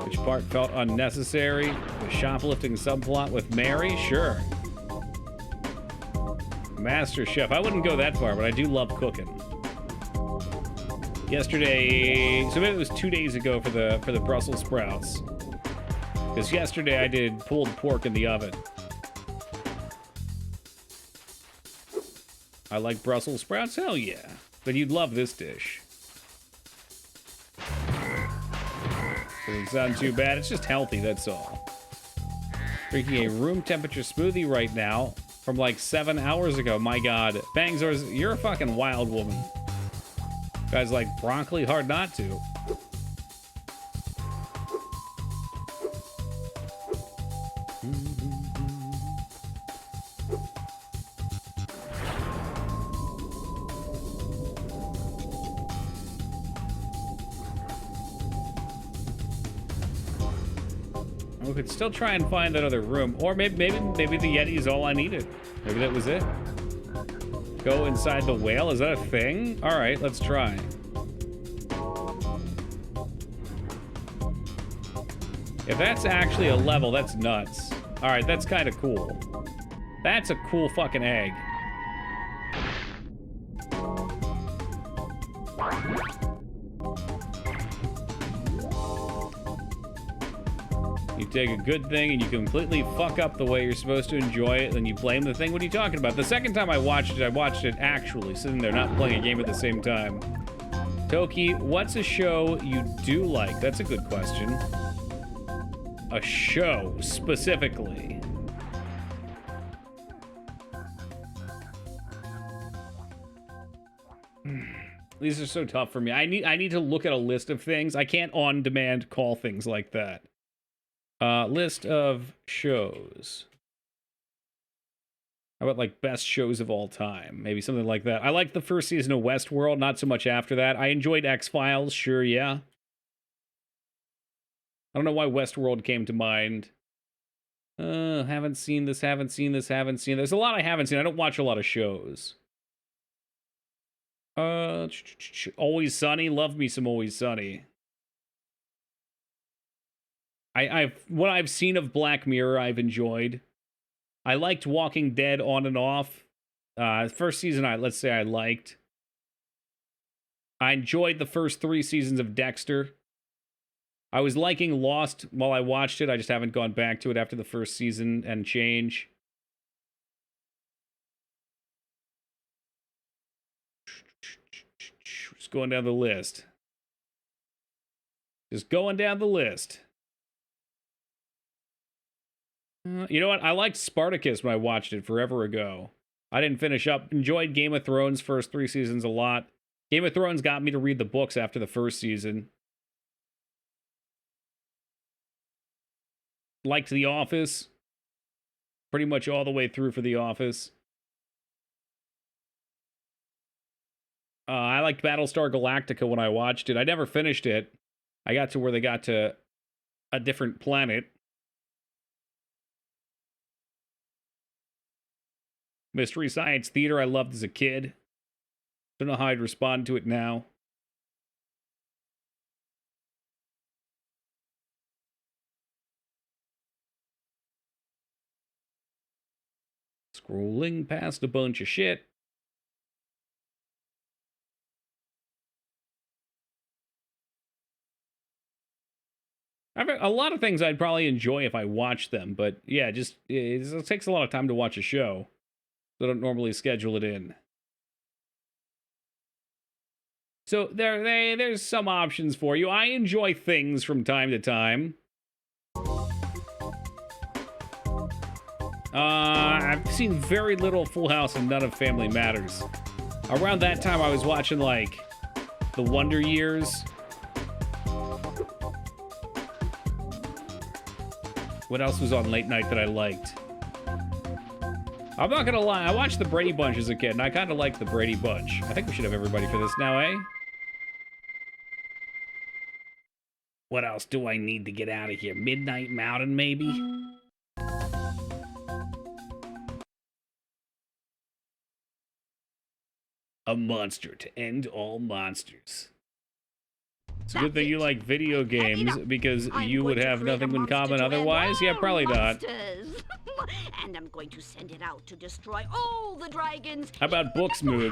Speaker 1: Which part felt unnecessary? The shoplifting subplot with Mary? Sure. Master Chef. I wouldn't go that far, but I do love cooking. Yesterday, so maybe it was 2 days ago for the Brussels sprouts. Because yesterday I did pulled pork in the oven. I like Brussels sprouts? Hell yeah. Then you'd love this dish. Doesn't sound too bad. It's just healthy, that's all. Drinking a room temperature smoothie right now from like 7 hours ago. My god. Bangzors, you're a fucking wild woman. Guys like broccoli, hard not to. We could still try and find that other room, or maybe the Yeti is all I needed. Maybe that was it. Go inside the whale? Is that a thing? All right, let's try. If that's actually a level, that's nuts. All right, that's kind of cool. That's a cool fucking egg. You take a good thing and you completely fuck up the way you're supposed to enjoy it, then you blame the thing. What are you talking about? The second time I watched it actually, sitting there not playing a game at the same time. Toki, what's a show you do like? That's a good question. A show, specifically. These are so tough for me. I need to look at a list of things. I can't on-demand call things like that. List of shows. How about, like, best shows of all time? Maybe something like that. I liked the first season of Westworld, not so much after that. I enjoyed X-Files, sure, yeah. I don't know why Westworld came to mind. Haven't seen this, haven't seen this, haven't seen this. There's a lot I haven't seen. I don't watch a lot of shows. Always Sunny. Love me some Always Sunny. What I've seen of Black Mirror, I've enjoyed. I liked Walking Dead on and off. First season, let's say I liked. I enjoyed the first 3 seasons of Dexter. I was liking Lost while I watched it. I just haven't gone back to it after the first season and change. Just going down the list. Just going down the list. You know what? I liked Spartacus when I watched it forever ago. I didn't finish up. Enjoyed Game of Thrones first 3 seasons a lot. Game of Thrones got me to read the books after the first season. Liked The Office. Pretty much all the way through for The Office. I liked Battlestar Galactica when I watched it. I never finished it. I got to where they got to a different planet. Mystery Science Theater I loved as a kid. Don't know how I'd respond to it now. Scrolling past a bunch of shit. A lot of things I'd probably enjoy if I watched them, but yeah, it takes a lot of time to watch a show. So I don't normally schedule it in. So there's some options for you. I enjoy things from time to time. I've seen very little Full House and none of Family Matters. Around that time, I was watching, like, The Wonder Years. What else was on late night that I liked? I'm not gonna lie, I watched The Brady Bunch as a kid, and I kind of liked The Brady Bunch. I think we should have everybody for this now, eh? What else do I need to get out of here? Midnight Mountain, maybe? A monster to end all monsters. It's a good thing you like video games, because you would have nothing in common otherwise. Yeah, probably not.
Speaker 3: And I'm going to send it out to destroy all the dragons.
Speaker 1: How about books, Moog?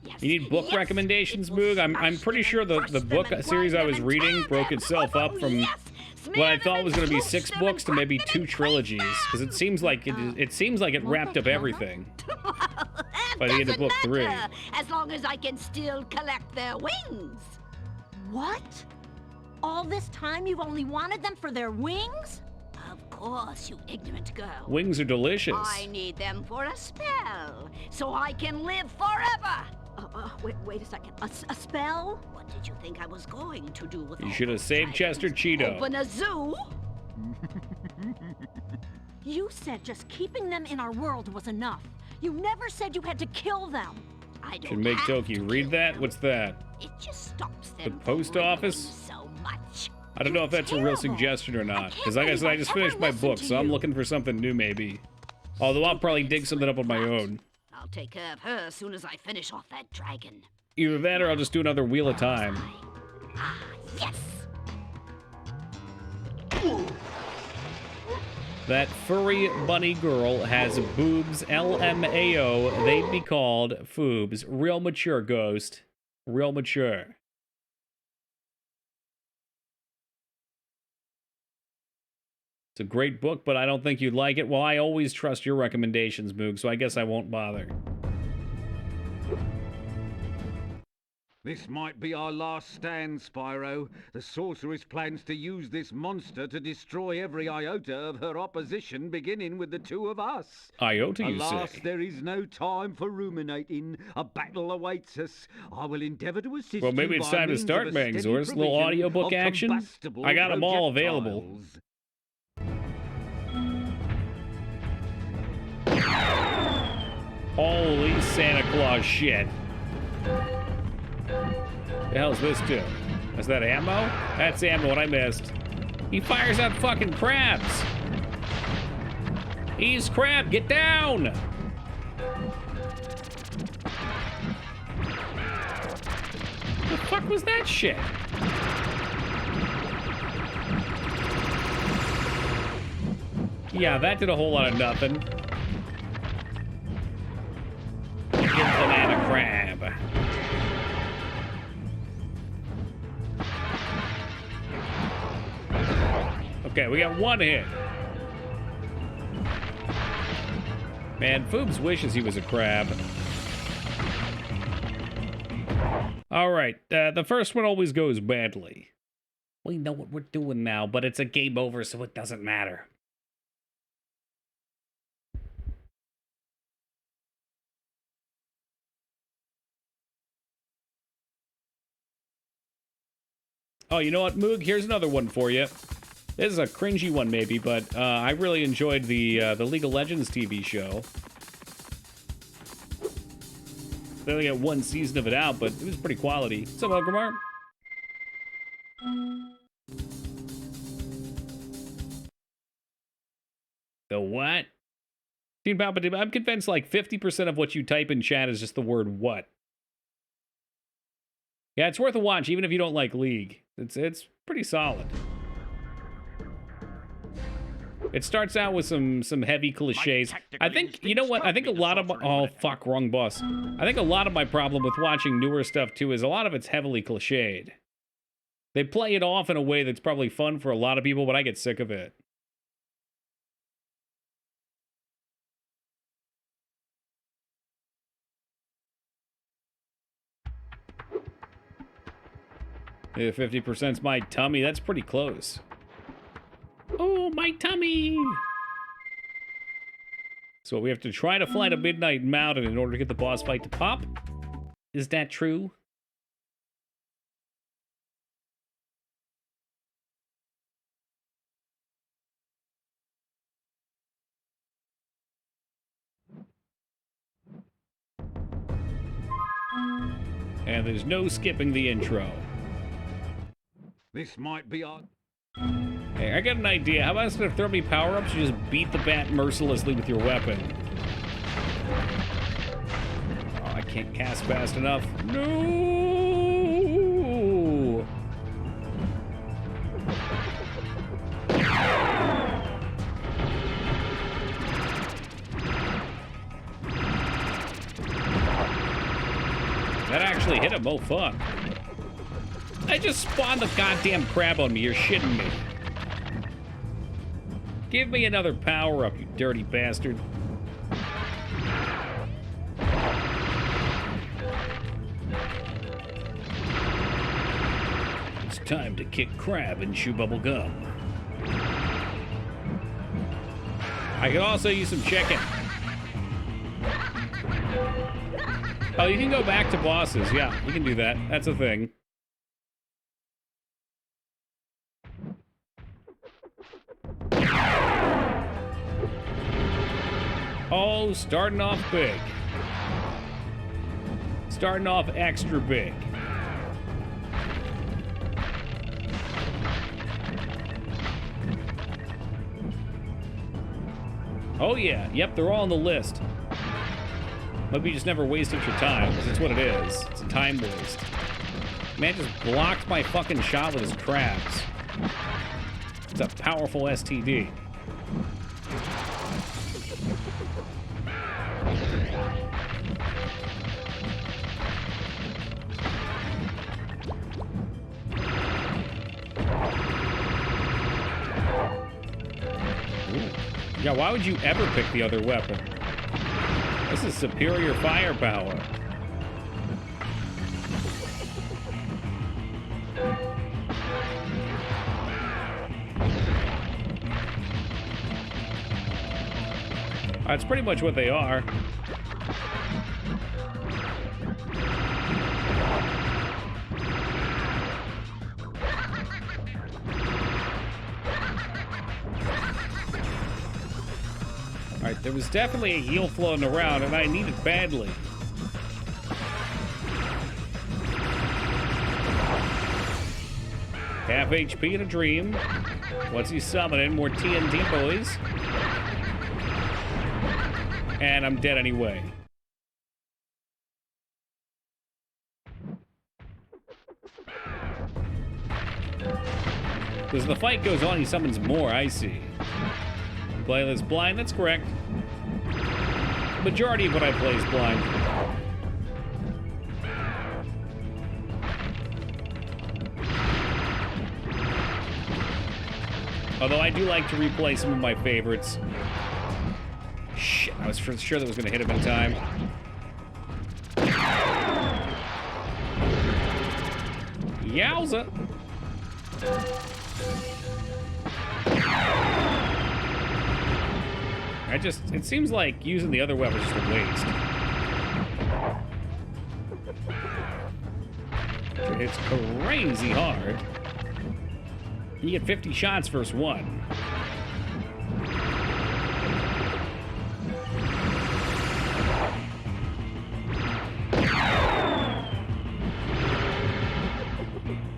Speaker 3: Yes,
Speaker 1: You need book recommendations, Moog? I'm pretty sure the book series I was reading broke itself up from what I thought was going to be 6 books to maybe 2 trilogies, because it seems like it wrapped up everything by the end of book 3.
Speaker 3: As long as I can still collect their wings.
Speaker 5: What? All this time you've only wanted them for their wings?
Speaker 3: Of course, you ignorant girl.
Speaker 1: Wings are delicious.
Speaker 3: I need them for a spell, so I can live forever.
Speaker 5: Wait a second. A spell?
Speaker 3: What did you think I was going to do with
Speaker 1: You should have saved Chester Cheeto.
Speaker 3: Open a zoo?
Speaker 5: You said just keeping them in our world was enough. You never said you had to kill them.
Speaker 3: I don't
Speaker 1: Should make Toki read that? What's that?
Speaker 3: It just stops them
Speaker 1: The
Speaker 3: from
Speaker 1: post office?
Speaker 3: so much.
Speaker 1: I don't know if that's a real suggestion or not, because like I said, I just finished my book, so I'm looking for something new maybe. Although I'll probably dig something up on my own.
Speaker 3: I'll take care of her as soon as I finish off that dragon.
Speaker 1: Either that or I'll just do another Wheel of Time.
Speaker 3: Ah, yes!
Speaker 1: That furry bunny girl has boobs, LMAO. They'd be called foobs. Real mature, Ghost. Real mature. It's a great book, but I don't think you'd like it. Well, I always trust your recommendations, Moog, so I guess I won't bother.
Speaker 2: This might be our last stand, Spyro. The sorceress plans to use this monster to destroy every iota of her opposition, beginning with the 2 of us.
Speaker 1: Iota, you
Speaker 2: Alas,
Speaker 1: say?
Speaker 2: there is no time for ruminating. A battle awaits us. I will endeavor to assist you.
Speaker 1: Well, maybe it's time to start, Bangzors. Little audiobook action. I got them all available. Holy Santa Claus shit. The hell's this do? Is that ammo? That's ammo, what I missed. He fires out fucking crabs. He's crab, get down! The fuck was that shit? Yeah, that did a whole lot of nothing. Banana crab. Okay, we got 1 hit. Man, Foobs wishes he was a crab. Alright, the first one always goes badly. We know what we're doing now, but it's a game over, so it doesn't matter. Oh, you know what, Moog? Here's another one for you. This is a cringy one, maybe, but I really enjoyed the League of Legends TV show. They only got 1 season of it out, but it was pretty quality. What's up, Elgramar? The what? Team Palpatine, I'm convinced like 50% of what you type in chat is just the word what. Yeah, it's worth a watch, even if you don't like League. It's pretty solid. It starts out with some heavy cliches. I think, you know what? I think a lot of... Oh, fuck, wrong boss. I think a lot of my problem with watching newer stuff, too, is a lot of it's heavily cliched. They play it off in a way that's probably fun for a lot of people, but I get sick of it. Yeah, 50%'s my tummy. That's pretty close. Oh, my tummy! So we have to try to fly to Midnight Mountain in order to get the boss fight to pop? Is that true? And there's no skipping the intro.
Speaker 2: This might be our...
Speaker 1: Hey, I got an idea. How about instead of throwing me power-ups, you just beat the bat mercilessly with your weapon? Oh, I can't cast fast enough. No! That actually hit him. Oh, fuck. I just spawned the goddamn crab on me. You're shitting me. Give me another power-up, you dirty bastard. It's time to kick crab and chew bubble gum. I could also use some chicken. Oh, you can go back to bosses. Yeah, you can do that. That's a thing. Oh, starting off big. Starting off extra big. Oh yeah, yep, they're all on the list. Maybe you just never wasted your time, because that's what it is. It's a time waste. Man just blocked my fucking shot with his crabs. It's a powerful STD. Yeah, why would you ever pick the other weapon? This is superior firepower. That's pretty much what they are. Alright, there was definitely a heal floating around, and I need it badly. Half HP in a dream. What's he summoning? More TNT boys. And I'm dead anyway. Because the fight goes on, he summons more, I see. Playlist blind, that's correct. The majority of what I play is blind. Although I do like to replay some of my favorites. Shit, I was for sure that was going to hit him in time. Yowza! It seems like using the other weapon is just a waste. It's crazy hard. You get 50 shots versus one.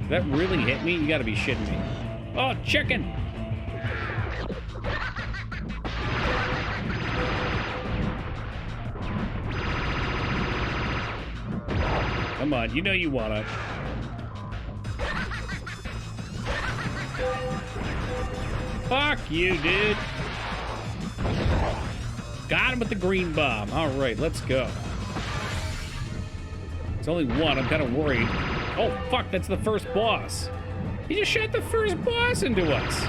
Speaker 1: That really hit me? You gotta be shitting me. Oh, chicken! Come on, you know you wanna. Fuck you, dude. Got him with the green bomb. All right, let's go. It's only one. I'm kind of worried. Oh, fuck, that's the first boss. He just shot the first boss into us.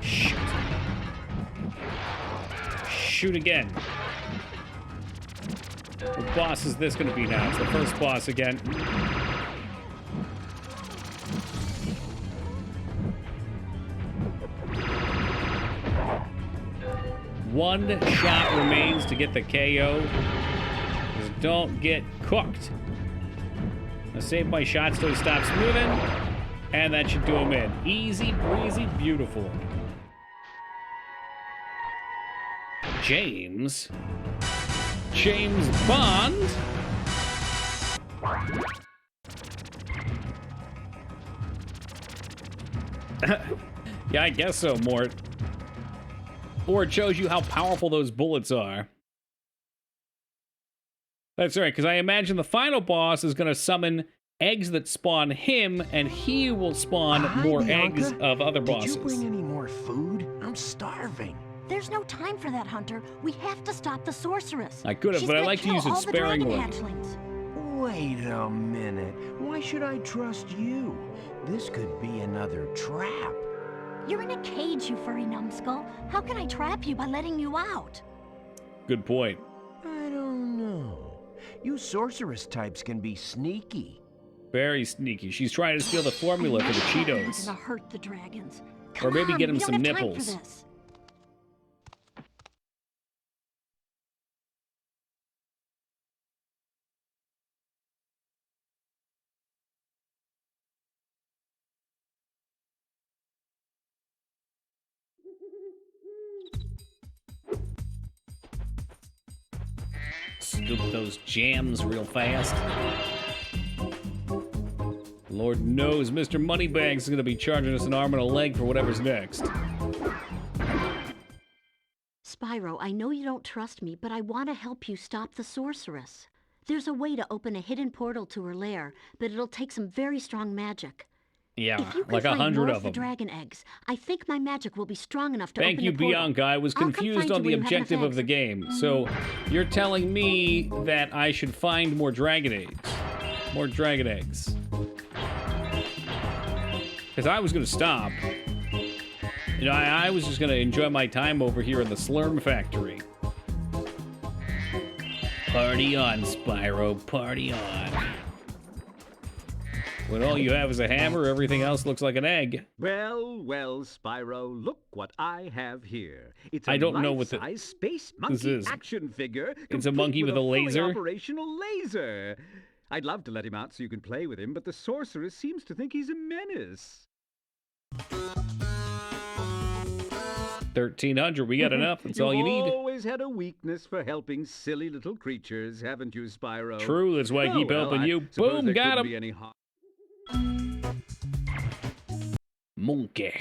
Speaker 1: Shoot. Shoot again. What boss is this going to be now? It's the first boss again. One shot remains to get the KO. Just don't get cooked. I save my shot so he stops moving. And that should do him in. Easy breezy, beautiful. James Bond? Yeah, I guess so, Mort. Or it shows you how powerful those bullets are. That's right, because I imagine the final boss is going to summon eggs that spawn him, and he will spawn more
Speaker 9: Bianca.
Speaker 1: eggs of other bosses.
Speaker 9: Did you bring any more food? I'm starving.
Speaker 5: There's no time for that, Hunter. We have to stop the sorceress.
Speaker 1: I could have, but I like to use it sparingly.
Speaker 9: Wait a minute. Why should I trust you? This could be another trap.
Speaker 5: You're in a cage, you furry numbskull. How can I trap you by letting you out?
Speaker 1: Good point.
Speaker 9: I don't know. You sorceress types can be sneaky.
Speaker 1: Very sneaky. She's trying to steal the formula for the Cheetos.
Speaker 5: It's gonna hurt the dragons.
Speaker 1: Or maybe get him some
Speaker 5: we don't have
Speaker 1: nipples.
Speaker 5: time for this.
Speaker 1: Scoop those jams real fast. Lord knows Mr. Moneybags is going to be charging us an arm and a leg for whatever's next.
Speaker 5: Spyro, I know you don't trust me, but I want to help you stop the sorceress. There's a way to open a hidden portal to her lair, but it'll take some very strong magic.
Speaker 1: Yeah,
Speaker 5: if you can
Speaker 1: like
Speaker 5: find
Speaker 1: 100
Speaker 5: more
Speaker 1: of
Speaker 5: the
Speaker 1: them.
Speaker 5: dragon eggs, I think my magic will be strong enough to
Speaker 1: Thank
Speaker 5: open
Speaker 1: you,
Speaker 5: the portal.
Speaker 1: Bianca. I was
Speaker 5: I'll come
Speaker 1: confused
Speaker 5: find
Speaker 1: on
Speaker 5: you
Speaker 1: the
Speaker 5: when you have enough
Speaker 1: objective of
Speaker 5: eggs.
Speaker 1: the game. So you're telling me that I should find more dragon eggs. More dragon eggs. Because I was going to stop. You know, I was just going to enjoy my time over here in the Slurm Factory. Party on, Spyro. Party on. When all you have is a hammer, everything else looks like an egg.
Speaker 2: Well, well, Spyro, look what I have here. It's
Speaker 1: I don't know what
Speaker 2: life-size space monkey
Speaker 1: is.
Speaker 2: action figure.
Speaker 1: It's a
Speaker 2: complete
Speaker 1: monkey with a
Speaker 2: fully
Speaker 1: laser?
Speaker 2: operational laser. I'd love to let him out so you can play with him, but the sorceress seems to think he's a menace.
Speaker 1: 1,300. We got enough. That's all you need.
Speaker 2: You've always had a weakness for helping silly little creatures, haven't you, Spyro?
Speaker 1: True. That's why I keep helping you.
Speaker 2: Suppose
Speaker 1: Boom,
Speaker 2: there
Speaker 1: got
Speaker 2: couldn't
Speaker 1: him.
Speaker 2: be any harm.
Speaker 1: Monkey.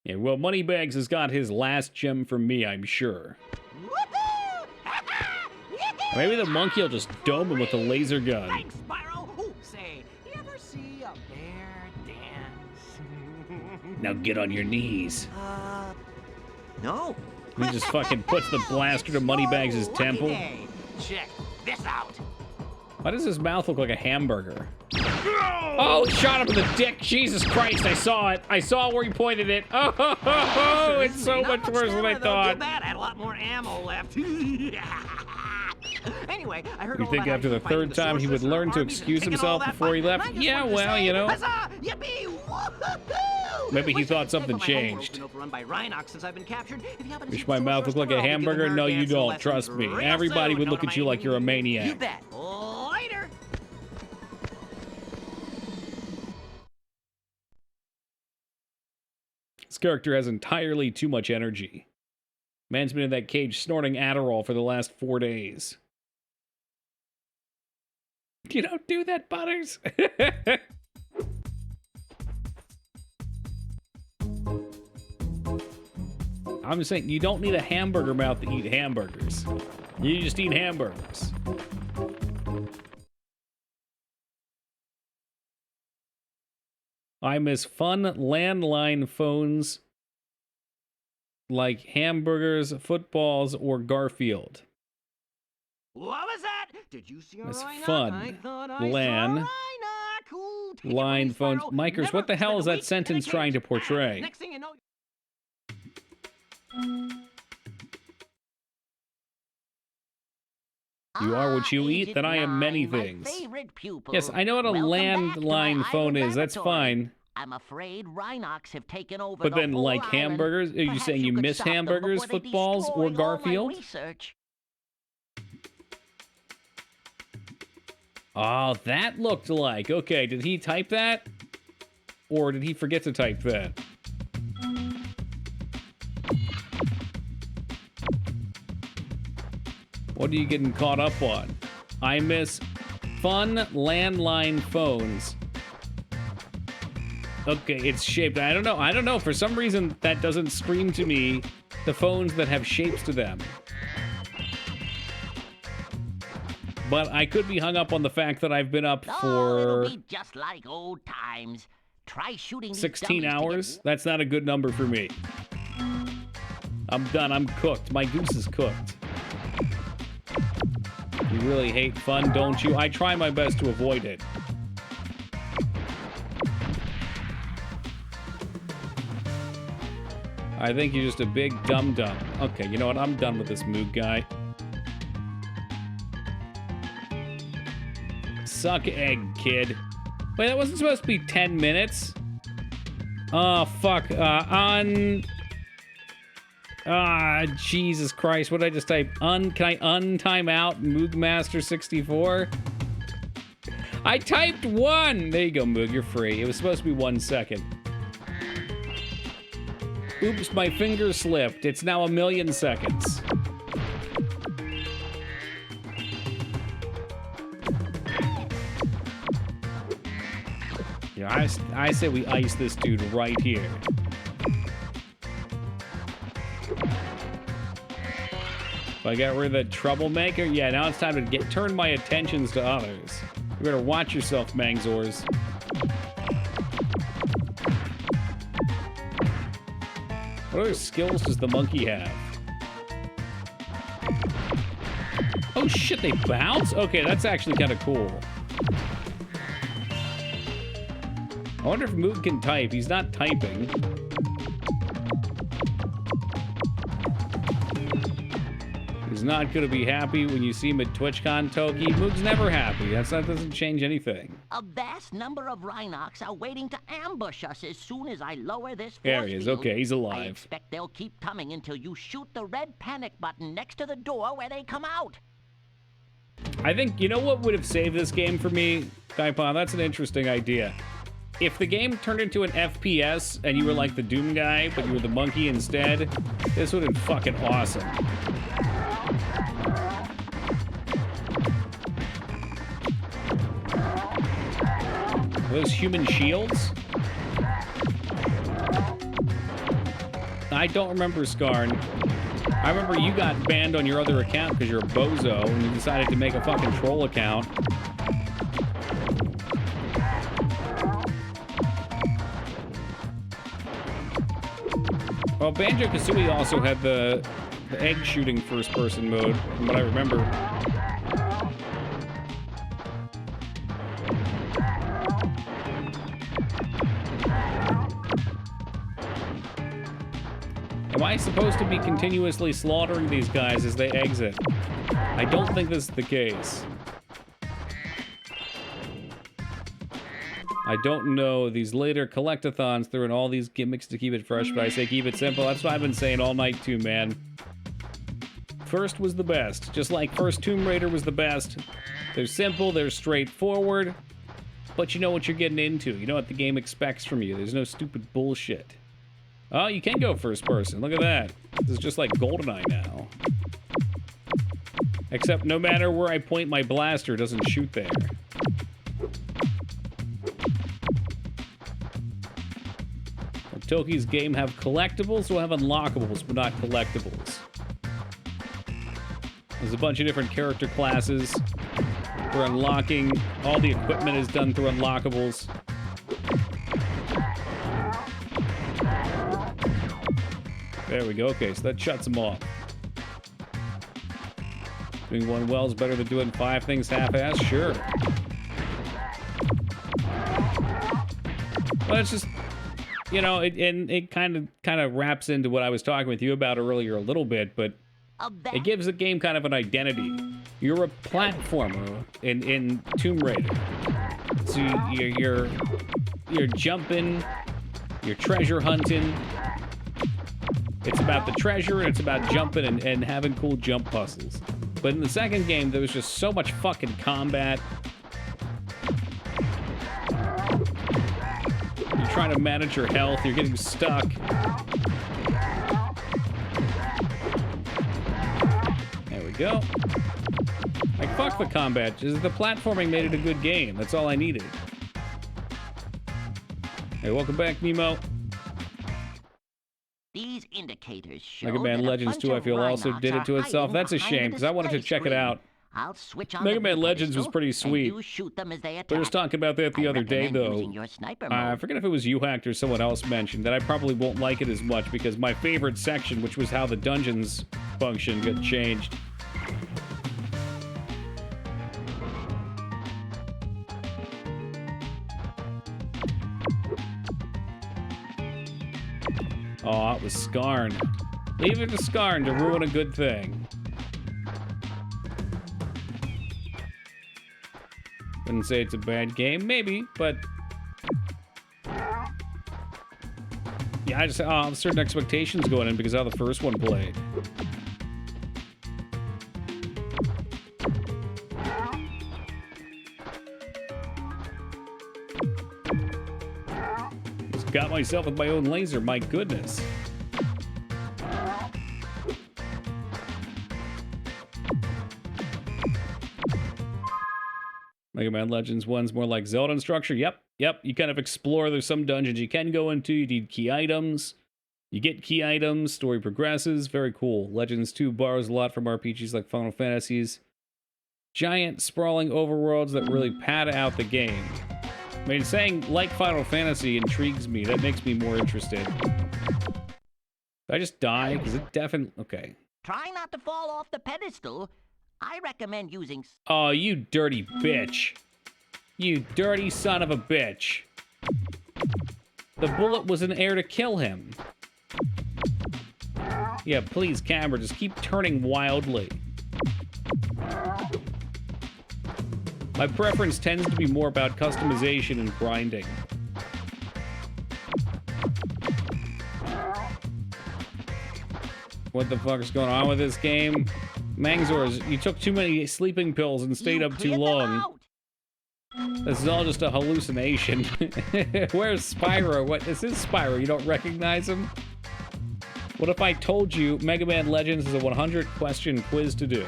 Speaker 1: Yeah, well, Moneybags has got his last gem from me, I'm sure. Maybe the monkey will just dome him with a laser gun.
Speaker 4: Thanks, Spyro. Oh, say, you ever see a bear dance?
Speaker 1: Now get on your knees.
Speaker 4: No.
Speaker 1: He just fucking puts the blaster to Moneybags' temple.
Speaker 4: Hey, check this out.
Speaker 1: Why does his mouth look like a hamburger? Oh, shot him in the dick. Jesus Christ, I saw it. I saw where he pointed it. Oh, it's so much worse than I thought.
Speaker 4: Too bad I had a lot more ammo left. Anyway, I heard
Speaker 1: You
Speaker 4: all
Speaker 1: think
Speaker 4: about
Speaker 1: after
Speaker 4: how
Speaker 1: the
Speaker 4: you fight
Speaker 1: third
Speaker 4: the
Speaker 1: time he would
Speaker 4: sorceress
Speaker 1: learn to
Speaker 4: armies and
Speaker 1: excuse
Speaker 4: kicking
Speaker 1: himself
Speaker 4: all that
Speaker 1: before he
Speaker 4: butt?
Speaker 1: left?
Speaker 4: I just
Speaker 1: Yeah,
Speaker 4: wanted to
Speaker 1: well,
Speaker 4: say,
Speaker 1: you know.
Speaker 4: Huzzah! Yippee! Woohoo!
Speaker 1: Maybe he thought something
Speaker 4: My homeworld's
Speaker 1: changed.
Speaker 4: been overrun by Rhinox since I've been captured. If you happen to
Speaker 1: Wish
Speaker 4: see
Speaker 1: my
Speaker 4: the
Speaker 1: mouth looked
Speaker 4: sorceress
Speaker 1: like a
Speaker 4: tomorrow, I'll be giving
Speaker 1: hamburger?
Speaker 4: her
Speaker 1: No, you
Speaker 4: dancing
Speaker 1: don't.
Speaker 4: lessons
Speaker 1: Trust me.
Speaker 4: real
Speaker 1: Everybody
Speaker 4: soon.
Speaker 1: would
Speaker 4: Know
Speaker 1: look
Speaker 4: what
Speaker 1: at you
Speaker 4: I
Speaker 1: like you're a
Speaker 4: mean?
Speaker 1: maniac.
Speaker 4: You bet. Later.
Speaker 1: This character has entirely too much energy. Man's been in that cage snorting Adderall for the last 4 days. You don't do that, Butters. I'm just saying, you don't need a hamburger mouth to eat hamburgers. You just eat hamburgers. I miss fun landline phones like hamburgers, footballs, or Garfield.
Speaker 4: What was that? Did you see a
Speaker 1: It's
Speaker 4: rhino?
Speaker 1: fun.
Speaker 4: I thought I
Speaker 1: LAN.
Speaker 4: saw a rhino. Cool. Take it
Speaker 1: Line
Speaker 4: away,
Speaker 1: phones.
Speaker 4: Spyro.
Speaker 1: Micers, what the
Speaker 4: Never
Speaker 1: hell is
Speaker 4: spend a
Speaker 1: that
Speaker 4: week
Speaker 1: sentence
Speaker 4: in a
Speaker 1: trying to
Speaker 4: cage.
Speaker 1: portray?
Speaker 4: Next thing you know...
Speaker 1: You are what you eat, then I am many things. Yes, I know what a landline phone is. That's fine.
Speaker 13: I'm afraid Rhinox have taken over
Speaker 1: But then, like hamburgers? Are you saying you miss hamburgers, footballs, or Garfield? Oh, that looked like. Okay, did he type that? Or did he forget to type that? What are you getting caught up on? I miss fun landline phones. Okay, it's shaped. I don't know. For some reason, that doesn't scream to me the phones that have shapes to them. But I could be hung up on the fact that I've been up for...
Speaker 13: It'll be just like old times. Try shooting
Speaker 1: 16 hours? That's not a good number for me. I'm done. I'm cooked. My goose is cooked. You really hate fun, don't you? I try my best to avoid it. I think you're just a big dum-dum. Okay, you know what? I'm done with this Moog guy. Suck egg, kid. Wait, that wasn't supposed to be 10 minutes. Oh, fuck. Jesus Christ. What did I just type? Can I untime out Moogmaster 64? I typed 1. There you go, Moog. You're free. It was supposed to be 1 second. Oops, my finger slipped. It's now 1,000,000 seconds. Yeah, I say we ice this dude right here. If I got rid of that troublemaker, yeah, now it's time to turn my attentions to others. You better watch yourself, Mangzors. What other skills does the monkey have? Oh shit, they bounce? Okay, that's actually kind of cool. I wonder if Moog can type. He's not typing. He's not going to be happy when you see him at TwitchCon, Toki. Moog's never happy. That doesn't change anything.
Speaker 13: A vast number of Rhinox are waiting to ambush us as soon as I lower this force
Speaker 1: There he is.
Speaker 13: field.
Speaker 1: Okay, he's
Speaker 13: I
Speaker 1: alive.
Speaker 13: expect they'll keep coming until you shoot the red panic button next to the door where they come out.
Speaker 1: I think, you know what would have saved this game for me, Kaipon? That's an interesting idea. If the game turned into an FPS and you were like the Doom guy, but you were the monkey instead, this would have been fucking awesome. Are those human shields? I don't remember, Skarn. I remember you got banned on your other account because you're a bozo and you decided to make a fucking troll account. Well, Banjo-Kazooie also had the egg shooting first-person mode, from what I remember. Am I supposed to be continuously slaughtering these guys as they exit? I don't think this is the case. I don't know. These later collectathons threw in all these gimmicks to keep it fresh, but I say keep it simple. That's what I've been saying all night too, man. First was the best. Just like first Tomb Raider was the best. They're simple, they're straightforward, but you know what you're getting into. You know what the game expects from you. There's no stupid bullshit. Oh, you can go first person. Look at that. This is just like GoldenEye now. Except no matter where I point my blaster, it doesn't shoot there. Toki's game have collectibles? We'll have unlockables, but not collectibles. There's a bunch of different character classes for unlocking. All the equipment is done through unlockables. There we go. Okay, so that shuts them off. Doing one well is better than doing 5 things half-assed? Sure. Well, it's just, you know, it kind of wraps into what I was talking with you about earlier a little bit, but it gives the game kind of an identity. You're a platformer in Tomb Raider. So you're jumping, you're treasure hunting. It's about the treasure, and it's about jumping and having cool jump puzzles. But in the second game, there was just so much fucking combat. You're trying to manage your health, you're getting stuck. There we go. Like, fuck the combat. Just the platforming made it a good game. That's all I needed. Hey, welcome back, Nemo.
Speaker 15: These indicators show
Speaker 1: Mega Man
Speaker 15: that
Speaker 1: Legends 2, I feel, also did it to itself. That's a shame, because I wanted to check it out.
Speaker 15: I'll switch on
Speaker 1: Mega Man Legends was pretty sweet.
Speaker 15: You shoot them as they attack.
Speaker 1: We were just talking about that the other day, though.
Speaker 15: Your sniper
Speaker 1: I forget if it was U-Hacked or someone else mentioned that I probably won't like it as much because my favorite section, which was how the dungeons function, got changed. Oh, it was Skarn. Leave it to Skarn to ruin a good thing. Wouldn't say it's a bad game, maybe, but yeah, I just have certain expectations going in because of how the first one played. Just got myself with my own laser, my goodness. Mega Man Legends 1's more like Zelda in structure. Yep. You kind of explore. There's some dungeons you can go into. You need key items. You get key items. Story progresses. Very cool. Legends 2 borrows a lot from RPGs like Final Fantasies. Giant, sprawling overworlds that really pad out the game. I mean, saying like Final Fantasy intrigues me. That makes me more interested. Did I just die? Because it definitely... Okay.
Speaker 15: Try not to fall off the pedestal. I recommend using...
Speaker 1: Oh, you dirty bitch. You dirty son of a bitch. The bullet was in the air to kill him. Yeah, please, camera, just keep turning wildly. My preference tends to be more about customization and grinding. What the fuck is going on with this game? Mangzors, you took too many sleeping pills and stayed up too long. This is all just a hallucination. Where's Spyro? What? This is Spyro. You don't recognize him? What if I told you Mega Man Legends is a 100-question quiz to do?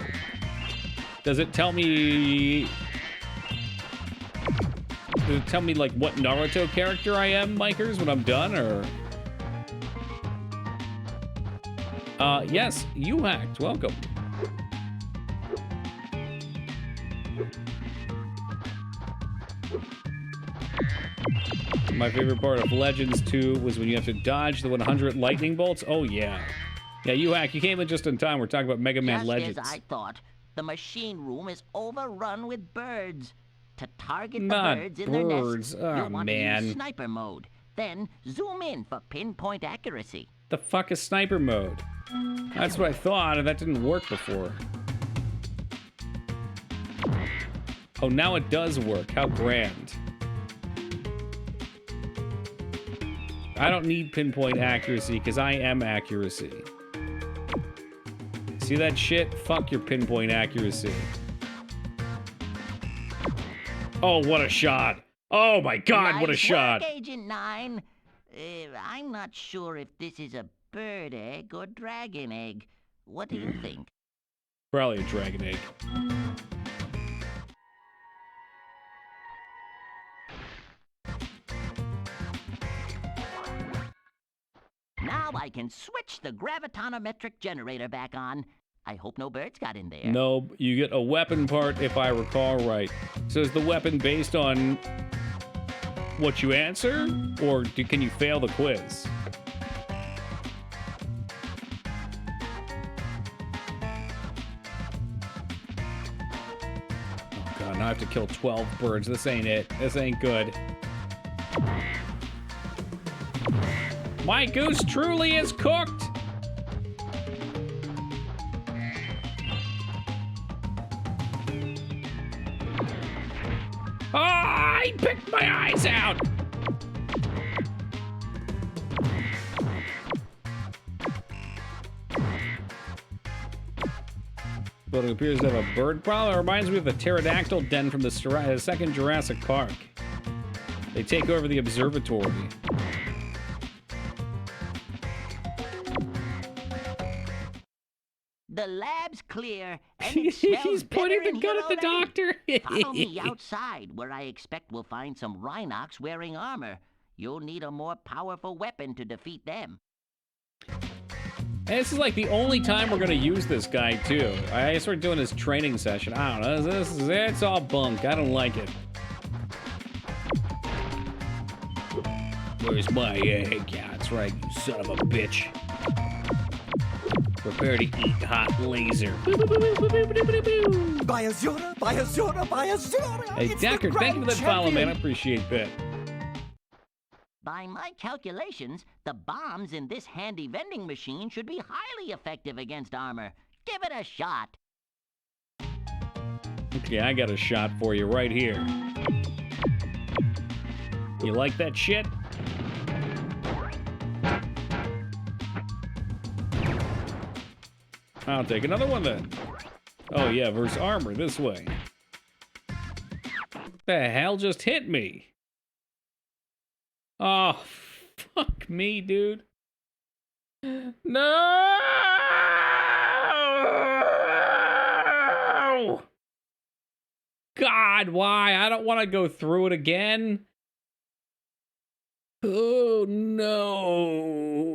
Speaker 1: Does it tell me... Does it tell me, like, what Naruto character I am, Mikers, when I'm done, or... Yes, you hacked. Welcome. My favorite part of Legends 2 was when you have to dodge the 100 lightning bolts. Oh, yeah. Yeah, you hack. You came in just in time. We're talking about Mega Man Legends.
Speaker 15: Just as I thought, the machine room is overrun with birds. To target the
Speaker 1: Not
Speaker 15: birds in their nests,
Speaker 1: oh,
Speaker 15: you'll want to
Speaker 1: man.
Speaker 15: use sniper mode. Then zoom in for pinpoint accuracy.
Speaker 1: The fuck is sniper mode? That's what I thought, and that didn't work before. Oh, now it does work. How grand. I don't need pinpoint accuracy, because I am accuracy. See that shit? Fuck your pinpoint accuracy. Oh, what a shot. Oh my god,
Speaker 15: nice
Speaker 1: what a shot.
Speaker 15: Work, Agent 9. I'm not sure if this is a bird egg or dragon egg. What do you think?
Speaker 1: Probably a dragon egg.
Speaker 15: Now I can switch the gravitonometric generator back on. I hope no birds got in there.
Speaker 1: No, you get a weapon part if I recall right. So is the weapon based on what you answer, or can you fail the quiz? Oh god, now I have to kill 12 birds. This ain't it. This ain't good. My goose truly is cooked! Ah, he picked my eyes out! But it appears to have a bird problem. It reminds me of the pterodactyl den from the second Jurassic Park. They take over the observatory.
Speaker 15: The lab's clear, and it smells
Speaker 1: He's pointing the gun at the doctor.
Speaker 15: Follow me outside, where I expect we'll find some Rhinox wearing armor. You'll need a more powerful weapon to defeat them.
Speaker 1: And this is like the only time we're gonna use this guy too. I started doing his training session. I don't know. It's all bunk. I don't like it. Where's my egg? Yeah, that's right, you son of a bitch. Prepare to eat hot laser.
Speaker 16: Buy a Zora, buy a Zora, buy a Zora.
Speaker 1: Hey, Decker, thank you for that follow, man. I appreciate that.
Speaker 15: By my calculations, the bombs in this handy vending machine should be highly effective against armor. Give it a shot.
Speaker 1: Okay, I got a shot for you right here. You like that shit? I'll take another one then. Oh yeah, versus armor, this way. The hell just hit me? Oh, fuck me, dude. No! God, why? I don't want to go through it again. Oh, no.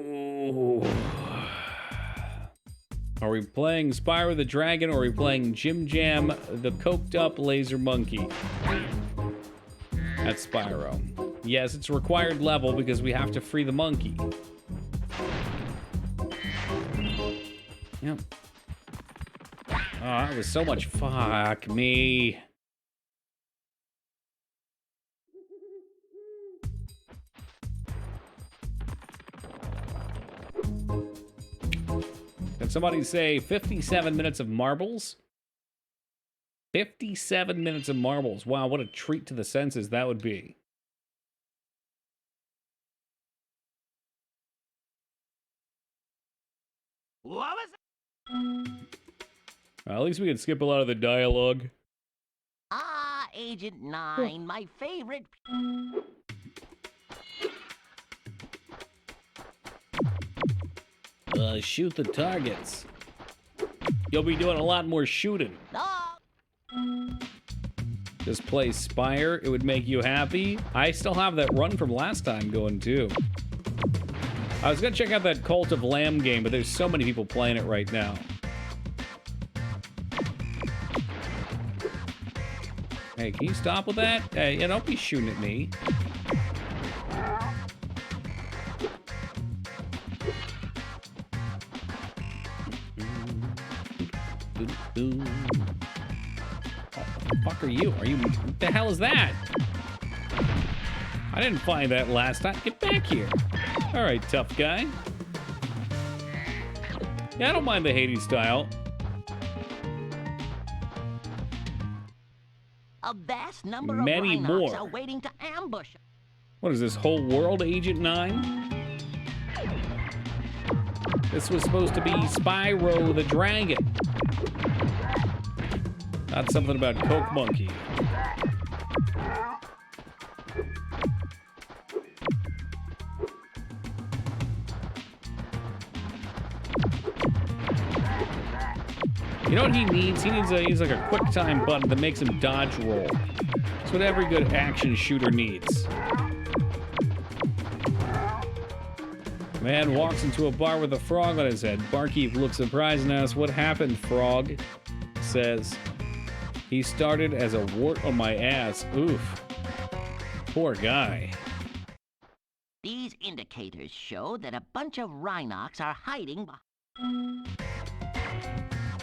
Speaker 1: Are we playing Spyro the Dragon, or are we playing Jim Jam, the coked up laser monkey? That's Spyro. Yes, it's a required level because we have to free the monkey. Yep. Oh, that was so much fuck me. Can somebody say 57 minutes of marbles? 57 minutes of marbles. Wow, what a treat to the senses that would be.
Speaker 4: What was it?
Speaker 1: At least we can skip a lot of the dialogue.
Speaker 15: Ah, Agent 9, my favorite.
Speaker 1: Shoot the targets. You'll be doing a lot more shooting. Just play Spire. It would make you happy. I still have that run from last time going too. I was gonna check out that Cult of Lamb game, but there's so many people playing it right now. Hey, can you stop with that? Hey, yeah, don't be shooting at me. What the fuck are you? What the hell is that? I didn't find that last time. Get back here. All right, tough guy. Yeah, I don't mind the Hades style.
Speaker 15: A vast number
Speaker 1: Many
Speaker 15: of Rhinox
Speaker 1: more.
Speaker 15: are waiting to ambush.
Speaker 1: What is this whole world, Agent 9? This was supposed to be Spyro the Dragon. Not something about Coke Monkey. You know what he needs? He needs like a quick time button that makes him dodge roll. That's what every good action shooter needs. Man walks into a bar with a frog on his head. Barkeep looks surprised and asks, "What happened, frog?" Says, "He started as a wart on my ass." Oof. Poor guy.
Speaker 15: These indicators show that a bunch of Rhinocs are hiding behind.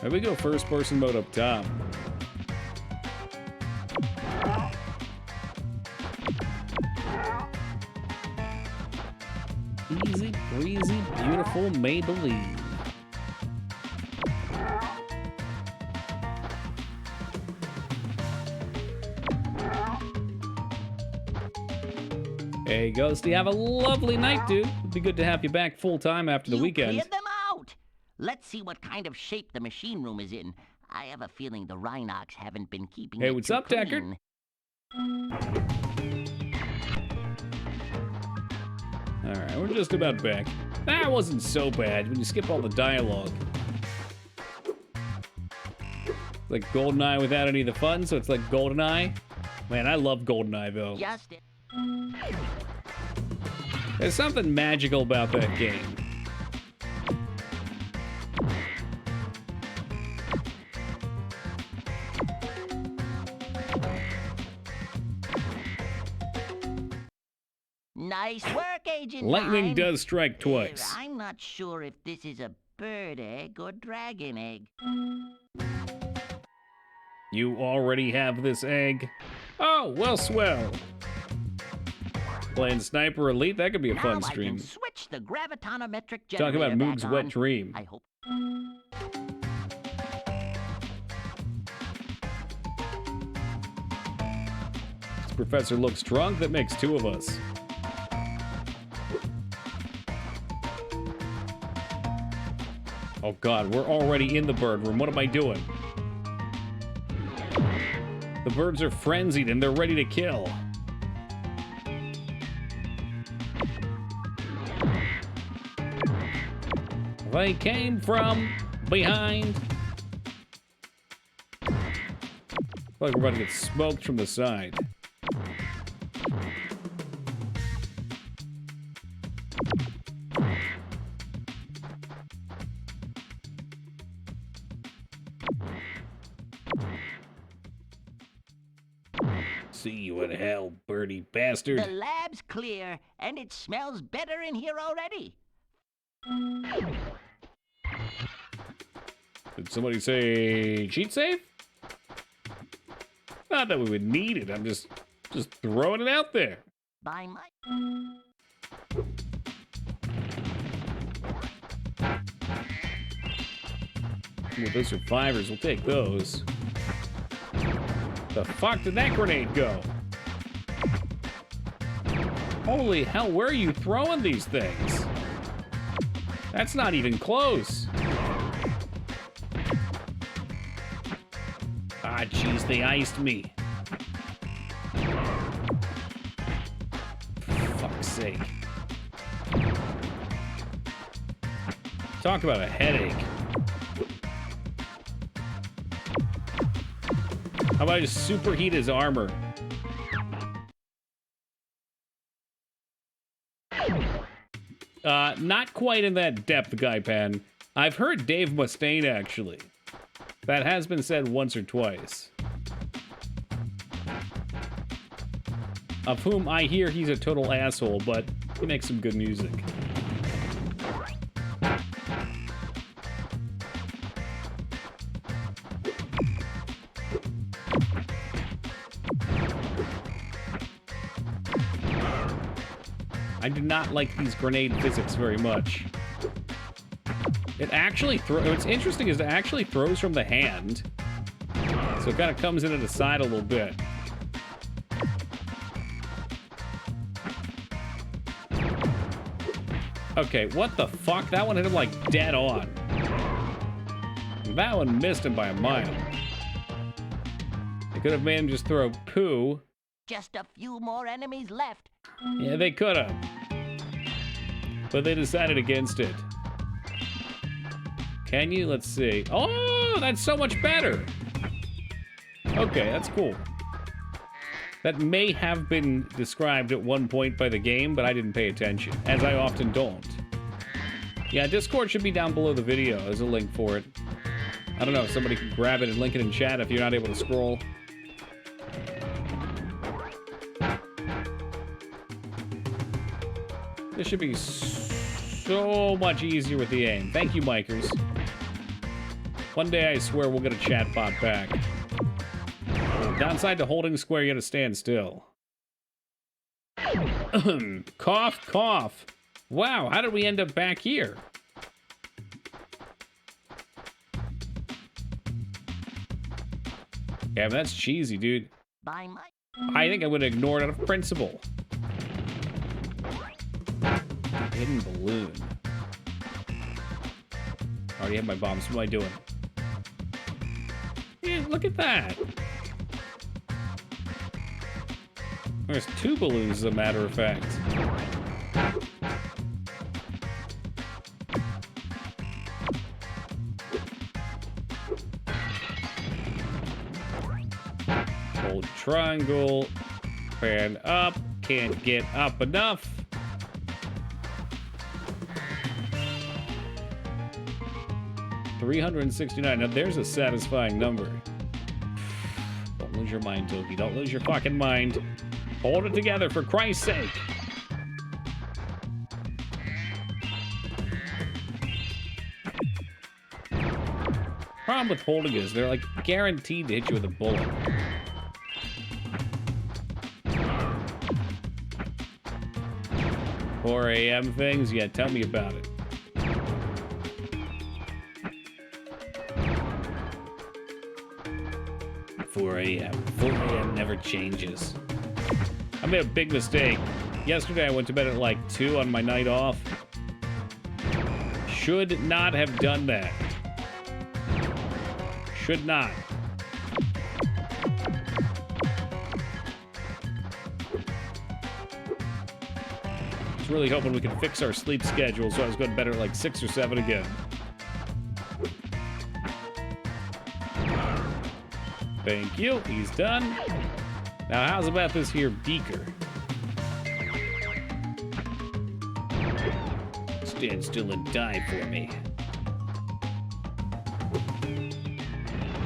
Speaker 1: Here we go, first person mode up top. Easy breezy, beautiful Maybelline. Hey, Ghosty, have a lovely night, dude. It'd be good to have you back full-time after the weekend.
Speaker 15: Cleared them out! Let's see what kind of shape the machine room is in. I have a feeling the Rhinocs haven't been keeping
Speaker 1: Hey,
Speaker 15: it
Speaker 1: what's
Speaker 15: too
Speaker 1: up, Deckard? Alright, we're just about back. That wasn't so bad when you skip all the dialogue. Like GoldenEye without any of the fun, so it's like GoldenEye. Man, I love GoldenEye, though.
Speaker 15: Just
Speaker 1: There's something magical about that game.
Speaker 15: Nice work, Agent
Speaker 1: Lightning
Speaker 15: 9.
Speaker 1: does strike twice.
Speaker 15: I'm not sure if this is a bird egg or dragon egg.
Speaker 1: You already have this egg? Oh, well, swell. Playing Sniper Elite, that could be a fun stream.
Speaker 15: I can switch the gravitonometric generator
Speaker 1: Talk about Moog's
Speaker 15: back
Speaker 1: wet
Speaker 15: on.
Speaker 1: dream.
Speaker 15: I hope.
Speaker 1: This professor looks drunk. That makes two of us. Oh God, we're already in the bird room. What am I doing? The birds are frenzied and they're ready to kill. They came from behind. Like we're about to get smoked from the side. See you in hell, birdie bastard.
Speaker 15: The lab's clear, and it smells better in here already.
Speaker 1: Did somebody say cheat save? Not that we would need it. I'm just throwing it out there.
Speaker 15: By my...
Speaker 1: Well, those survivors, we'll take those. The fuck did that grenade go? Holy hell, where are you throwing these things? That's not even close. Ah, jeez, they iced me. For fuck's sake. Talk about a headache. How about I just superheat his armor? Not quite in that depth, Guypan. I've heard Dave Mustaine, actually. That has been said once or twice. Of whom I hear he's a total asshole, but he makes some good music. I do not like these grenade physics very much. It actually what's interesting is it actually throws from the hand. So it kind of comes in at the side a little bit. Okay, what the fuck? That one hit him like dead on. That one missed him by a mile. They could have made him just throw poo.
Speaker 15: Just a few more enemies left.
Speaker 1: Yeah, they could have. But they decided against it. Can you? Let's see. Oh, that's so much better. Okay, that's cool. That may have been described at one point by the game, but I didn't pay attention, as I often don't. Yeah, Discord should be down below the video. There's a link for it. I don't know if somebody can grab it and link it in chat if you're not able to scroll. This should be so much easier with the aim. Thank you, Mikers. One day, I swear, we'll get a chat bot back. Downside to holding square, you gotta stand still. Cough, cough. Wow, how did we end up back here? Yeah, that's cheesy, dude.
Speaker 15: By my...
Speaker 1: I think I'm gonna ignore it out of principle. Hidden balloon. I already have my bombs. What am I doing? Yeah, look at that. There's 2 balloons, as a matter of fact. Hold triangle. Fan up. Can't get up enough. $369. Now there's a satisfying number. Don't lose your mind, Toki. Don't lose your fucking mind. Hold it together, for Christ's sake. Problem with holding is they're like guaranteed to hit you with a bullet. $4 a.m. things? Yeah, tell me about it. $4 a.m. 4 a.m. never changes. I made a big mistake. Yesterday I went to bed at like 2 on my night off. Should not have done that. Should not. I was really hoping we could fix our sleep schedule, so I was going to bed at like 6 or 7 again. Thank you. He's done. Now, how's about this here beaker? Stand still and die for me.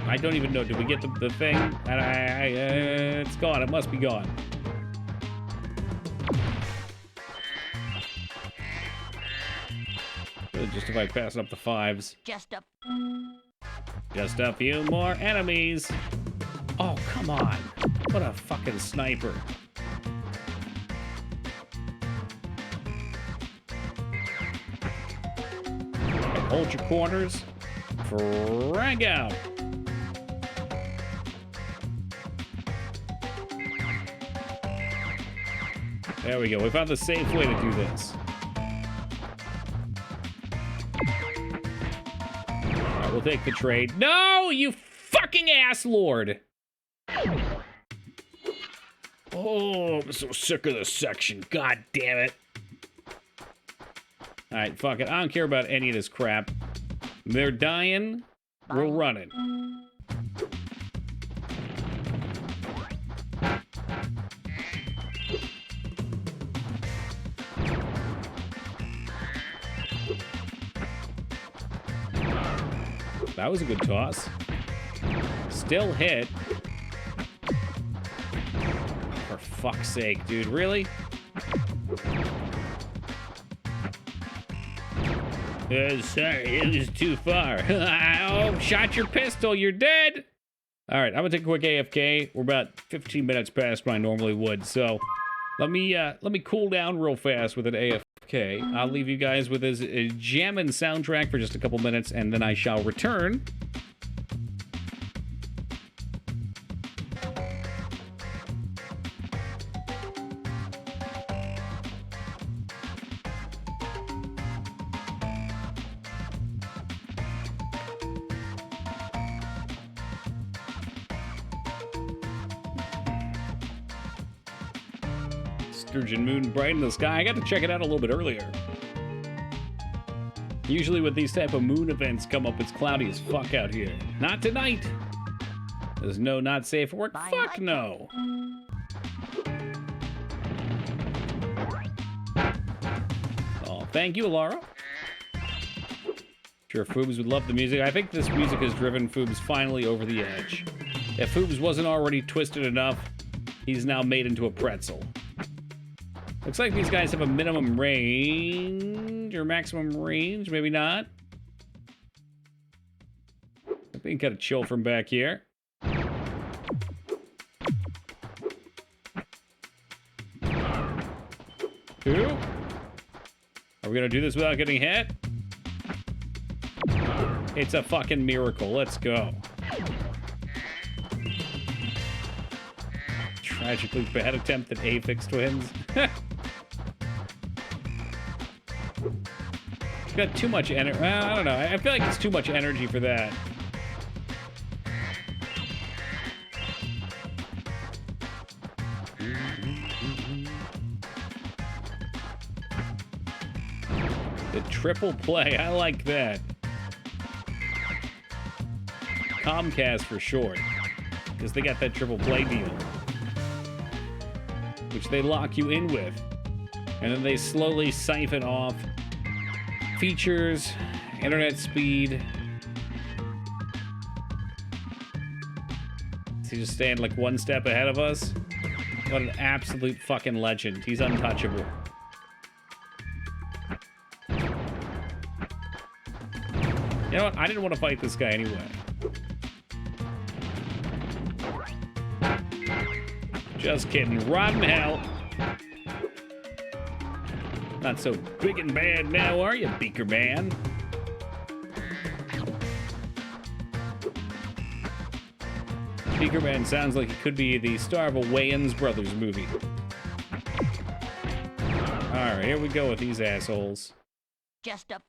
Speaker 1: I don't even know. Did we get the thing? It's gone. It must be gone. Really justify passing up the 5s. Just a few more enemies. Oh, come on. What a fucking sniper. Okay, hold your corners. Frag out. There we go. We found the safe way to do this. Alright, we'll take the trade. No, you fucking ass lord. Oh, I'm so sick of this section. God damn it. Alright, fuck it. I don't care about any of this crap. They're dying. We're running. That was a good toss. Still hit. For fuck's sake, dude. Really? Sorry, it was too far. Oh, shot your pistol. You're dead. All right, I'm gonna take a quick AFK. We're about 15 minutes past what I normally would, so let me cool down real fast with an AFK. I'll leave you guys with this jammin' soundtrack for just a couple minutes, and then I shall return. Sturgeon moon bright in the sky. I got to check it out a little bit earlier. Usually when these type of moon events come up, it's cloudy as fuck out here. Not tonight. There's no not safe for work. Fuck no. Oh, thank you, Laura. Sure, Foobs would love the music. I think this music has driven Foobs finally over the edge. If Foobs wasn't already twisted enough, he's now made into a pretzel. Looks like these guys have a minimum range, or maximum range, maybe not. I think gotta chill from back here. Two. Are we gonna do this without getting hit? It's a fucking miracle. Let's go. Tragically bad attempt at Aphex Twins. Got too much energy. I don't know. I feel like it's too much energy for that. The triple play. I like that. Comcast for short. Because they got that triple play deal. Which they lock you in with. And then they slowly siphon off features, internet speed. Is he just staying like one step ahead of us? What an absolute fucking legend. He's untouchable. You know what? I didn't want to fight this guy anyway. Just kidding. Rotten hell. Not so big and bad now, are you, Beaker Man? Beaker Man sounds like he could be the star of a Wayans Brothers movie. Alright, here we go with these assholes.
Speaker 15: Just a...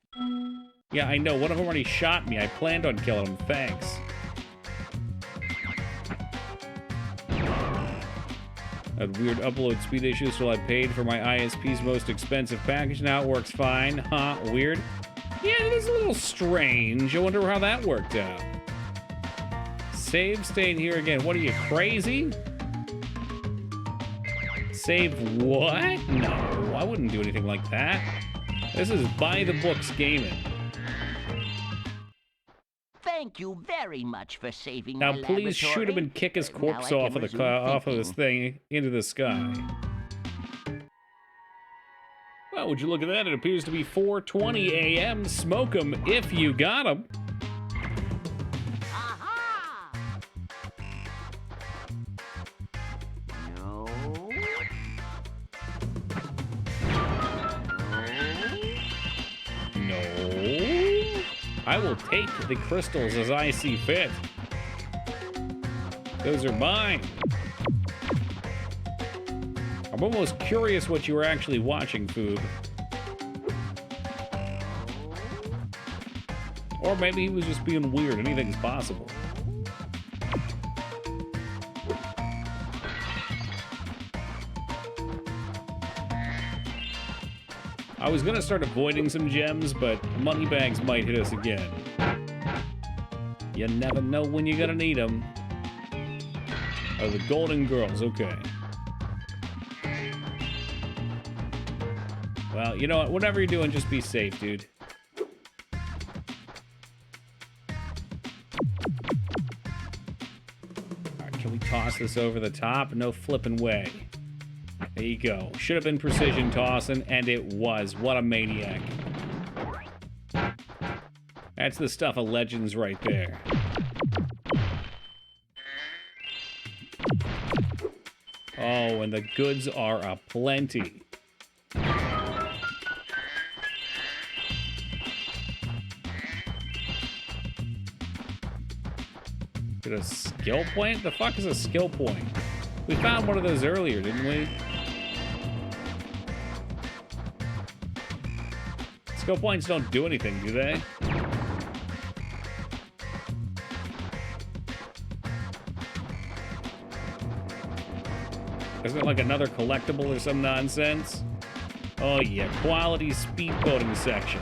Speaker 1: Yeah, I know. One of them already shot me. I planned on killing him. Thanks. Had weird upload speed issues, so I paid for my ISP's most expensive package. Now it works fine. Huh? Weird? Yeah, it is a little strange. I wonder how that worked out. Save staying here again. What are you, crazy? Save what? No, I wouldn't do anything like that. This is by-the-books gaming.
Speaker 15: Thank you very much for saving
Speaker 1: now,
Speaker 15: my
Speaker 1: please shoot him and kick his corpse off of this thing into the sky. Well, would you look at that? It appears to be 4:20 a.m. Smoke 'em if you got 'em.
Speaker 15: No.
Speaker 1: No. I will take the crystals as I see fit. Those are mine. I'm almost curious what you were actually watching, Foob. Or maybe he was just being weird. Anything's possible. I was gonna start avoiding some gems, but moneybags might hit us again. You never know when you're gonna need them. Oh, the Golden Girls, okay. Well, you know what? Whatever you're doing, just be safe, dude. Alright, can we toss this over the top? No flipping way. There you go. Should have been precision tossing, and it was. What a maniac. That's the stuff of legends right there. Oh, and the goods are aplenty. Is it a skill point? The fuck is a skill point? We found one of those earlier, didn't we? Skill points don't do anything, do they? Isn't it like another collectible or some nonsense? Oh yeah, quality speedboating section.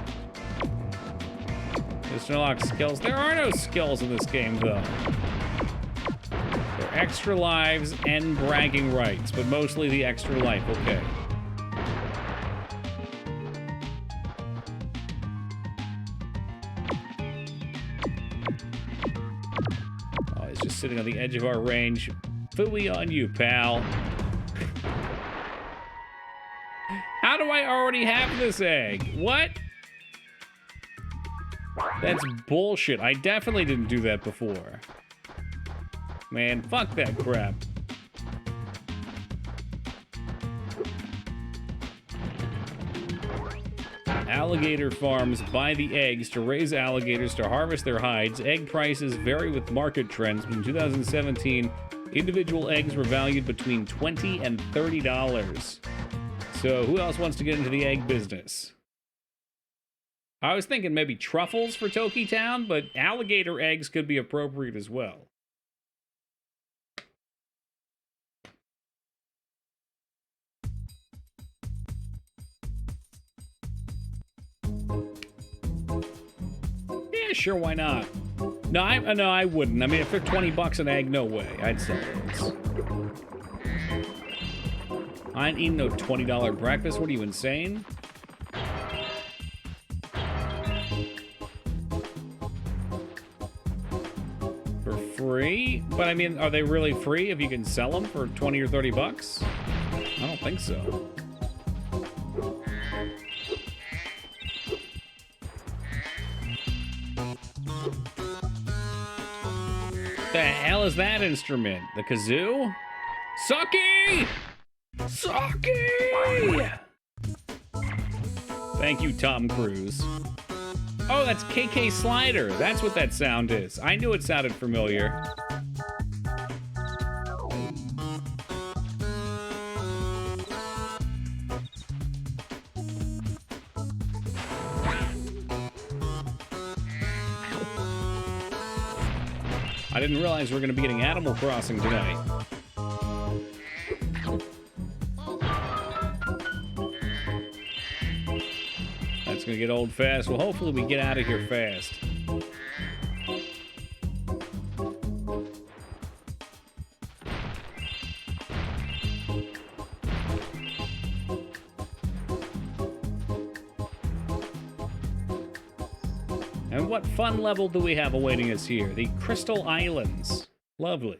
Speaker 1: Just unlock skills. There are no skills in this game, though. They're extra lives and bragging rights, but mostly the extra life, okay. sitting on the edge of our range. Phooey on you, pal. How do I already have this egg? What? That's bullshit. I definitely didn't do that before. Man, fuck that crap. Alligator farms buy the eggs to raise alligators to harvest their hides. Egg prices vary with market trends. In 2017, individual eggs were valued between $20 and $30. So who else wants to get into the egg business? I was thinking maybe truffles for Toki Town, but alligator eggs could be appropriate as well. Yeah, sure, why not? No, I wouldn't. I mean, if they're 20 bucks an egg, no way. I'd sell those. I ain't eating no $20 breakfast. What are you, insane? For free? But I mean, are they really free if you can sell them for 20 or 30 bucks? I don't think so. The hell is that instrument? The kazoo? Sucky! Sucky! Thank you, Tom Cruise. Oh, that's KK Slider. That's what that sound is. I knew it sounded familiar. I didn't realize we were going to be getting Animal Crossing tonight. That's going to get old fast. Well, hopefully we get out of here fast. And what fun level do we have awaiting us here? The Crystal Islands. Lovely.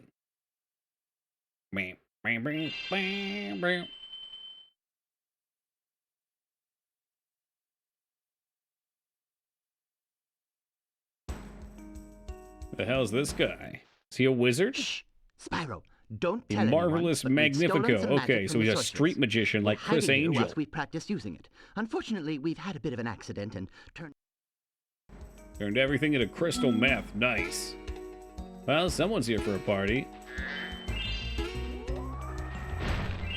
Speaker 1: The hell's this guy? Is he a wizard?
Speaker 17: Shh. Spyro, don't
Speaker 1: a
Speaker 17: tell
Speaker 1: marvelous
Speaker 17: anyone,
Speaker 1: Magnifico. Okay, so he's a street magician like Chris Angel.
Speaker 17: Whilst we practice using it. Unfortunately, we've had a bit of an accident and
Speaker 1: turned everything into crystal meth. Nice. Well, someone's here for a party.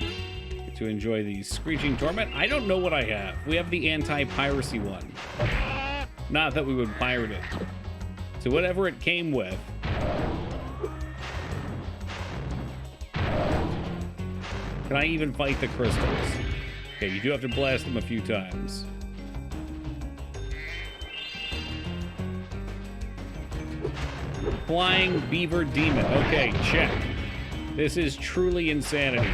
Speaker 1: Get to enjoy the Screeching Torment. I don't know what I have. We have the anti-piracy one. Not that we would pirate it. So whatever it came with. Can I even fight the crystals? Okay, you do have to blast them a few times. Flying Beaver Demon. Okay, check. This is truly insanity.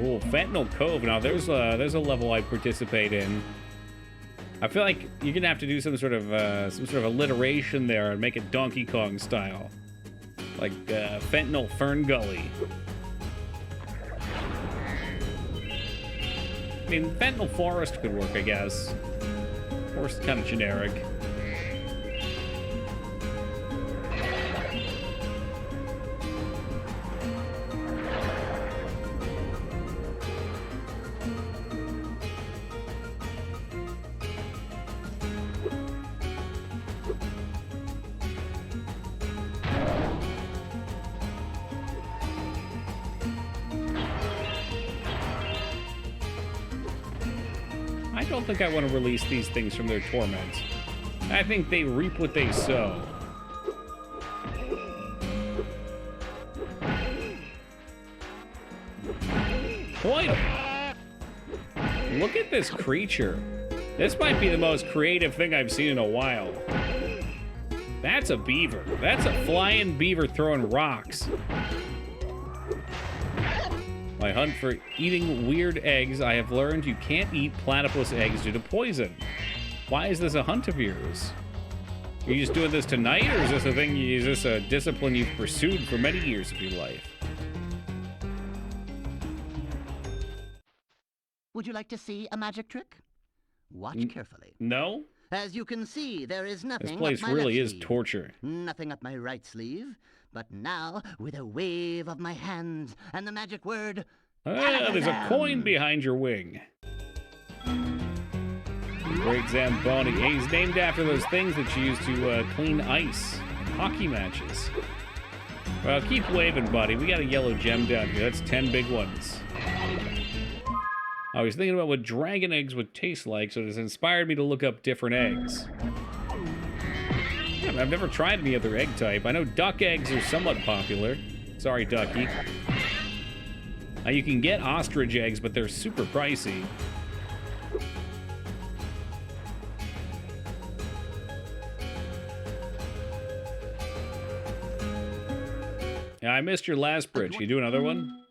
Speaker 1: Oh, Fentanyl Cove. Now, there's a level I'd participate in. I feel like you're gonna have to do some sort of alliteration there and make it Donkey Kong style, like Fentanyl Fern Gully. I mean, Fentanyl Forest could work, I guess. Forest kind of generic. I don't think I want to release these things from their torment. I think they reap what they sow. Boy, look at this creature. This might be the most creative thing I've seen in a while. That's a beaver. That's a flying beaver throwing rocks. My hunt for eating weird eggs, I have learned you can't eat platypus eggs due to poison. Why is this a hunt of yours? Are you just doing this tonight, or is this a thing? Is this a discipline you've pursued for many years of your life?
Speaker 17: Would you like to see a magic trick? Watch carefully.
Speaker 1: No?
Speaker 17: As you can see, there is nothing
Speaker 1: This place
Speaker 17: up my
Speaker 1: really
Speaker 17: left
Speaker 1: is
Speaker 17: sleeve.
Speaker 1: torture.
Speaker 17: Nothing up my right sleeve. But now, with a wave of my hands and the magic word...
Speaker 1: Ah, there's a coin behind your wing. The Great Zamboni. He's named after those things that you use to clean ice in hockey matches. Well, keep waving, buddy. We got a yellow gem down here. That's 10 big ones. I was thinking about what dragon eggs would taste like, so it has inspired me to look up different eggs. I've never tried any other egg type. I know duck eggs are somewhat popular. Sorry, Ducky. Now, you can get ostrich eggs, but they're super pricey. Yeah, I missed your last bridge. You do another one?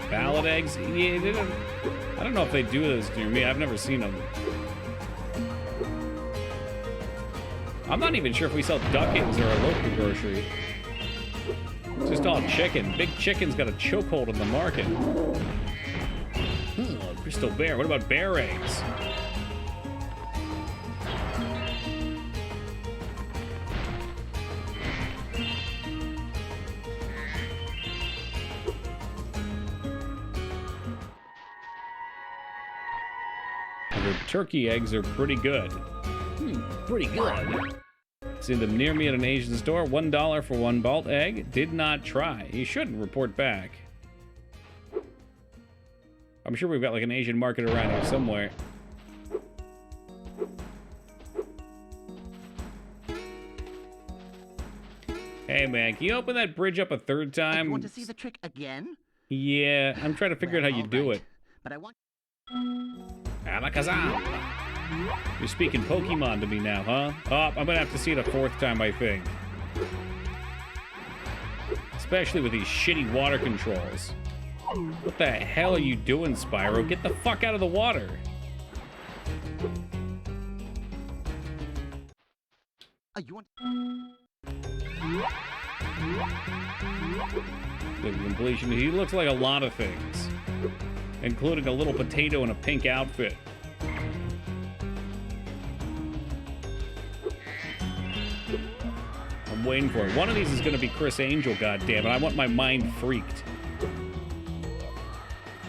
Speaker 1: Ballad eggs? Yeah, I don't know if they do those near me. I've never seen them. I'm not even sure if we sell duck eggs or a local grocery. It's just all chicken. Big Chicken's got a chokehold on the market. Crystal bear. What about bear eggs? The turkey eggs are pretty good. Pretty good. Seen them near me at an Asian store. $1 for one bolt egg. Did not try. You shouldn't report back. I'm sure we've got like an Asian market around here somewhere. Hey man, can you open that bridge up a third time?
Speaker 17: You want to see the trick again?
Speaker 1: Yeah, I'm trying to figure out how you do it.
Speaker 17: But I want...
Speaker 1: Alakazam! You're speaking Pokemon to me now, huh? Oh, I'm gonna have to see it a fourth time, I think. Especially with these shitty water controls. What the hell are you doing, Spyro? Get the fuck out of the water!
Speaker 17: You want...
Speaker 1: The completion. He looks like a lot of things, including a little potato in a pink outfit. I'm waiting for it. One of these is going to be Chris Angel, goddammit. I want my mind freaked.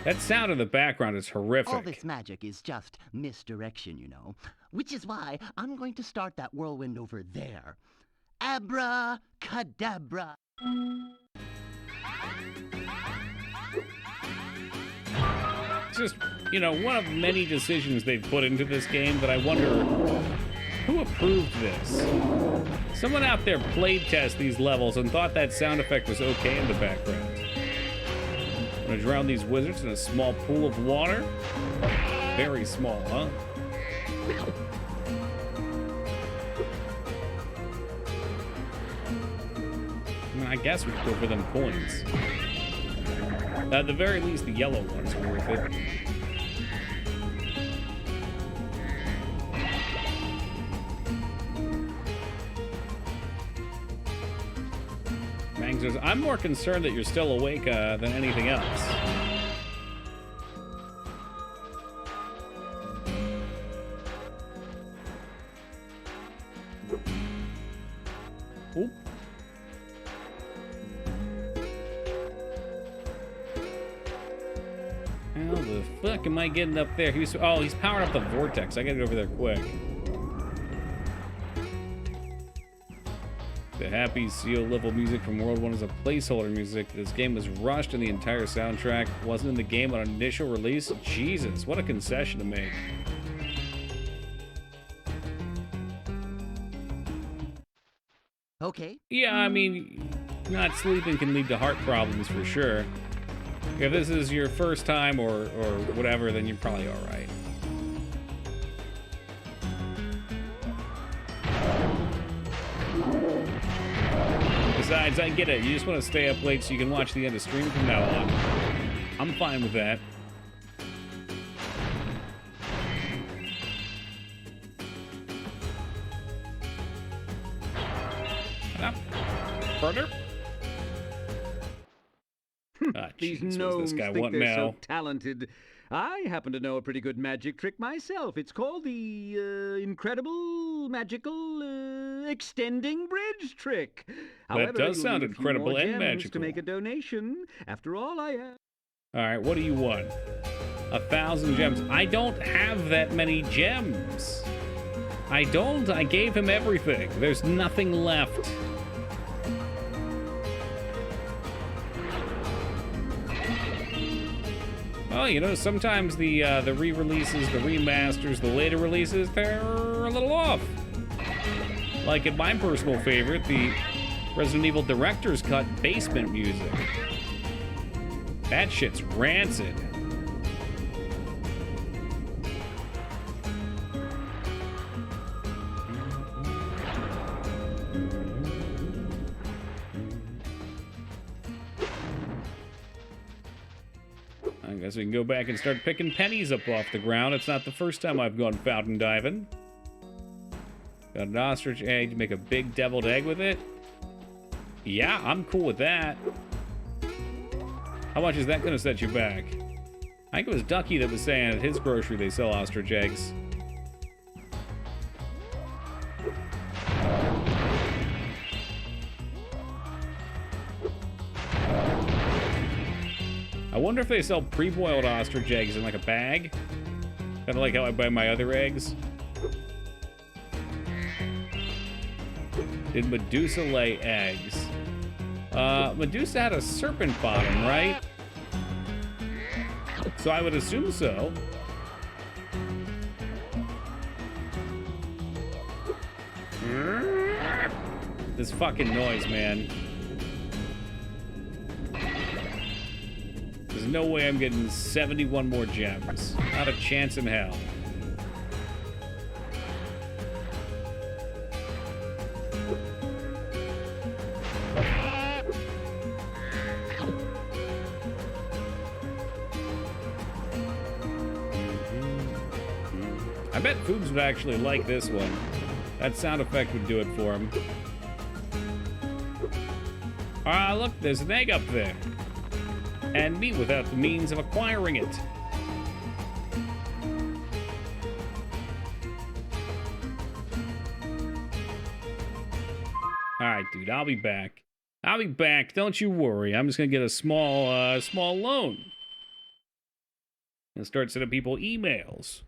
Speaker 1: That sound in the background is horrific.
Speaker 17: All this magic is just misdirection, you know. Which is why I'm going to start that whirlwind over there. Abracadabra.
Speaker 1: It's just, you know, one of many decisions they've put into this game that I wonder who approved this. Someone out there played test these levels and thought that sound effect was okay in the background. I'm gonna drown these wizards in a small pool of water. Very small, huh? I guess we could go for them coins. At the very least, the yellow ones are worth it. Mang says, I'm more concerned that you're still awake than anything else. Oop. How the fuck am I getting up there? He's powering up the vortex. I gotta get over there quick. The Happy Seal level music from World 1 is a placeholder music. This game was rushed and the entire soundtrack wasn't in the game on initial release. Jesus, what a concession to make.
Speaker 17: Okay.
Speaker 1: Yeah, I mean, not sleeping can lead to heart problems for sure. If this is your first time or whatever, then you're probably all right. Besides, I get it. You just want to stay up late so you can watch the end of stream from now on. I'm fine with that. partner.
Speaker 2: These
Speaker 1: Jeez,
Speaker 2: gnomes
Speaker 1: what's this guy
Speaker 2: think
Speaker 1: want
Speaker 2: they're
Speaker 1: now?
Speaker 2: so talented. I happen to know a pretty good magic trick myself. It's called the incredible magical extending bridge trick. However,
Speaker 1: That does
Speaker 2: you'll
Speaker 1: sound
Speaker 2: need a few
Speaker 1: incredible
Speaker 2: more
Speaker 1: and
Speaker 2: gems
Speaker 1: magical.
Speaker 2: to make a donation. After all, I have.
Speaker 1: All right, what do you want? 1,000 gems. I don't have that many gems. I don't. I gave him everything. There's nothing left. Well, you know, sometimes the re-releases, the remasters, the later releases, they're a little off. Like in my personal favorite, the Resident Evil Director's Cut basement music. That shit's rancid. I guess we can go back and start picking pennies up off the ground. It's not the first time I've gone fountain diving. Got an ostrich egg to make a big deviled egg with it. Yeah, I'm cool with that. How much is that going to set you back? I think it was Ducky that was saying at his grocery they sell ostrich eggs. I wonder if they sell pre-boiled ostrich eggs in like a bag. Kind of like how I buy my other eggs. Did Medusa lay eggs? Medusa had a serpent bottom, right? So I would assume so. This fucking noise, man. There's no way I'm getting 71 more gems. Not a chance in hell. I bet Foobs would actually like this one. That sound effect would do it for him. Ah, look, there's an egg up there. And me without the means of acquiring it. Alright, dude, I'll be back. I'll be back, don't you worry. I'm just gonna get a small loan. And start sending people emails.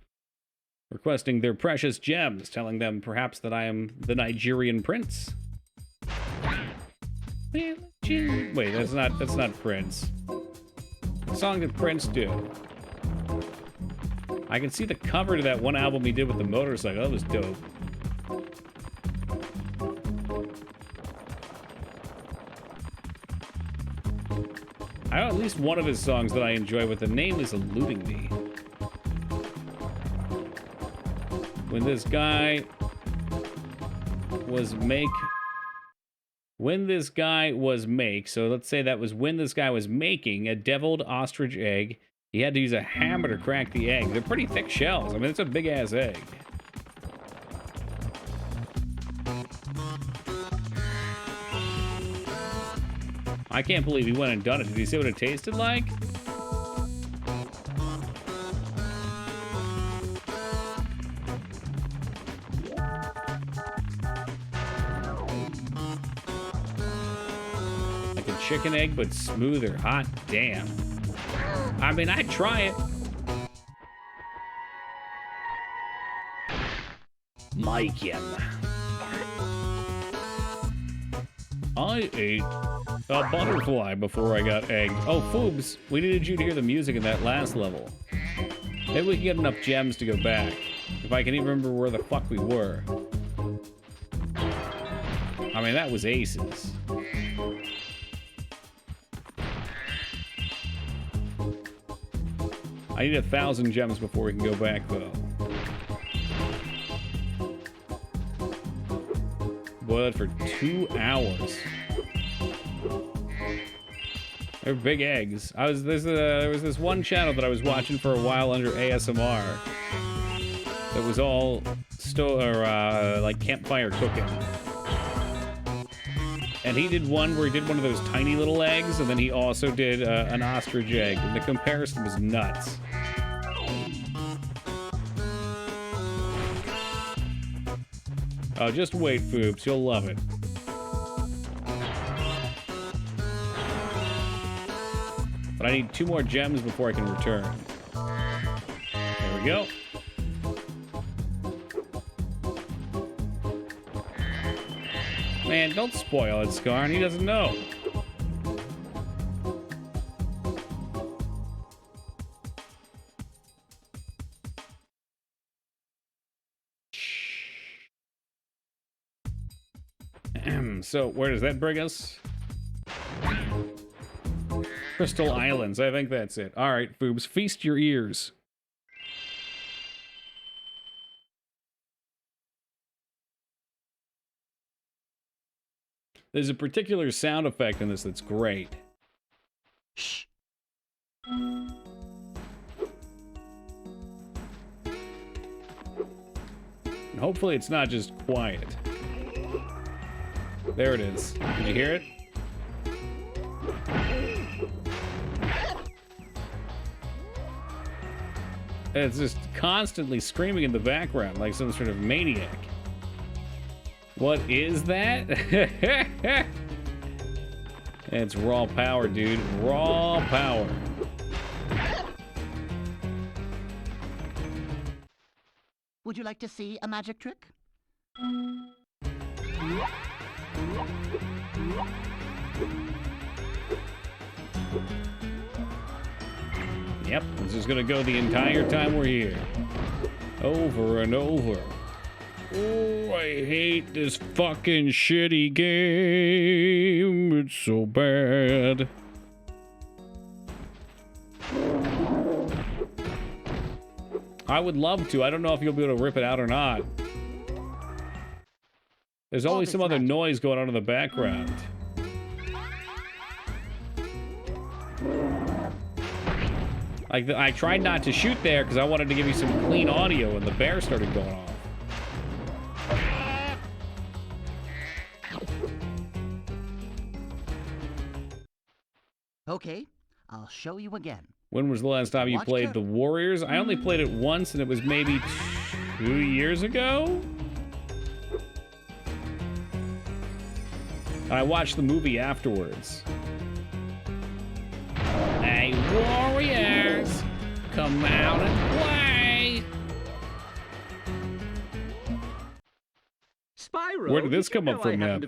Speaker 1: Requesting their precious gems, telling them perhaps that I am the Nigerian prince. Wait, that's not Prince. What song did Prince do? I can see the cover to that one album he did with the motorcycle. That was dope. I know at least one of his songs that I enjoy, but the name is eluding me. When this guy was so let's say that was when this guy was making a deviled ostrich egg. He had to use a hammer to crack the egg. They're pretty thick shells. I mean, it's a big ass egg. I can't believe he went and done it. Did he see what it tasted like? Chicken egg, but smoother. Hot damn. I mean, I'd try it. Mike him. I ate a butterfly before I got egged. Oh, Foobs, we needed you to hear the music in that last level. Maybe we can get enough gems to go back. If I can even remember where the fuck we were. I mean, that was aces. I need 1,000 gems before we can go back, though. Boil it for 2 hours. They're big eggs. There was this one channel that I was watching for a while under ASMR that was all like campfire cooking. And he did one where he did one of those tiny little eggs, and then he also did an ostrich egg. And the comparison was nuts. Oh, just wait, Foobs. You'll love it. But I need 2 more gems before I can return. There we go. Man, don't spoil it, Scarn. He doesn't know. So, where does that bring us? Crystal Islands. I think that's it. All right, Foobs, feast your ears. There's a particular sound effect in this that's great. Shh. And hopefully it's not just quiet. There it is. Did you hear it? It's just constantly screaming in the background like some sort of maniac. What is that? It's raw power, dude. Raw power.
Speaker 17: Would you like to see a magic trick?
Speaker 1: Yep, this is gonna go the entire time we're here. Over and over. Oh, I hate this fucking shitty game. It's so bad. I would love to. I don't know if you'll be able to rip it out or not. There's always some other noise going on in the background. Like, I tried not to shoot there because I wanted to give you some clean audio, and the bear started going off.
Speaker 17: Okay, I'll show you again.
Speaker 1: When was the last time you played The Warriors? I only played it once, and it was maybe 2 years ago? I watched the movie afterwards. Hey, Warriors! Come out and play!
Speaker 18: Spyro,
Speaker 1: where did this come up from, man?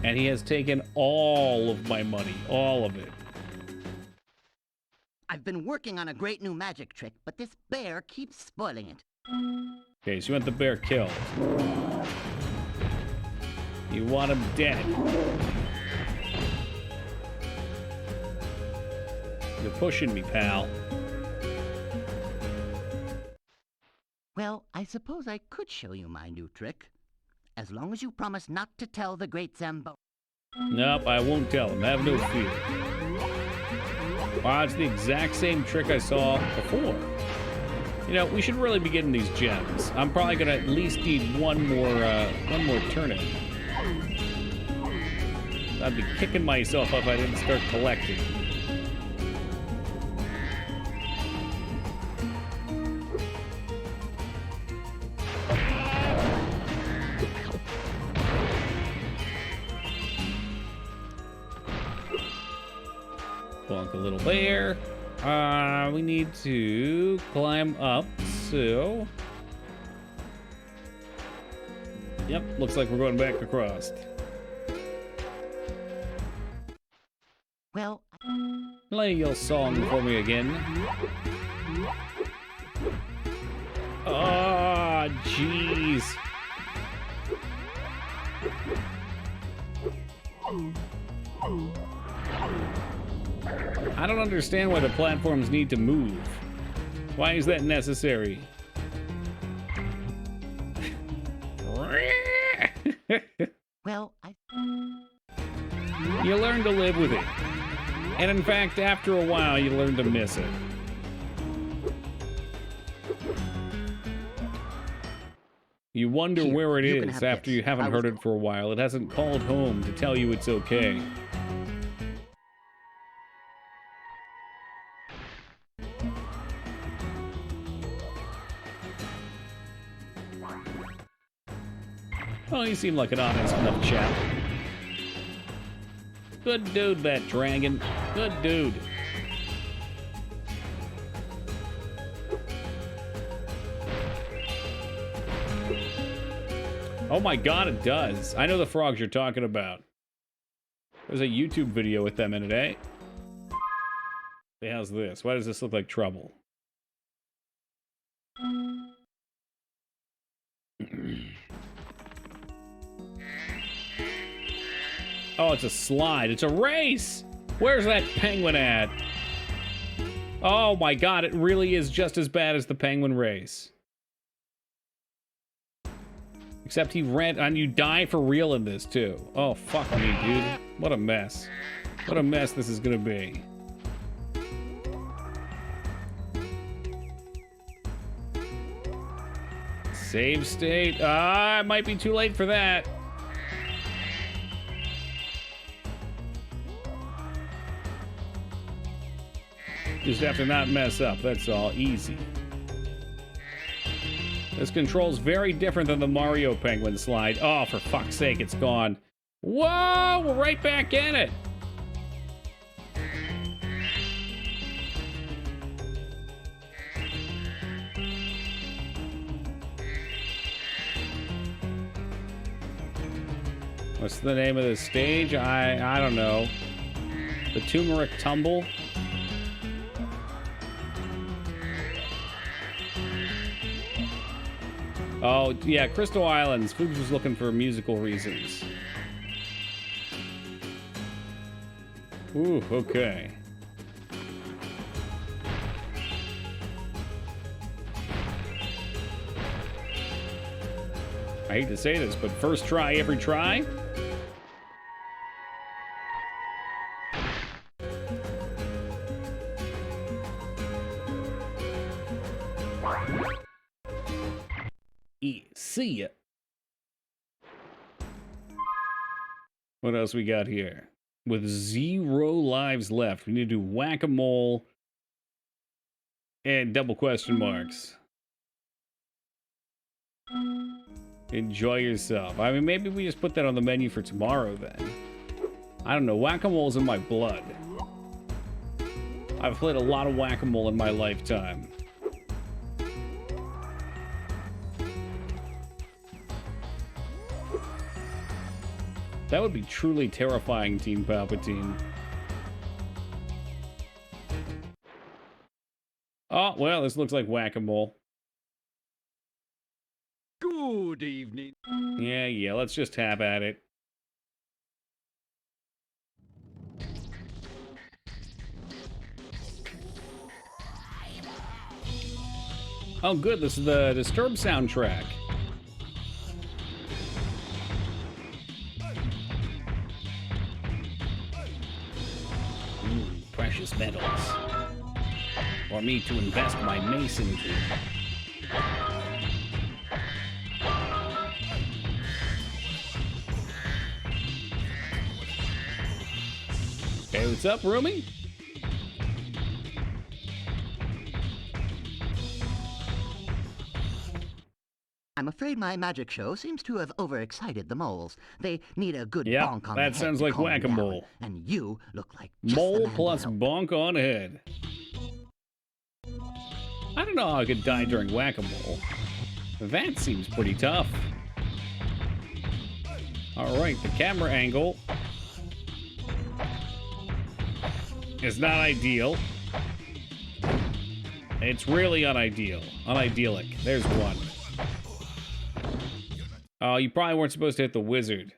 Speaker 1: And he has taken all of my money. All of it.
Speaker 17: I've been working on a great new magic trick, but this bear keeps spoiling it.
Speaker 1: Okay, so you want the bear killed. You want him dead. You're pushing me, pal.
Speaker 17: Well, I suppose I could show you my new trick. As long as you promise not to tell the great Zambo.
Speaker 1: Nope, I won't tell him. Have no fear. Wow, it's the exact same trick I saw before. You know, we should really be getting these gems. I'm probably gonna at least need one more turnip. I'd be kicking myself if I didn't start collecting. Bonk a little there. We need to climb up, so... Yep, looks like we're going back across.
Speaker 17: Well...
Speaker 1: Play your song for me again. Oh, jeez. I don't understand why the platforms need to move. Why is that necessary?
Speaker 17: Well,
Speaker 1: You learn to live with it. And in fact, after a while, you learn to miss it. You wonder
Speaker 17: Here,
Speaker 1: where it
Speaker 17: you can
Speaker 1: is
Speaker 17: have
Speaker 1: after
Speaker 17: this.
Speaker 1: you haven't
Speaker 17: I
Speaker 1: heard
Speaker 17: was-
Speaker 1: it for a while. It hasn't called home to tell you it's okay. Oh, you seem like an honest enough chap. Good dude, that dragon. Good dude. Oh my god, it does. I know the frogs you're talking about. There's a YouTube video with them in it, eh? Hey, how's this? Why does this look like trouble? Oh, it's a slide. It's a race! Where's that penguin at? Oh my god, it really is just as bad as the penguin race. Except he ran, and you die for real in this too. Oh, fuck me, dude. What a mess. What a mess this is gonna be. Save state. Ah, it might be too late for that. Just have to not mess up, that's all. Easy. This control's very different than the Mario Penguin slide. Oh, for fuck's sake, it's gone. Whoa, we're right back in it. What's the name of the stage? I don't know. The Turmeric Tumble? Oh, yeah, Crystal Islands. Fuchs was looking for musical reasons. Ooh, okay. I hate to say this, but first try, every try? See ya. What else we got here? With 0 lives left, we need to do whack-a-mole and double question marks. Enjoy yourself. I mean, maybe we just put that on the menu for tomorrow then. I don't know. Whack-a-mole's in my blood. I've played a lot of whack-a-mole in my lifetime. That would be truly terrifying, Team Palpatine. Oh, well, this looks like whack-a-mole.
Speaker 2: Good evening.
Speaker 1: Yeah, let's just have at it. Oh, good, this is the Disturbed soundtrack. Precious metals. For me to invest my mace into. Hey, what's up, Rumi?
Speaker 17: I'm afraid my magic show seems to have overexcited the moles. They need a good
Speaker 1: Yep,
Speaker 17: bonk on the
Speaker 1: that
Speaker 17: head
Speaker 1: sounds
Speaker 17: to
Speaker 1: like
Speaker 17: calm them down.
Speaker 1: whack-a-mole.
Speaker 17: And you look like just the
Speaker 1: Mole
Speaker 17: man to
Speaker 1: plus
Speaker 17: help.
Speaker 1: bonk on head. I don't know how I could die during whack-a-mole. That seems pretty tough. Alright, the camera angle is not ideal. It's really unideal. Unidelic. There's one. Oh, you probably weren't supposed to hit the wizard.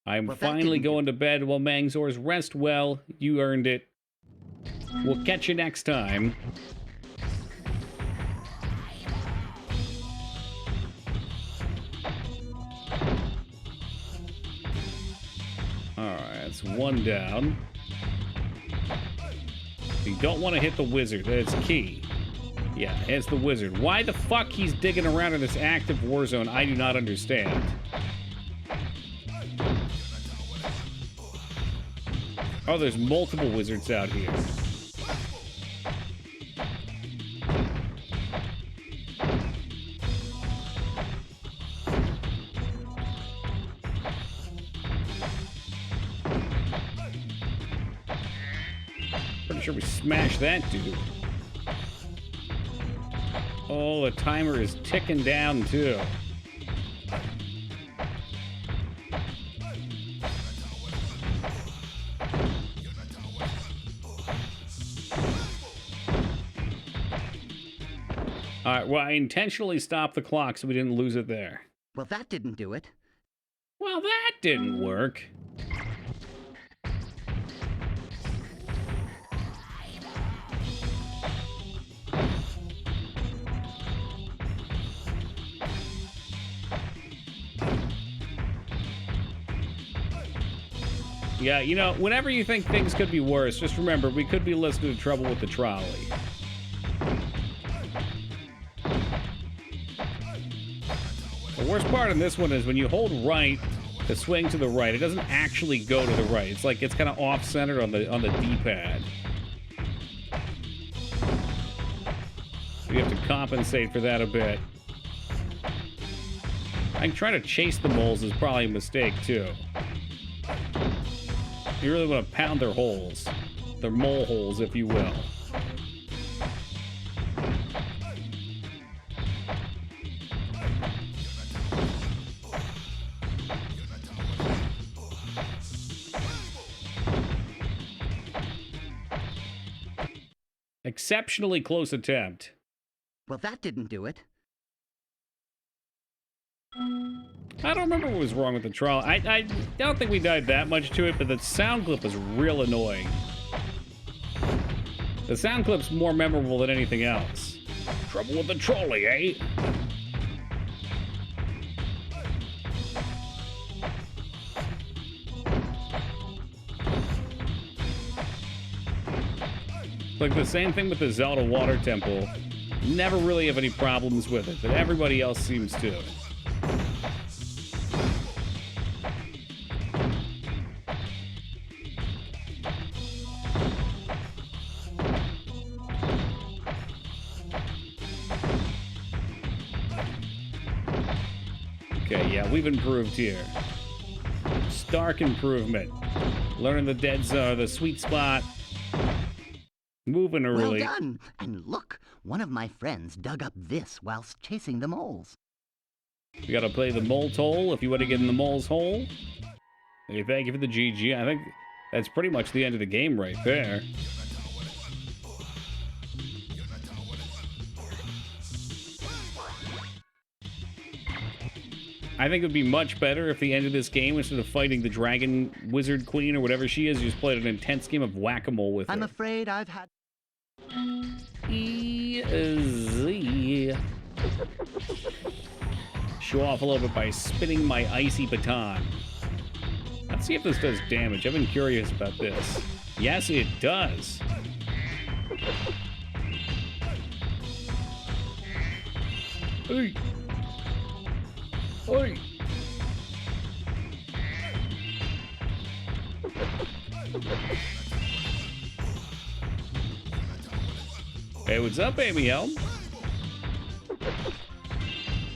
Speaker 1: I'm
Speaker 17: Well, that
Speaker 1: finally
Speaker 17: didn't
Speaker 1: going to bed while Mangzors. Rest well. You earned it. We'll catch you next time. Alright, that's one down. You don't want to hit the wizard. That's key. Yeah, it's the wizard. Why the fuck he's digging around in this active war zone, I do not understand. Oh, there's multiple wizards out here. Pretty sure we smashed that dude. Oh, the timer is ticking down, too. All right, well, I intentionally stopped the clock so we didn't lose it there.
Speaker 17: Well, that didn't do it.
Speaker 1: Well, that didn't work. Yeah, you know, whenever you think things could be worse, just remember, we could be listening to Trouble with the Trolley. The worst part in this one is when you hold right to swing to the right, it doesn't actually go to the right. It's like it's kind of off-centered on the D-pad. So you have to compensate for that a bit. I think trying to chase the moles is probably a mistake, too. You really want to pound their holes. Their mole holes, if you will. Exceptionally close attempt.
Speaker 17: Well, that didn't do it.
Speaker 1: I don't remember what was wrong with the trial. I don't think we died that much to it, but the sound clip was real annoying. The sound clip's more memorable than anything else. Trouble with the trolley, eh? Like the same thing with the Zelda Water Temple. Never really have any problems with it, but everybody else seems to. Okay, yeah, we've improved here. Stark improvement. Learning the dead zone, the sweet spot. Moving early.
Speaker 17: Well done! And look, one of my friends dug up this whilst chasing the moles.
Speaker 1: You gotta play the mole toll if you want to get in the mole's hole. Hey, thank you for the GG. I think that's pretty much the end of the game right there. I think it would be much better if the end of this game, instead of fighting the dragon wizard queen or whatever she is, you just played an intense game of whack-a-mole with her.
Speaker 17: I'm afraid I've had...
Speaker 1: Easy. Show off a little bit by spinning my icy baton. Let's see if this does damage. I've been curious about this. Yes, it does. Hey. Oi! Hey, what's up, Amy Helm?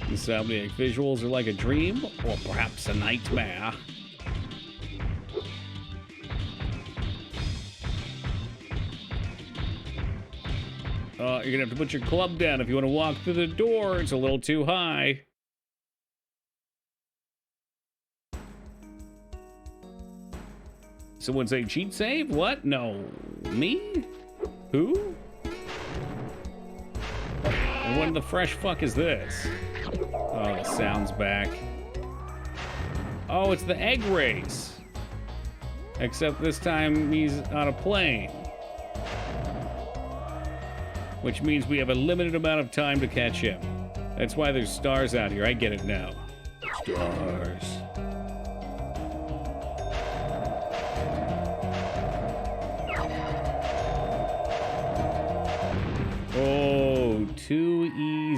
Speaker 1: Insomniac visuals are like a dream, or perhaps a nightmare. You're gonna have to put your club down if you want to walk through the door. It's a little too high. Someone say cheat save? What? No. Me? Who? And what the fresh fuck is this? Oh, the sound's back. Oh, it's the egg race. Except this time he's on a plane. Which means we have a limited amount of time to catch him. That's why there's stars out here. I get it now. Stars. Oh,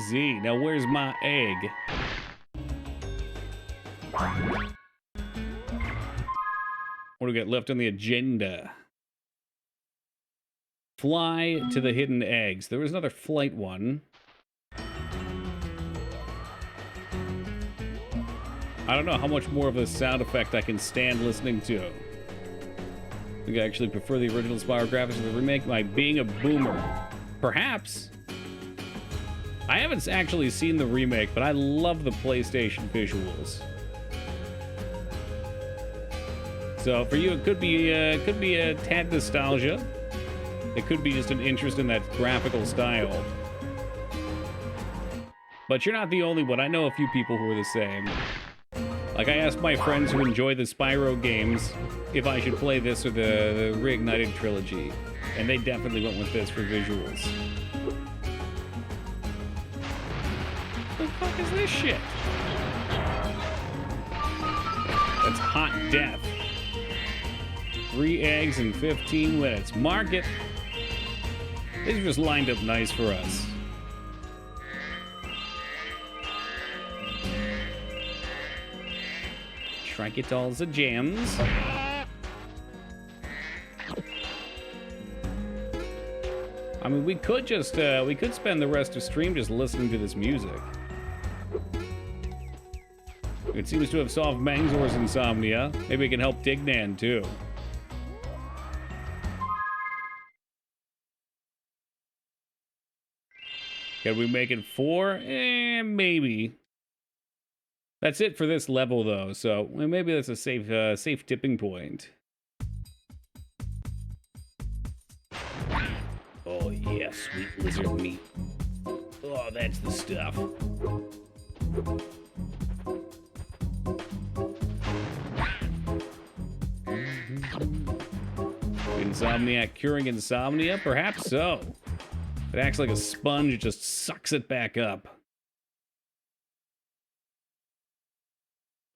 Speaker 1: Z. Now, where's my egg? What do we got left on the agenda? Fly to the hidden eggs. There was another flight one. I don't know how much more of a sound effect I can stand listening to. I think I actually prefer the original Spyro graphics to the remake by being a boomer. Perhaps. I haven't actually seen the remake, but I love the PlayStation visuals. So for you, it could be a tad nostalgia. It could be just an interest in that graphical style. But you're not the only one. I know a few people who are the same. Like, I asked my friends who enjoy the Spyro games if I should play this or the Reignited trilogy. And they definitely went with this for visuals. What the fuck is this shit? That's hot death. 3 eggs in 15 minutes. Mark it. These are just lined up nice for us. Trinketals and jams. I mean, we could spend the rest of stream just listening to this music. It seems to have solved Mangzor's insomnia. Maybe it can help Dignan too. Can we make it 4? Maybe. That's it for this level, though, so maybe that's a safe tipping point. Oh, yeah, sweet lizard meat. Oh, that's the stuff. Insomniac curing insomnia? Perhaps so. It acts like a sponge, it just sucks it back up.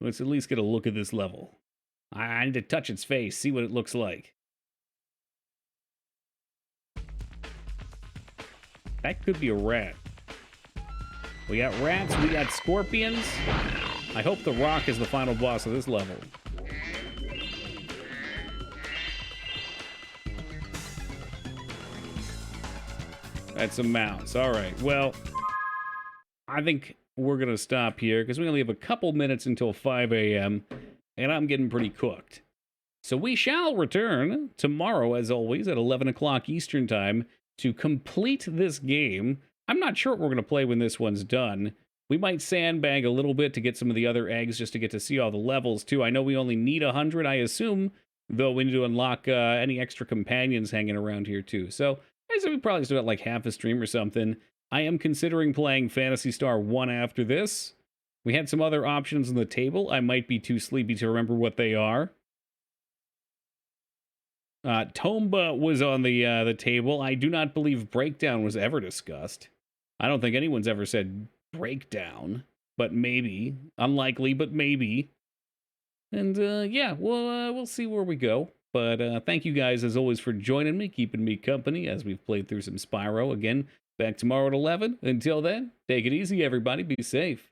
Speaker 1: Let's at least get a look at this level. I need to touch its face, see what it looks like. That could be a rat. We got rats, we got scorpions. I hope the rock is the final boss of this level. That's a mouse. All right, well, I think we're going to stop here because we only have a couple minutes until 5 a.m. and I'm getting pretty cooked. So we shall return tomorrow, as always, at 11 o'clock Eastern Time to complete this game. I'm not sure what we're going to play when this one's done. We might sandbag a little bit to get some of the other eggs just to get to see all the levels, too. I know we only need 100, I assume, though we need to unlock any extra companions hanging around here, too. So I said we probably still got like half a stream or something. I am considering playing Phantasy Star 1 after this. We had some other options on the table. I might be too sleepy to remember what they are. Tomba was on the table. I do not believe Breakdown was ever discussed. I don't think anyone's ever said Breakdown, but maybe. Unlikely, but maybe. And yeah, we'll see where we go. But thank you guys, as always, for joining me, keeping me company as we've played through some Spyro. Again, back tomorrow at 11. Until then, take it easy, everybody. Be safe.